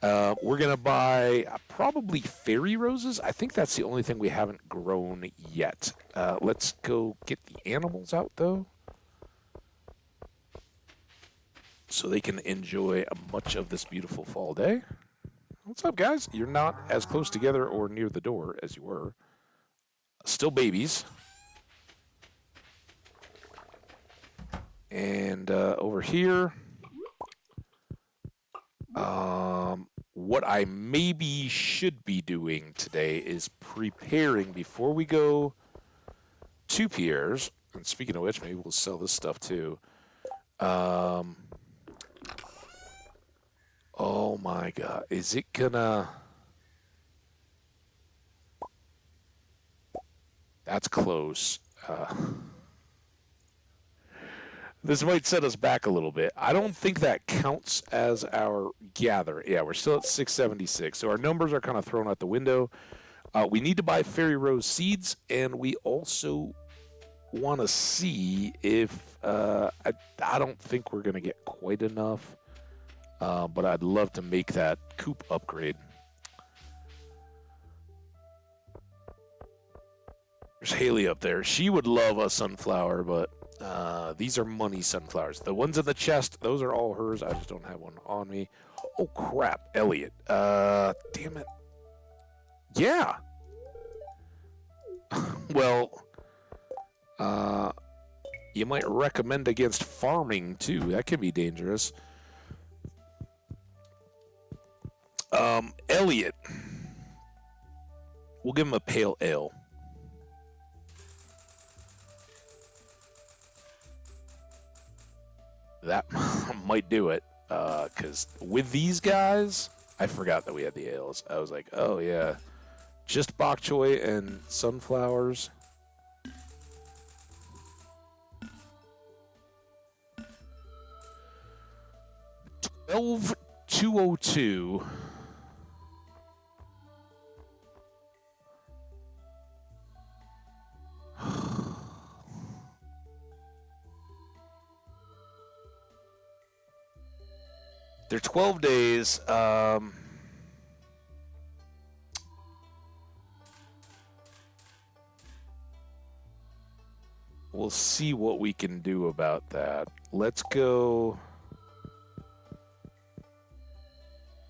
We're gonna buy probably fairy roses. I think that's the only thing we haven't grown yet. Let's go get the animals out though, so they can enjoy much of this beautiful fall day. What's up, guys? You're not as close together or near the door as you were. Still babies. And over here, what I maybe should be doing today is preparing before we go to Pierre's. And speaking of which, maybe we'll sell this stuff too. Oh my God, is it gonna... That's close. This might set us back a little bit. I don't think that counts as our gather. Yeah, we're still at 676. So our numbers are kind of thrown out the window. We need to buy fairy rose seeds, and we also want to see if... I don't think we're going to get quite enough, but I'd love to make that coop upgrade. There's Haley up there. She would love a sunflower, but... these are money sunflowers. The ones in the chest, those are all hers. I just don't have one on me. Oh, crap. Elliot. Damn it. Yeah. Well, you might recommend against farming, too. That can be dangerous. Elliot. We'll give him a pale ale. That might do it, because with these guys, I forgot that we had the ales. I was like, oh yeah, just bok choy and sunflowers. $12,202. They're 12 days. We'll see what we can do about that. Let's go.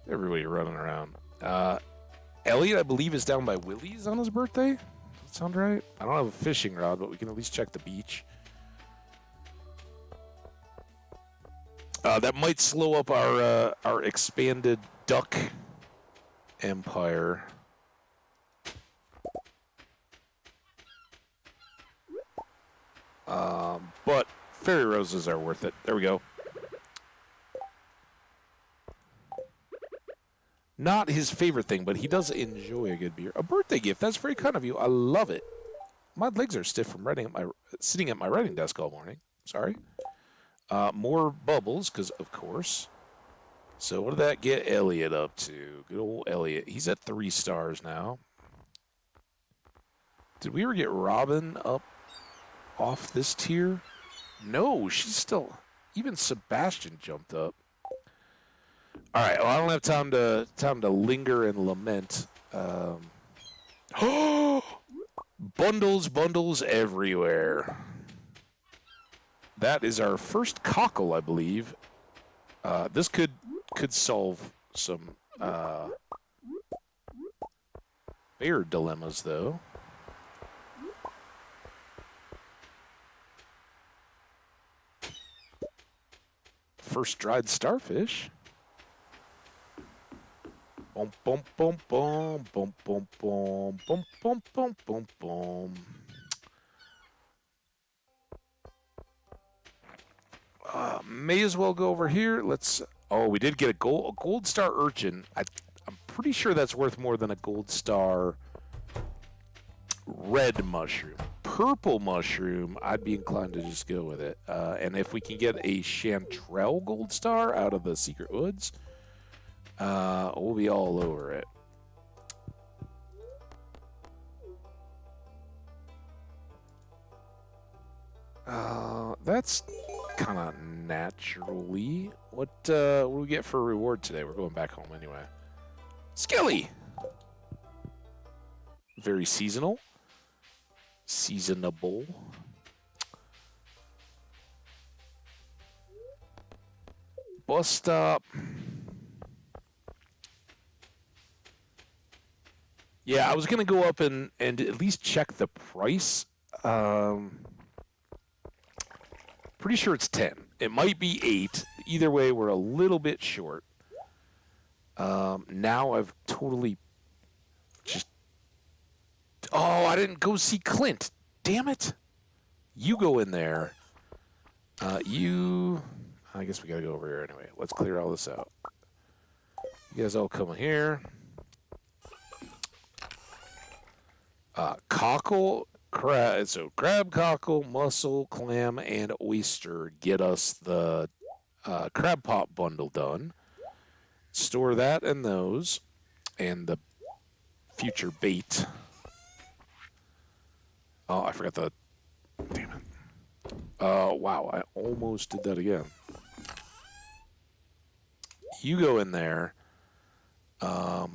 Everybody running around. Elliot, I believe, is down by Willie's on his birthday. Does that sound right? I don't have a fishing rod, but we can at least check the beach. That might slow up our expanded duck empire. But fairy roses are worth it. There we go. Not his favorite thing, but he does enjoy a good beer. A birthday gift. That's very kind of you. I love it. My legs are stiff from sitting at my writing desk all morning. Sorry. More bubbles, because of course. So what did that get Elliot up to? Good old Elliot. He's at 3 stars now. Did we ever get Robin up off this tier? No, she's still... Even Sebastian jumped up. All right, well, I don't have time to linger and lament. Bundles everywhere. That is our first cockle, I believe. This could solve some bear dilemmas, though. First dried starfish. Boom, boom, boom, boom, boom, boom, boom, boom, boom, boom, boom, boom. May as well go over here. Let's. Oh, we did get a gold star urchin. I'm pretty sure that's worth more than a gold star red mushroom. purple mushroom, I'd be inclined to just go with it. And if we can get a chanterelle gold star out of the secret woods, we'll be all over it. That's kind of naturally. What do we get for a reward today? We're going back home anyway. Skilly! Very seasonal. Seasonable. Bus stop. Yeah, I was going to go up and at least check the price. Pretty sure it's 10. It might be 8. Either way, we're a little bit short. Now I've totally just... Oh, I didn't go see Clint. Damn it. You go in there. I guess we got to go over here anyway. Let's clear all this out. You guys all come in here. Cockle... So crab, cockle, mussel, clam, and oyster get us the crab pot bundle done. Store that and those, and the future bait. Oh, I forgot the... Damn it. Wow, I almost did that again. You go in there. I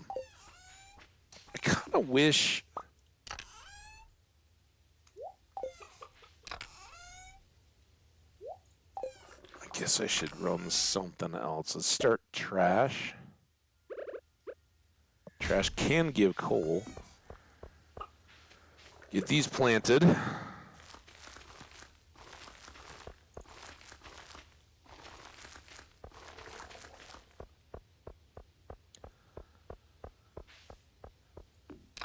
kind of wish... I guess I should run something else. Let's start trash. Trash can give coal. Get these planted.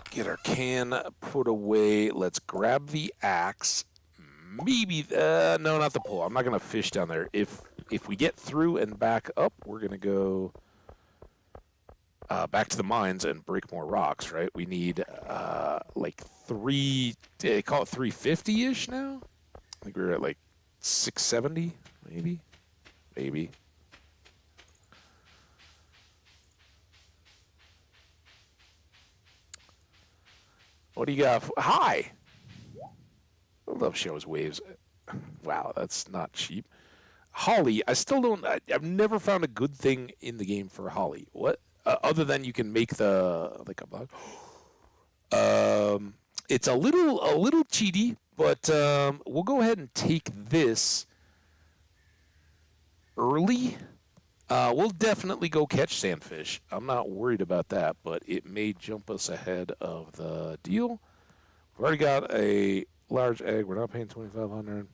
Get our can put away. Let's grab the axe. Maybe, no, not the pole. I'm not going to fish down there. If we get through and back up, we're going to go back to the mines and break more rocks, right? We need, like, they call it 350-ish now? I think we're at, like, 670, maybe? Maybe. What do you got? Hi! I love shows waves. Wow, that's not cheap. Holly, I still don't... I've never found a good thing in the game for holly. What? Other than you can make the... like a block. It's a little cheaty, but we'll go ahead and take this early. We'll definitely go catch sandfish. I'm not worried about that, but it may jump us ahead of the deal. We've already got a large egg. We're not paying $2,500.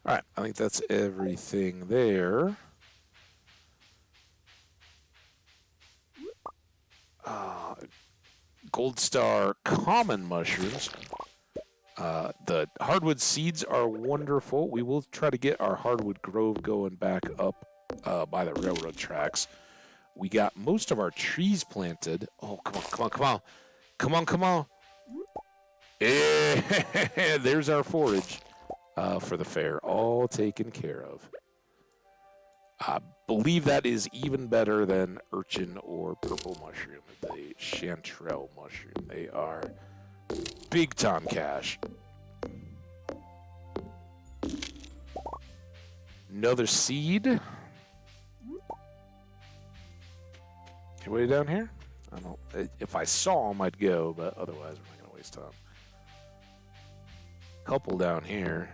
All right, I think that's everything there. Gold Star common mushrooms. The hardwood seeds are wonderful. We will try to get our hardwood grove going back up by the railroad tracks. We got most of our trees planted. Oh, come on, come on, come on. Come on, come on. Yeah, there's our forage for the fair, all taken care of. I believe that is even better than urchin or purple mushroom, the chanterelle mushroom. They are big time cash. Another seed. Anybody down here? I don't. If I saw them, I'd go, but otherwise, we're not going to waste time. Couple down here.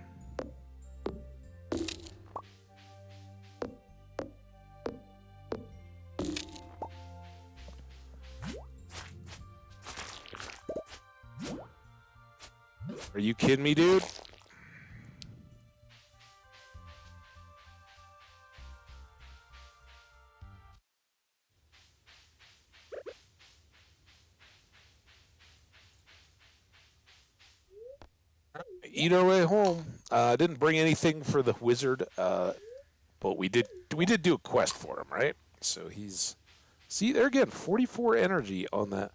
Are you kidding me, dude? Eat our way home. I didn't bring anything for the wizard, but we did do a quest for him, right? So he's... See, there again, 44 energy on that.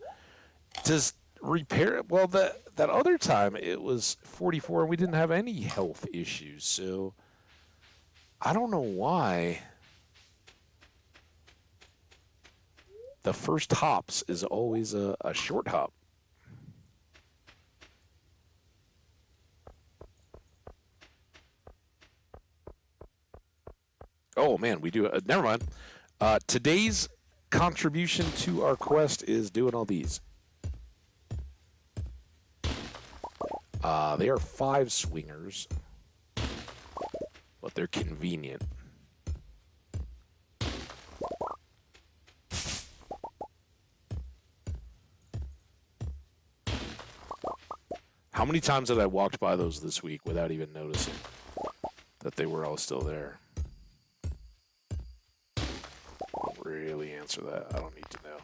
Does repair it. Well, that other time it was 44 and we didn't have any health issues. So I don't know why the first hops is always a short hop. Oh man, we do. Never mind. Today's contribution to our quest is doing all these. They are 5 swingers, but they're convenient. How many times have I walked by those this week without even noticing that they were all still there? I don't really answer that. I don't need to know.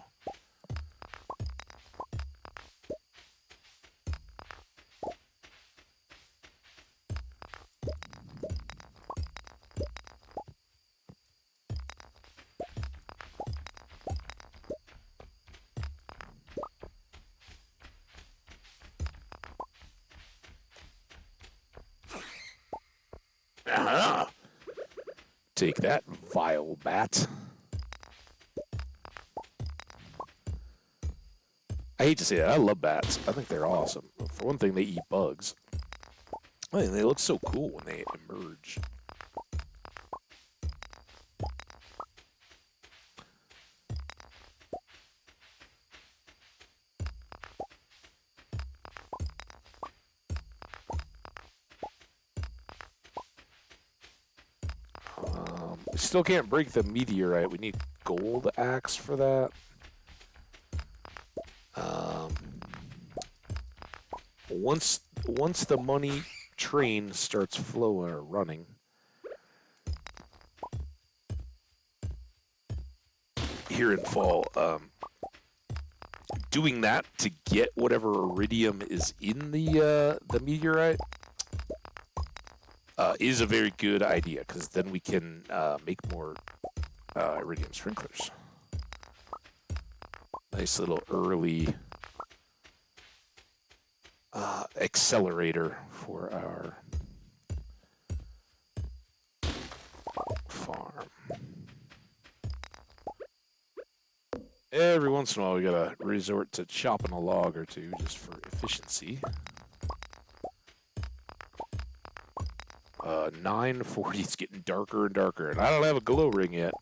Ah, take that, vile bat. I hate to say that. I love bats. I think they're awesome. For one thing, they eat bugs. I mean, they look so cool when they emerge. We still can't break the meteorite. We need gold axe for that. Once the money train starts flowing or running, here in fall, doing that to get whatever iridium is in the meteorite is a very good idea, because then we can make more iridium sprinklers. Nice little early accelerator for our farm. Every once in a while, we gotta resort to chopping a log or two just for efficiency. 9:40. It's getting darker and darker, and I don't have a glow ring yet.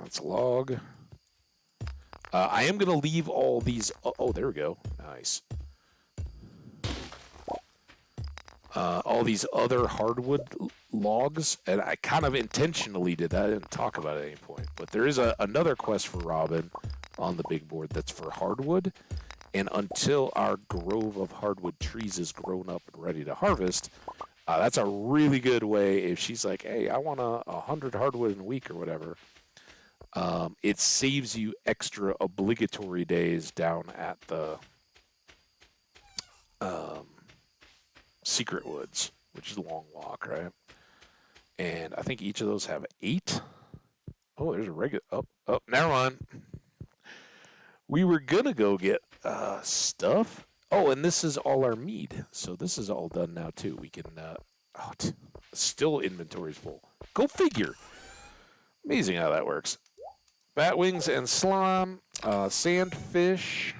That's a log. I am gonna leave all these. Oh, there we go. Nice. All these other hardwood logs, and I kind of intentionally did that. I didn't talk about it at any point, but there is another quest for Robin on the big board that's for hardwood, and until our grove of hardwood trees is grown up and ready to harvest, that's a really good way. If she's like, hey, I want 100 hardwood in a week or whatever, it saves you extra obligatory days down at the Secret Woods, which is a long walk, right? And I think each of those have 8. Oh, there's a regular. Oh, never mind. We were gonna go get stuff. Oh, and this is all our mead, so this is all done now too. We can. Still inventory's full. Go figure. Amazing how that works. Bat wings and slime, sandfish.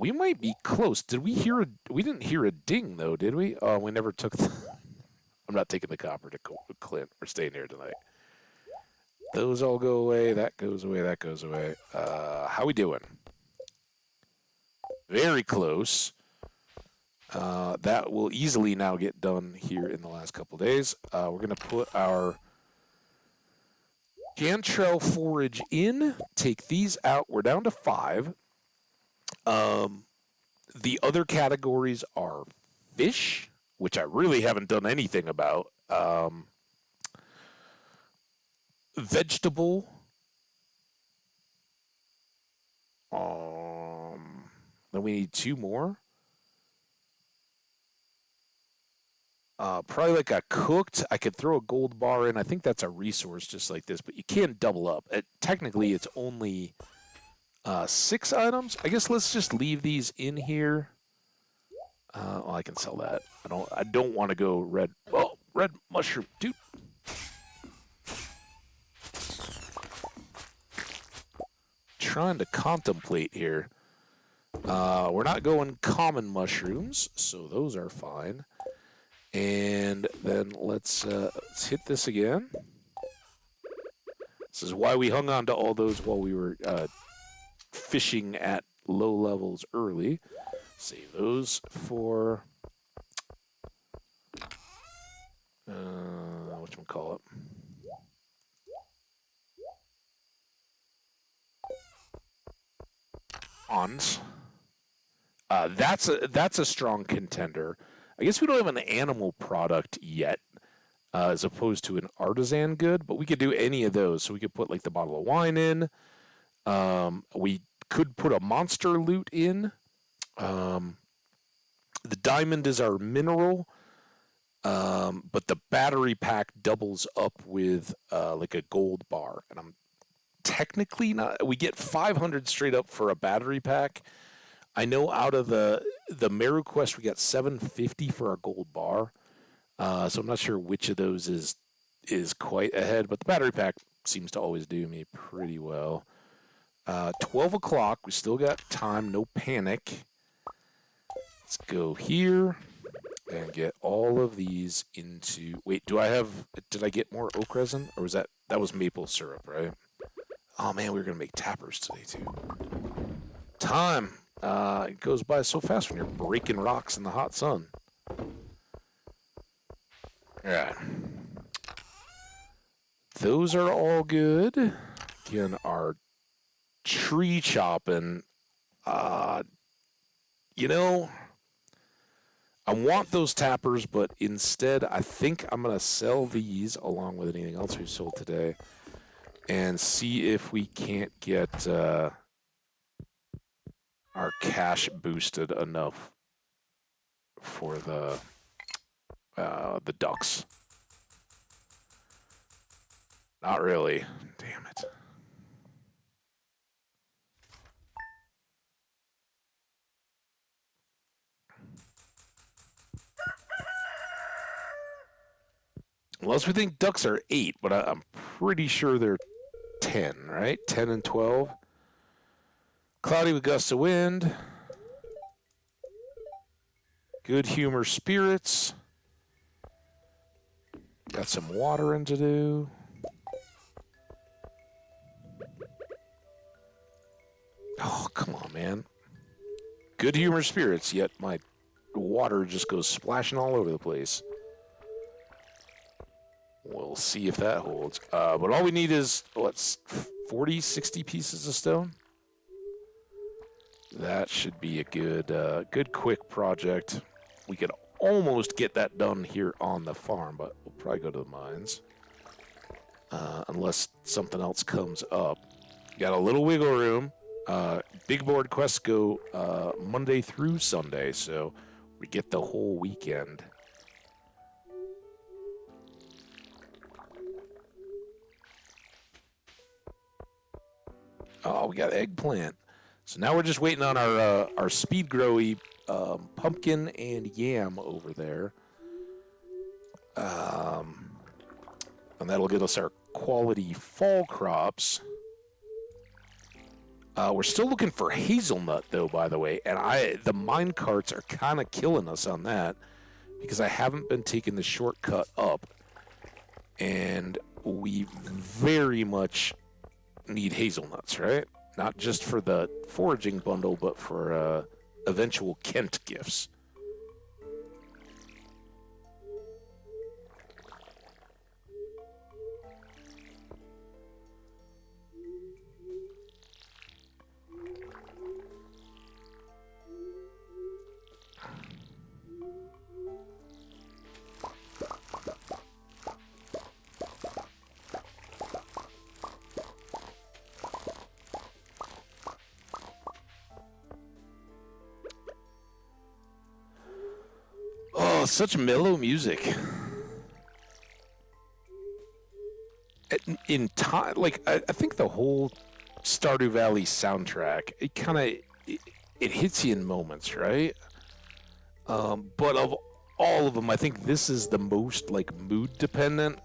We might be close. Did we hear we didn't hear a ding though, did we? We never took I'm not taking the copper to Clint. We're staying here tonight. Those all go away. That goes away. That goes away. How we doing? Very close. That will easily now get done here in the last couple days. We're going to put our Gantrell forage in. Take these out. We're down to 5. The other categories are fish, which I really haven't done anything about. Vegetable. Then we need 2 more. Probably like a cooked. I could throw a gold bar in. I think that's a resource just like this, but you can't double up. Technically, it's only 6 items. I guess let's just leave these in here. Well, I can sell that. I don't want to go red. Oh, red mushroom, dude. Trying to contemplate here. We're not going common mushrooms, so those are fine. And then let's hit this again. This is why we hung on to all those while we were fishing at low levels early. Save those for whatchamacallit. Ons. That's a strong contender. I guess we don't have an animal product yet, as opposed to an artisan good, but we could do any of those. So we could put like the bottle of wine in. We could put a monster loot in. The diamond is our mineral, but the battery pack doubles up with like a gold bar, and I'm technically not. We get 500 straight up for a battery pack. I know out of the Meru quest we got 750 for our gold bar, so I'm not sure which of those is quite ahead, but the battery pack seems to always do me pretty well. 12 o'clock, we still got time, no panic. Let's go here and get all of these into... Wait, did I get more oak resin? Or was that was maple syrup, right? Oh man, we were going to make tappers today too. Time. It goes by so fast when you're breaking rocks in the hot sun. Alright. Those are all good. Again, our tree chopping. I want those tappers, but instead I think I'm going to sell these along with anything else we've sold today and see if we can't get our cash boosted enough for the ducks. Not really. Damn it. Unless we think ducks are 8, but I'm pretty sure they're 10, right? 10 and 12. Cloudy with gusts of wind. Good humor spirits. Got some watering to do. Oh, come on, man. Good humor spirits, yet my water just goes splashing all over the place. We'll see if that holds. But all we need is, 40, 60 pieces of stone? That should be a good quick project. We could almost get that done here on the farm, but we'll probably go to the mines. Unless something else comes up. Got a little wiggle room. Big board quests go Monday through Sunday, so we get the whole weekend. Oh, we got eggplant. So now we're just waiting on our speed growy pumpkin and yam over there. And that'll get us our quality fall crops. We're still looking for hazelnut, though, by the way. And the mine carts are kind of killing us on that because I haven't been taking the shortcut up. And we very much need hazelnuts, right? Not just for the foraging bundle, but for eventual Kent gifts. Oh, such mellow music. In time, like I think the whole Stardew Valley soundtrack, it kind of it hits you in moments, right? But of all of them, I think this is the most like mood dependent.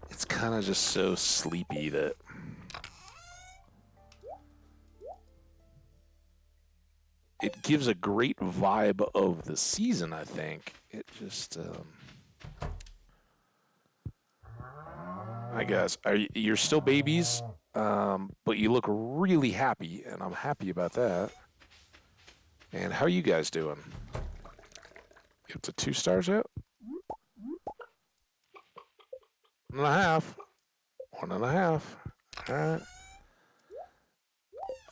It's kind of just so sleepy that it gives a great vibe of the season, I think. It just, I guess, you're still babies, but you look really happy, and I'm happy about that. And how are you guys doing? Get to 2 stars yet? 1.5. 1.5. All right.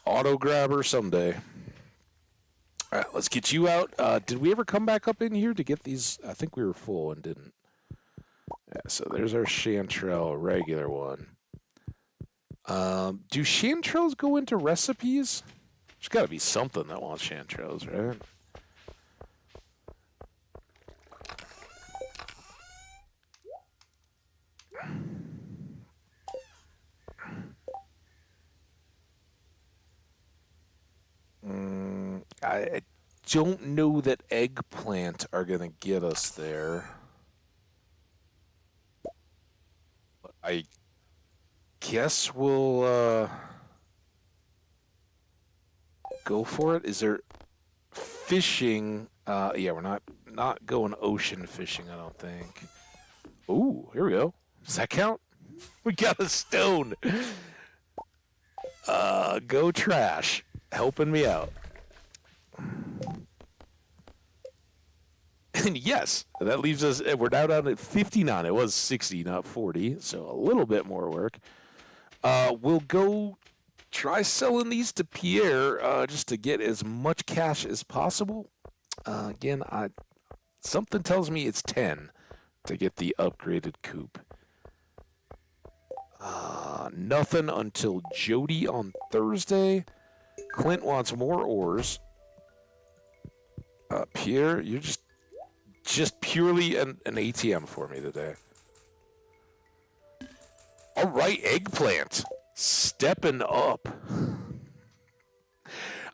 Auto grabber someday. All right, let's get you out. Did we ever come back up in here to get these? I think we were full and didn't. Yeah, so there's our chanterelle, regular one. Do chanterelles go into recipes? There's got to be something that wants chanterelles, right? I don't know that eggplant are going to get us there. But I guess we'll go for it. Is there fishing? Yeah, we're not going ocean fishing, I don't think. Ooh, here we go. Does that count? We got a stone. Go trash. Helping me out. And yes, that leaves us, we're now down at 59. It was 60, not 40, so a little bit more work. We'll go try selling these to Pierre just to get as much cash as possible. Again, something tells me it's 10 to get the upgraded coupe. Nothing until Jody on Thursday. Clint wants more ores. Pierre, you're just purely an ATM for me today. All right, eggplant. Stepping up.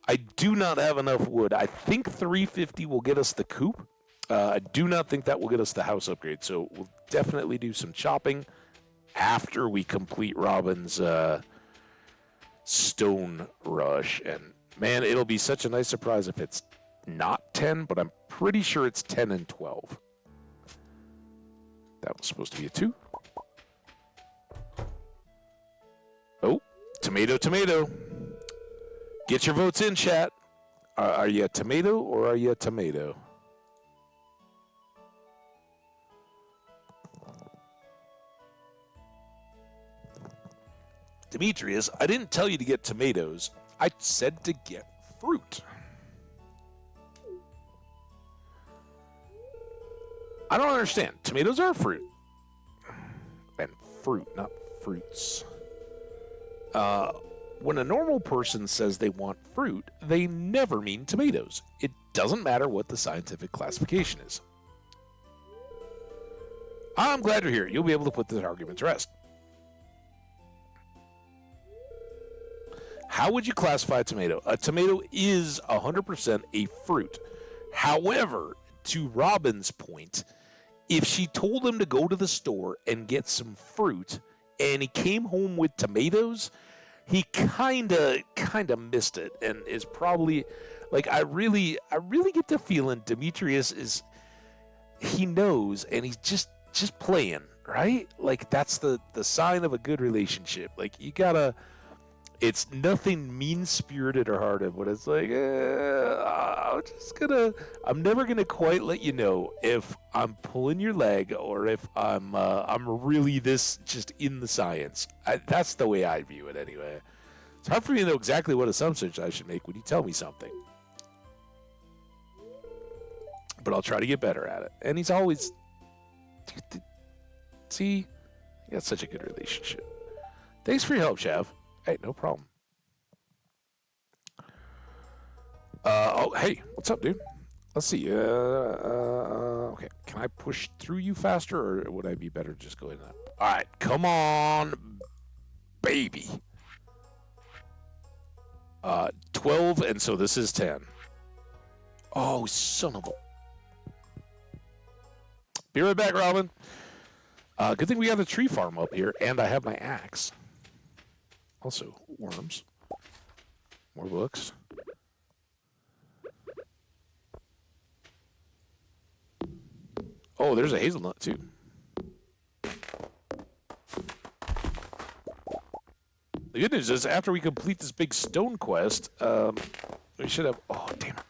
I do not have enough wood. I think 350 will get us the coupe. I do not think that will get us the house upgrade. So we'll definitely do some chopping after we complete Robin's stone rush. And man, it'll be such a nice surprise if it's not 10, but I'm pretty sure it's 10 and 12. That was supposed to be a 2. Oh, tomato, tomato. Get your votes in, chat. Are you a tomato or are you a tomato? Demetrius, I didn't tell you to get tomatoes. I said to get fruit. I don't understand. Tomatoes are fruit. And fruit, not fruits. When a normal person says they want fruit, they never mean tomatoes. It doesn't matter what the scientific classification is. I'm glad you're here. You'll be able to put this argument to rest. How would you classify a tomato? A tomato is 100% a fruit. However, to Robin's point, if she told him to go to the store and get some fruit and he came home with tomatoes, he kind of missed it and is probably like I really get the feeling Demetrius he knows and he's just playing, right? Like that's the sign of a good relationship. Like you gotta, it's nothing mean-spirited or hearted, but it's like I'm never gonna quite let you know if I'm pulling your leg or if I'm really this just in the science. That's the way I view it anyway. It's hard for me to know exactly what assumptions I should make when you tell me something, but I'll try to get better at it. And he's always, see, he got such a good relationship. Thanks for your help, Chav. Hey, no problem. Oh, hey, what's up, dude? Let's see. Okay, can I push through you faster, or would I be better just going that? All right, come on, baby. 12, and so this is 10. Oh, son of a... Be right back, Robin. Good thing we got a tree farm up here, and I have my axe. Also, worms. More books. Oh, there's a hazelnut, too. The good news is, after we complete this big stone quest, we should have... Oh, damn it.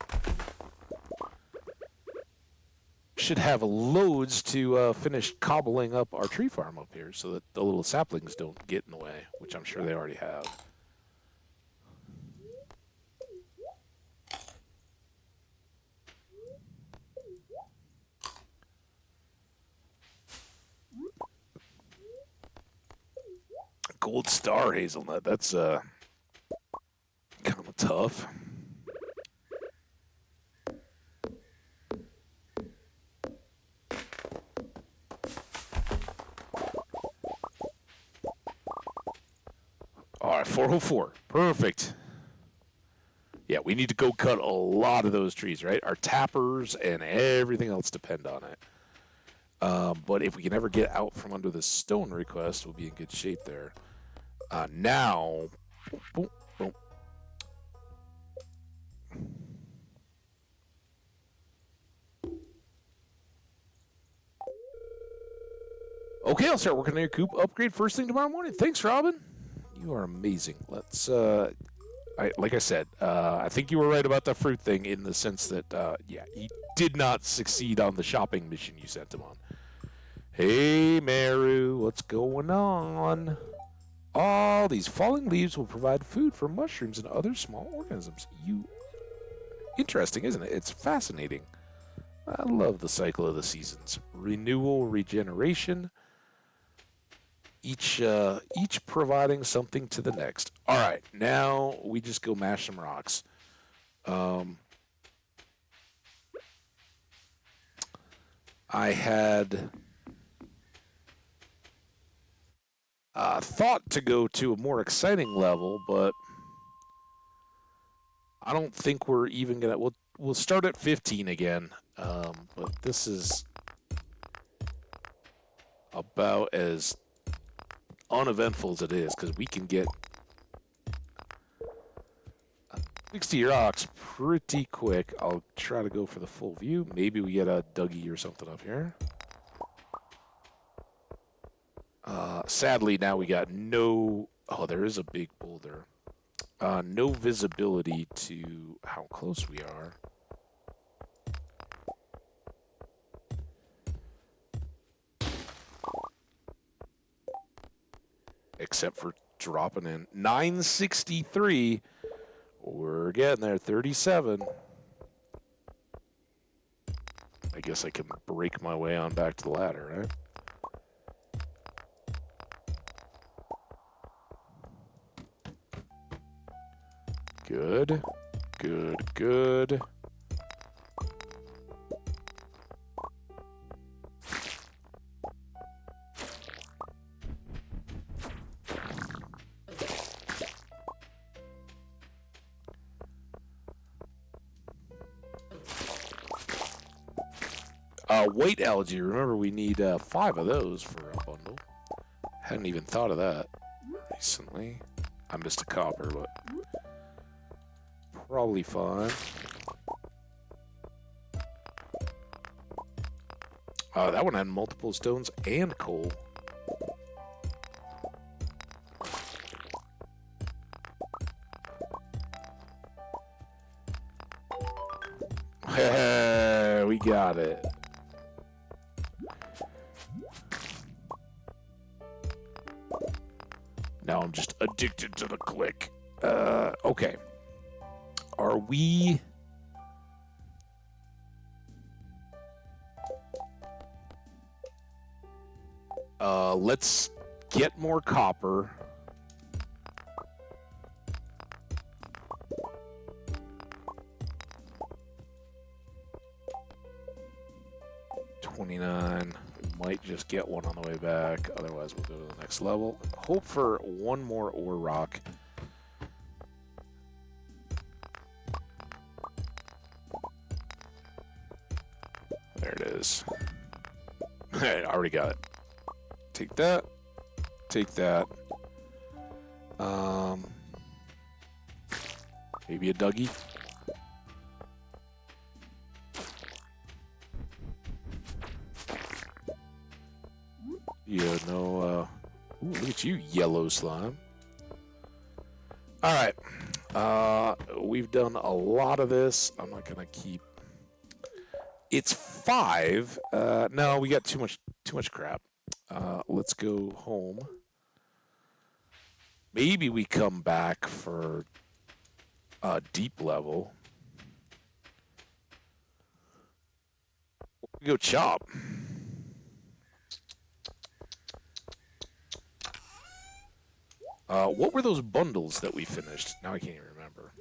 Should have loads to finish cobbling up our tree farm up here so that the little saplings don't get in the way, which I'm sure they already have. Gold star hazelnut, that's kind of tough. All right, 404. Perfect. Yeah, we need to go cut a lot of those trees, right? Our tappers and everything else depend on it. But if we can ever get out from under the stone request, we'll be in good shape there. Now... Boom, boom. Okay, I'll start working on your coop upgrade first thing tomorrow morning. Thanks, Robin. You are amazing. Let's, like I said, I think you were right about the fruit thing in the sense that, yeah, he did not succeed on the shopping mission you sent him on. Hey, Meru, what's going on? All these falling leaves will provide food for mushrooms and other small organisms. Interesting, isn't it? It's fascinating. I love the cycle of the seasons. Renewal, regeneration. Each providing something to the next. All right, now we just go mash some rocks. I had thought to go to a more exciting level, but I don't think we're even gonna. We'll start at 15 again, but this is about as uneventful as it is because we can get 60 rocks pretty quick. I'll try to go for the full view. Maybe we get a Dougie or something up here. Sadly, now we got no... Oh, there is a big boulder. No visibility to how close we are. Except for dropping in 963. We're getting there. 37. I guess I can break my way on back to the ladder, right? Good. Good, good. White algae. Remember, we need 5 of those for a bundle. Hadn't even thought of that recently. I missed a copper, but probably fine. That one had multiple stones and coal. We got it. Now I'm just addicted to the click. Okay. Are we... let's get more copper. 29. We might just get one on the way back. Otherwise, we'll go to the next level. Hope for one more ore rock. There it is. I already got it. Take that. Take that. Maybe a Dougie. Yeah, no, ooh, look at you, yellow slime. Alright. We've done a lot of this. I'm not gonna keep... It's 5. No, we got too much crap. Let's go home. Maybe we come back for a deep level. We go chop. What were those bundles that we finished? Now I can't even remember.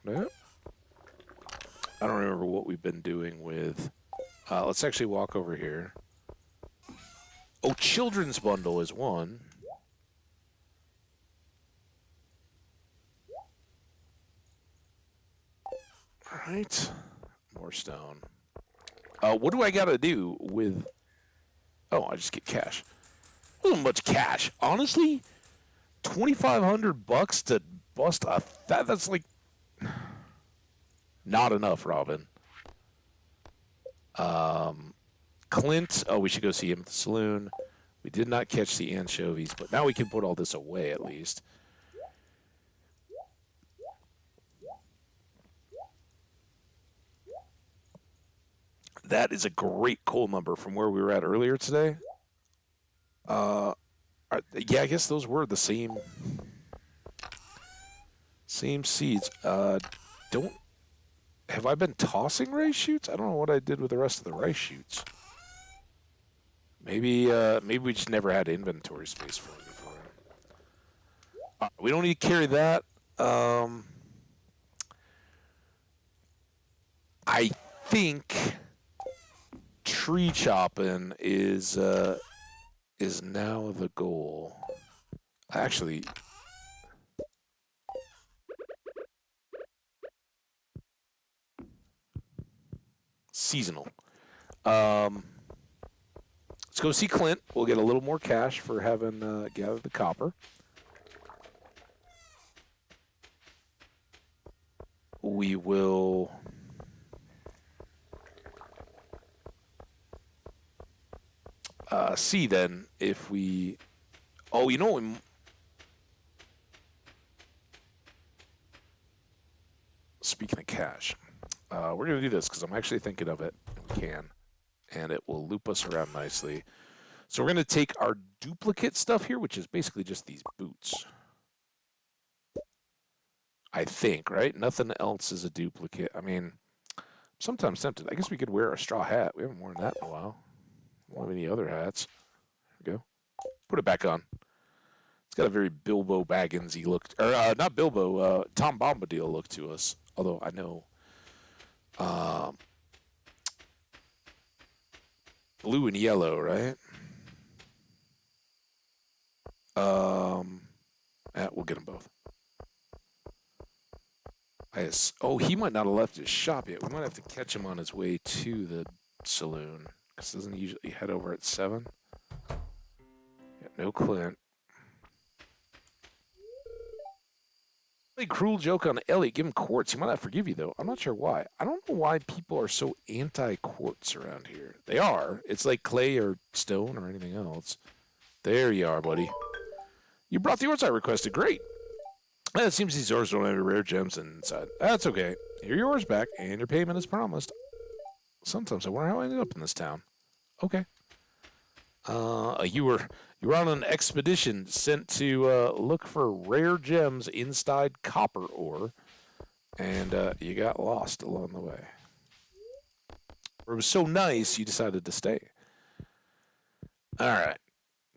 No? I don't remember what we've been doing with... let's actually walk over here. Oh, children's bundle is one. Alright. More stone. What do I gotta do with... Oh, I just get cash. Wasn't much cash. Honestly, $2,500 to bust a... That's like... Not enough, Robin. Clint. Oh, we should go see him at the saloon. We did not catch the anchovies, but now we can put all this away at least. That is a great coal number from where we were at earlier today. Yeah, I guess those were the same seeds. Have I been tossing rice shoots? I don't know what I did with the rest of the rice shoots. Maybe we just never had inventory space for it before. We don't need to carry that. I think tree chopping is now the goal. Actually, seasonal. Let's go see Clint. We'll get a little more cash for having gathered the copper. We will... see then if we... Oh, you know what? Speaking of cash, we're going to do this because I'm actually thinking of it. We can. And it will loop us around nicely. So we're going to take our duplicate stuff here, which is basically just these boots. I think, right? Nothing else is a duplicate. I mean, sometimes tempted. I guess we could wear a straw hat. We haven't worn that in a while. We don't have any other hats. There we go. Put it back on. It's got a very Bilbo Baggins-y look. Or, not Bilbo, Tom Bombadil look to us. Although I know... blue and yellow, right? Yeah, we'll get them both. Oh, he might not have left his shop yet. We might have to catch him on his way to the saloon. Because doesn't he usually head over at 7? Yeah, no Clint. Really cruel joke on Elliot. Give him quartz. He might not forgive you, though. I'm not sure why. I don't know why people are so anti-quartz around here. They are. It's like clay or stone or anything else. There you are, buddy. You brought the ores I requested. Great. It seems these ores don't have any rare gems inside. That's okay. Here are yours back, and your payment is promised. Sometimes I wonder how I ended up in this town. Okay. You were on an expedition sent to look for rare gems inside copper ore, and you got lost along the way. It was so nice, you decided to stay. All right.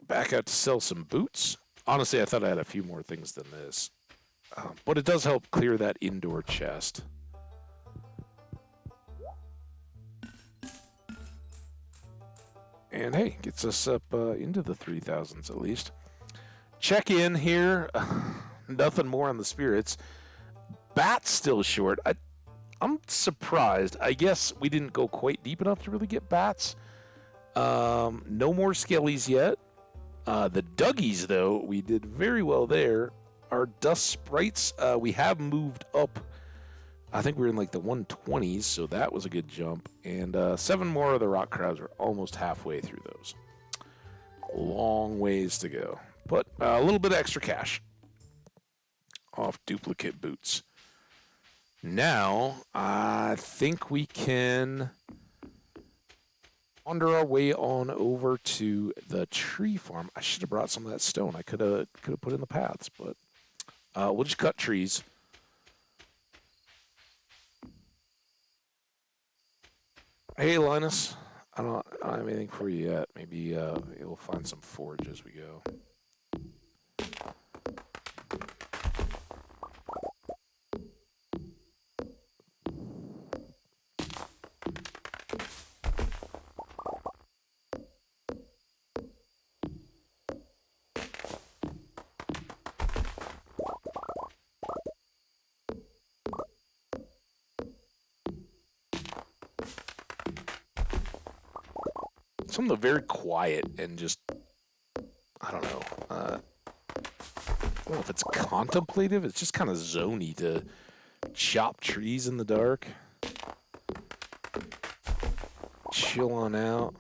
Back out to sell some boots. Honestly, I thought I had a few more things than this. But it does help clear that indoor chest. And hey, gets us up into the 3,000s at least. Check in here. Nothing more on the spirits. Bat's still short. I'm surprised. I guess we didn't go quite deep enough to really get bats. No more skellies yet. The Duggies, though, we did very well there. Our dust sprites, we have moved up. I think we're in like the 120s, so that was a good jump. And 7 more of the rock crabs are almost halfway through those. Long ways to go. But a little bit of extra cash off duplicate boots. Now, I think we can wander our way on over to the tree farm. I should have brought some of that stone. I could have put in the paths, but we'll just cut trees. Hey, Linus. I don't have anything for you yet. Maybe we'll find some forage as we go. Some of them are very quiet and just, I don't know. I don't know if it's contemplative. It's just kind of zony to chop trees in the dark. Chill on out.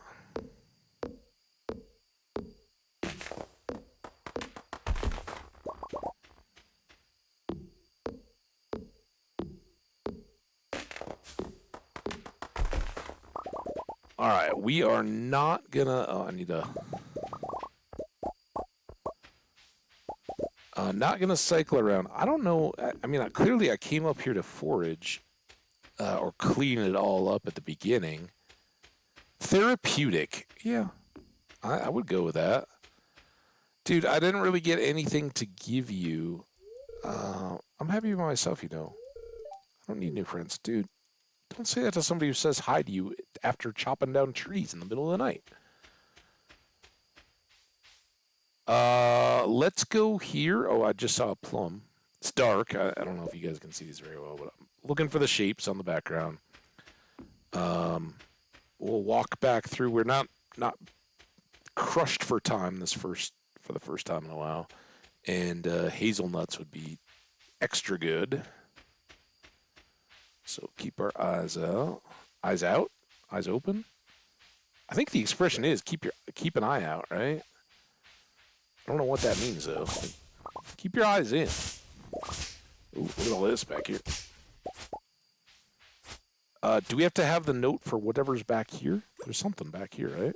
All right, we are not gonna. Oh, I need to. Not gonna cycle around. I don't know. I mean, clearly I came up here to forage or clean it all up at the beginning. Therapeutic, yeah, I would go with that, dude. I didn't really get anything to give you. I'm happy with myself, you know. I don't need new friends, dude. Don't say that to somebody who says hi to you after chopping down trees in the middle of the night. Let's go here. Oh, I just saw a plum. It's dark. I don't know if you guys can see these very well, but I'm looking for the shapes on the background. We'll walk back through. We're not crushed for time for the first time in a while, and hazelnuts would be extra good. So keep our eyes out, eyes open. I think the expression is keep an eye out, right? I don't know what that means though. Keep your eyes in. Ooh, look at all this back here. Do we have to have the note for whatever's back here? There's something back here, right?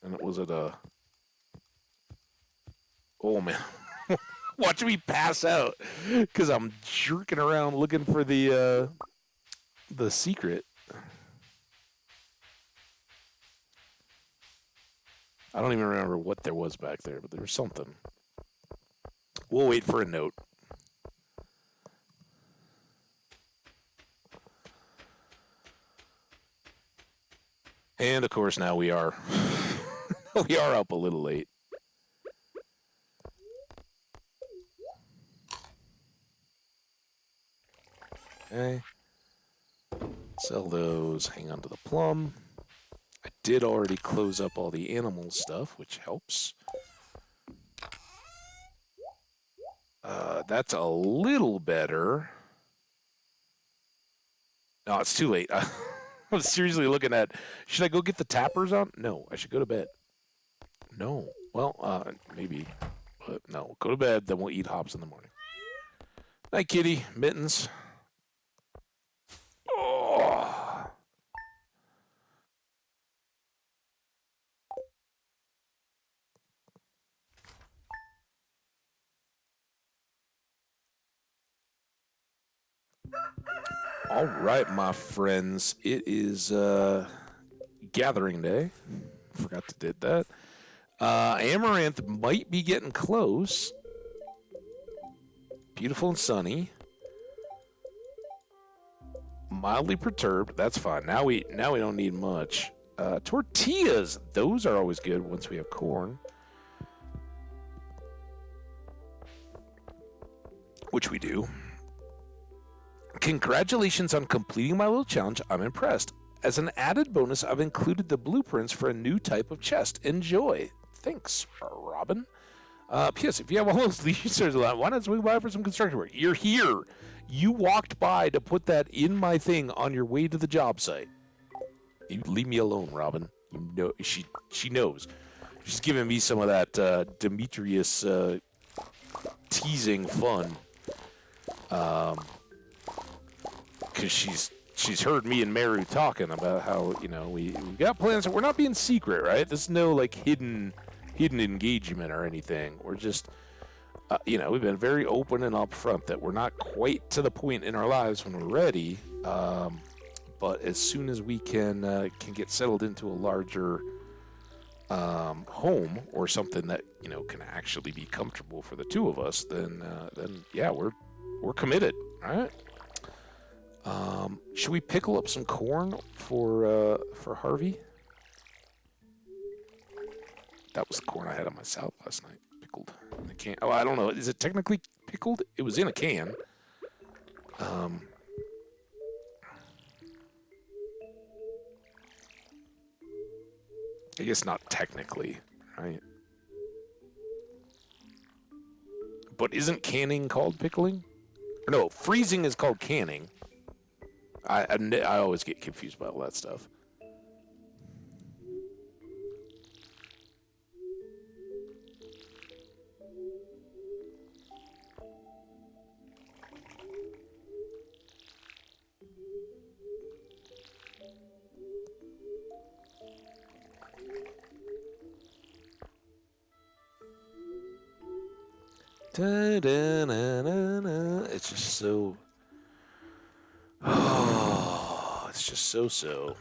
And was it a... Oh, man. Watch me pass out because I'm jerking around looking for the secret. I don't even remember what there was back there, but there was something. We'll wait for a note. And of course now we are we are up a little late. Okay. Sell those, hang on to the plum. I did already close up all the animal stuff, which helps. That's a little better. No, it's too late. I was seriously looking at, should I go get the tappers on? No, I should go to bed. No. Well, maybe. But no, go to bed, then we'll eat hops in the morning. Night, kitty. Mittens. Oh. All right, my friends. It is gathering day. Forgot to did that. Amaranth might be getting close. Beautiful and sunny. Mildly perturbed. That's fine. Now we don't need much. Tortillas. Those are always good once we have corn. Which we do. Congratulations on completing my little challenge. I'm impressed. As an added bonus, I've included the blueprints for a new type of chest. Enjoy. Thanks, Robin. P.S. If you have all those leases allowed, why not swing by for some construction work? You're here. You walked by to put that in my thing on your way to the job site. You leave me alone, Robin. You know she knows. She's giving me some of that Demetrius teasing fun. Because she's heard me and Meru talking about how, we got plans. We're not being secret, right? There's no like hidden engagement or anything. We're just we've been very open and upfront that we're not quite to the point in our lives when we're ready. But as soon as we can get settled into a larger home or something that can actually be comfortable for the two of us, then yeah, we're committed, all right? Should we pickle up some corn for Harvey? That was the corn I had on my salad last night, pickled in a can. Oh, I don't know. Is it technically pickled? It was in a can. I guess not technically, right? But isn't canning called pickling? Or no, freezing is called canning. I always get confused by all that stuff. It's just so... Oh, it's just so.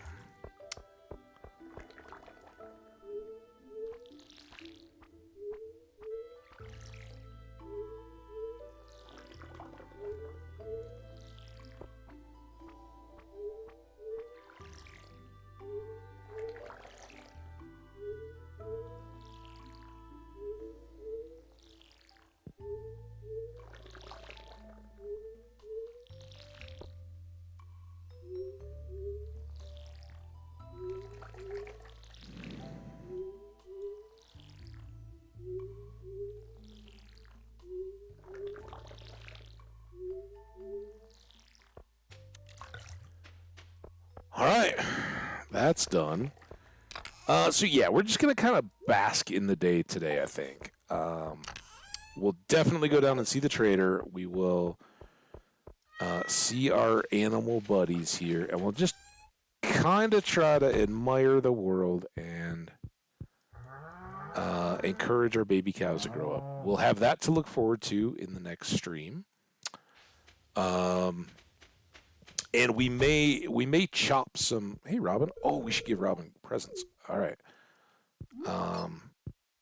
All right, that's done. So yeah, we're just gonna kind of bask in the day today, I think. We'll definitely go down and see the trader. We will see our animal buddies here, and we'll just kind of try to admire the world and encourage our baby cows to grow up. We'll have that to look forward to in the next stream. And we may chop some. Hey, Robin. Oh, we should give Robin presents. All right.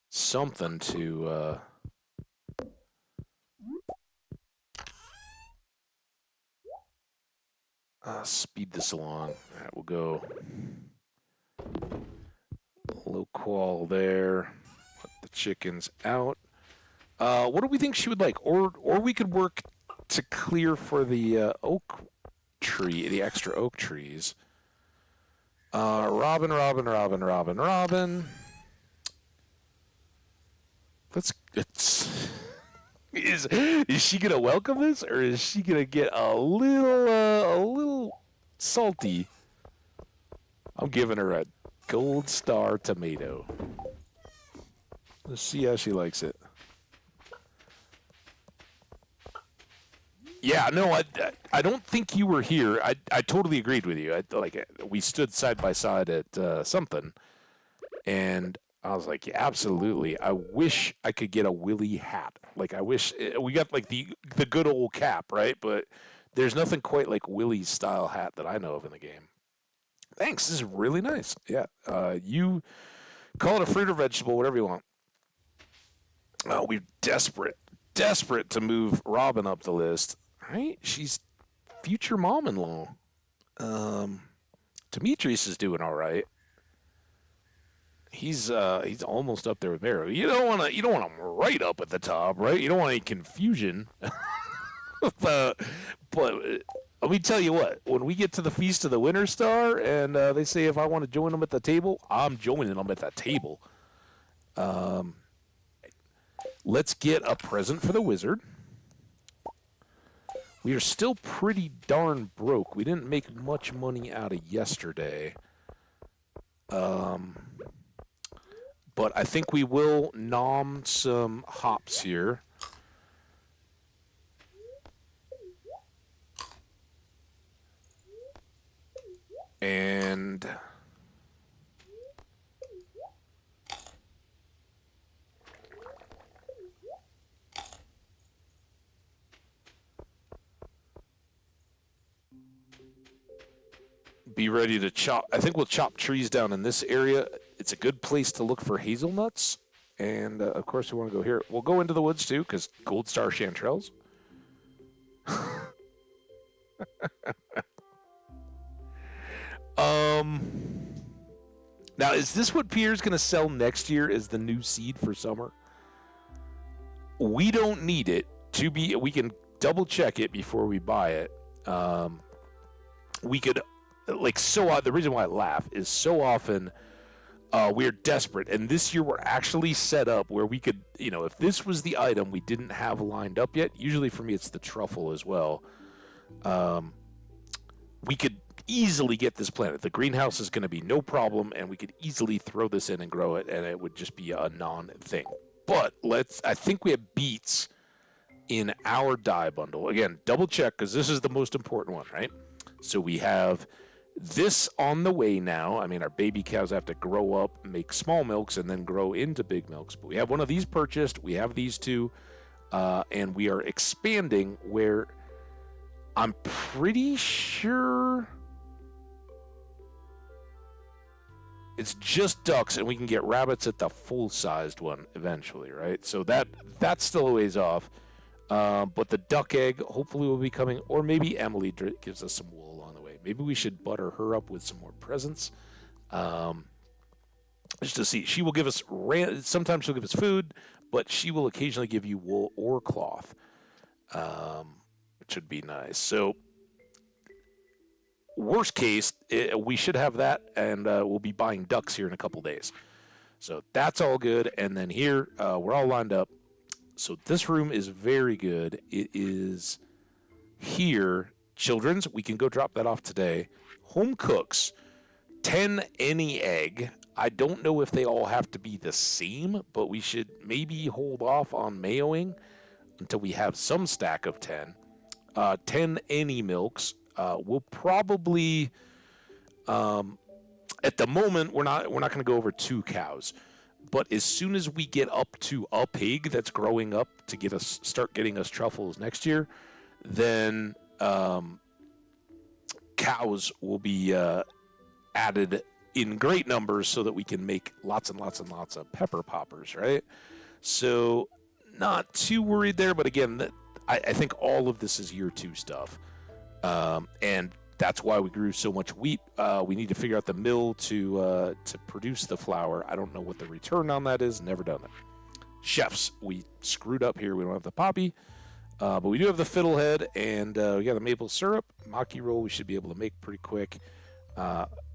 Something to. Speed this along. All right, we'll go. Low qual there. Let the chickens out. What do we think she would like? Or we could work to clear for the oak tree, the extra oak trees. Robin. Is she gonna welcome this, or is she gonna get a little salty? I'm giving her a gold star tomato. Let's see how she likes it. Yeah, no, I don't think you were here. I totally agreed with you. We stood side by side at something, and I was like, yeah, absolutely. I wish I could get a Willy hat. Like, I wish we got like the good old cap, right? But there's nothing quite like Willy's style hat that I know of in the game. Thanks. This is really nice. Yeah. You call it a fruit or vegetable, whatever you want. Oh, we're desperate desperate to move Robin up the list. Right? She's future mom-in-law. Demetrius is doing all right. He's almost up there with Mary. You don't want him right up at the top, right? You don't want any confusion. but let me tell you what. When we get to the Feast of the Winter Star, and they say if I want to join them at the table, I'm joining them at the table. Let's get a present for the wizard. We are still pretty darn broke. We didn't make much money out of yesterday. But I think we will nom some hops here. And be ready to chop. I think we'll chop trees down in this area. It's a good place to look for hazelnuts. And, of course, we want to go here. We'll go into the woods, too, because Gold Star chanterelles. Now, is this what Pierre's going to sell next year as the new seed for summer? We don't need it to be. We can double check it before we buy it. We could, like, the reason why I laugh is so often we're desperate. And this year we're actually set up where we could, if this was the item we didn't have lined up yet, usually for me it's the truffle as well. We could easily get this planted. The greenhouse is going to be no problem, and we could easily throw this in and grow it, and it would just be a non-thing. But I think we have beets in our dye bundle. Again, double check, because this is the most important one, right? So we have this on the way now. I mean, our baby cows have to grow up, make small milks, and then grow into big milks. But we have one of these purchased. We have these two, and we are expanding where I'm pretty sure it's just ducks, and we can get rabbits at the full-sized one eventually, right? So that's still a ways off. But the duck egg hopefully will be coming, or maybe Emily gives us some wool on the way. Maybe we should butter her up with some more presents, just to see. She will give us sometimes she'll give us food, but she will occasionally give you wool or cloth, which would be nice. So worst case, we should have that, and we'll be buying ducks here in a couple days. So that's all good. And then here, we're all lined up. So this room is very good. It is here. Children's, we can go drop that off today. Home cooks, 10 any egg. I don't know if they all have to be the same, but we should maybe hold off on mayoing until we have some stack of 10. 10 any milks. We'll probably, at the moment, we're not going to go over 2 cows. But as soon as we get up to a pig that's growing up to start getting us truffles next year, then cows will be added in great numbers so that we can make lots and lots and lots of pepper poppers, right? So not too worried there, but again, I think all of this is year 2 stuff. And that's why we grew so much wheat. We need to figure out the mill to produce the flour. I don't know what the return on that is. Never done it. Chefs, we screwed up here. We don't have the poppy, but we do have the fiddlehead, and we got the maple syrup. Maki roll we should be able to make pretty quick.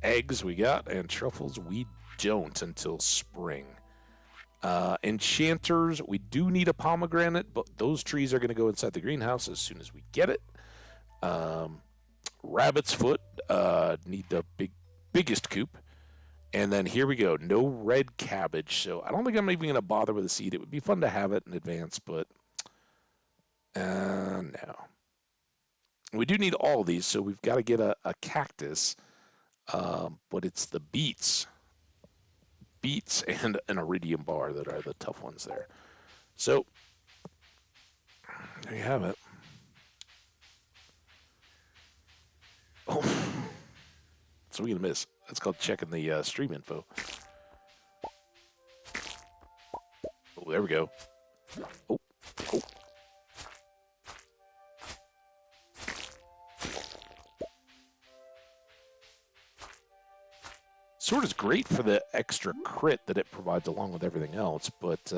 Eggs we got, and truffles we don't until spring. Enchanters, we do need a pomegranate, but those trees are going to go inside the greenhouse as soon as we get it. Rabbit's foot, need the biggest coop. And then here we go, no red cabbage. So I don't think I'm even going to bother with a seed. It would be fun to have it in advance, but no. We do need all of these, so we've got to get a cactus, but it's the beets and an iridium bar that are the tough ones there. So there you have it. Oh, what's we gonna miss? That's called checking the stream info. Oh, there we go. Oh, Sword is great for the extra crit that it provides along with everything else, but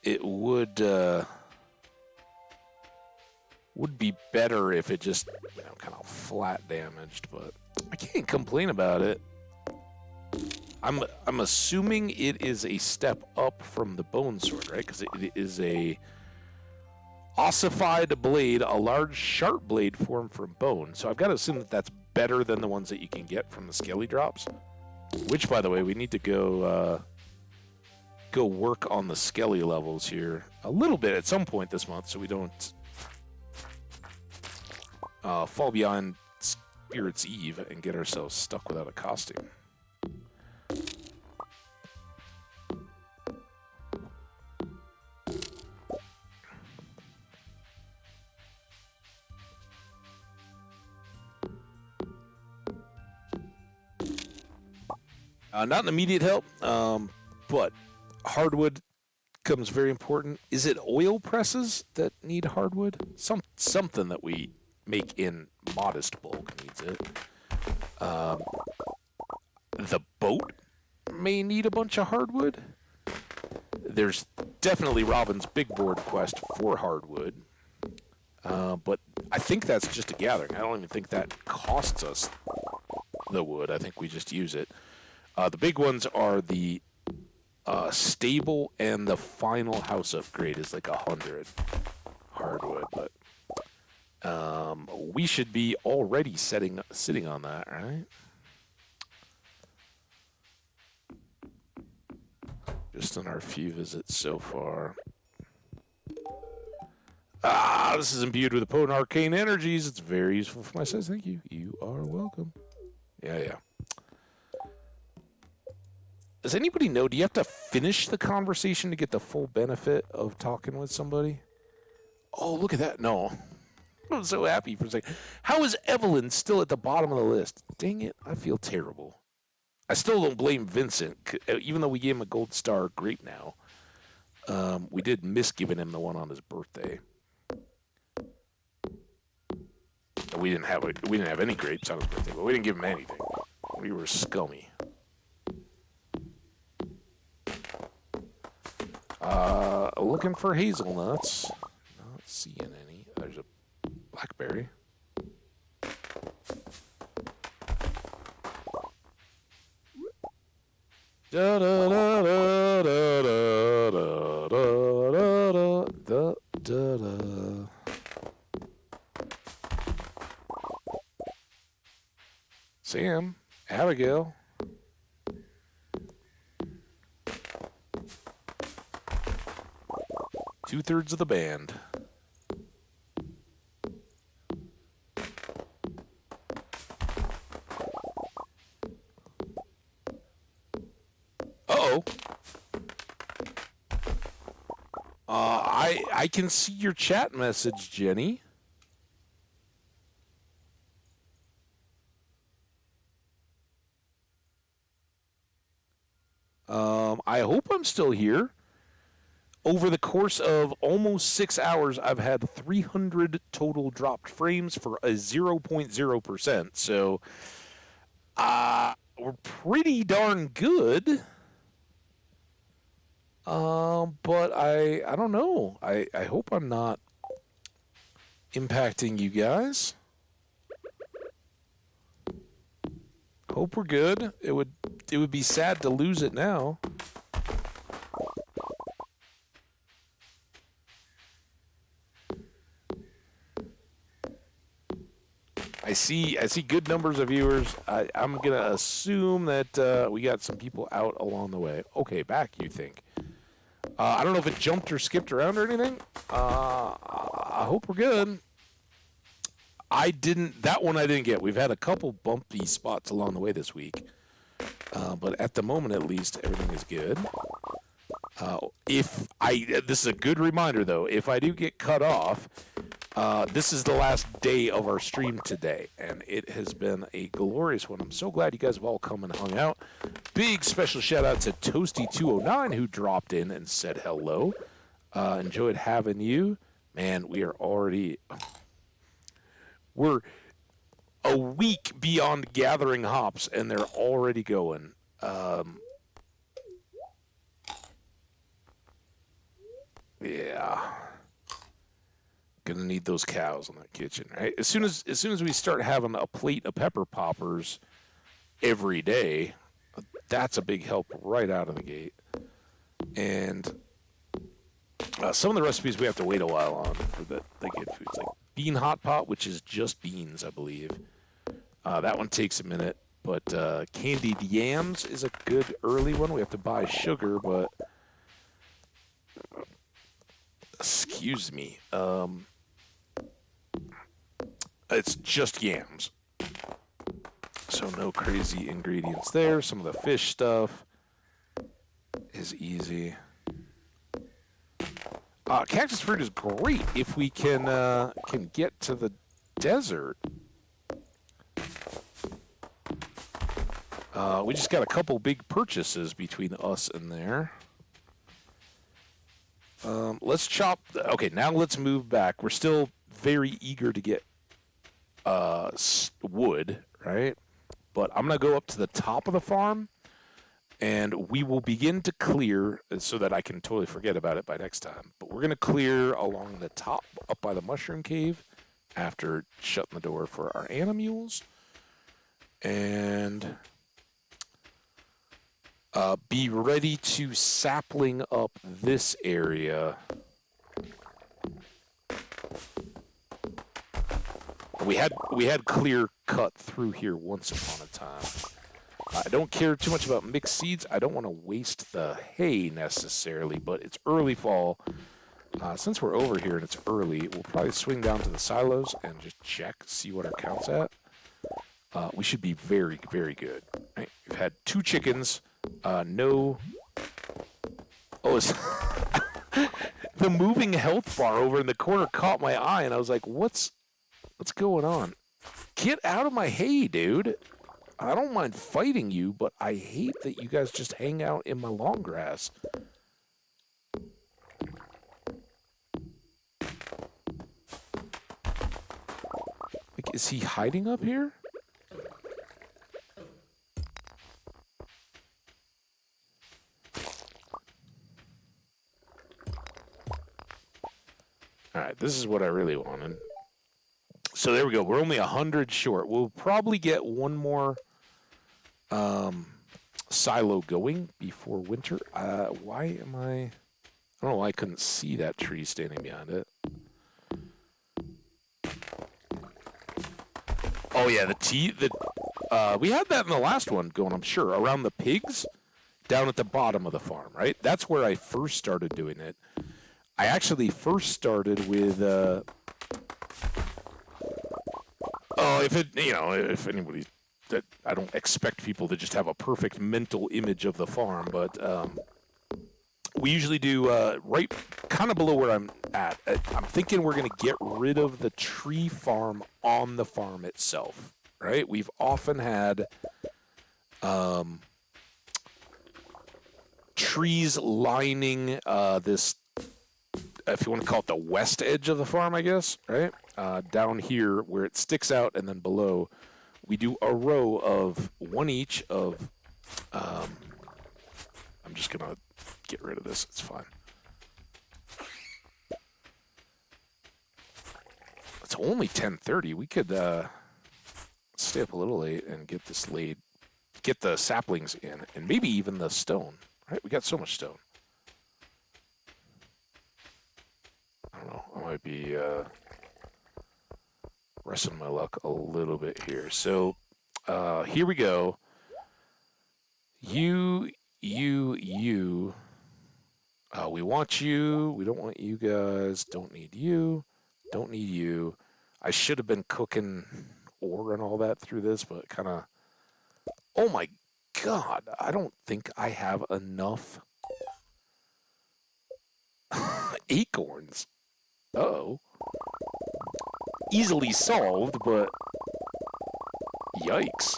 it would be better if it just, kind of flat damaged, but I can't complain about it. I'm assuming it is a step up from the bone sword, right? Because it is a ossified blade, a large sharp blade formed from bone. So I've got to assume that that's better than the ones that you can get from the scaly drops. Which, by the way, we need to go work on the skelly levels here a little bit at some point this month, so we don't fall behind Spirit's Eve and get ourselves stuck without a costume. Not an immediate help, but hardwood becomes very important. Is it oil presses that need hardwood? Something that we make in modest bulk needs it. The boat may need a bunch of hardwood. There's definitely Robin's big board quest for hardwood, but I think that's just a gathering. I don't even think that costs us the wood. I think we just use it. The big ones are the stable and the final house upgrade is like 100 hardwood, but we should be already sitting on that, right? Just in our few visits so far. This is imbued with the potent arcane energies. It's very useful for my size. Thank you. You are welcome. Yeah. Does anybody know, do you have to finish the conversation to get the full benefit of talking with somebody? Oh, look at that. No. I'm so happy for a second. How is Evelyn still at the bottom of the list? Dang it, I feel terrible. I still don't blame Vincent, even though we gave him a gold star grape now. We did miss giving him the one on his birthday. We didn't have any grapes on his birthday, but we didn't give him anything. We were scummy. Looking for hazelnuts. Not seeing any. There's a blackberry. Da da da da da da da da da da. Sam, Abigail. Two-thirds of the band. Uh-oh. I can see your chat message, Jenny. I hope I'm still here. Over the course of almost 6 hours, I've had 300 total dropped frames for a 0.0%. So, we're pretty darn good. But I don't know. I hope I'm not impacting you guys. Hope we're good. It would be sad to lose it now. I see good numbers of viewers. I'm gonna assume that we got some people out along the way. Okay, back, you think? I don't know if it jumped or skipped around or anything. I hope we're good. That one I didn't get. We've had a couple bumpy spots along the way this week. But at the moment, at least, everything is good. This is a good reminder, though. If I do get cut off, this is the last day of our stream today, and it has been a glorious one. I'm so glad you guys have all come and hung out. Big special shout out to Toasty209 who dropped in and said hello. Enjoyed having you. Man, we're a week beyond gathering hops, and they're already going. Yeah, gonna need those cows in that kitchen, right? As soon as we start having a plate of pepper poppers every day, that's a big help right out of the gate. And some of the recipes we have to wait a while on for the good foods, like bean hot pot, which is just beans, I believe. That one takes a minute, but candied yams is a good early one. We have to buy sugar, but excuse me, it's just yams, so no crazy ingredients there. Some of the fish stuff is easy. Cactus fruit is great if we can get to the desert. We just got a couple big purchases between us and there. Let's chop. Okay, now let's move back. We're still very eager to get wood, right? But I'm going to go up to the top of the farm, and we will begin to clear so that I can totally forget about it by next time. But we're going to clear along the top up by the mushroom cave after shutting the door for our animules. And be ready to sapling up this area. We had clear cut through here once upon a time. I don't care too much about mixed seeds. I don't want to waste the hay necessarily, but it's early fall. Since we're over here and it's early, we'll probably swing down to the silos and just check, see what our count's at. We should be very, very good. Right? We've had 2 chickens. No. Oh, it's the moving health bar over in the corner caught my eye, and I was like, what's going on? Get out of my hay, dude. I don't mind fighting you, but I hate that you guys just hang out in my long grass. Like, is he hiding up here? Alright, this is what I really wanted. So there we go. We're only 100 short. We'll probably get one more silo going before winter. Why am I don't know why I couldn't see that tree standing behind it. Oh yeah, we had that in the last one going, I'm sure, around the pigs down at the bottom of the farm, right? That's where I first started doing it. I actually first started with if anybody, that I don't expect people to just have a perfect mental image of the farm, but we usually do right kind of below where I'm at. I'm thinking we're going to get rid of the tree farm on the farm itself, right? We've often had trees lining this, if you want to call it the west edge of the farm, I guess, right? Down here where it sticks out, and then below we do a row of one each of, I'm just going to get rid of this. It's fine. It's only 10:30. We could stay up a little late and get this laid, get the saplings in, and maybe even the stone, right? We got so much stone. I don't know. I might be resting my luck a little bit here. So here we go. You. We want you. We don't want you guys. Don't need you. Don't need you. I should have been cooking ore and all that through this, but kind of... Oh my god. I don't think I have enough acorns. Uh-oh. Easily solved, but... Yikes.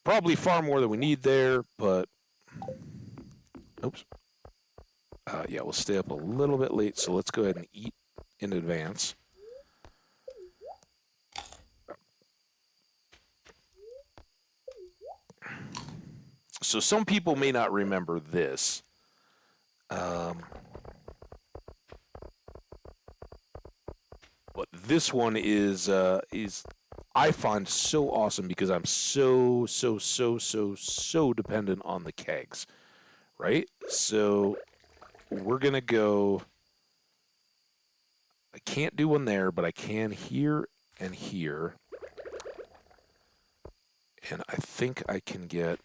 Probably far more than we need there, but... Oops. Yeah, we'll stay up a little bit late, so let's go ahead and eat in advance. So some people may not remember this. But this one is I find so awesome because I'm so dependent on the kegs, right? So we're gonna go. I can't do one there, but I can here and here, and I think I can get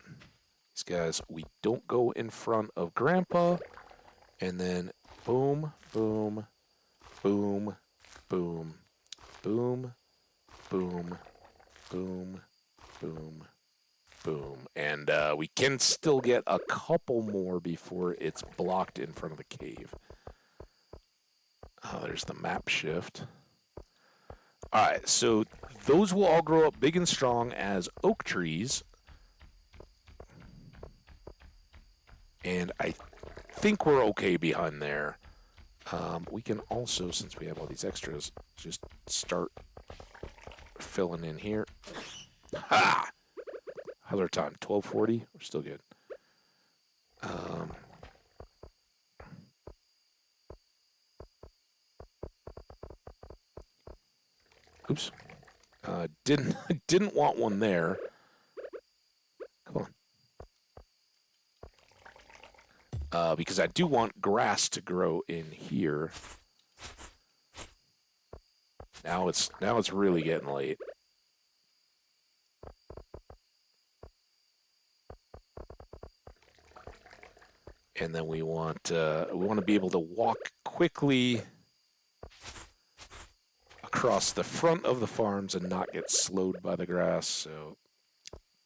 these guys. We don't go in front of Grandpa, and then boom, boom, boom, boom, boom, boom, boom, boom, boom. And we can still get a couple more before it's blocked in front of the cave. There's the map shift. All right, so those will all grow up big and strong as oak trees. And I think we're okay behind there. We can also, since we have all these extras, just start filling in here. Ha! How's our time? 12:40? We're still good. Oops. Didn't want one there. Come on. Because I do want grass to grow in here. Now it's really getting late. And then we want to be able to walk quickly across the front of the farms and not get slowed by the grass. So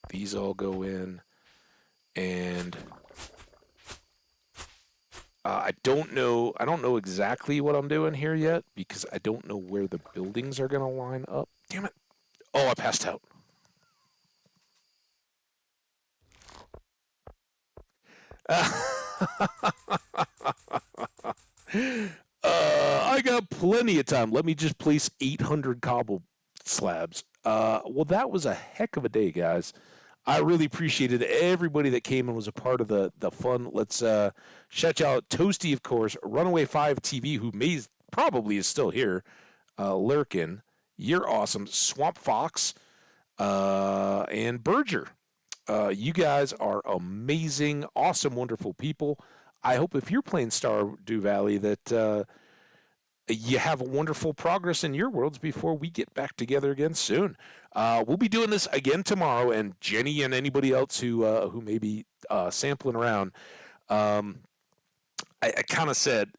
these all go in, and I don't know exactly what I'm doing here yet because I don't know where the buildings are going to line up. Damn it. Oh, I passed out. I got plenty of time. Let me just place 800 cobble slabs. Well, that was a heck of a day, guys. I really appreciated everybody that came and was a part of the fun. Let's shout out Toasty, of course, Runaway 5 TV, who probably is still here, lurking. You're awesome. Swamp Fox, and Berger. You guys are amazing, awesome, wonderful people. I hope if you're playing Stardew Valley that you have a wonderful progress in your worlds before we get back together again soon. We'll be doing this again tomorrow, and Jenny and anybody else who may be sampling around. I kind of said,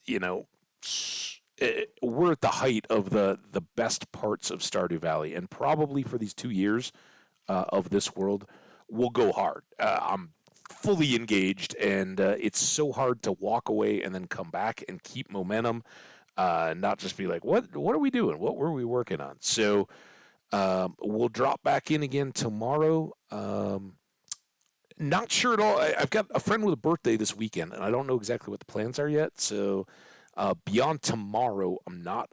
we're at the height of the best parts of Stardew Valley, and probably for these 2 years of this world, we'll go hard. I'm fully engaged, and it's so hard to walk away and then come back and keep momentum. Not just be like, what are we doing? What were we working on? So we'll drop back in again tomorrow. Not sure at all. I've got a friend with a birthday this weekend, and I don't know exactly what the plans are yet. So beyond tomorrow, I'm not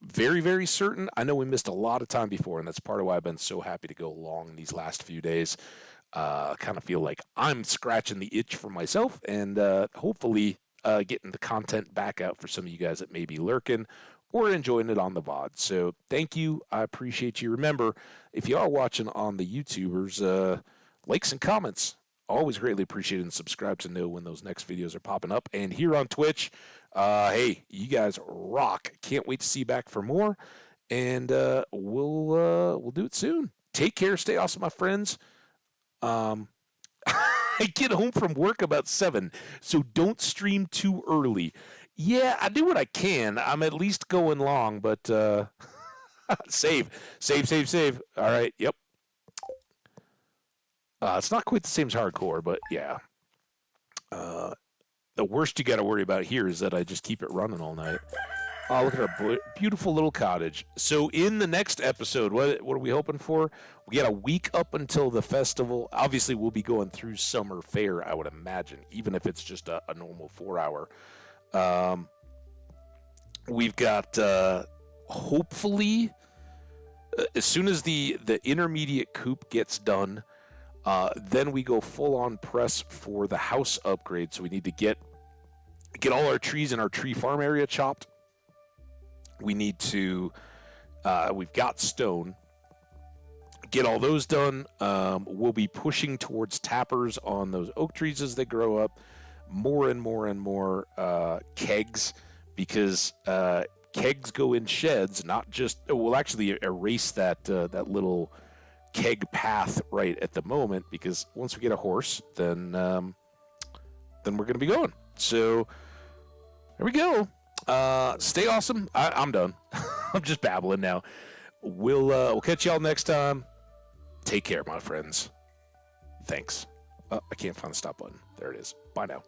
very, very certain. I know we missed a lot of time before, and that's part of why I've been so happy to go along these last few days. Kind of feel like I'm scratching the itch for myself, and hopefully getting the content back out for some of you guys that may be lurking or enjoying it on the VOD. So thank you. I appreciate you. Remember, if you are watching on the YouTubers, likes and comments, always greatly appreciated, and subscribe to know when those next videos are popping up. And here on Twitch, hey, you guys rock. Can't wait to see you back for more. And we'll do it soon. Take care. Stay awesome, my friends. I get home from work about 7, so don't stream too early. Yeah, I do what I can. I'm at least going long, but save. All right, yep. It's not quite the same as hardcore, but yeah. The worst you got to worry about here is that I just keep it running all night. Oh, look at our beautiful little cottage. So in the next episode, what are we hoping for? We got a week up until the festival. Obviously, we'll be going through summer fair, I would imagine, even if it's just a normal 4-hour. We've got hopefully as soon as the intermediate coop gets done, then we go full on press for the house upgrade. So we need to get all our trees in our tree farm area chopped. We need to we've got stone. Get all those done. We'll be pushing towards tappers on those oak trees as they grow up. More and more and more kegs, because kegs go in sheds, not just. We'll actually erase that little keg path right at the moment, because once we get a horse, then we're going to be going. So there we go. Stay awesome. I'm done. I'm just babbling now. We'll catch y'all next time. Take care, my friends. Thanks. I can't find the stop button. There it is. Bye now.